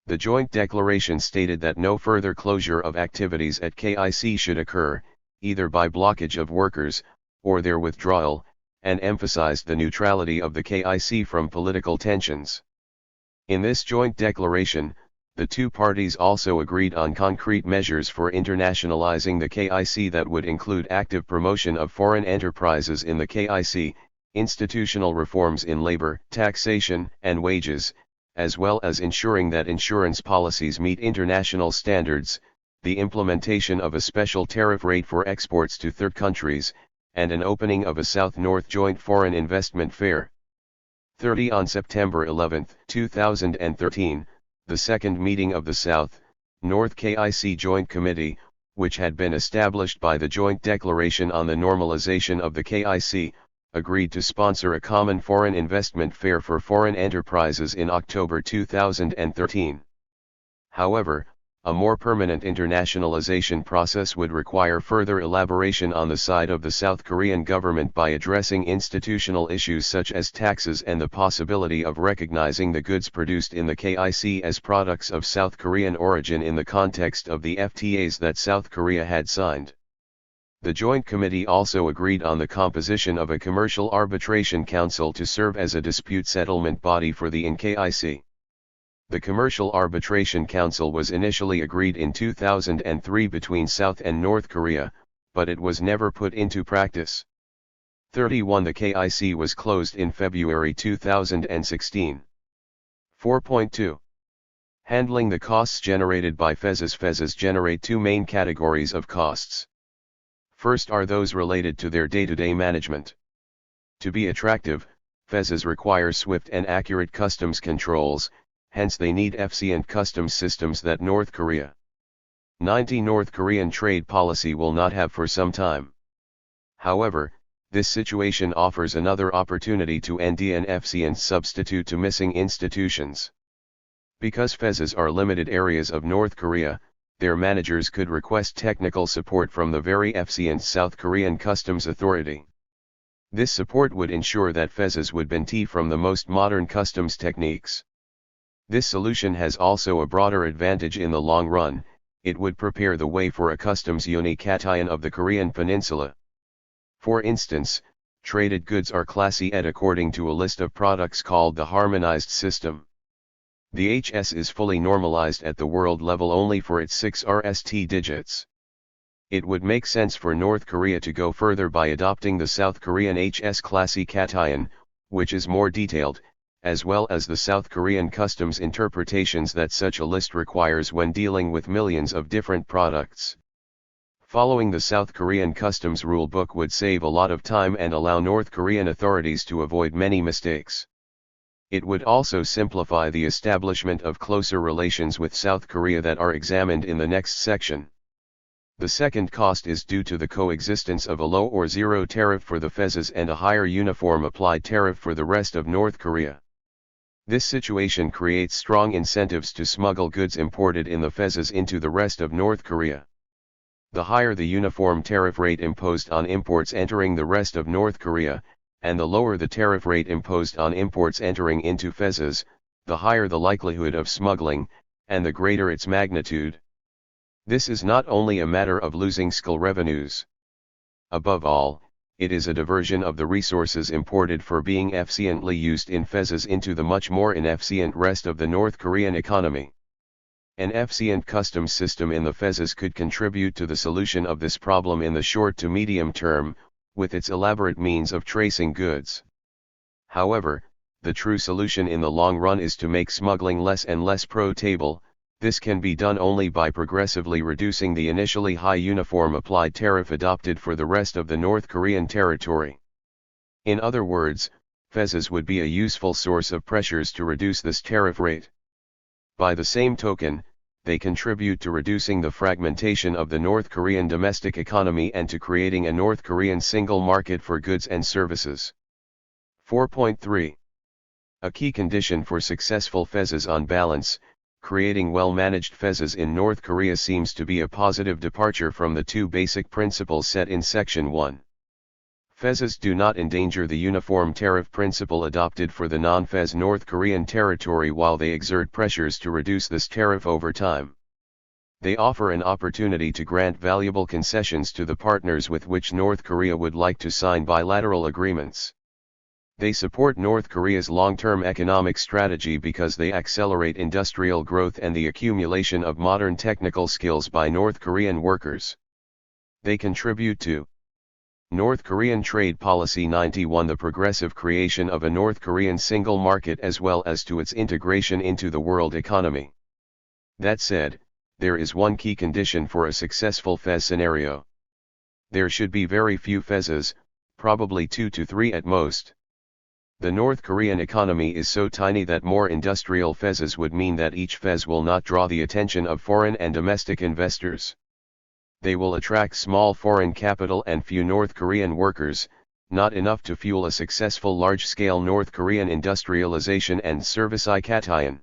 Speaker 1: The joint declaration stated that no further closure of activities at KIC should occur, either by blockage of workers, or their withdrawal, and emphasized the neutrality of the KIC from political tensions. In this joint declaration, the two parties also agreed on concrete measures for internationalizing the KIC that would include active promotion of foreign enterprises in the KIC, institutional reforms in labor, taxation, and wages, as well as ensuring that insurance policies meet international standards, the implementation of a special tariff rate for exports to third countries, and an opening of a South-North Joint Foreign Investment Fair. 30 On September 11, 2013, the second meeting of the South-North KIC Joint Committee, which had been established by the Joint Declaration on the Normalization of the KIC, agreed to sponsor a common foreign investment fair for foreign enterprises in October 2013. However, a more permanent internationalization process would require further elaboration on the side of the South Korean government by addressing institutional issues such as taxes and the possibility of recognizing the goods produced in the KIC as products of South Korean origin in the context of the FTAs that South Korea had signed. The Joint Committee also agreed on the composition of a Commercial Arbitration Council to serve as a dispute settlement body for the KIC. The Commercial Arbitration Council was initially agreed in 2003 between South and North Korea, but it was never put into practice. 31 The KIC was closed in February 2016. 4.2. Handling the costs generated by FEZs. FEZs generate two main categories of costs. First are those related to their day-to-day management. To be attractive, FEZs require swift and accurate customs controls, hence they need efficient customs systems that North Korea 90 North Korean trade policy will not have for some time. However, this situation offers another opportunity to end an efficient substitute to missing institutions. Because FEZs are limited areas of North Korea, their managers could request technical support from the very efficient South Korean Customs Authority. This support would ensure that FEZs would benefit from the most modern customs techniques. This solution has also a broader advantage in the long run. It would prepare the way for a customs unification of the Korean peninsula. For instance, traded goods are classified according to a list of products called the harmonized system. The HS is fully normalized at the world level only for its 6 RST digits. It would make sense for North Korea to go further by adopting the South Korean HS classification, which is more detailed, as well as the South Korean customs interpretations that such a list requires when dealing with millions of different products. Following the South Korean customs rule book would save a lot of time and allow North Korean authorities to avoid many mistakes. It would also simplify the establishment of closer relations with South Korea that are examined in the next section. The second cost is due to the coexistence of a low or zero tariff for the FEZs and a higher uniform applied tariff for the rest of North Korea. This situation creates strong incentives to smuggle goods imported in the FEZs into the rest of North Korea. The higher the uniform tariff rate imposed on imports entering the rest of North Korea, and the lower the tariff rate imposed on imports entering into FEZs, the higher the likelihood of smuggling, and the greater its magnitude. This is not only a matter of losing skill revenues. Above all, it is a diversion of the resources imported for being efficiently used in FEZs into the much more inefficient rest of the North Korean economy. An efficient customs system in the FEZs could contribute to the solution of this problem in the short to medium term, with its elaborate means of tracing goods. However, the true solution in the long run is to make smuggling less and less profitable. This can be done only by progressively reducing the initially high uniform applied tariff adopted for the rest of the North Korean territory. In other words, FEZs would be a useful source of pressures to reduce this tariff rate. By the same token, they contribute to reducing the fragmentation of the North Korean domestic economy and to creating a North Korean single market for goods and services. 4.3. A key condition for successful FEZs on balance. Creating well-managed FEZs in North Korea seems to be a positive departure from the two basic principles set in Section 1. FEZs do not endanger the uniform tariff principle adopted for the non-FEZ North Korean territory while they exert pressures to reduce this tariff over time. They offer an opportunity to grant valuable concessions to the partners with which North Korea would like to sign bilateral agreements. They support North Korea's long-term economic strategy because they accelerate industrial growth and the accumulation of modern technical skills by North Korean workers. They contribute to North Korean Trade Policy 91. The progressive creation of a North Korean single market as well as to its integration into the world economy. That said, there is one key condition for a successful FEZ scenario. There should be very few FEZs, probably 2 to 3 at most. The North Korean economy is so tiny that more industrial FEZs would mean that each FEZ will not draw the attention of foreign and domestic investors. They will attract small foreign capital and few North Korean workers, not enough to fuel a successful large-scale North Korean industrialization and service cation.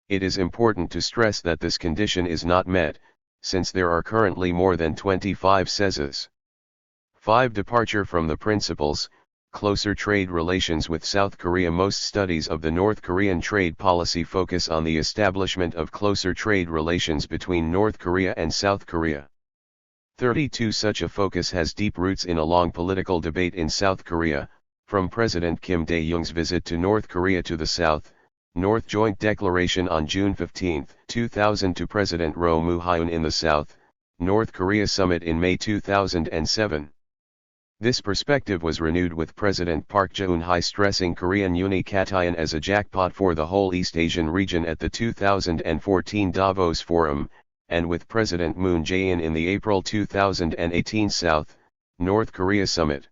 Speaker 1: It is important to stress that this condition is not met, since there are currently more than 25 FEZs. 5. Departure from the principles. Closer trade relations with South Korea. Most studies of the North Korean trade policy focus on the establishment of closer trade relations between North Korea and South Korea. 32. Such a focus has deep roots in a long political debate in South Korea, from President Kim Dae-jung's visit to North Korea to the South, North Joint Declaration on June 15, 2000 to President Roh Moo-hyun in the South, North Korea Summit in May 2007. This perspective was renewed with President Park Geun-hye stressing Korean uni-cation as a jackpot for the whole East Asian region at the 2014 Davos Forum, and with President Moon Jae-in in the April 2018 South, North Korea Summit.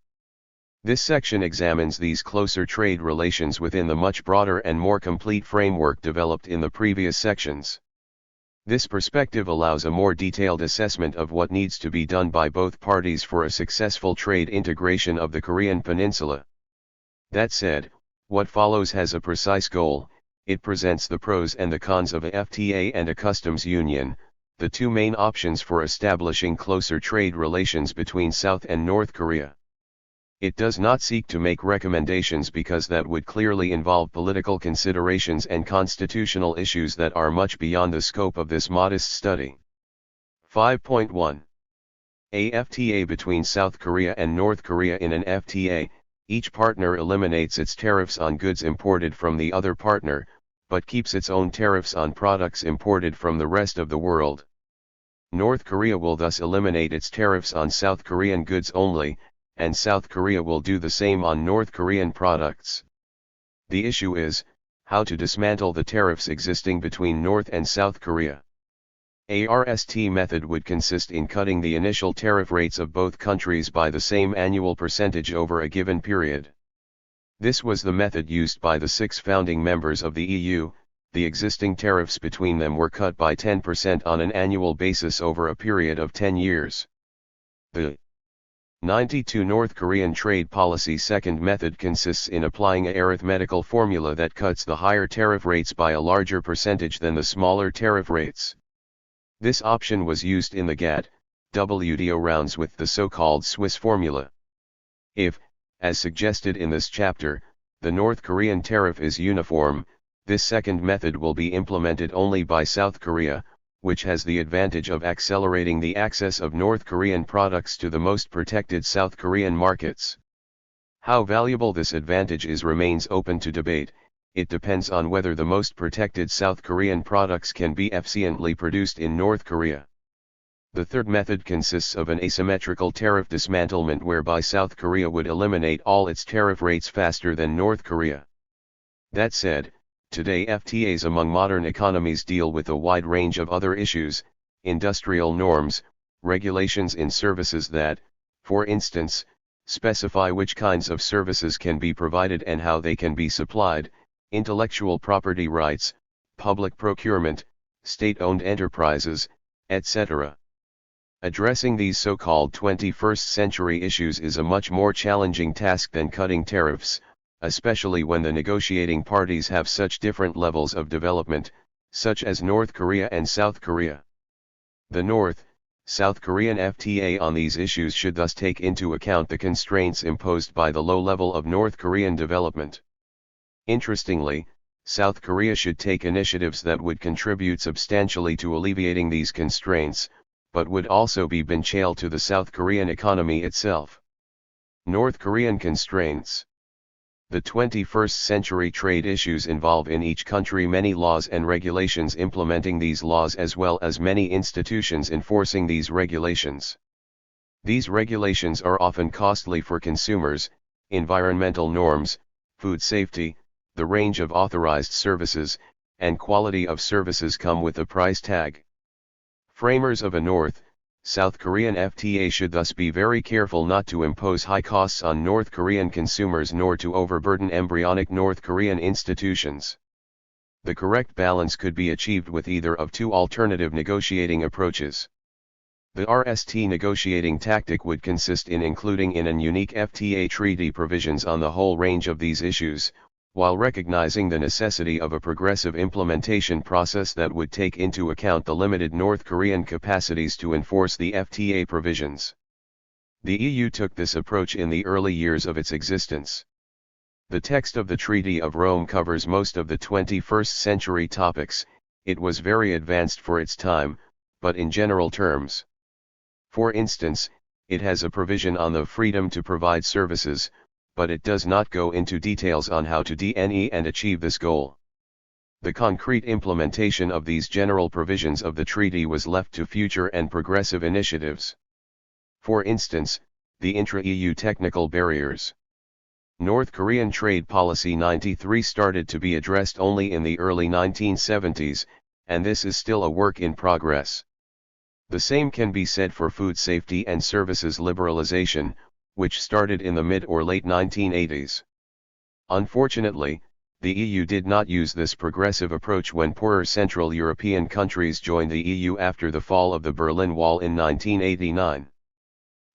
Speaker 1: This section examines these closer trade relations within the much broader and more complete framework developed in the previous sections. This perspective allows a more detailed assessment of what needs to be done by both parties for a successful trade integration of the Korean Peninsula. That said, what follows has a precise goal. It presents the pros and the cons of a FTA and a customs union, the two main options for establishing closer trade relations between South and North Korea. It does not seek to make recommendations because that would clearly involve political considerations and constitutional issues that are much beyond the scope of this modest study. 5.1. A FTA between South Korea and North Korea. In an FTA, each partner eliminates its tariffs on goods imported from the other partner, but keeps its own tariffs on products imported from the rest of the world. North Korea will thus eliminate its tariffs on South Korean goods only, and South Korea will do the same on North Korean products. The issue is, how to dismantle the tariffs existing between North and South Korea. ARST method would consist in cutting the initial tariff rates of both countries by the same annual percentage over a given period. This was the method used by the 6 founding members of the EU. The existing tariffs between them were cut by 10% on an annual basis over a period of 10 years. The 92 North Korean trade policy second method consists in applying a arithmetical formula that cuts the higher tariff rates by a larger percentage than the smaller tariff rates. This option was used in the GATT, WTO rounds with the so-called Swiss formula. If, as suggested in this chapter, the North Korean tariff is uniform, this second method will be implemented only by South Korea, which has the advantage of accelerating the access of North Korean products to the most protected South Korean markets. How valuable this advantage is remains open to debate. It depends on whether the most protected South Korean products can be efficiently produced in North Korea. The third method consists of an asymmetrical tariff dismantlement whereby South Korea would eliminate all its tariff rates faster than North Korea. That said, today FTAs among modern economies deal with a wide range of other issues, industrial norms, regulations in services that, for instance, specify which kinds of services can be provided and how they can be supplied, intellectual property rights, public procurement, state-owned enterprises, etc. Addressing these so-called 21st century issues is a much more challenging task than cutting tariffs, especially when the negotiating parties have such different levels of development, such as North Korea and South Korea. The North, South Korean FTA on these issues should thus take into account the constraints imposed by the low level of North Korean development. Interestingly, South Korea should take initiatives that would contribute substantially to alleviating these constraints, but would also be beneficial to the South Korean economy itself. North Korean constraints. The 21st century trade issues involve in each country many laws and regulations implementing these laws as well as many institutions enforcing these regulations. These regulations are often costly for consumers. Environmental norms, food safety, the range of authorized services, and quality of services come with a price tag. Framers of a North-South Korean FTA should thus be very careful not to impose high costs on North Korean consumers nor to overburden embryonic North Korean institutions. The correct balance could be achieved with either of two alternative negotiating approaches. The RST negotiating tactic would consist in including in an unique FTA treaty provisions on the whole range of these issues, while recognizing the necessity of a progressive implementation process that would take into account the limited North Korean capacities to enforce the FTA provisions. The EU took this approach in the early years of its existence. The text of the Treaty of Rome covers most of the 21st century topics. It was very advanced for its time, but in general terms. For instance, it has a provision on the freedom to provide services, but it does not go into details on how to DNE and achieve this goal. The concrete implementation of these general provisions of the treaty was left to future and progressive initiatives. For instance, the intra-EU technical barriers. North Korean Trade Policy 93 started to be addressed only in the early 1970s, and this is still a work in progress. The same can be said for food safety and services liberalization, which started in the mid or late 1980s. Unfortunately, the EU did not use this progressive approach when poorer Central European countries joined the EU after the fall of the Berlin Wall in 1989.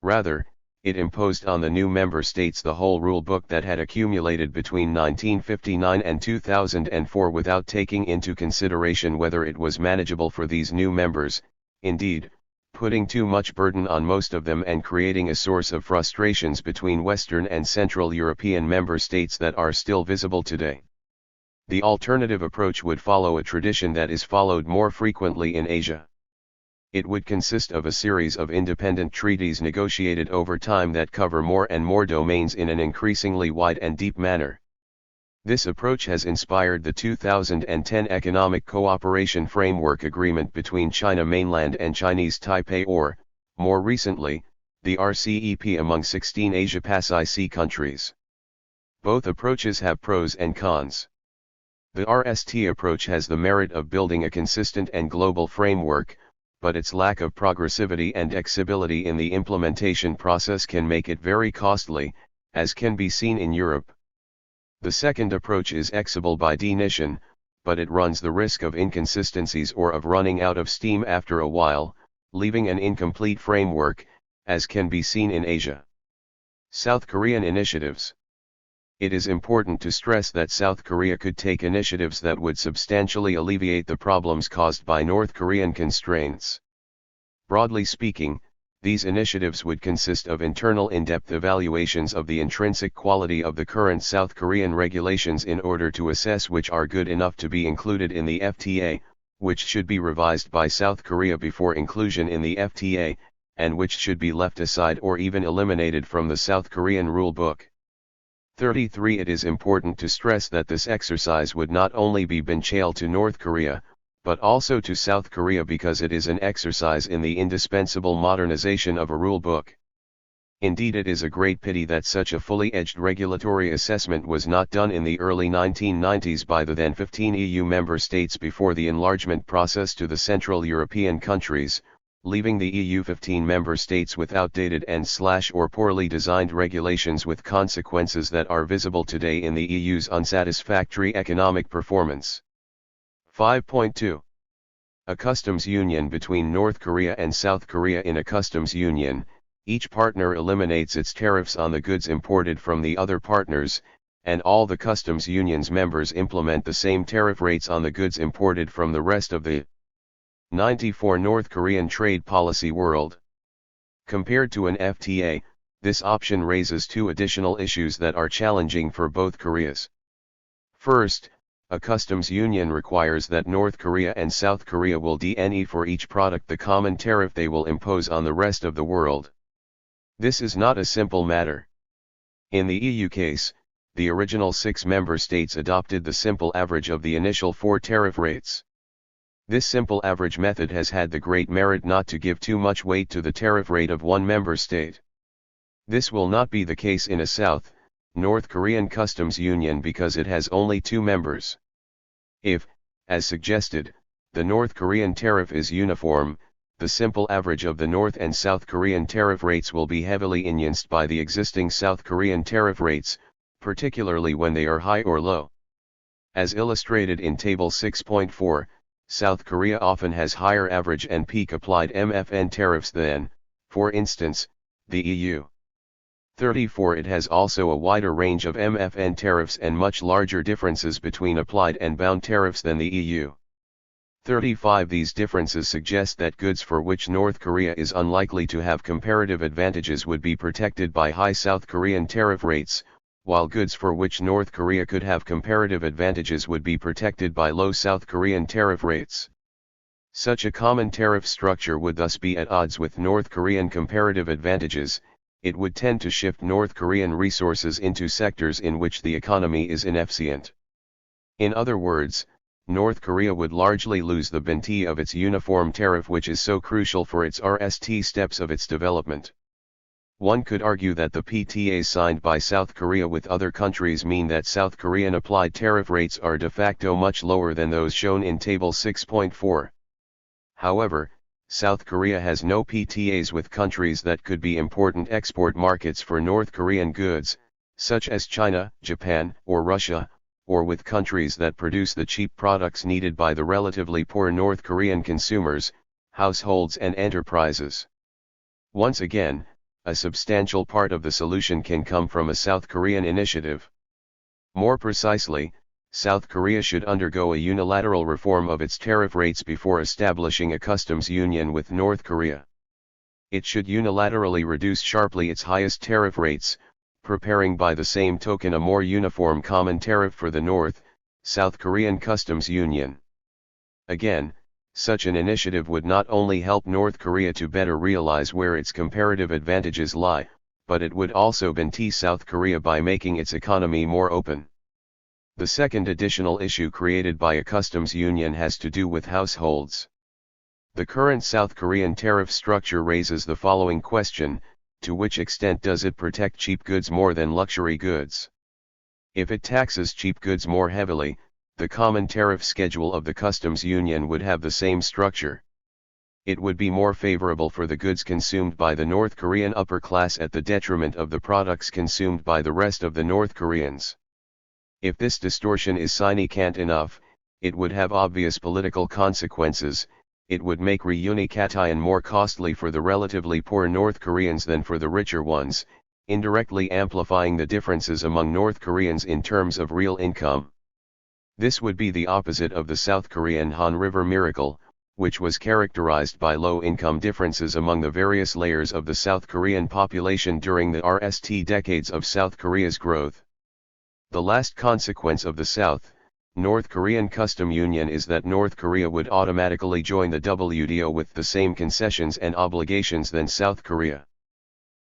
Speaker 1: Rather, it imposed on the new member states the whole rule book that had accumulated between 1959 and 2004 without taking into consideration whether it was manageable for these new members, indeed, putting too much burden on most of them and creating a source of frustrations between Western and Central European member states that are still visible today. The alternative approach would follow a tradition that is followed more frequently in Asia. It would consist of a series of independent treaties negotiated over time that cover more and more domains in an increasingly wide and deep manner. This approach has inspired the 2010 Economic Cooperation Framework Agreement between China Mainland and Chinese Taipei or, more recently, the RCEP among 16 Asia-Pacific countries. Both approaches have pros and cons. The RST approach has the merit of building a consistent and global framework, but its lack of progressivity and exibility in the implementation process can make it very costly, as can be seen in Europe. The second approach is exible by definition, but it runs the risk of inconsistencies or of running out of steam after a while, leaving an incomplete framework, as can be seen in Asia. South Korean initiatives. It is important to stress that South Korea could take initiatives that would substantially alleviate the problems caused by North Korean constraints. Broadly speaking, these initiatives would consist of internal in-depth evaluations of the intrinsic quality of the current South Korean regulations in order to assess which are good enough to be included in the FTA, which should be revised by South Korea before inclusion in the FTA, and which should be left aside or even eliminated from the South Korean rule book. 33. It is important to stress that this exercise would not only be beneficial to North Korea, but also to South Korea because it is an exercise in the indispensable modernization of a rule book. Indeed, it is a great pity that such a fully-edged regulatory assessment was not done in the early 1990s by the then 15 EU member states before the enlargement process to the Central European countries, leaving the EU 15 member states with outdated and/or poorly designed regulations with consequences that are visible today in the EU's unsatisfactory economic performance. 5.2. A customs union between North Korea and South Korea. In a customs union, each partner eliminates its tariffs on the goods imported from the other partners, and all the customs union's members implement the same tariff rates on the goods imported from the rest of the 94 North Korean trade policy world. Compared to an FTA, this option raises two additional issues that are challenging for both Koreas. First, a customs union requires that North Korea and South Korea will DNE for each product the common tariff they will impose on the rest of the world. This is not a simple matter. In the EU case, the original 6 member states adopted the simple average of the initial 4 tariff rates. This simple average method has had the great merit not to give too much weight to the tariff rate of one member state. This will not be the case in a South, North Korean customs union because it has only two members. If, as suggested, the North Korean tariff is uniform, the simple average of the North and South Korean tariff rates will be heavily influenced by the existing South Korean tariff rates, particularly when they are high or low. As illustrated in Table 6.4, South Korea often has higher average and peak applied MFN tariffs than, for instance, the EU. 34. It has also a wider range of MFN tariffs and much larger differences between applied and bound tariffs than the EU. 35. These differences suggest that goods for which North Korea is unlikely to have comparative advantages would be protected by high South Korean tariff rates, while goods for which North Korea could have comparative advantages would be protected by low South Korean tariff rates. Such a common tariff structure would thus be at odds with North Korean comparative advantages. It would tend to shift North Korean resources into sectors in which the economy is inefficient. In other words, North Korea would largely lose the benefit of its uniform tariff, which is so crucial for its RST steps of its development. One could argue that the PTAs signed by South Korea with other countries mean that South Korean applied tariff rates are de facto much lower than those shown in Table 6.4. However, South Korea has no PTAs with countries that could be important export markets for North Korean goods, such as China, Japan, or Russia, or with countries that produce the cheap products needed by the relatively poor North Korean consumers, households and enterprises. Once again, a substantial part of the solution can come from a South Korean initiative. More precisely, South Korea should undergo a unilateral reform of its tariff rates before establishing a customs union with North Korea. It should unilaterally reduce sharply its highest tariff rates, preparing by the same token a more uniform common tariff for the North, South Korean customs union. Again, such an initiative would not only help North Korea to better realize where its comparative advantages lie, but it would also benefit South Korea by making its economy more open. The second additional issue created by a customs union has to do with households. The current South Korean tariff structure raises the following question: to which extent does it protect cheap goods more than luxury goods? If it taxes cheap goods more heavily, the common tariff schedule of the customs union would have the same structure. It would be more favorable for the goods consumed by the North Korean upper class at the detriment of the products consumed by the rest of the North Koreans. If this distortion is significant enough, it would have obvious political consequences. It would make reunification more costly for the relatively poor North Koreans than for the richer ones, indirectly amplifying the differences among North Koreans in terms of real income. This would be the opposite of the South Korean Han River miracle, which was characterized by low income differences among the various layers of the South Korean population during the RST decades of South Korea's growth. The last consequence of the South, North Korean custom union is that North Korea would automatically join the WTO with the same concessions and obligations than South Korea.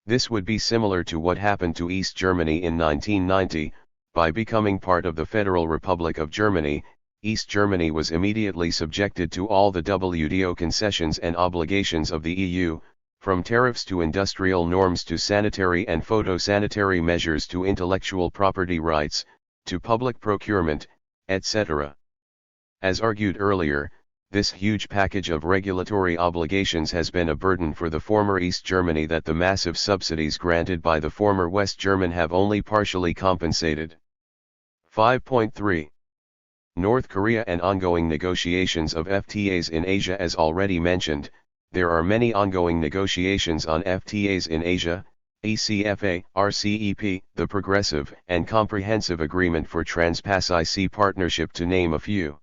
Speaker 1: This would be similar to what happened to East Germany in 1990. By becoming part of the Federal Republic of Germany, East Germany was immediately subjected to all the WTO concessions and obligations of the EU, from tariffs to industrial norms to sanitary and photosanitary measures to intellectual property rights, to public procurement, etc. As argued earlier, this huge package of regulatory obligations has been a burden for the former East Germany that the massive subsidies granted by the former West German have only partially compensated. 5.3. North Korea and ongoing negotiations of FTAs in Asia. As already mentioned, there are many ongoing negotiations on FTAs in Asia: ECFA, RCEP, the Progressive and Comprehensive Agreement for Trans-Pacific Partnership, to name a few.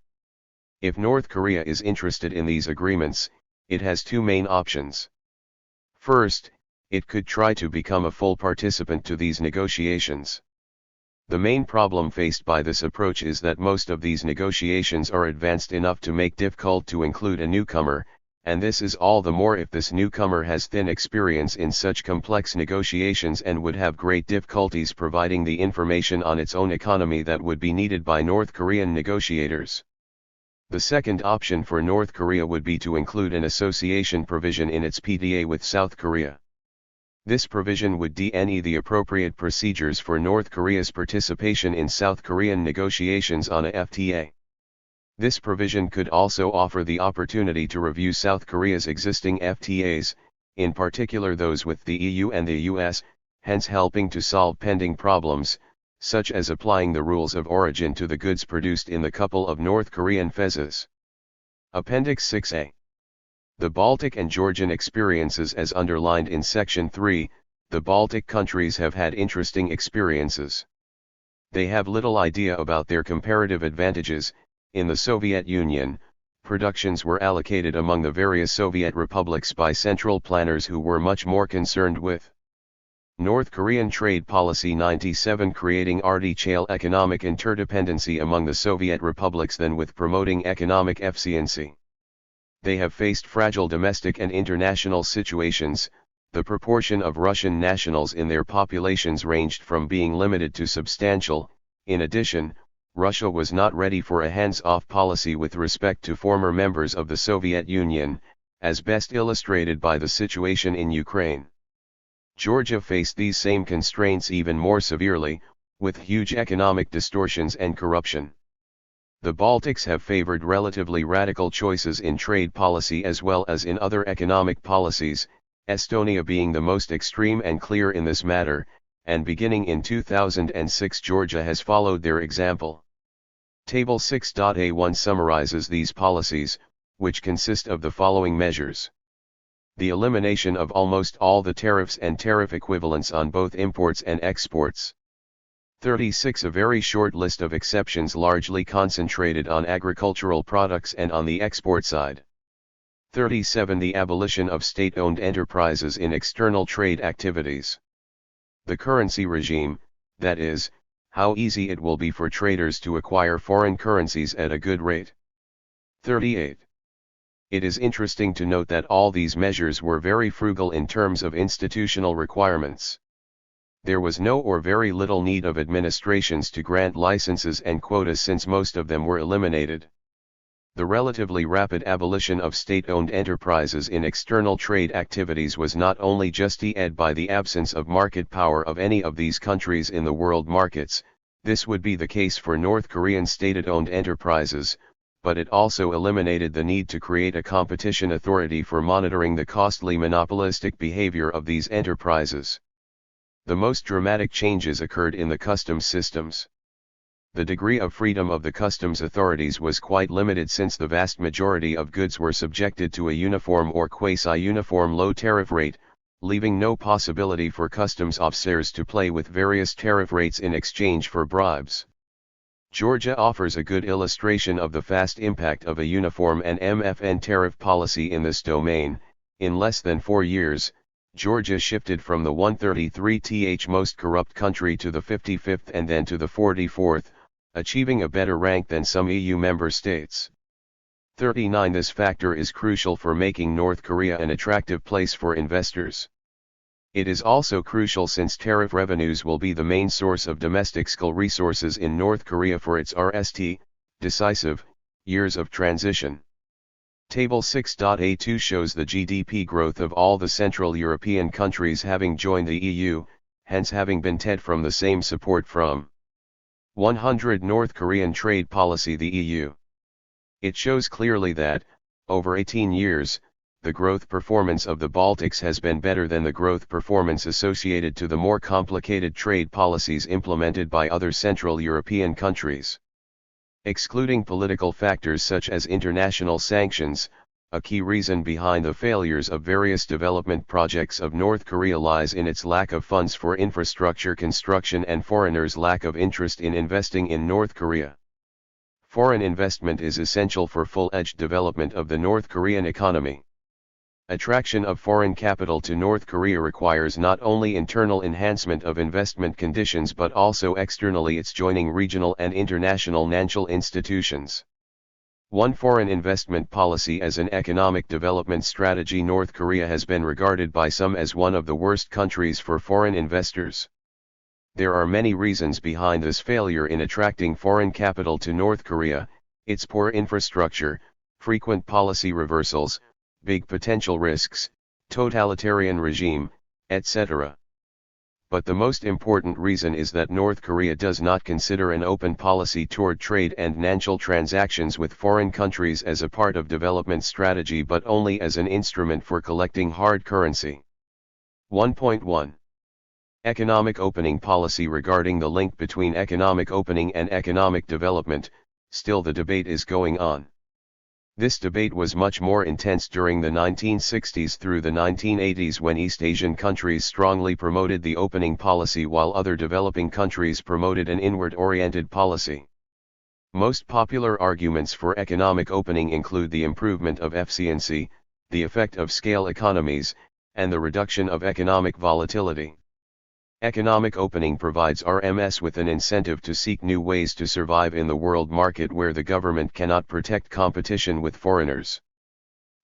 Speaker 1: If North Korea is interested in these agreements, it has two main options. First, it could try to become a full participant to these negotiations. The main problem faced by this approach is that most of these negotiations are advanced enough to make difficult to include a newcomer, and this is all the more if this newcomer has thin experience in such complex negotiations and would have great difficulties providing the information on its own economy that would be needed by North Korean negotiators. The second option for North Korea would be to include an association provision in its PDA with South Korea. This provision would DNE the appropriate procedures for North Korea's participation in South Korean negotiations on a FTA. This provision could also offer the opportunity to review South Korea's existing FTAs, in particular those with the EU and the US, hence helping to solve pending problems, such as applying the rules of origin to the goods produced in the couple of North Korean pheasants. Appendix 6A. The Baltic and Georgian experiences. As underlined in Section 3, the Baltic countries have had interesting experiences. They have little idea about their comparative advantages. In the Soviet Union, productions were allocated among the various Soviet republics by central planners who were much more concerned with North Korean trade policy 97, creating artificial economic interdependency among the Soviet republics than with promoting economic efficiency. They have faced fragile domestic and international situations. The proportion of Russian nationals in their populations ranged from being limited to substantial. In addition, Russia was not ready for a hands-off policy with respect to former members of the Soviet Union, as best illustrated by the situation in Ukraine. Georgia faced these same constraints even more severely, with huge economic distortions and corruption. The Baltics have favored relatively radical choices in trade policy as well as in other economic policies, Estonia being the most extreme and clear in this matter, and beginning in 2006 Georgia has followed their example. Table 6.A1 summarizes these policies, which consist of the following measures. The elimination of almost all the tariffs and tariff equivalents on both imports and exports. 36. A very short list of exceptions largely concentrated on agricultural products and on the export side. 37. The abolition of state-owned enterprises in external trade activities. The currency regime, that is, how easy it will be for traders to acquire foreign currencies at a good rate. 38. It is interesting to note that all these measures were very frugal in terms of institutional requirements. There was no or very little need of administrations to grant licenses and quotas since most of them were eliminated. The relatively rapid abolition of state-owned enterprises in external trade activities was not only justified by the absence of market power of any of these countries in the world markets, this would be the case for North Korean state-owned enterprises, but it also eliminated the need to create a competition authority for monitoring the costly monopolistic behavior of these enterprises. The most dramatic changes occurred in the customs systems. The degree of freedom of the customs authorities was quite limited since the vast majority of goods were subjected to a uniform or quasi-uniform low tariff rate, leaving no possibility for customs officers to play with various tariff rates in exchange for bribes. Georgia offers a good illustration of the fast impact of a uniform and MFN tariff policy in this domain. In less than 4 years, Georgia shifted from the 133th most corrupt country to the 55th and then to the 44th, achieving a better rank than some EU member states. 39. This factor is crucial for making North Korea an attractive place for investors. It is also crucial since tariff revenues will be the main source of domestic skill resources in North Korea for its decisive years of transition. Table 6.A2 shows the GDP growth of all the Central European countries having joined the EU, hence having been taken from the same support from 100 North Korean trade policy the EU. It shows clearly that, over 18 years, the growth performance of the Baltics has been better than the growth performance associated to the more complicated trade policies implemented by other Central European countries. Excluding political factors such as international sanctions, a key reason behind the failures of various development projects of North Korea lies in its lack of funds for infrastructure construction and foreigners' lack of interest in investing in North Korea. Foreign investment is essential for full-fledged development of the North Korean economy. Attraction of foreign capital to North Korea requires not only internal enhancement of investment conditions but also externally its joining regional and international financial institutions. One foreign investment policy as an economic development strategy. North Korea has been regarded by some as one of the worst countries for foreign investors. There are many reasons behind this failure in attracting foreign capital to North Korea, its poor infrastructure, frequent policy reversals, big potential risks, totalitarian regime, etc. But the most important reason is that North Korea does not consider an open policy toward trade and financial transactions with foreign countries as a part of development strategy but only as an instrument for collecting hard currency. 1.1. Economic opening policy. Regarding the link between economic opening and economic development, still the debate is going on. This debate was much more intense during the 1960s through the 1980s when East Asian countries strongly promoted the opening policy while other developing countries promoted an inward-oriented policy. Most popular arguments for economic opening include the improvement of efficiency, the effect of scale economies, and the reduction of economic volatility. Economic opening provides RMS with an incentive to seek new ways to survive in the world market where the government cannot protect competition with foreigners.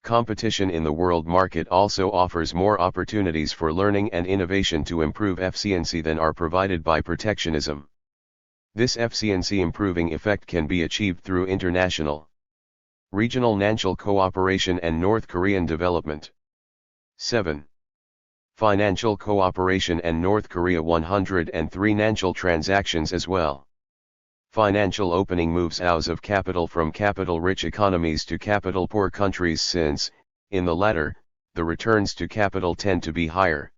Speaker 1: Competition in the world market also offers more opportunities for learning and innovation to improve efficiency than are provided by protectionism. This efficiency improving effect can be achieved through international, regional financial cooperation and North Korean development. 7. Financial cooperation and North Korea. 103 financial transactions as well. Financial opening moves out of capital from capital-rich economies to capital-poor countries since, in the latter, the returns to capital tend to be higher.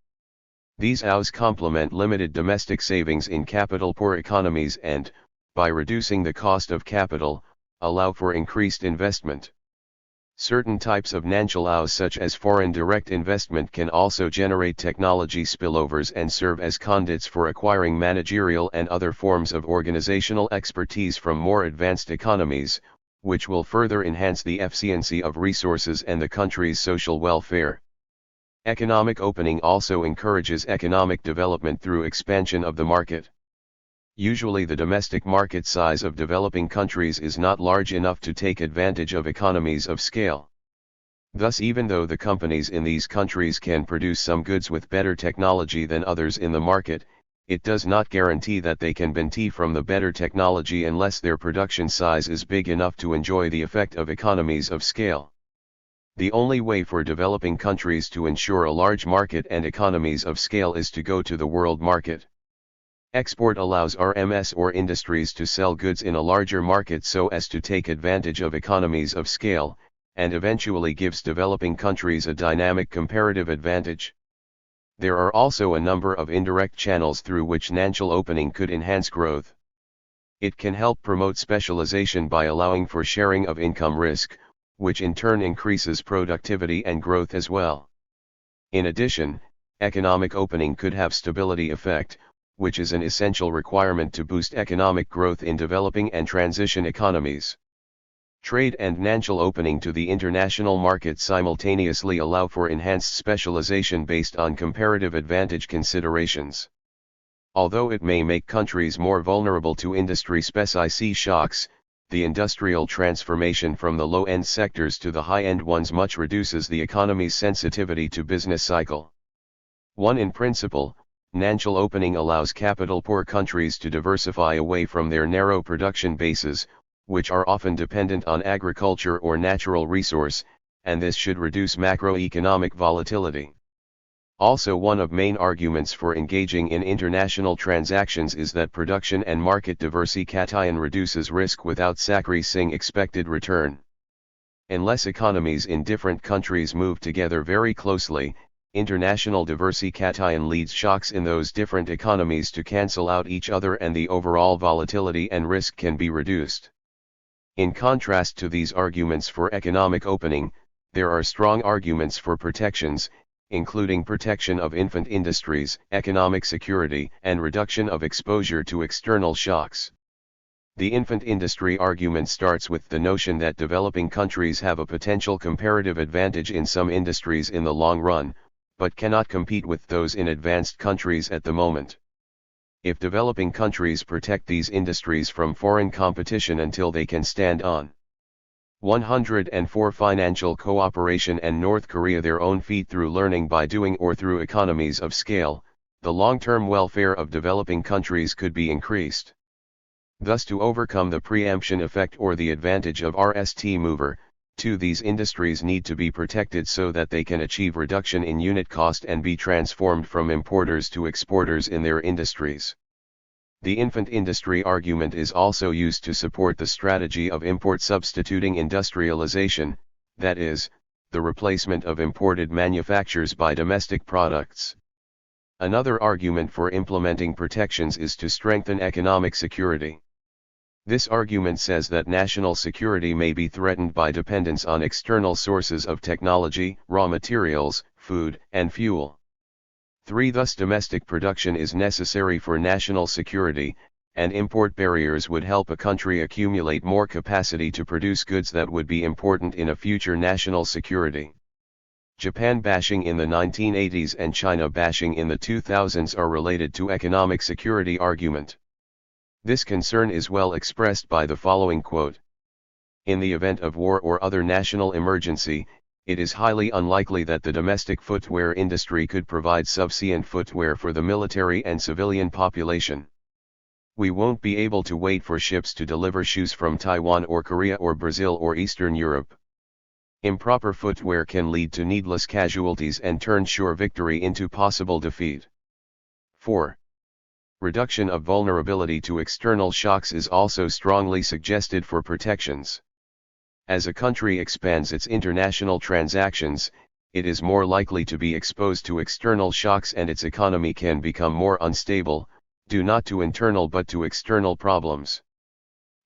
Speaker 1: These outs complement limited domestic savings in capital-poor economies and, by reducing the cost of capital, allow for increased investment. Certain types of financial outs such as foreign direct investment can also generate technology spillovers and serve as conduits for acquiring managerial and other forms of organizational expertise from more advanced economies, which will further enhance the efficiency of resources and the country's social welfare. Economic opening also encourages economic development through expansion of the market. Usually the domestic market size of developing countries is not large enough to take advantage of economies of scale. Thus, even though the companies in these countries can produce some goods with better technology than others in the market, it does not guarantee that they can benefit from the better technology unless their production size is big enough to enjoy the effect of economies of scale. The only way for developing countries to ensure a large market and economies of scale is to go to the world market. Export allows RMS or industries to sell goods in a larger market so as to take advantage of economies of scale, and eventually gives developing countries a dynamic comparative advantage. There are also a number of indirect channels through which financial opening could enhance growth. It can help promote specialization by allowing for sharing of income risk, which in turn increases productivity and growth as well. In addition, economic opening could have stability effect, which is an essential requirement to boost economic growth in developing and transition economies. Trade and financial opening to the international market simultaneously allow for enhanced specialization based on comparative advantage considerations. Although it may make countries more vulnerable to industry-specific shocks, the industrial transformation from the low-end sectors to the high-end ones much reduces the economy's sensitivity to business cycle. 1. In principle, financial opening allows capital-poor countries to diversify away from their narrow production bases, which are often dependent on agriculture or natural resource, and this should reduce macroeconomic volatility. Also, one of main arguments for engaging in international transactions is that production and market diversification reduces risk without sacrificing expected return. Unless economies in different countries move together very closely, international diversification leads shocks in those different economies to cancel out each other and the overall volatility and risk can be reduced. In contrast to these arguments for economic opening, there are strong arguments for protections, including protection of infant industries, economic security, and reduction of exposure to external shocks. The infant industry argument starts with the notion that developing countries have a potential comparative advantage in some industries in the long run, but cannot compete with those in advanced countries at the moment. If developing countries protect these industries from foreign competition until they can stand on 104 financial cooperation and North Korea their own feet through learning by doing or through economies of scale, the long-term welfare of developing countries could be increased. Thus, to overcome the preemption effect or the advantage of RST mover, these industries need to be protected so that they can achieve reduction in unit cost and be transformed from importers to exporters in their industries. The infant industry argument is also used to support the strategy of import substituting industrialization, that is, the replacement of imported manufactures by domestic products. Another argument for implementing protections is to strengthen economic security. This argument says that national security may be threatened by dependence on external sources of technology, raw materials, food, and fuel. 3. Thus, domestic production is necessary for national security, and import barriers would help a country accumulate more capacity to produce goods that would be important in a future national security. Japan bashing in the 1980s and China bashing in the 2000s are related to economic security argument. This concern is well expressed by the following quote. In the event of war or other national emergency, it is highly unlikely that the domestic footwear industry could provide sufficient footwear for the military and civilian population. We won't be able to wait for ships to deliver shoes from Taiwan or Korea or Brazil or Eastern Europe. Improper footwear can lead to needless casualties and turn sure victory into possible defeat. 4. Reduction of vulnerability to external shocks is also strongly suggested for protections. As a country expands its international transactions, it is more likely to be exposed to external shocks and its economy can become more unstable, due not to internal but to external problems.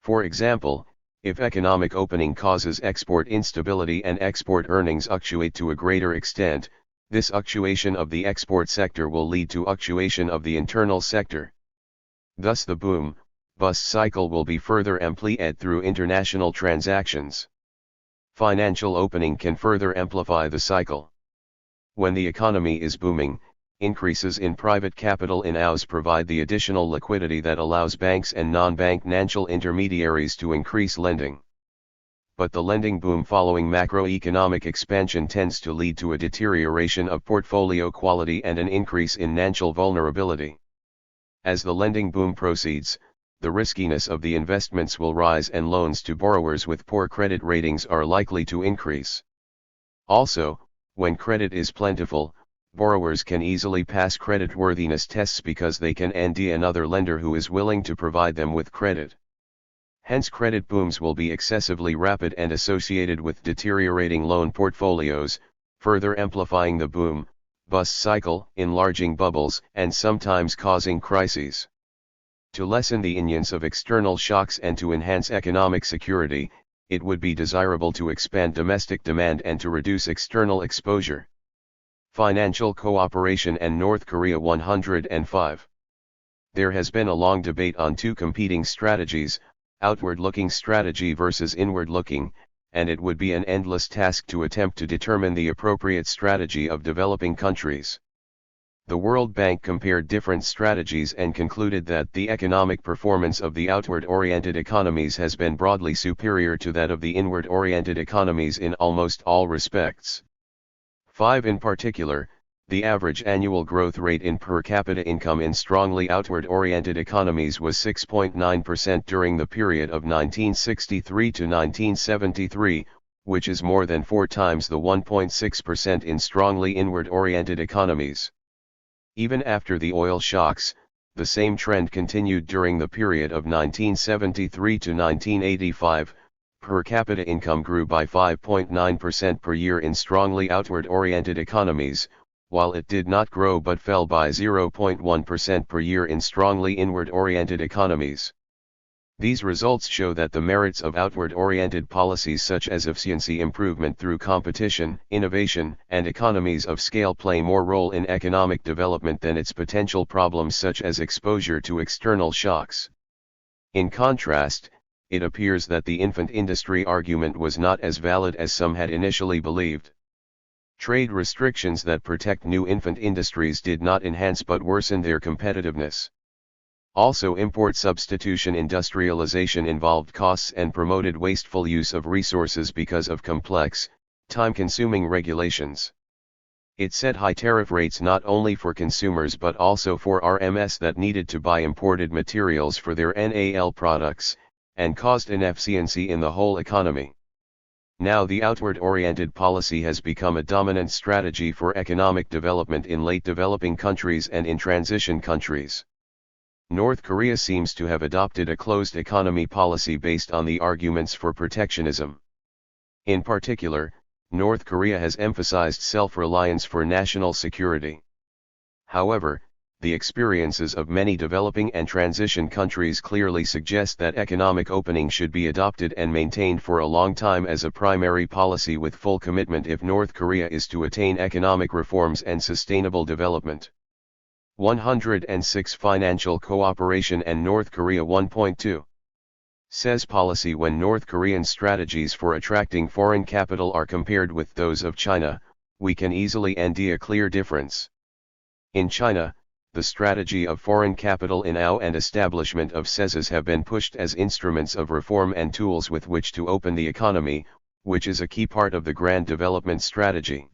Speaker 1: For example, if economic opening causes export instability and export earnings fluctuate to a greater extent, this fluctuation of the export sector will lead to fluctuation of the internal sector. Thus the boom-bust cycle will be further amplified through international transactions. Financial opening can further amplify the cycle. When the economy is booming, increases in private capital in AUs provide the additional liquidity that allows banks and non-bank financial intermediaries to increase lending. But the lending boom following macroeconomic expansion tends to lead to a deterioration of portfolio quality and an increase in financial vulnerability. As the lending boom proceeds, the riskiness of the investments will rise and loans to borrowers with poor credit ratings are likely to increase. Also, when credit is plentiful, borrowers can easily pass creditworthiness tests because they can find another lender who is willing to provide them with credit. Hence, credit booms will be excessively rapid and associated with deteriorating loan portfolios, further amplifying the boom-bust cycle, enlarging bubbles, and sometimes causing crises. To lessen the influence of external shocks and to enhance economic security, it would be desirable to expand domestic demand and to reduce external exposure. Financial cooperation and North Korea 105. There has been a long debate on two competing strategies, outward-looking strategy versus inward-looking, and it would be an endless task to attempt to determine the appropriate strategy of developing countries. The World Bank compared different strategies and concluded that the economic performance of the outward-oriented economies has been broadly superior to that of the inward-oriented economies in almost all respects. 5. In particular, the average annual growth rate in per capita income in strongly outward-oriented economies was 6.9% during the period of 1963 to 1973, which is more than 4 times the 1.6% in strongly inward-oriented economies. Even after the oil shocks, the same trend continued during the period of 1973 to 1985. Per capita income grew by 5.9% per year in strongly outward-oriented economies, while it did not grow but fell by 0.1% per year in strongly inward-oriented economies. These results show that the merits of outward-oriented policies such as efficiency improvement through competition, innovation, and economies of scale play more role in economic development than its potential problems such as exposure to external shocks. In contrast, it appears that the infant industry argument was not as valid as some had initially believed. Trade restrictions that protect new infant industries did not enhance but worsen their competitiveness. Also, import substitution industrialization involved costs and promoted wasteful use of resources because of complex, time-consuming regulations. It set high tariff rates not only for consumers but also for RMS that needed to buy imported materials for their NAL products, and caused inefficiency in the whole economy. Now the outward-oriented policy has become a dominant strategy for economic development in late developing countries and in transition countries. North Korea seems to have adopted a closed economy policy based on the arguments for protectionism. In particular, North Korea has emphasized self-reliance for national security. However, the experiences of many developing and transition countries clearly suggest that economic opening should be adopted and maintained for a long time as a primary policy with full commitment if North Korea is to attain economic reforms and sustainable development. 106 Financial cooperation and North Korea 1.2 says policy. When North Korean strategies for attracting foreign capital are compared with those of China, we can easily see a clear difference. In China, the strategy of foreign capital in-out and establishment of CESAs have been pushed as instruments of reform and tools with which to open the economy, which is a key part of the grand development strategy.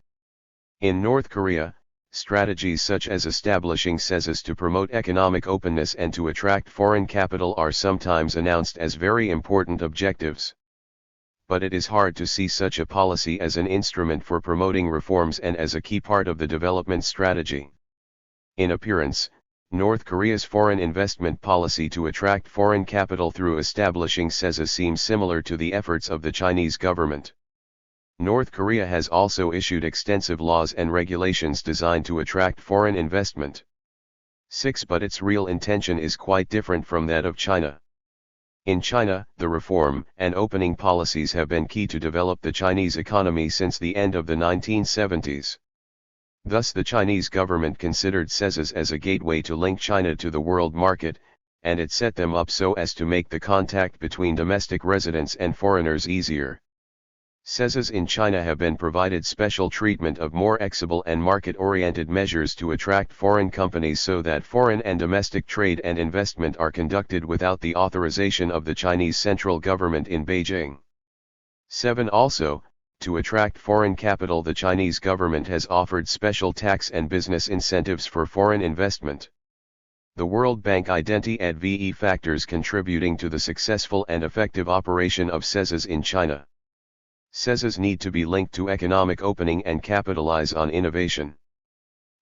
Speaker 1: In North Korea, strategies such as establishing CESAs to promote economic openness and to attract foreign capital are sometimes announced as very important objectives. But it is hard to see such a policy as an instrument for promoting reforms and as a key part of the development strategy. In appearance, North Korea's foreign investment policy to attract foreign capital through establishing CESAs seems similar to the efforts of the Chinese government. North Korea has also issued extensive laws and regulations designed to attract foreign investment. 6. But its real intention is quite different from that of China. In China, the reform and opening policies have been key to develop the Chinese economy since the end of the 1970s. Thus the Chinese government considered CESAs as a gateway to link China to the world market, and it set them up so as to make the contact between domestic residents and foreigners easier. CESAs in China have been provided special treatment of more flexible and market-oriented measures to attract foreign companies so that foreign and domestic trade and investment are conducted without the authorization of the Chinese central government in Beijing. 7. Also, to attract foreign capital, the Chinese government has offered special tax and business incentives for foreign investment. The World Bank identified VE factors contributing to the successful and effective operation of CESAs in China. CESAs need to be linked to economic opening and capitalize on innovation.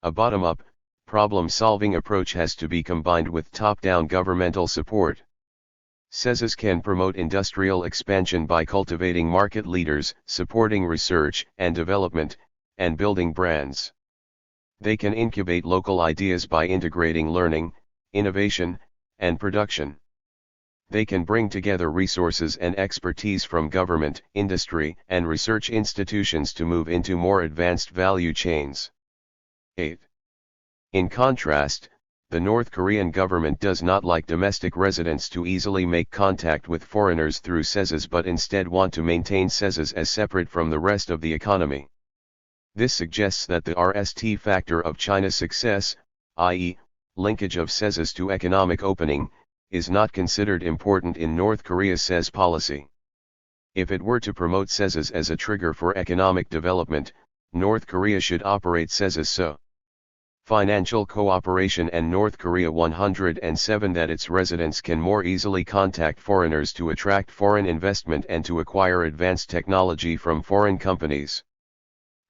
Speaker 1: A bottom-up, problem-solving approach has to be combined with top-down governmental support. CESAs can promote industrial expansion by cultivating market leaders, supporting research and development, and building brands. They can incubate local ideas by integrating learning, innovation, and production. They can bring together resources and expertise from government, industry, and research institutions to move into more advanced value chains. 8. In contrast, the North Korean government does not like domestic residents to easily make contact with foreigners through CESAs but instead want to maintain CESAs as separate from the rest of the economy. This suggests that the RST factor of China's success, i.e., linkage of CESAs to economic opening, is not considered important in North Korea's CES policy. If it were to promote CESAs as a trigger for economic development, North Korea should operate CESAs so. Financial cooperation and North Korea 107 that its residents can more easily contact foreigners to attract foreign investment and to acquire advanced technology from foreign companies.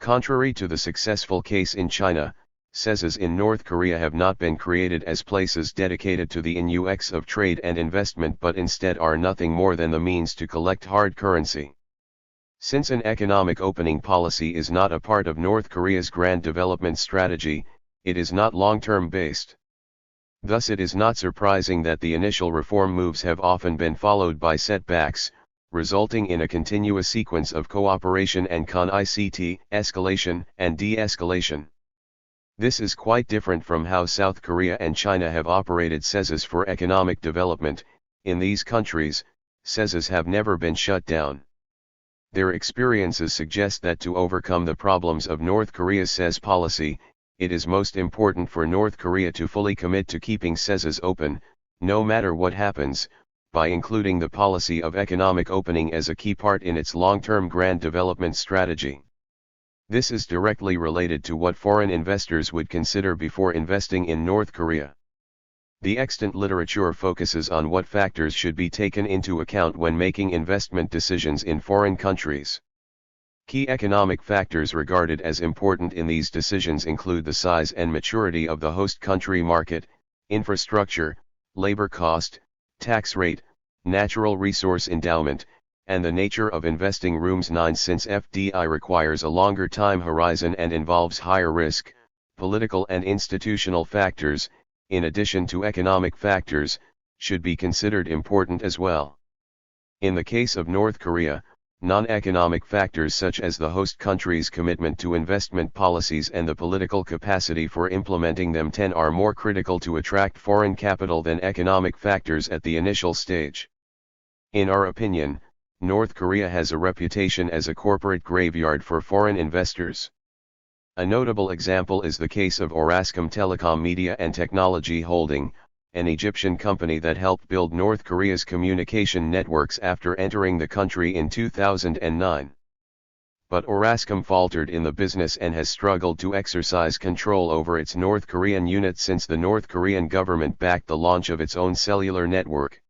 Speaker 1: Contrary to the successful case in China, CESAs in North Korea have not been created as places dedicated to the influx of trade and investment but instead are nothing more than the means to collect hard currency. Since an economic opening policy is not a part of North Korea's grand development strategy, it is not long-term based. Thus it is not surprising that the initial reform moves have often been followed by setbacks, resulting in a continuous sequence of cooperation and con-ICT, escalation and de-escalation. This is quite different from how South Korea and China have operated CESAs for economic development. In these countries, CESAs have never been shut down. Their experiences suggest that to overcome the problems of North Korea's CES policy, it is most important for North Korea to fully commit to keeping CESAs open, no matter what happens, by including the policy of economic opening as a key part in its long-term grand development strategy. This is directly related to what foreign investors would consider before investing in North Korea. The extant literature focuses on what factors should be taken into account when making investment decisions in foreign countries. Key economic factors regarded as important in these decisions include the size and maturity of the host country market, infrastructure, labor cost, tax rate, natural resource endowment, and the nature of investing. Rooms 9. Since FDI requires a longer time horizon and involves higher risk, political and institutional factors, in addition to economic factors, should be considered important as well. In the case of North Korea, non-economic factors such as the host country's commitment to investment policies and the political capacity for implementing them are more critical to attract foreign capital than economic factors at the initial stage. In our opinion, North Korea has a reputation as a corporate graveyard for foreign investors. A notable example is the case of Orascom Telecom Media and Technology Holding, an Egyptian company that helped build North Korea's communication networks after entering the country in 2009. But Orascom faltered in the business and has struggled to exercise control over its North Korean unit since the North Korean government backed the launch of its own cellular network.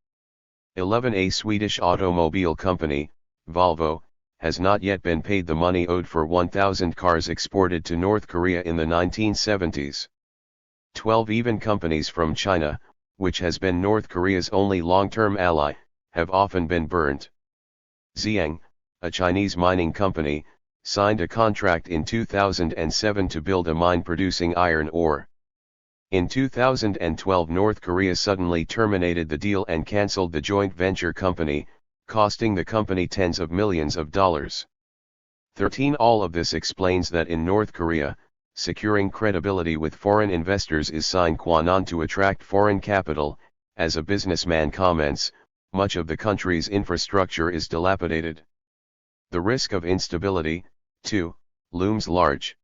Speaker 1: 11. A Swedish automobile company, Volvo, has not yet been paid the money owed for 1,000 cars exported to North Korea in the 1970s. 12. Even companies from China, which has been North Korea's only long-term ally, have often been burnt. Yång, a Chinese mining company, signed a contract in 2007 to build a mine producing iron ore. In 2012, North Korea suddenly terminated the deal and cancelled the joint venture company, costing the company tens of millions of dollars. 13. All of this explains that in North Korea, securing credibility with foreign investors is sine qua non to attract foreign capital. As a businessman comments, much of the country's infrastructure is dilapidated. The risk of instability, too, looms large.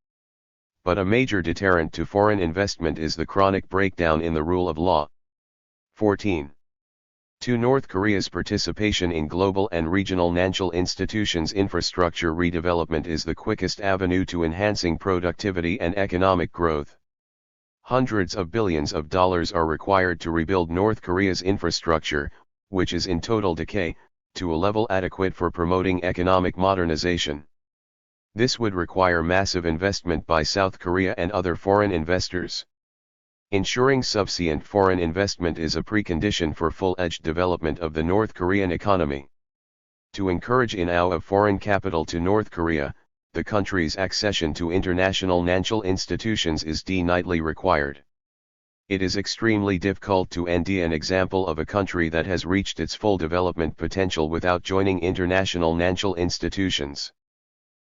Speaker 1: But a major deterrent to foreign investment is the chronic breakdown in the rule of law. 14. 2. North Korea's participation in global and regional financial institutions infrastructure redevelopment is the quickest avenue to enhancing productivity and economic growth. Hundreds of billions of dollars are required to rebuild North Korea's infrastructure, which is in total decay, to a level adequate for promoting economic modernization. This would require massive investment by South Korea and other foreign investors. Ensuring sufficient foreign investment is a precondition for full-fledged development of the North Korean economy. To encourage inflow of foreign capital to North Korea, the country's accession to international financial institutions is definitely required. It is extremely difficult to end an example of a country that has reached its full development potential without joining international financial institutions.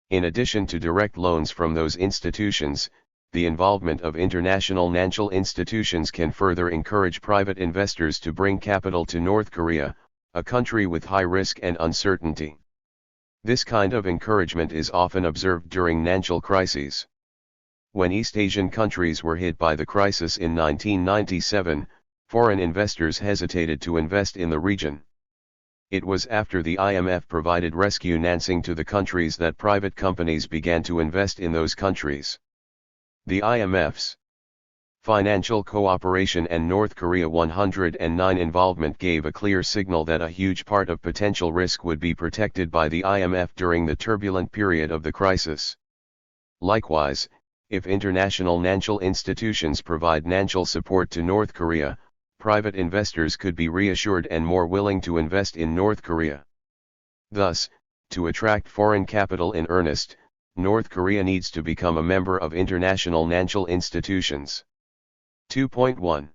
Speaker 1: In addition to direct loans from those institutions, the involvement of international financial institutions can further encourage private investors to bring capital to North Korea, a country with high risk and uncertainty. This kind of encouragement is often observed during financial crises. When East Asian countries were hit by the crisis in 1997, foreign investors hesitated to invest in the region. It was after the IMF provided rescue financing to the countries that private companies began to invest in those countries. The IMF's financial cooperation and North Korea 109 involvement gave a clear signal that a huge part of potential risk would be protected by the IMF during the turbulent period of the crisis. Likewise, if international financial institutions provide financial support to North Korea, private investors could be reassured and more willing to invest in North Korea. Thus, to attract foreign capital in earnest, North Korea needs to become a member of international financial institutions. 2.1.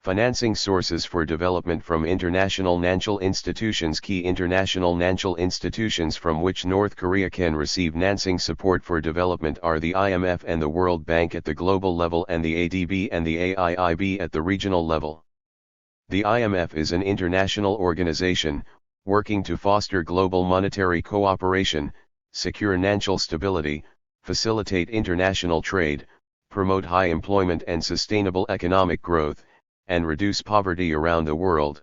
Speaker 1: Financing sources for development from international financial institutions. Key international financial institutions from which North Korea can receive financing support for development are the IMF and the World Bank at the global level and the ADB and the AIIB at the regional level. The IMF is an international organization, working to foster global monetary cooperation, secure financial stability, facilitate international trade, promote high employment and sustainable economic growth, and reduce poverty around the world.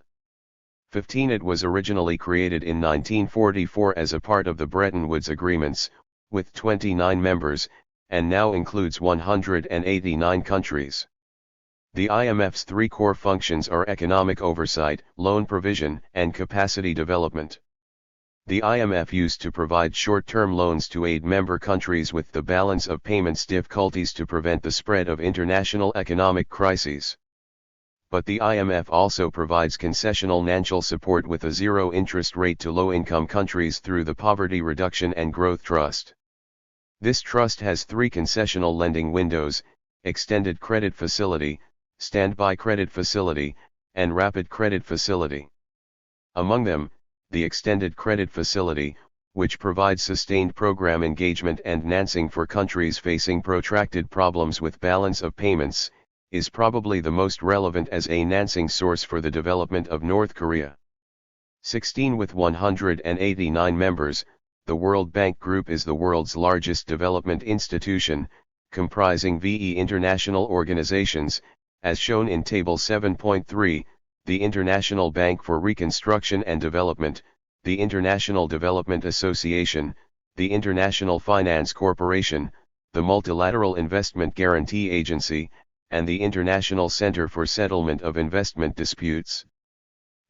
Speaker 1: 15. It was originally created in 1944 as a part of the Bretton Woods Agreements, with 29 members, and now includes 189 countries. The IMF's three core functions are economic oversight, loan provision, and capacity development. The IMF used to provide short-term loans to aid member countries with the balance of payments difficulties to prevent the spread of international economic crises. But the IMF also provides concessional financial support with a zero interest rate to low-income countries through the Poverty Reduction and Growth Trust. This trust has three concessional lending windows: Extended Credit Facility, Standby Credit Facility, and Rapid Credit Facility. Among them, the Extended Credit Facility, which provides sustained program engagement and financing for countries facing protracted problems with balance of payments, is probably the most relevant as a financing source for the development of North Korea. 16 With 189 members, the World Bank Group is the world's largest development institution, comprising VE international organizations, as shown in Table 7.3, the International Bank for Reconstruction and Development, the International Development Association, the International Finance Corporation, the Multilateral Investment Guarantee Agency, and the International Center for Settlement of Investment Disputes.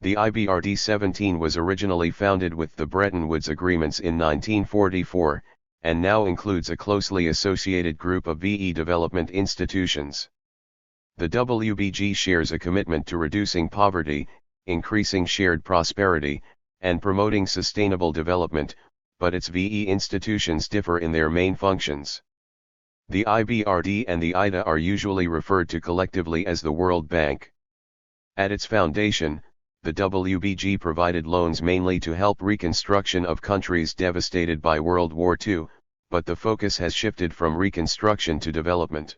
Speaker 1: The IBRD-17 was originally founded with the Bretton Woods Agreements in 1944, and now includes a closely associated group of VE development institutions. The WBG shares a commitment to reducing poverty, increasing shared prosperity, and promoting sustainable development, but its VE institutions differ in their main functions. The IBRD and the IDA are usually referred to collectively as the World Bank. At its foundation, the WBG provided loans mainly to help reconstruction of countries devastated by World War II, but the focus has shifted from reconstruction to development.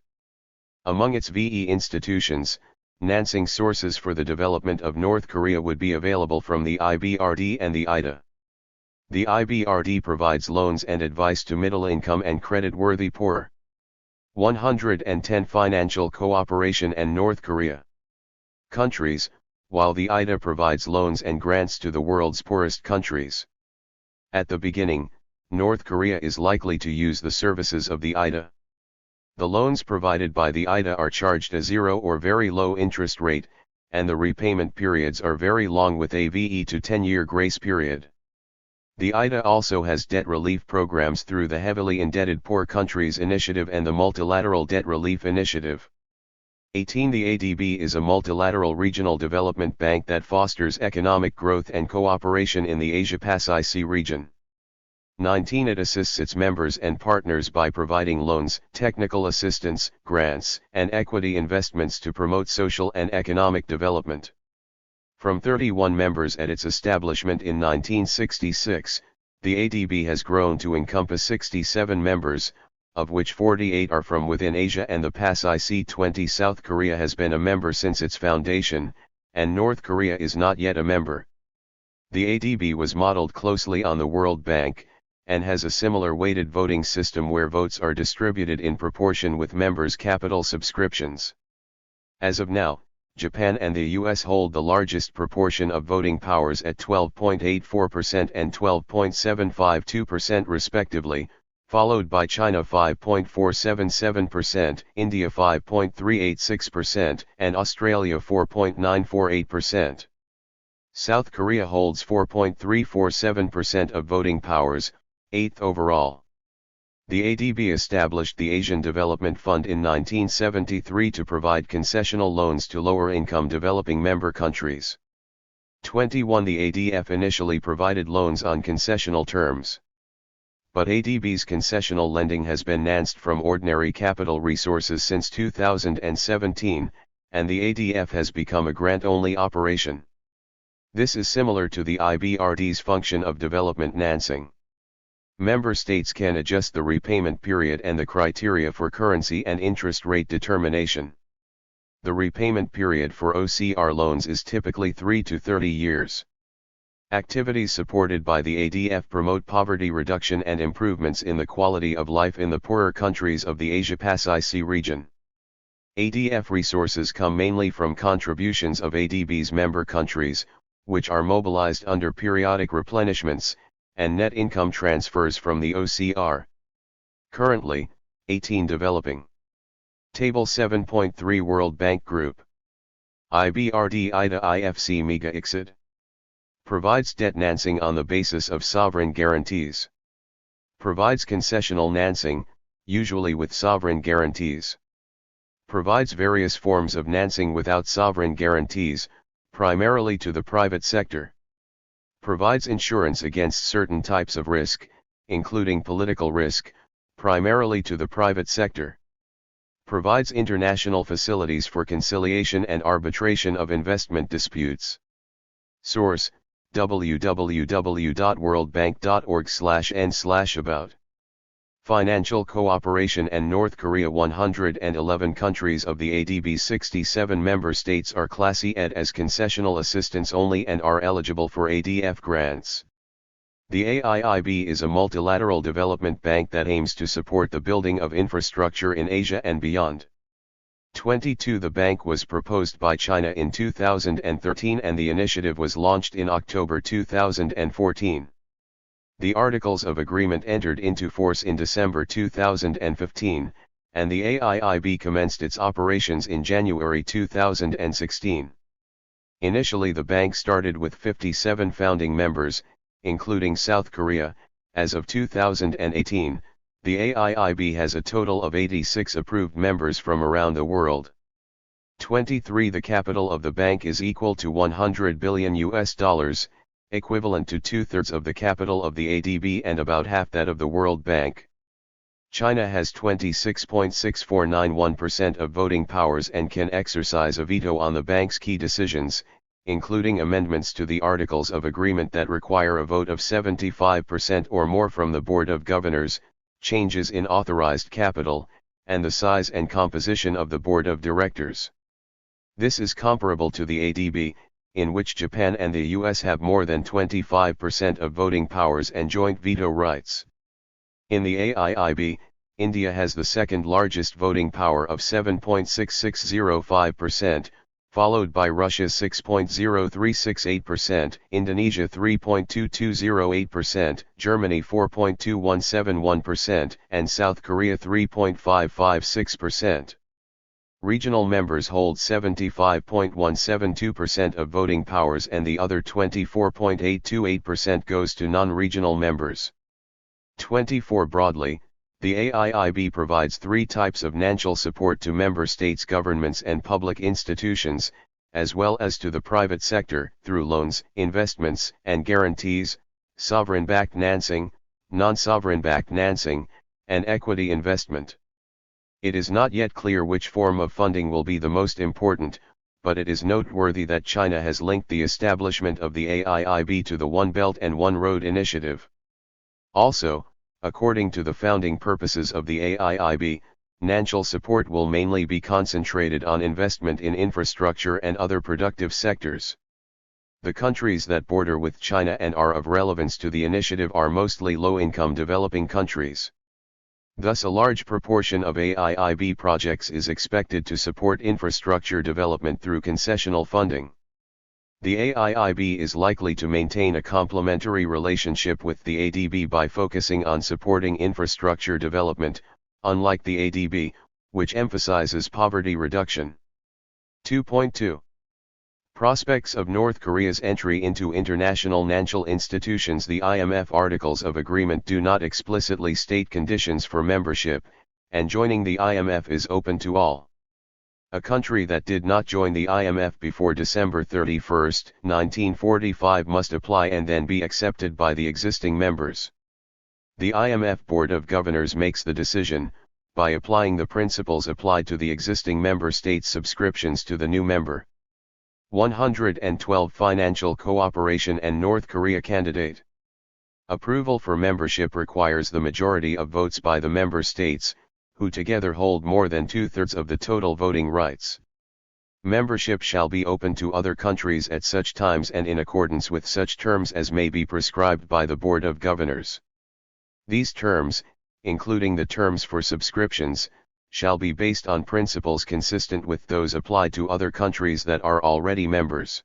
Speaker 1: Among its VE institutions, financing sources for the development of North Korea would be available from the IBRD and the IDA. The IBRD provides loans and advice to middle-income and credit-worthy poor. 110 Financial cooperation and North Korea countries, while the IDA provides loans and grants to the world's poorest countries. At the beginning, North Korea is likely to use the services of the IDA. The loans provided by the IDA are charged a zero or very low interest rate, and the repayment periods are very long with a VE to 10-year grace period. The IDA also has debt relief programs through the Heavily Indebted Poor Countries Initiative and the Multilateral Debt Relief Initiative. 18 The ADB is a multilateral regional development bank that fosters economic growth and cooperation in the Asia-Pacific region. 19 It assists its members and partners by providing loans, technical assistance, grants, and equity investments to promote social and economic development. From 31 members at its establishment in 1966, the ADB has grown to encompass 67 members, of which 48 are from within Asia and the Pacific. 20 South Korea has been a member since its foundation, and North Korea is not yet a member. The ADB was modeled closely on the World Bank, and has a similar weighted voting system where votes are distributed in proportion with members' capital subscriptions. As of now, Japan and the US hold the largest proportion of voting powers at 12.84% and 12.752% respectively, followed by China 5.477%, India 5.386%, and Australia 4.948%. South Korea holds 4.347% of voting powers, 8th overall. The ADB established the Asian Development Fund in 1973 to provide concessional loans to lower-income developing member countries. 21 The ADF initially provided loans on concessional terms. But ADB's concessional lending has been financed from ordinary capital resources since 2017, and the ADF has become a grant-only operation. This is similar to the IBRD's function of development financing. Member states can adjust the repayment period and the criteria for currency and interest rate determination. The repayment period for OCR loans is typically 3 to 30 years. Activities supported by the ADF promote poverty reduction and improvements in the quality of life in the poorer countries of the Asia-Pacific region. ADF resources come mainly from contributions of ADB's member countries, which are mobilized under periodic replenishments, and net income transfers from the OCR, Currently, 18 developing. Table 7.3 World Bank Group. IBRD IDA IFC MEGA ICSID. Provides debt financing on the basis of sovereign guarantees. Provides concessional financing, usually with sovereign guarantees. Provides various forms of financing without sovereign guarantees, primarily to the private sector. Provides insurance against certain types of risk, including political risk, primarily to the private sector. Provides international facilities for conciliation and arbitration of investment disputes. Source: www.worldbank.org/n/about. Financial cooperation and North Korea. 111 countries of the ADB's 67 member states are classified as concessional assistance only and are eligible for ADF grants. The AIIB is a multilateral development bank that aims to support the building of infrastructure in Asia and beyond. 22 The bank was proposed by China in 2013 and the initiative was launched in October 2014. The Articles of Agreement entered into force in December 2015, and the AIIB commenced its operations in January 2016. Initially the bank started with 57 founding members, including South Korea. As of 2018, the AIIB has a total of 86 approved members from around the world. 23 The capital of the bank is equal to $100 billion, equivalent to 2/3 of the capital of the ADB and about half that of the World Bank. China has 26.6491% of voting powers and can exercise a veto on the bank's key decisions, including amendments to the Articles of Agreement that require a vote of 75% or more from the Board of Governors, changes in authorized capital, and the size and composition of the Board of Directors. This is comparable to the ADB, in which Japan and the US have more than 25% of voting powers and joint veto rights. In the AIIB, India has the second largest voting power of 7.6605%, followed by Russia 6.0368%, Indonesia 3.2208%, Germany 4.2171%, and South Korea 3.556%. Regional members hold 75.172% of voting powers and the other 24.828% goes to non-regional members. 24 Broadly, the AIIB provides three types of financial support to member states' governments and public institutions, as well as to the private sector, through loans, investments, and guarantees, sovereign-backed financing, non-sovereign-backed financing, and equity investment. It is not yet clear which form of funding will be the most important, but it is noteworthy that China has linked the establishment of the AIIB to the One Belt and One Road initiative. Also, according to the founding purposes of the AIIB, financial support will mainly be concentrated on investment in infrastructure and other productive sectors. The countries that border with China and are of relevance to the initiative are mostly low-income developing countries. Thus a large proportion of AIIB projects is expected to support infrastructure development through concessional funding. The AIIB is likely to maintain a complementary relationship with the ADB by focusing on supporting infrastructure development, unlike the ADB, which emphasizes poverty reduction. 2.2. Prospects of North Korea's entry into international financial institutions. The IMF Articles of Agreement do not explicitly state conditions for membership, and joining the IMF is open to all. A country that did not join the IMF before December 31, 1945 must apply and then be accepted by the existing members. The IMF Board of Governors makes the decision, by applying the principles applied to the existing member states' subscriptions to the new member. 112 Financial cooperation and North Korea candidate. Approval for membership requires the majority of votes by the member states, who together hold more than 2/3 of the total voting rights. Membership shall be open to other countries at such times and in accordance with such terms as may be prescribed by the Board of Governors. These terms, including the terms for subscriptions, shall be based on principles consistent with those applied to other countries that are already members.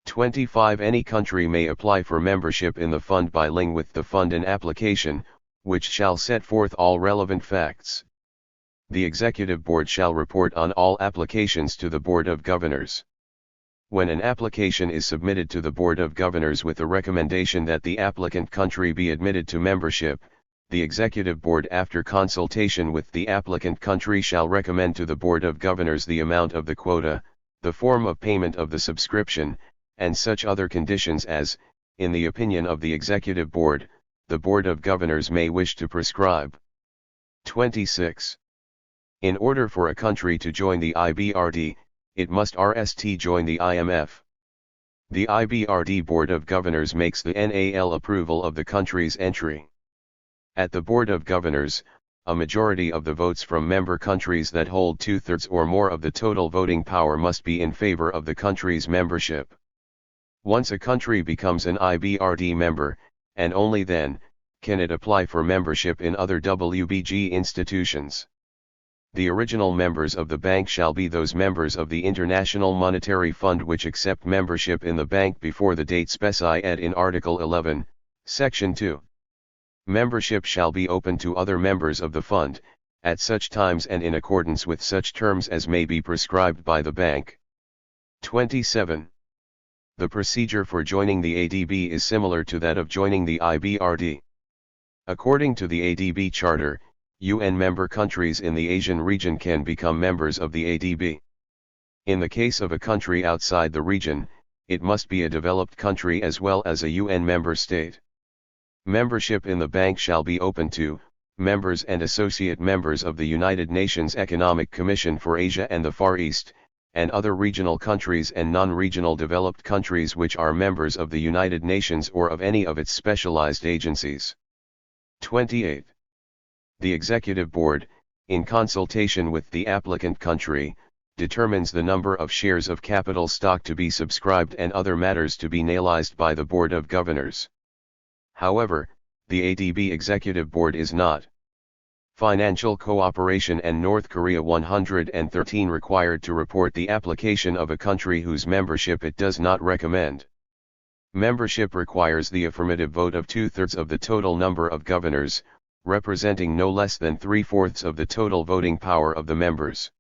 Speaker 1: 25 Any country may apply for membership in the fund by link with the fund in application, which shall set forth all relevant facts. The Executive Board shall report on all applications to the Board of Governors. When an application is submitted to the Board of Governors with the recommendation that the applicant country be admitted to membership, the Executive Board, after consultation with the applicant country, shall recommend to the Board of Governors the amount of the quota, the form of payment of the subscription, and such other conditions as, in the opinion of the Executive Board, the Board of Governors may wish to prescribe. 26. In order for a country to join the IBRD, it must RST join the IMF. The IBRD Board of Governors makes the NAL approval of the country's entry. At the Board of Governors, a majority of the votes from member countries that hold 2/3 or more of the total voting power must be in favor of the country's membership. Once a country becomes an IBRD member, and only then, can it apply for membership in other WBG institutions. The original members of the bank shall be those members of the International Monetary Fund which accept membership in the bank before the date specified in Article 11, Section 2. Membership shall be open to other members of the fund, at such times and in accordance with such terms as may be prescribed by the bank. 27. The procedure for joining the ADB is similar to that of joining the IBRD. According to the ADB Charter, UN member countries in the Asian region can become members of the ADB. In the case of a country outside the region, it must be a developed country as well as a UN member state. Membership in the bank shall be open to members and associate members of the United Nations Economic Commission for Asia and the Far East, and other regional countries and non-regional developed countries which are members of the United Nations or of any of its specialized agencies. 28. The Executive Board, in consultation with the applicant country, determines the number of shares of capital stock to be subscribed and other matters to be nailized by the Board of Governors. However, the ADB Executive Board is not Financial Cooperation and North Korea 113 required to report the application of a country whose membership it does not recommend. Membership requires the affirmative vote of 2/3 of the total number of governors, representing no less than 3/4 of the total voting power of the members.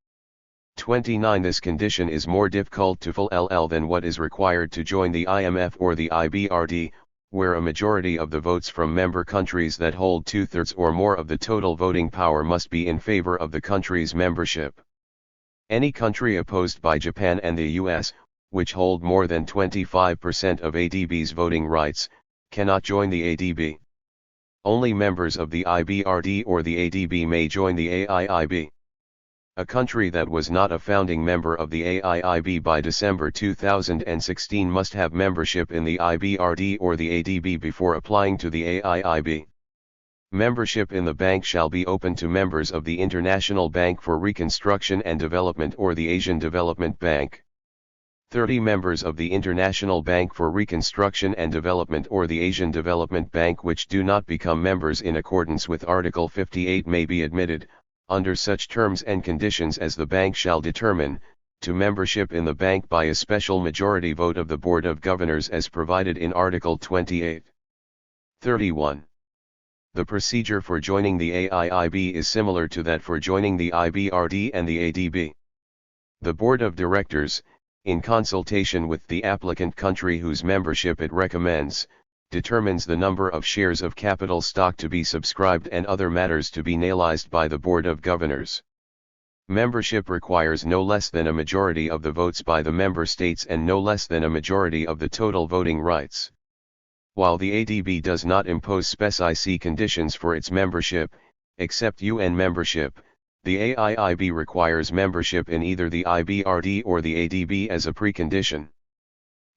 Speaker 1: 29. This condition is more difficult to fulfill than what is required to join the IMF or the IBRD, where a majority of the votes from member countries that hold 2/3 or more of the total voting power must be in favor of the country's membership. Any country opposed by Japan and the US, which hold more than 25% of ADB's voting rights, cannot join the ADB. Only members of the IBRD or the ADB may join the AIIB. A country that was not a founding member of the AIIB by December 2016 must have membership in the IBRD or the ADB before applying to the AIIB. Membership in the bank shall be open to members of the International Bank for Reconstruction and Development or the Asian Development Bank. 30 members of the International Bank for Reconstruction and Development or the Asian Development Bank which do not become members in accordance with Article 58 may be admitted, under such terms and conditions as the bank shall determine, to membership in the bank by a special majority vote of the Board of Governors as provided in Article 28. 31. The procedure for joining the AIIB is similar to that for joining the IBRD and the ADB. The Board of Directors, in consultation with the applicant country whose membership it recommends, determines the number of shares of capital stock to be subscribed and other matters to be nailized by the Board of Governors. Membership requires no less than a majority of the votes by the member states and no less than a majority of the total voting rights. While the ADB does not impose specific conditions for its membership, except UN membership, the AIIB requires membership in either the IBRD or the ADB as a precondition.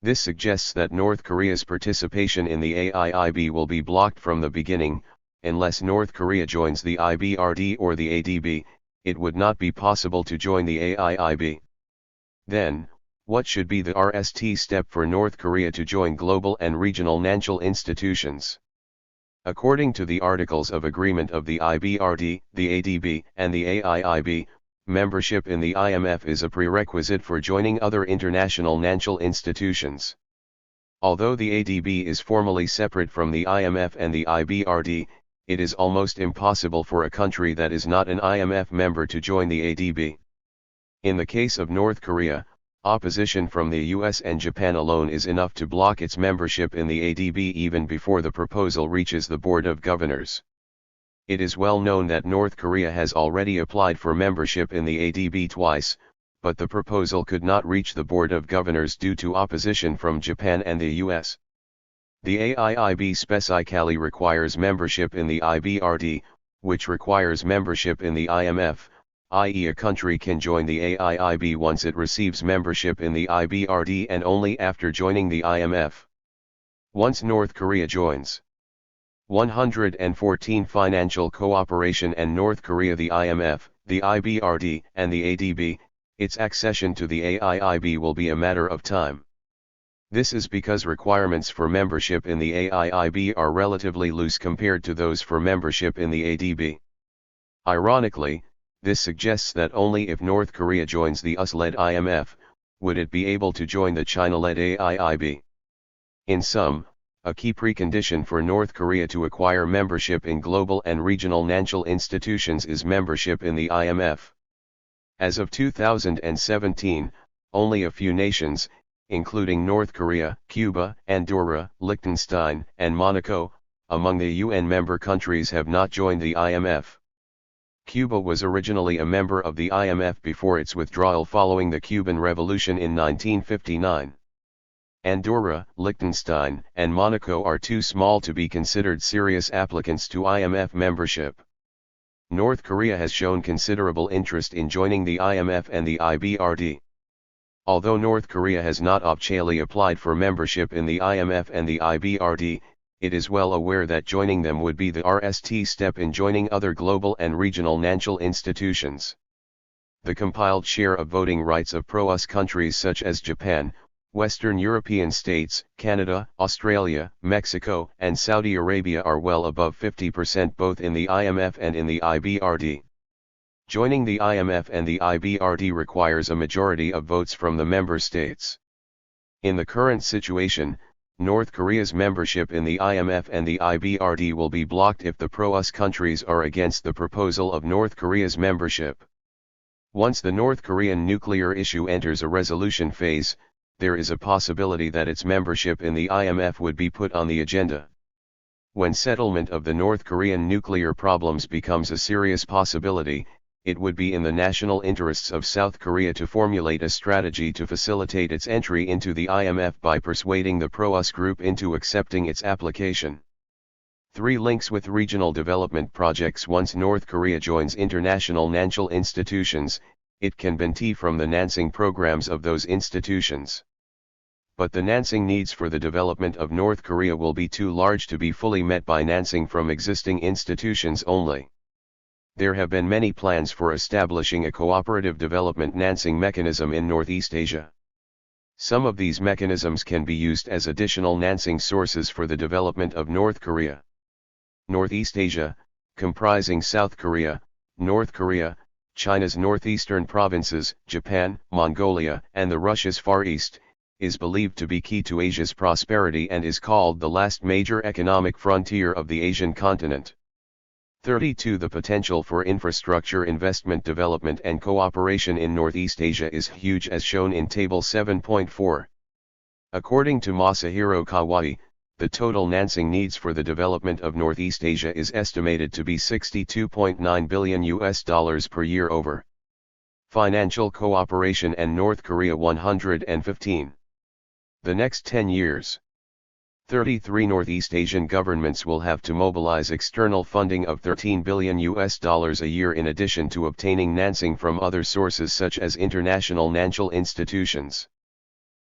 Speaker 1: This suggests that North Korea's participation in the AIIB will be blocked from the beginning. Unless North Korea joins the IBRD or the ADB, it would not be possible to join the AIIB. Then, what should be the RST step for North Korea to join global and regional financial institutions? According to the Articles of Agreement of the IBRD, the ADB, and the AIIB, membership in the IMF is a prerequisite for joining other international financial institutions. Although the ADB is formally separate from the IMF and the IBRD, it is almost impossible for a country that is not an IMF member to join the ADB. In the case of North Korea, opposition from the US and Japan alone is enough to block its membership in the ADB even before the proposal reaches the Board of Governors. It is well known that North Korea has already applied for membership in the ADB twice, but the proposal could not reach the Board of Governors due to opposition from Japan and the US. The AIIB specifically requires membership in the IBRD, which requires membership in the IMF, i.e. a country can join the AIIB once it receives membership in the IBRD and only after joining the IMF. Once North Korea joins 114 financial cooperation and North Korea the IMF, the IBRD, and the ADB, its accession to the AIIB will be a matter of time. This is because requirements for membership in the AIIB are relatively loose compared to those for membership in the ADB. Ironically, this suggests that only if North Korea joins the US-led IMF, would it be able to join the China-led AIIB. In sum, a key precondition for North Korea to acquire membership in global and regional financial institutions is membership in the IMF. As of 2017, only a few nations, including North Korea, Cuba, Andorra, Liechtenstein, and Monaco, among the UN member countries have not joined the IMF. Cuba was originally a member of the IMF before its withdrawal following the Cuban Revolution in 1959. Andorra, Liechtenstein, and Monaco are too small to be considered serious applicants to IMF membership. North Korea has shown considerable interest in joining the IMF and the IBRD. Although North Korea has not officially applied for membership in the IMF and the IBRD, it is well aware that joining them would be the first step in joining other global and regional financial institutions. The compiled share of voting rights of pro-US countries such as Japan, Western European states, Canada, Australia, Mexico, and Saudi Arabia are well above 50% both in the IMF and in the IBRD. Joining the IMF and the IBRD requires a majority of votes from the member states. In the current situation, North Korea's membership in the IMF and the IBRD will be blocked if the pro-US countries are against the proposal of North Korea's membership. Once the North Korean nuclear issue enters a resolution phase, there is a possibility that its membership in the IMF would be put on the agenda. When settlement of the North Korean nuclear problems becomes a serious possibility, it would be in the national interests of South Korea to formulate a strategy to facilitate its entry into the IMF by persuading the pro-US group into accepting its application. 3. Links with regional development projects. Once North Korea joins international financial institutions, it can benefit from the financing programs of those institutions. But the financing needs for the development of North Korea will be too large to be fully met by financing from existing institutions only. There have been many plans for establishing a cooperative development financing mechanism in Northeast Asia. Some of these mechanisms can be used as additional financing sources for the development of North Korea. Northeast Asia, comprising South Korea, North Korea, China's northeastern provinces, Japan, Mongolia, and the Russia's Far East, is believed to be key to Asia's prosperity and is called the last major economic frontier of the Asian continent. 32. The potential for infrastructure investment development and cooperation in Northeast Asia is huge as shown in Table 7.4. According to Masahiro Kawai, the total financing needs for the development of Northeast Asia is estimated to be $62.9 billion per year over financial cooperation and North Korea 115. The next 10 years. 33. Northeast Asian governments will have to mobilize external funding of $13 billion a year in addition to obtaining financing from other sources such as international financial institutions.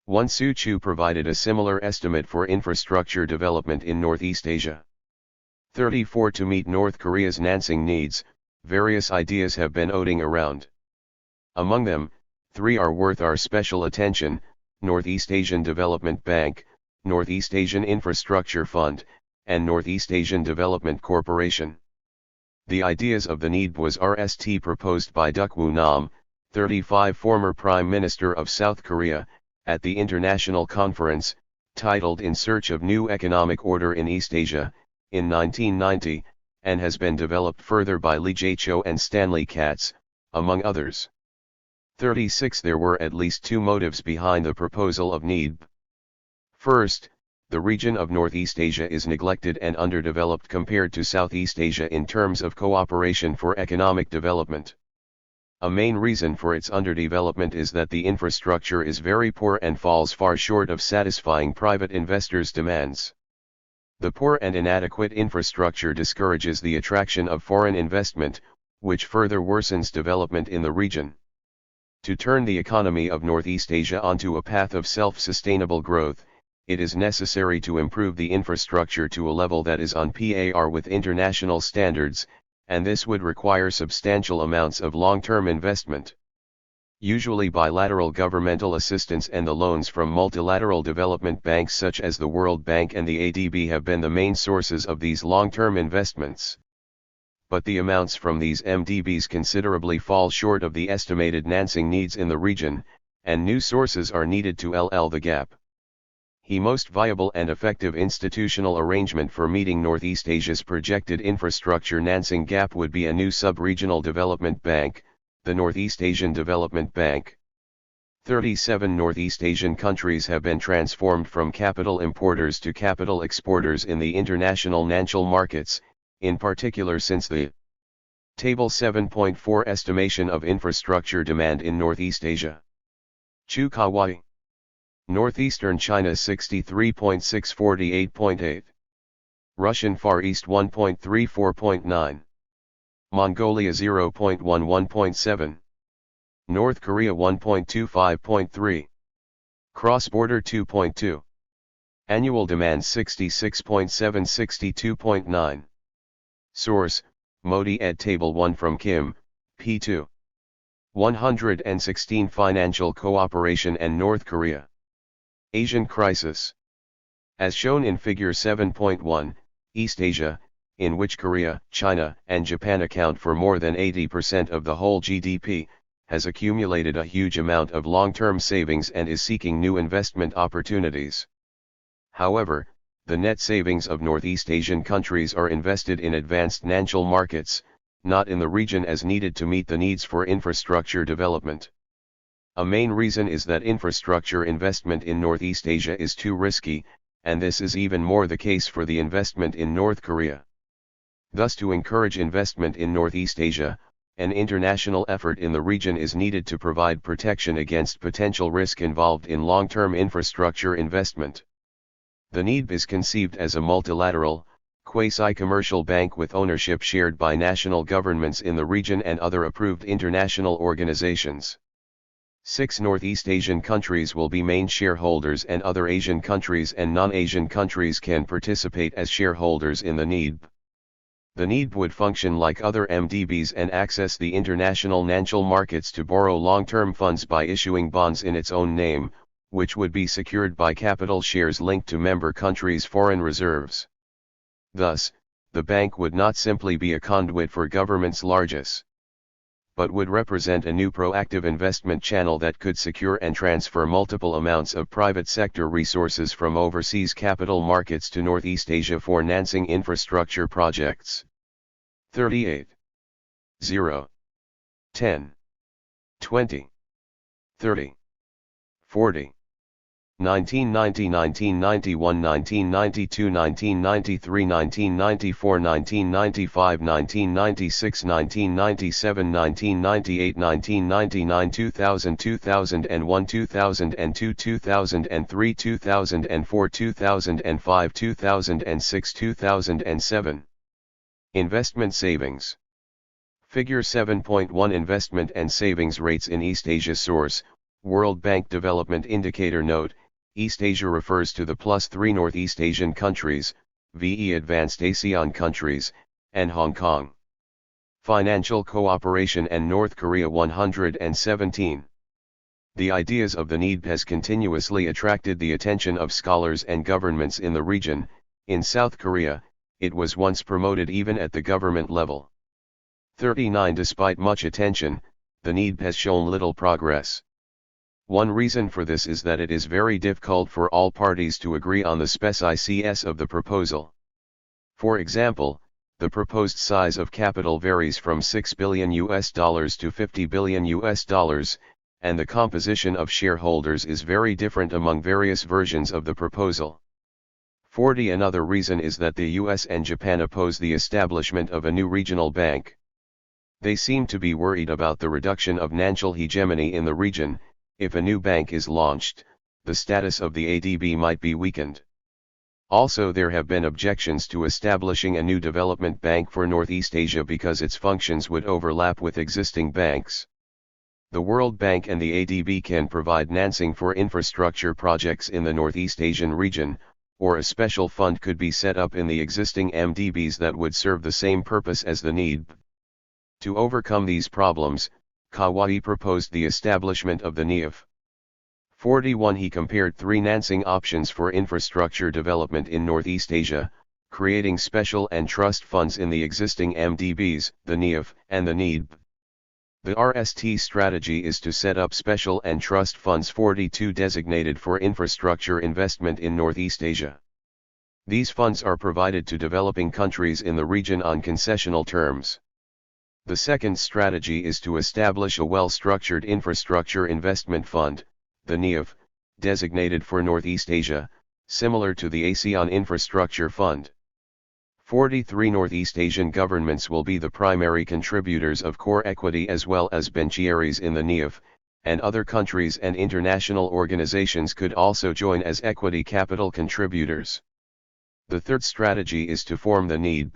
Speaker 1: Won Soo-Choo provided a similar estimate for infrastructure development in Northeast Asia. 34. To meet North Korea's financing needs, various ideas have been floating around. Among them, 3 are worth our special attention: Northeast Asian Development Bank, Northeast Asian Infrastructure Fund, and Northeast Asian Development Corporation. The ideas of the need was proposed by Duk Woo Nam, 35, former Prime Minister of South Korea, at the international conference, titled In Search of New Economic Order in East Asia, in 1990, and has been developed further by Lee Jae-cho and Stanley Katz, among others. 36. There were at least two motives behind the proposal of NEDB. First, the region of Northeast Asia is neglected and underdeveloped compared to Southeast Asia in terms of cooperation for economic development. A main reason for its underdevelopment is that the infrastructure is very poor and falls far short of satisfying private investors' demands. The poor and inadequate infrastructure discourages the attraction of foreign investment, which further worsens development in the region. To turn the economy of Northeast Asia onto a path of self-sustainable growth, it is necessary to improve the infrastructure to a level that is on par with international standards, and this would require substantial amounts of long-term investment. Usually bilateral governmental assistance and the loans from multilateral development banks such as the World Bank and the ADB have been the main sources of these long-term investments. But the amounts from these MDBs considerably fall short of the estimated financing needs in the region, and new sources are needed to fill the gap. The most viable and effective institutional arrangement for meeting Northeast Asia's projected infrastructure financing gap would be a new sub-regional development bank, the Northeast Asian Development Bank. 37 Northeast Asian countries have been transformed from capital importers to capital exporters in the international financial markets, in particular since the Table 7.4 estimation of infrastructure demand in Northeast Asia. Chukawa. Northeastern China 63.6 48.8. Russian Far East 1.34.9. Mongolia 0.11.7. North Korea 1.25.3. Cross-border 2.2. Annual demand 66.7 62.9. Source, Modi ed. Table 1 from Kim, P2. 116 Financial Cooperation and North Korea. Asian Crisis. As shown in Figure 7.1, East Asia, in which Korea, China, and Japan account for more than 80% of the whole GDP, has accumulated a huge amount of long-term savings and is seeking new investment opportunities. However, the net savings of Northeast Asian countries are invested in advanced financial markets, not in the region as needed to meet the needs for infrastructure development. A main reason is that infrastructure investment in Northeast Asia is too risky, and this is even more the case for the investment in North Korea. Thus, to encourage investment in Northeast Asia, an international effort in the region is needed to provide protection against potential risk involved in long-term infrastructure investment. The NEDB is conceived as a multilateral, quasi-commercial bank with ownership shared by national governments in the region and other approved international organizations. 6 Northeast Asian countries will be main shareholders, and other Asian countries and non-Asian countries can participate as shareholders in the NEDB. The NEDB would function like other MDBs and access the international financial markets to borrow long-term funds by issuing bonds in its own name, which would be secured by capital shares linked to member countries' foreign reserves. Thus, the bank would not simply be a conduit for governments' largesse, but would represent a new proactive investment channel that could secure and transfer multiple amounts of private sector resources from overseas capital markets to Northeast Asia for financing infrastructure projects. 38. 0. 10. 20. 30. 40. 1990, 1991, 1992, 1993, 1994, 1995, 1996, 1997, 1998, 1999, 2000, 2001, 2002, 2003, 2004, 2005, 2006, 2007. Investment savings. Figure 7.1 Investment and savings rates in East Asia. Source, World Bank Development Indicator. Note, East Asia refers to the +3 Northeast Asian countries, VE Advanced ASEAN countries, and Hong Kong. Financial Cooperation and North Korea 117. The ideas of the NEDB has continuously attracted the attention of scholars and governments in the region. In South Korea, it was once promoted even at the government level. 39. Despite much attention, the NEDB has shown little progress. One reason for this is that it is very difficult for all parties to agree on the specifics of the proposal. For example, The proposed size of capital varies from $6 billion to $50 billion, and the composition of shareholders is very different among various versions of the proposal. 40. Another reason is that the US and Japan oppose the establishment of a new regional bank. They seem to be worried about the reduction of financial hegemony in the region. If a new bank is launched, the status of the ADB might be weakened. Also, there have been objections to establishing a new development bank for Northeast Asia because its functions would overlap with existing banks. The World Bank and the ADB can provide financing for infrastructure projects in the Northeast Asian region, or a special fund could be set up in the existing MDBs that would serve the same purpose as the NED. To overcome these problems, Kawai proposed the establishment of the NEF. 41. He compared three financing options for infrastructure development in Northeast Asia, creating special and trust funds in the existing MDBs, the NEF, and the NED. The RST strategy is to set up special and trust funds 42 designated for infrastructure investment in Northeast Asia. These funds are provided to developing countries in the region on concessional terms. The second strategy is to establish a well-structured infrastructure investment fund, the NEF, designated for Northeast Asia, similar to the ASEAN Infrastructure Fund. 43. Northeast Asian governments will be the primary contributors of core equity as well as beneficiaries in the NEF, and other countries and international organizations could also join as equity capital contributors. The third strategy is to form the NED,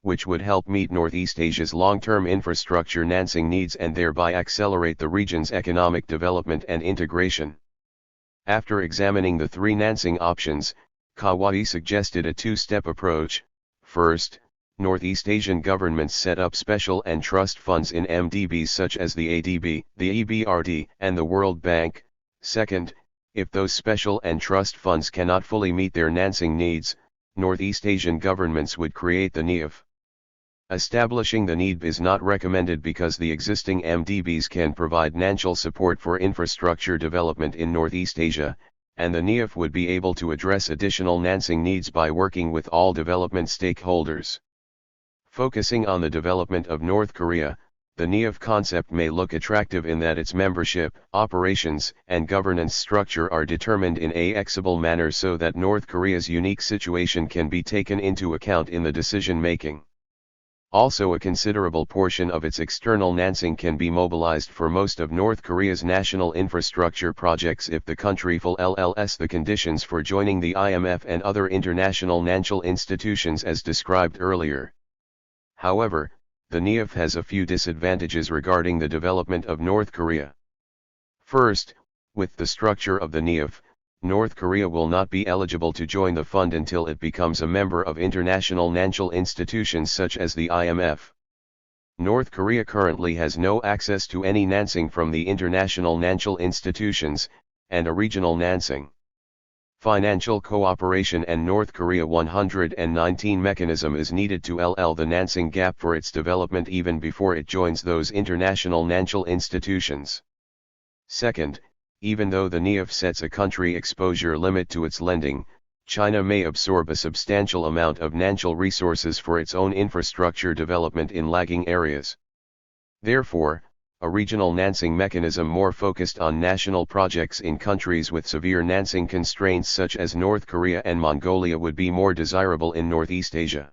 Speaker 1: which would help meet Northeast Asia's long-term infrastructure financing needs and thereby accelerate the region's economic development and integration. After examining the three financing options, Kawai suggested a two-step approach. First, Northeast Asian governments set up special and trust funds in MDBs such as the ADB, the EBRD, and the World Bank. Second, if those special and trust funds cannot fully meet their financing needs, Northeast Asian governments would create the NEF. Establishing the NED is not recommended because the existing MDBs can provide financial support for infrastructure development in Northeast Asia, and the NEF would be able to address additional financing needs by working with all development stakeholders. Focusing on the development of North Korea, the NEF concept may look attractive in that its membership, operations, and governance structure are determined in a flexible manner so that North Korea's unique situation can be taken into account in the decision-making. Also, a considerable portion of its external financing can be mobilized for most of North Korea's national infrastructure projects if the country fulfills the conditions for joining the IMF and other international financial institutions as described earlier. However, the NEF has a few disadvantages regarding the development of North Korea. First, with the structure of the NEF, North Korea will not be eligible to join the fund until it becomes a member of international financial institutions such as the IMF. North Korea currently has no access to any financing from the international financial institutions, and a regional financing. Financial cooperation and North Korea 119 mechanism is needed to LL the financing gap for its development even before it joins those international financial institutions. Second, even though the NEF sets a country exposure limit to its lending, China may absorb a substantial amount of financial resources for its own infrastructure development in lagging areas. Therefore, a regional financing mechanism more focused on national projects in countries with severe financing constraints such as North Korea and Mongolia would be more desirable in Northeast Asia.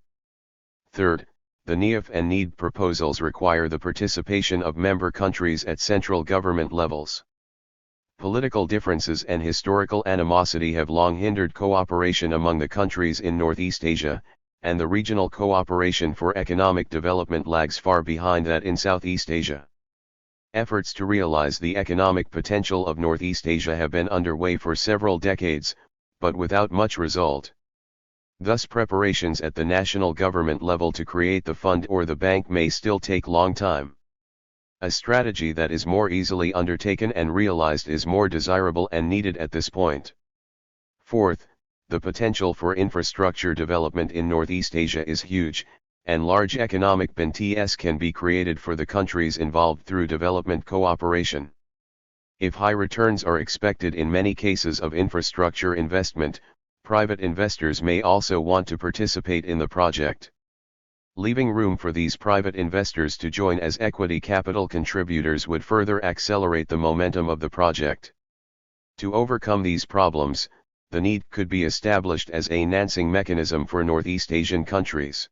Speaker 1: Third, the NEF and NED proposals require the participation of member countries at central government levels. Political differences and historical animosity have long hindered cooperation among the countries in Northeast Asia, and the regional cooperation for economic development lags far behind that in Southeast Asia. Efforts to realize the economic potential of Northeast Asia have been underway for several decades, but without much result. Thus, preparations at the national government level to create the fund or the bank may still take long time. A strategy that is more easily undertaken and realized is more desirable and needed at this point. Fourth, the potential for infrastructure development in Northeast Asia is huge, and large economic benefits can be created for the countries involved through development cooperation. If high returns are expected in many cases of infrastructure investment, private investors may also want to participate in the project. Leaving room for these private investors to join as equity capital contributors would further accelerate the momentum of the project. To overcome these problems, the need could be established as a financing mechanism for Northeast Asian countries.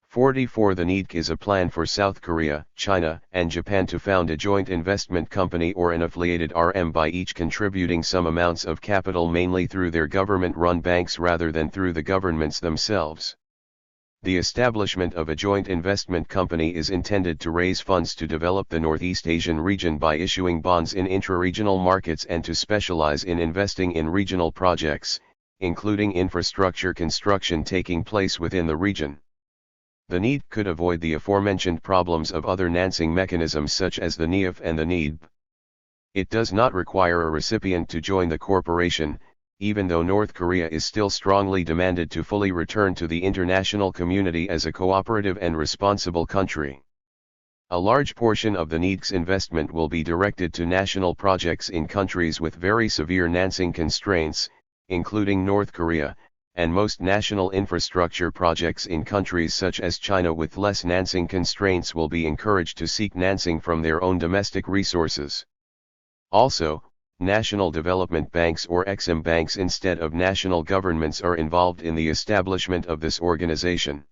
Speaker 1: 44. The NEDC is a plan for South Korea, China, and Japan to found a joint investment company or an affiliated RM by each contributing some amounts of capital mainly through their government-run banks rather than through the governments themselves. The establishment of a joint investment company is intended to raise funds to develop the Northeast Asian region by issuing bonds in intra-regional markets and to specialize in investing in regional projects, including infrastructure construction taking place within the region. The NED could avoid the aforementioned problems of other financing mechanisms such as the NEF and the NEDB. It does not require a recipient to join the corporation, even though North Korea is still strongly demanded to fully return to the international community as a cooperative and responsible country. A large portion of the NEDC's investment will be directed to national projects in countries with very severe financing constraints, including North Korea, and most national infrastructure projects in countries such as China with less financing constraints will be encouraged to seek financing from their own domestic resources. Also, national development banks or Exim banks instead of national governments are involved in the establishment of this organization.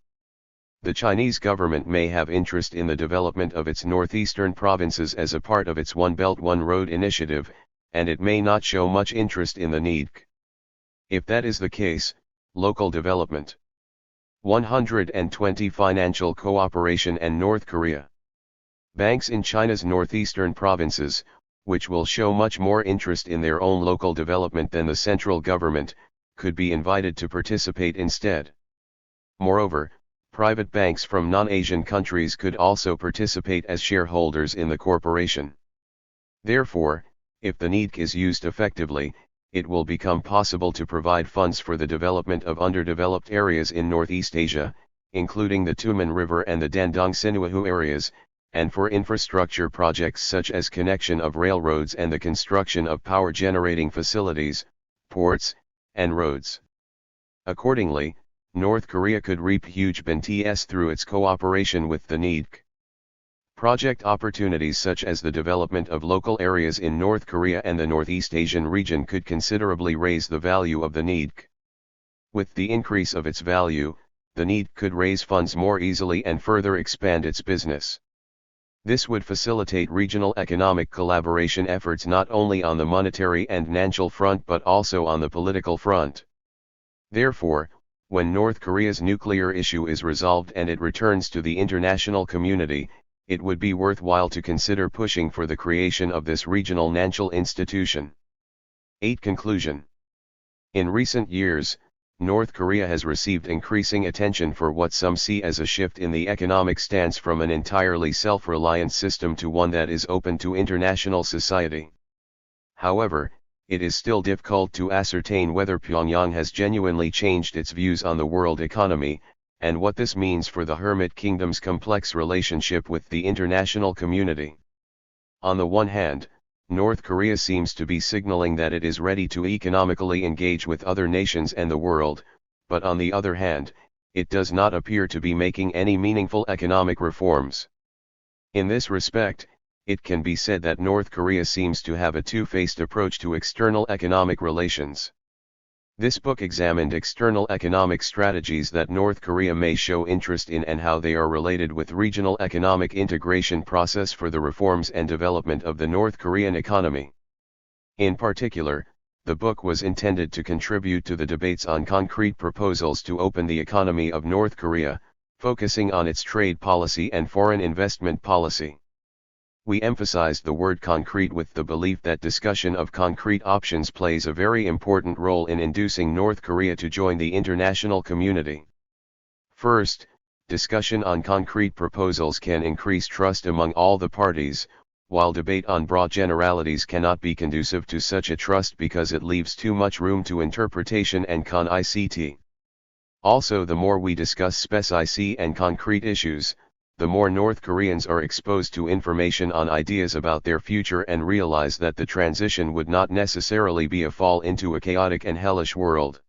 Speaker 1: The Chinese government may have interest in the development of its northeastern provinces as a part of its One Belt One Road initiative, and it may not show much interest in the NEDC. If that is the case, local development. 120. Financial cooperation and North Korea. Banks in China's northeastern provinces, which will show much more interest in their own local development than the central government, could be invited to participate instead. Moreover, private banks from non-Asian countries could also participate as shareholders in the corporation. Therefore, if the NEDC is used effectively, it will become possible to provide funds for the development of underdeveloped areas in Northeast Asia, including the Tumen River and the Dandong-Sinuahu areas, and for infrastructure projects such as connection of railroads and the construction of power generating facilities, ports, and roads. Accordingly, North Korea could reap huge benefits through its cooperation with the NEDC. Project opportunities such as the development of local areas in North Korea and the Northeast Asian region could considerably raise the value of the NEDC. With the increase of its value, the NEDC could raise funds more easily and further expand its business. This would facilitate regional economic collaboration efforts not only on the monetary and financial front but also on the political front. Therefore, when North Korea's nuclear issue is resolved and it returns to the international community, it would be worthwhile to consider pushing for the creation of this regional financial institution. 8. Conclusion. In recent years, North Korea has received increasing attention for what some see as a shift in the economic stance from an entirely self-reliant system to one that is open to international society. However, it is still difficult to ascertain whether Pyongyang has genuinely changed its views on the world economy, and what this means for the Hermit Kingdom's complex relationship with the international community. On the one hand, North Korea seems to be signaling that it is ready to economically engage with other nations and the world, but on the other hand, it does not appear to be making any meaningful economic reforms. In this respect, it can be said that North Korea seems to have a two-faced approach to external economic relations. This book examined external economic strategies that North Korea may show interest in and how they are related with regional economic integration process for the reforms and development of the North Korean economy. In particular, the book was intended to contribute to the debates on concrete proposals to open the economy of North Korea, focusing on its trade policy and foreign investment policy. We emphasized the word concrete with the belief that discussion of concrete options plays a very important role in inducing North Korea to join the international community. First, discussion on concrete proposals can increase trust among all the parties, while debate on broad generalities cannot be conducive to such a trust because it leaves too much room to interpretation and con-ICT. Also, the more we discuss specific and concrete issues, the more North Koreans are exposed to information on ideas about their future and realize that the transition would not necessarily be a fall into a chaotic and hellish world.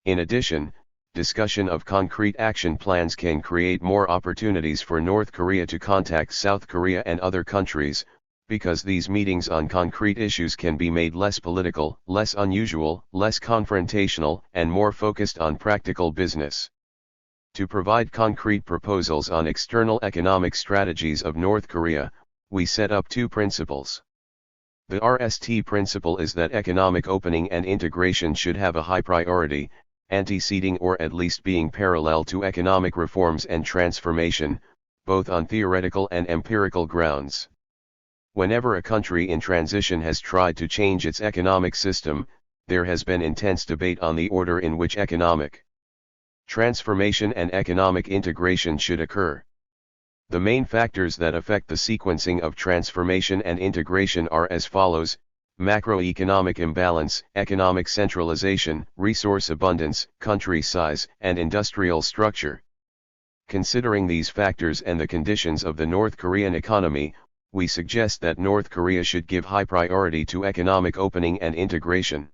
Speaker 1: In addition, discussion of concrete action plans can create more opportunities for North Korea to contact South Korea and other countries, because these meetings on concrete issues can be made less political, less unusual, less confrontational, and more focused on practical business. To provide concrete proposals on external economic strategies of North Korea, we set up two principles. The RST principle is that economic opening and integration should have a high priority, anteceding or at least being parallel to economic reforms and transformation, both on theoretical and empirical grounds. Whenever a country in transition has tried to change its economic system, there has been intense debate on the order in which economic transformation and economic integration should occur. The main factors that affect the sequencing of transformation and integration are as follows: macroeconomic imbalance, economic centralization, resource abundance, country size, and industrial structure. Considering these factors and the conditions of the North Korean economy, we suggest that North Korea should give high priority to economic opening and integration.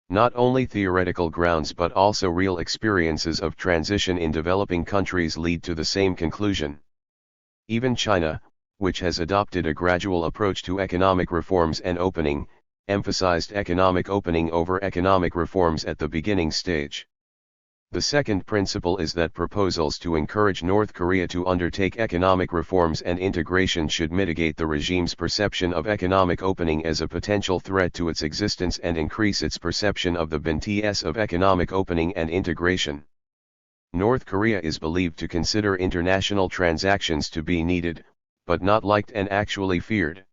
Speaker 1: Not only theoretical grounds but also real experiences of transition in developing countries lead to the same conclusion. Even China, which has adopted a gradual approach to economic reforms and opening, emphasized economic opening over economic reforms at the beginning stage. The second principle is that proposals to encourage North Korea to undertake economic reforms and integration should mitigate the regime's perception of economic opening as a potential threat to its existence and increase its perception of the benefits of economic opening and integration. North Korea is believed to consider international transactions to be needed, but not liked and actually feared.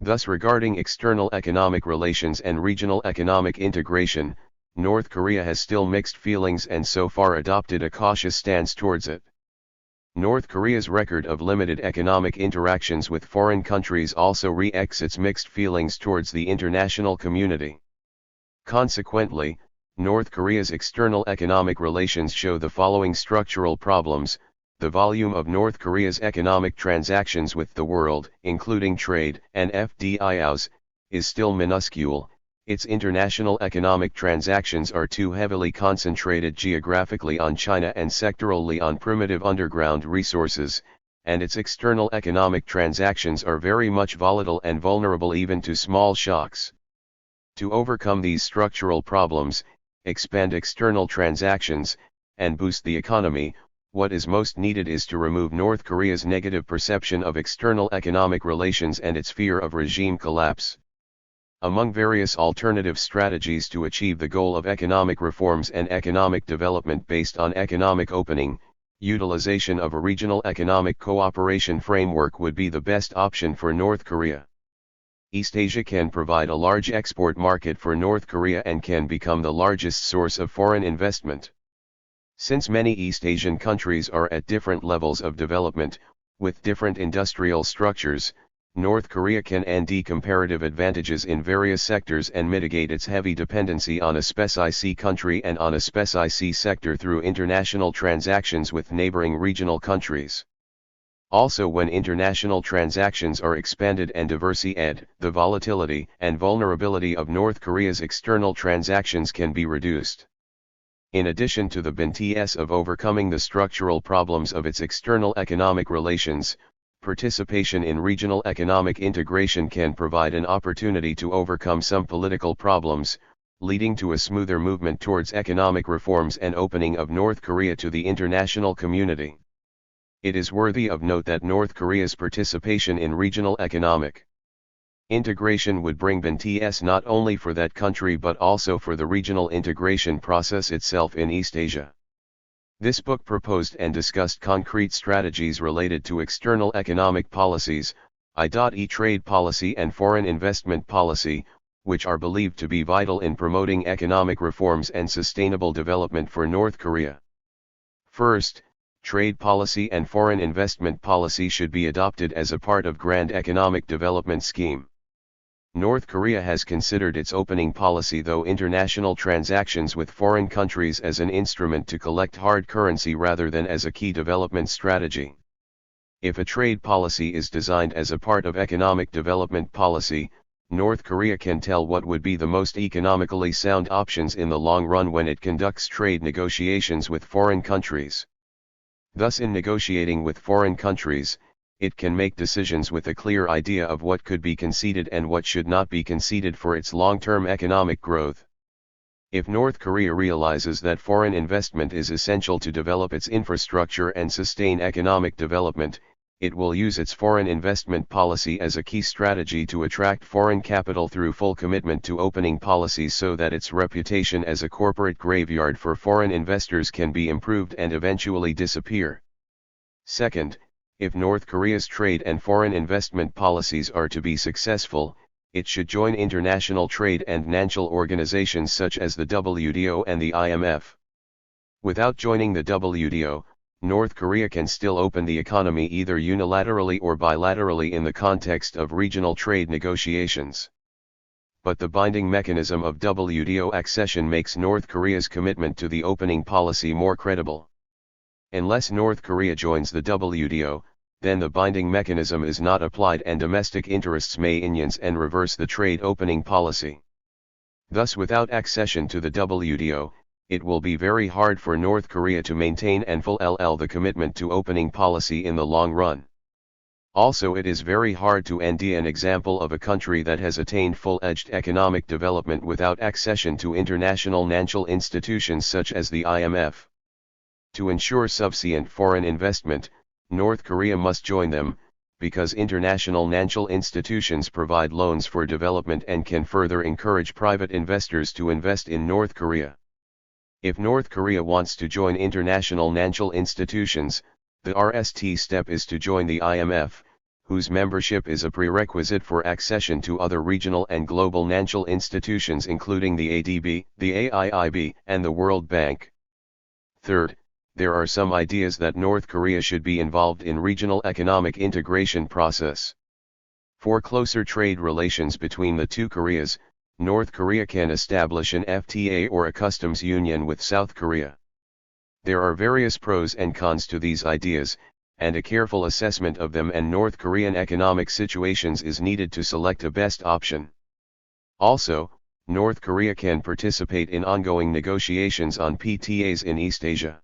Speaker 1: Thus, regarding external economic relations and regional economic integration, North Korea has still mixed feelings and so far adopted a cautious stance towards it. North Korea's record of limited economic interactions with foreign countries also reflects its mixed feelings towards the international community. Consequently, North Korea's external economic relations show the following structural problems: the volume of North Korea's economic transactions with the world, including trade and FDIs, is still minuscule. Its international economic transactions are too heavily concentrated geographically on China and sectorally on primitive underground resources, and its external economic transactions are very much volatile and vulnerable even to small shocks. To overcome these structural problems, expand external transactions, and boost the economy, what is most needed is to remove North Korea's negative perception of external economic relations and its fear of regime collapse. Among various alternative strategies to achieve the goal of economic reforms and economic development based on economic opening, utilization of a regional economic cooperation framework would be the best option for North Korea. East Asia can provide a large export market for North Korea and can become the largest source of foreign investment. Since many East Asian countries are at different levels of development, with different industrial structures, North Korea can enjoy comparative advantages in various sectors and mitigate its heavy dependency on a specific country and on a specific sector through international transactions with neighboring regional countries. Also, when international transactions are expanded and diversified, the volatility and vulnerability of North Korea's external transactions can be reduced. In addition to the benefits of overcoming the structural problems of its external economic relations, participation in regional economic integration can provide an opportunity to overcome some political problems, leading to a smoother movement towards economic reforms and opening of North Korea to the international community. It is worthy of note that North Korea's participation in regional economic integration would bring benefits not only for that country but also for the regional integration process itself in East Asia. This book proposed and discussed concrete strategies related to external economic policies, i.e. trade policy and foreign investment policy, which are believed to be vital in promoting economic reforms and sustainable development for North Korea. First, trade policy and foreign investment policy should be adopted as a part of grand economic development scheme. North Korea has considered its opening policy through international transactions with foreign countries as an instrument to collect hard currency rather than as a key development strategy. If a trade policy is designed as a part of economic development policy, North Korea can tell what would be the most economically sound options in the long run when it conducts trade negotiations with foreign countries. Thus, in negotiating with foreign countries, it can make decisions with a clear idea of what could be conceded and what should not be conceded for its long-term economic growth. If North Korea realizes that foreign investment is essential to develop its infrastructure and sustain economic development, it will use its foreign investment policy as a key strategy to attract foreign capital through full commitment to opening policies so that its reputation as a corporate graveyard for foreign investors can be improved and eventually disappear. Second, if North Korea's trade and foreign investment policies are to be successful, it should join international trade and financial organizations such as the WTO and the IMF. Without joining the WTO, North Korea can still open the economy either unilaterally or bilaterally in the context of regional trade negotiations. But the binding mechanism of WTO accession makes North Korea's commitment to the opening policy more credible. Unless North Korea joins the WTO, then the binding mechanism is not applied and domestic interests may influence and reverse the trade opening policy. Thus, without accession to the WTO, it will be very hard for North Korea to maintain and fulfill the commitment to opening policy in the long run. Also, it is very hard to end an example of a country that has attained full-fledged economic development without accession to international financial institutions such as the IMF. To ensure sufficient foreign investment, North Korea must join them, because international financial institutions provide loans for development and can further encourage private investors to invest in North Korea. If North Korea wants to join international financial institutions, the first step is to join the IMF, whose membership is a prerequisite for accession to other regional and global financial institutions including the ADB, the AIIB, and the World Bank. Third, there are some ideas that North Korea should be involved in regional economic integration process. For closer trade relations between the two Koreas, North Korea can establish an FTA or a customs union with South Korea. There are various pros and cons to these ideas, and a careful assessment of them and North Korean economic situations is needed to select a best option. Also, North Korea can participate in ongoing negotiations on PTAs in East Asia.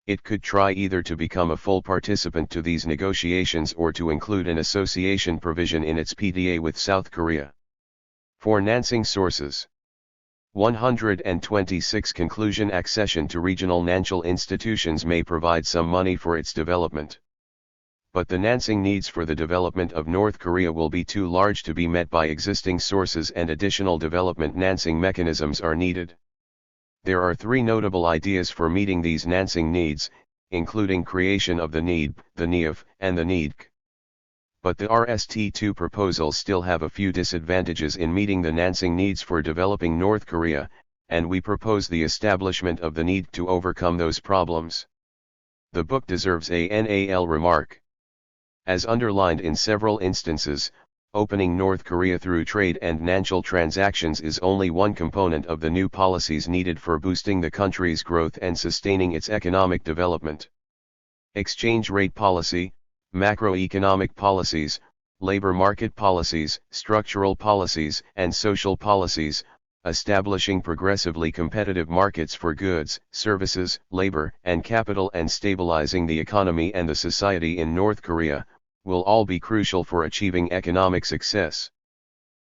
Speaker 1: It could try either to become a full participant to these negotiations or to include an association provision in its PTA with South Korea. Financing sources. 126 Conclusion. Accession to regional financial institutions may provide some money for its development. But the financing needs for the development of North Korea will be too large to be met by existing sources, and additional development financing mechanisms are needed. There are three notable ideas for meeting these financing needs, including creation of the NED, the NEF, and the NEDC. But the RST2 proposals still have a few disadvantages in meeting the financing needs for developing North Korea, and we propose the establishment of the NED to overcome those problems. The book deserves a NAL remark. As underlined in several instances, opening North Korea through trade and financial transactions is only one component of the new policies needed for boosting the country's growth and sustaining its economic development. Exchange rate policy, macroeconomic policies, labor market policies, structural policies, and social policies, establishing progressively competitive markets for goods, services, labor, and capital, and stabilizing the economy and the society in North Korea, will all be crucial for achieving economic success.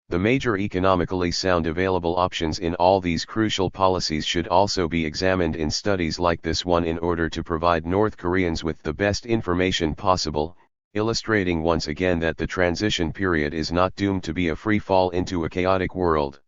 Speaker 1: The major economically sound available options in all these crucial policies should also be examined in studies like this one in order to provide North Koreans with the best information possible, illustrating once again that the transition period is not doomed to be a free fall into a chaotic world.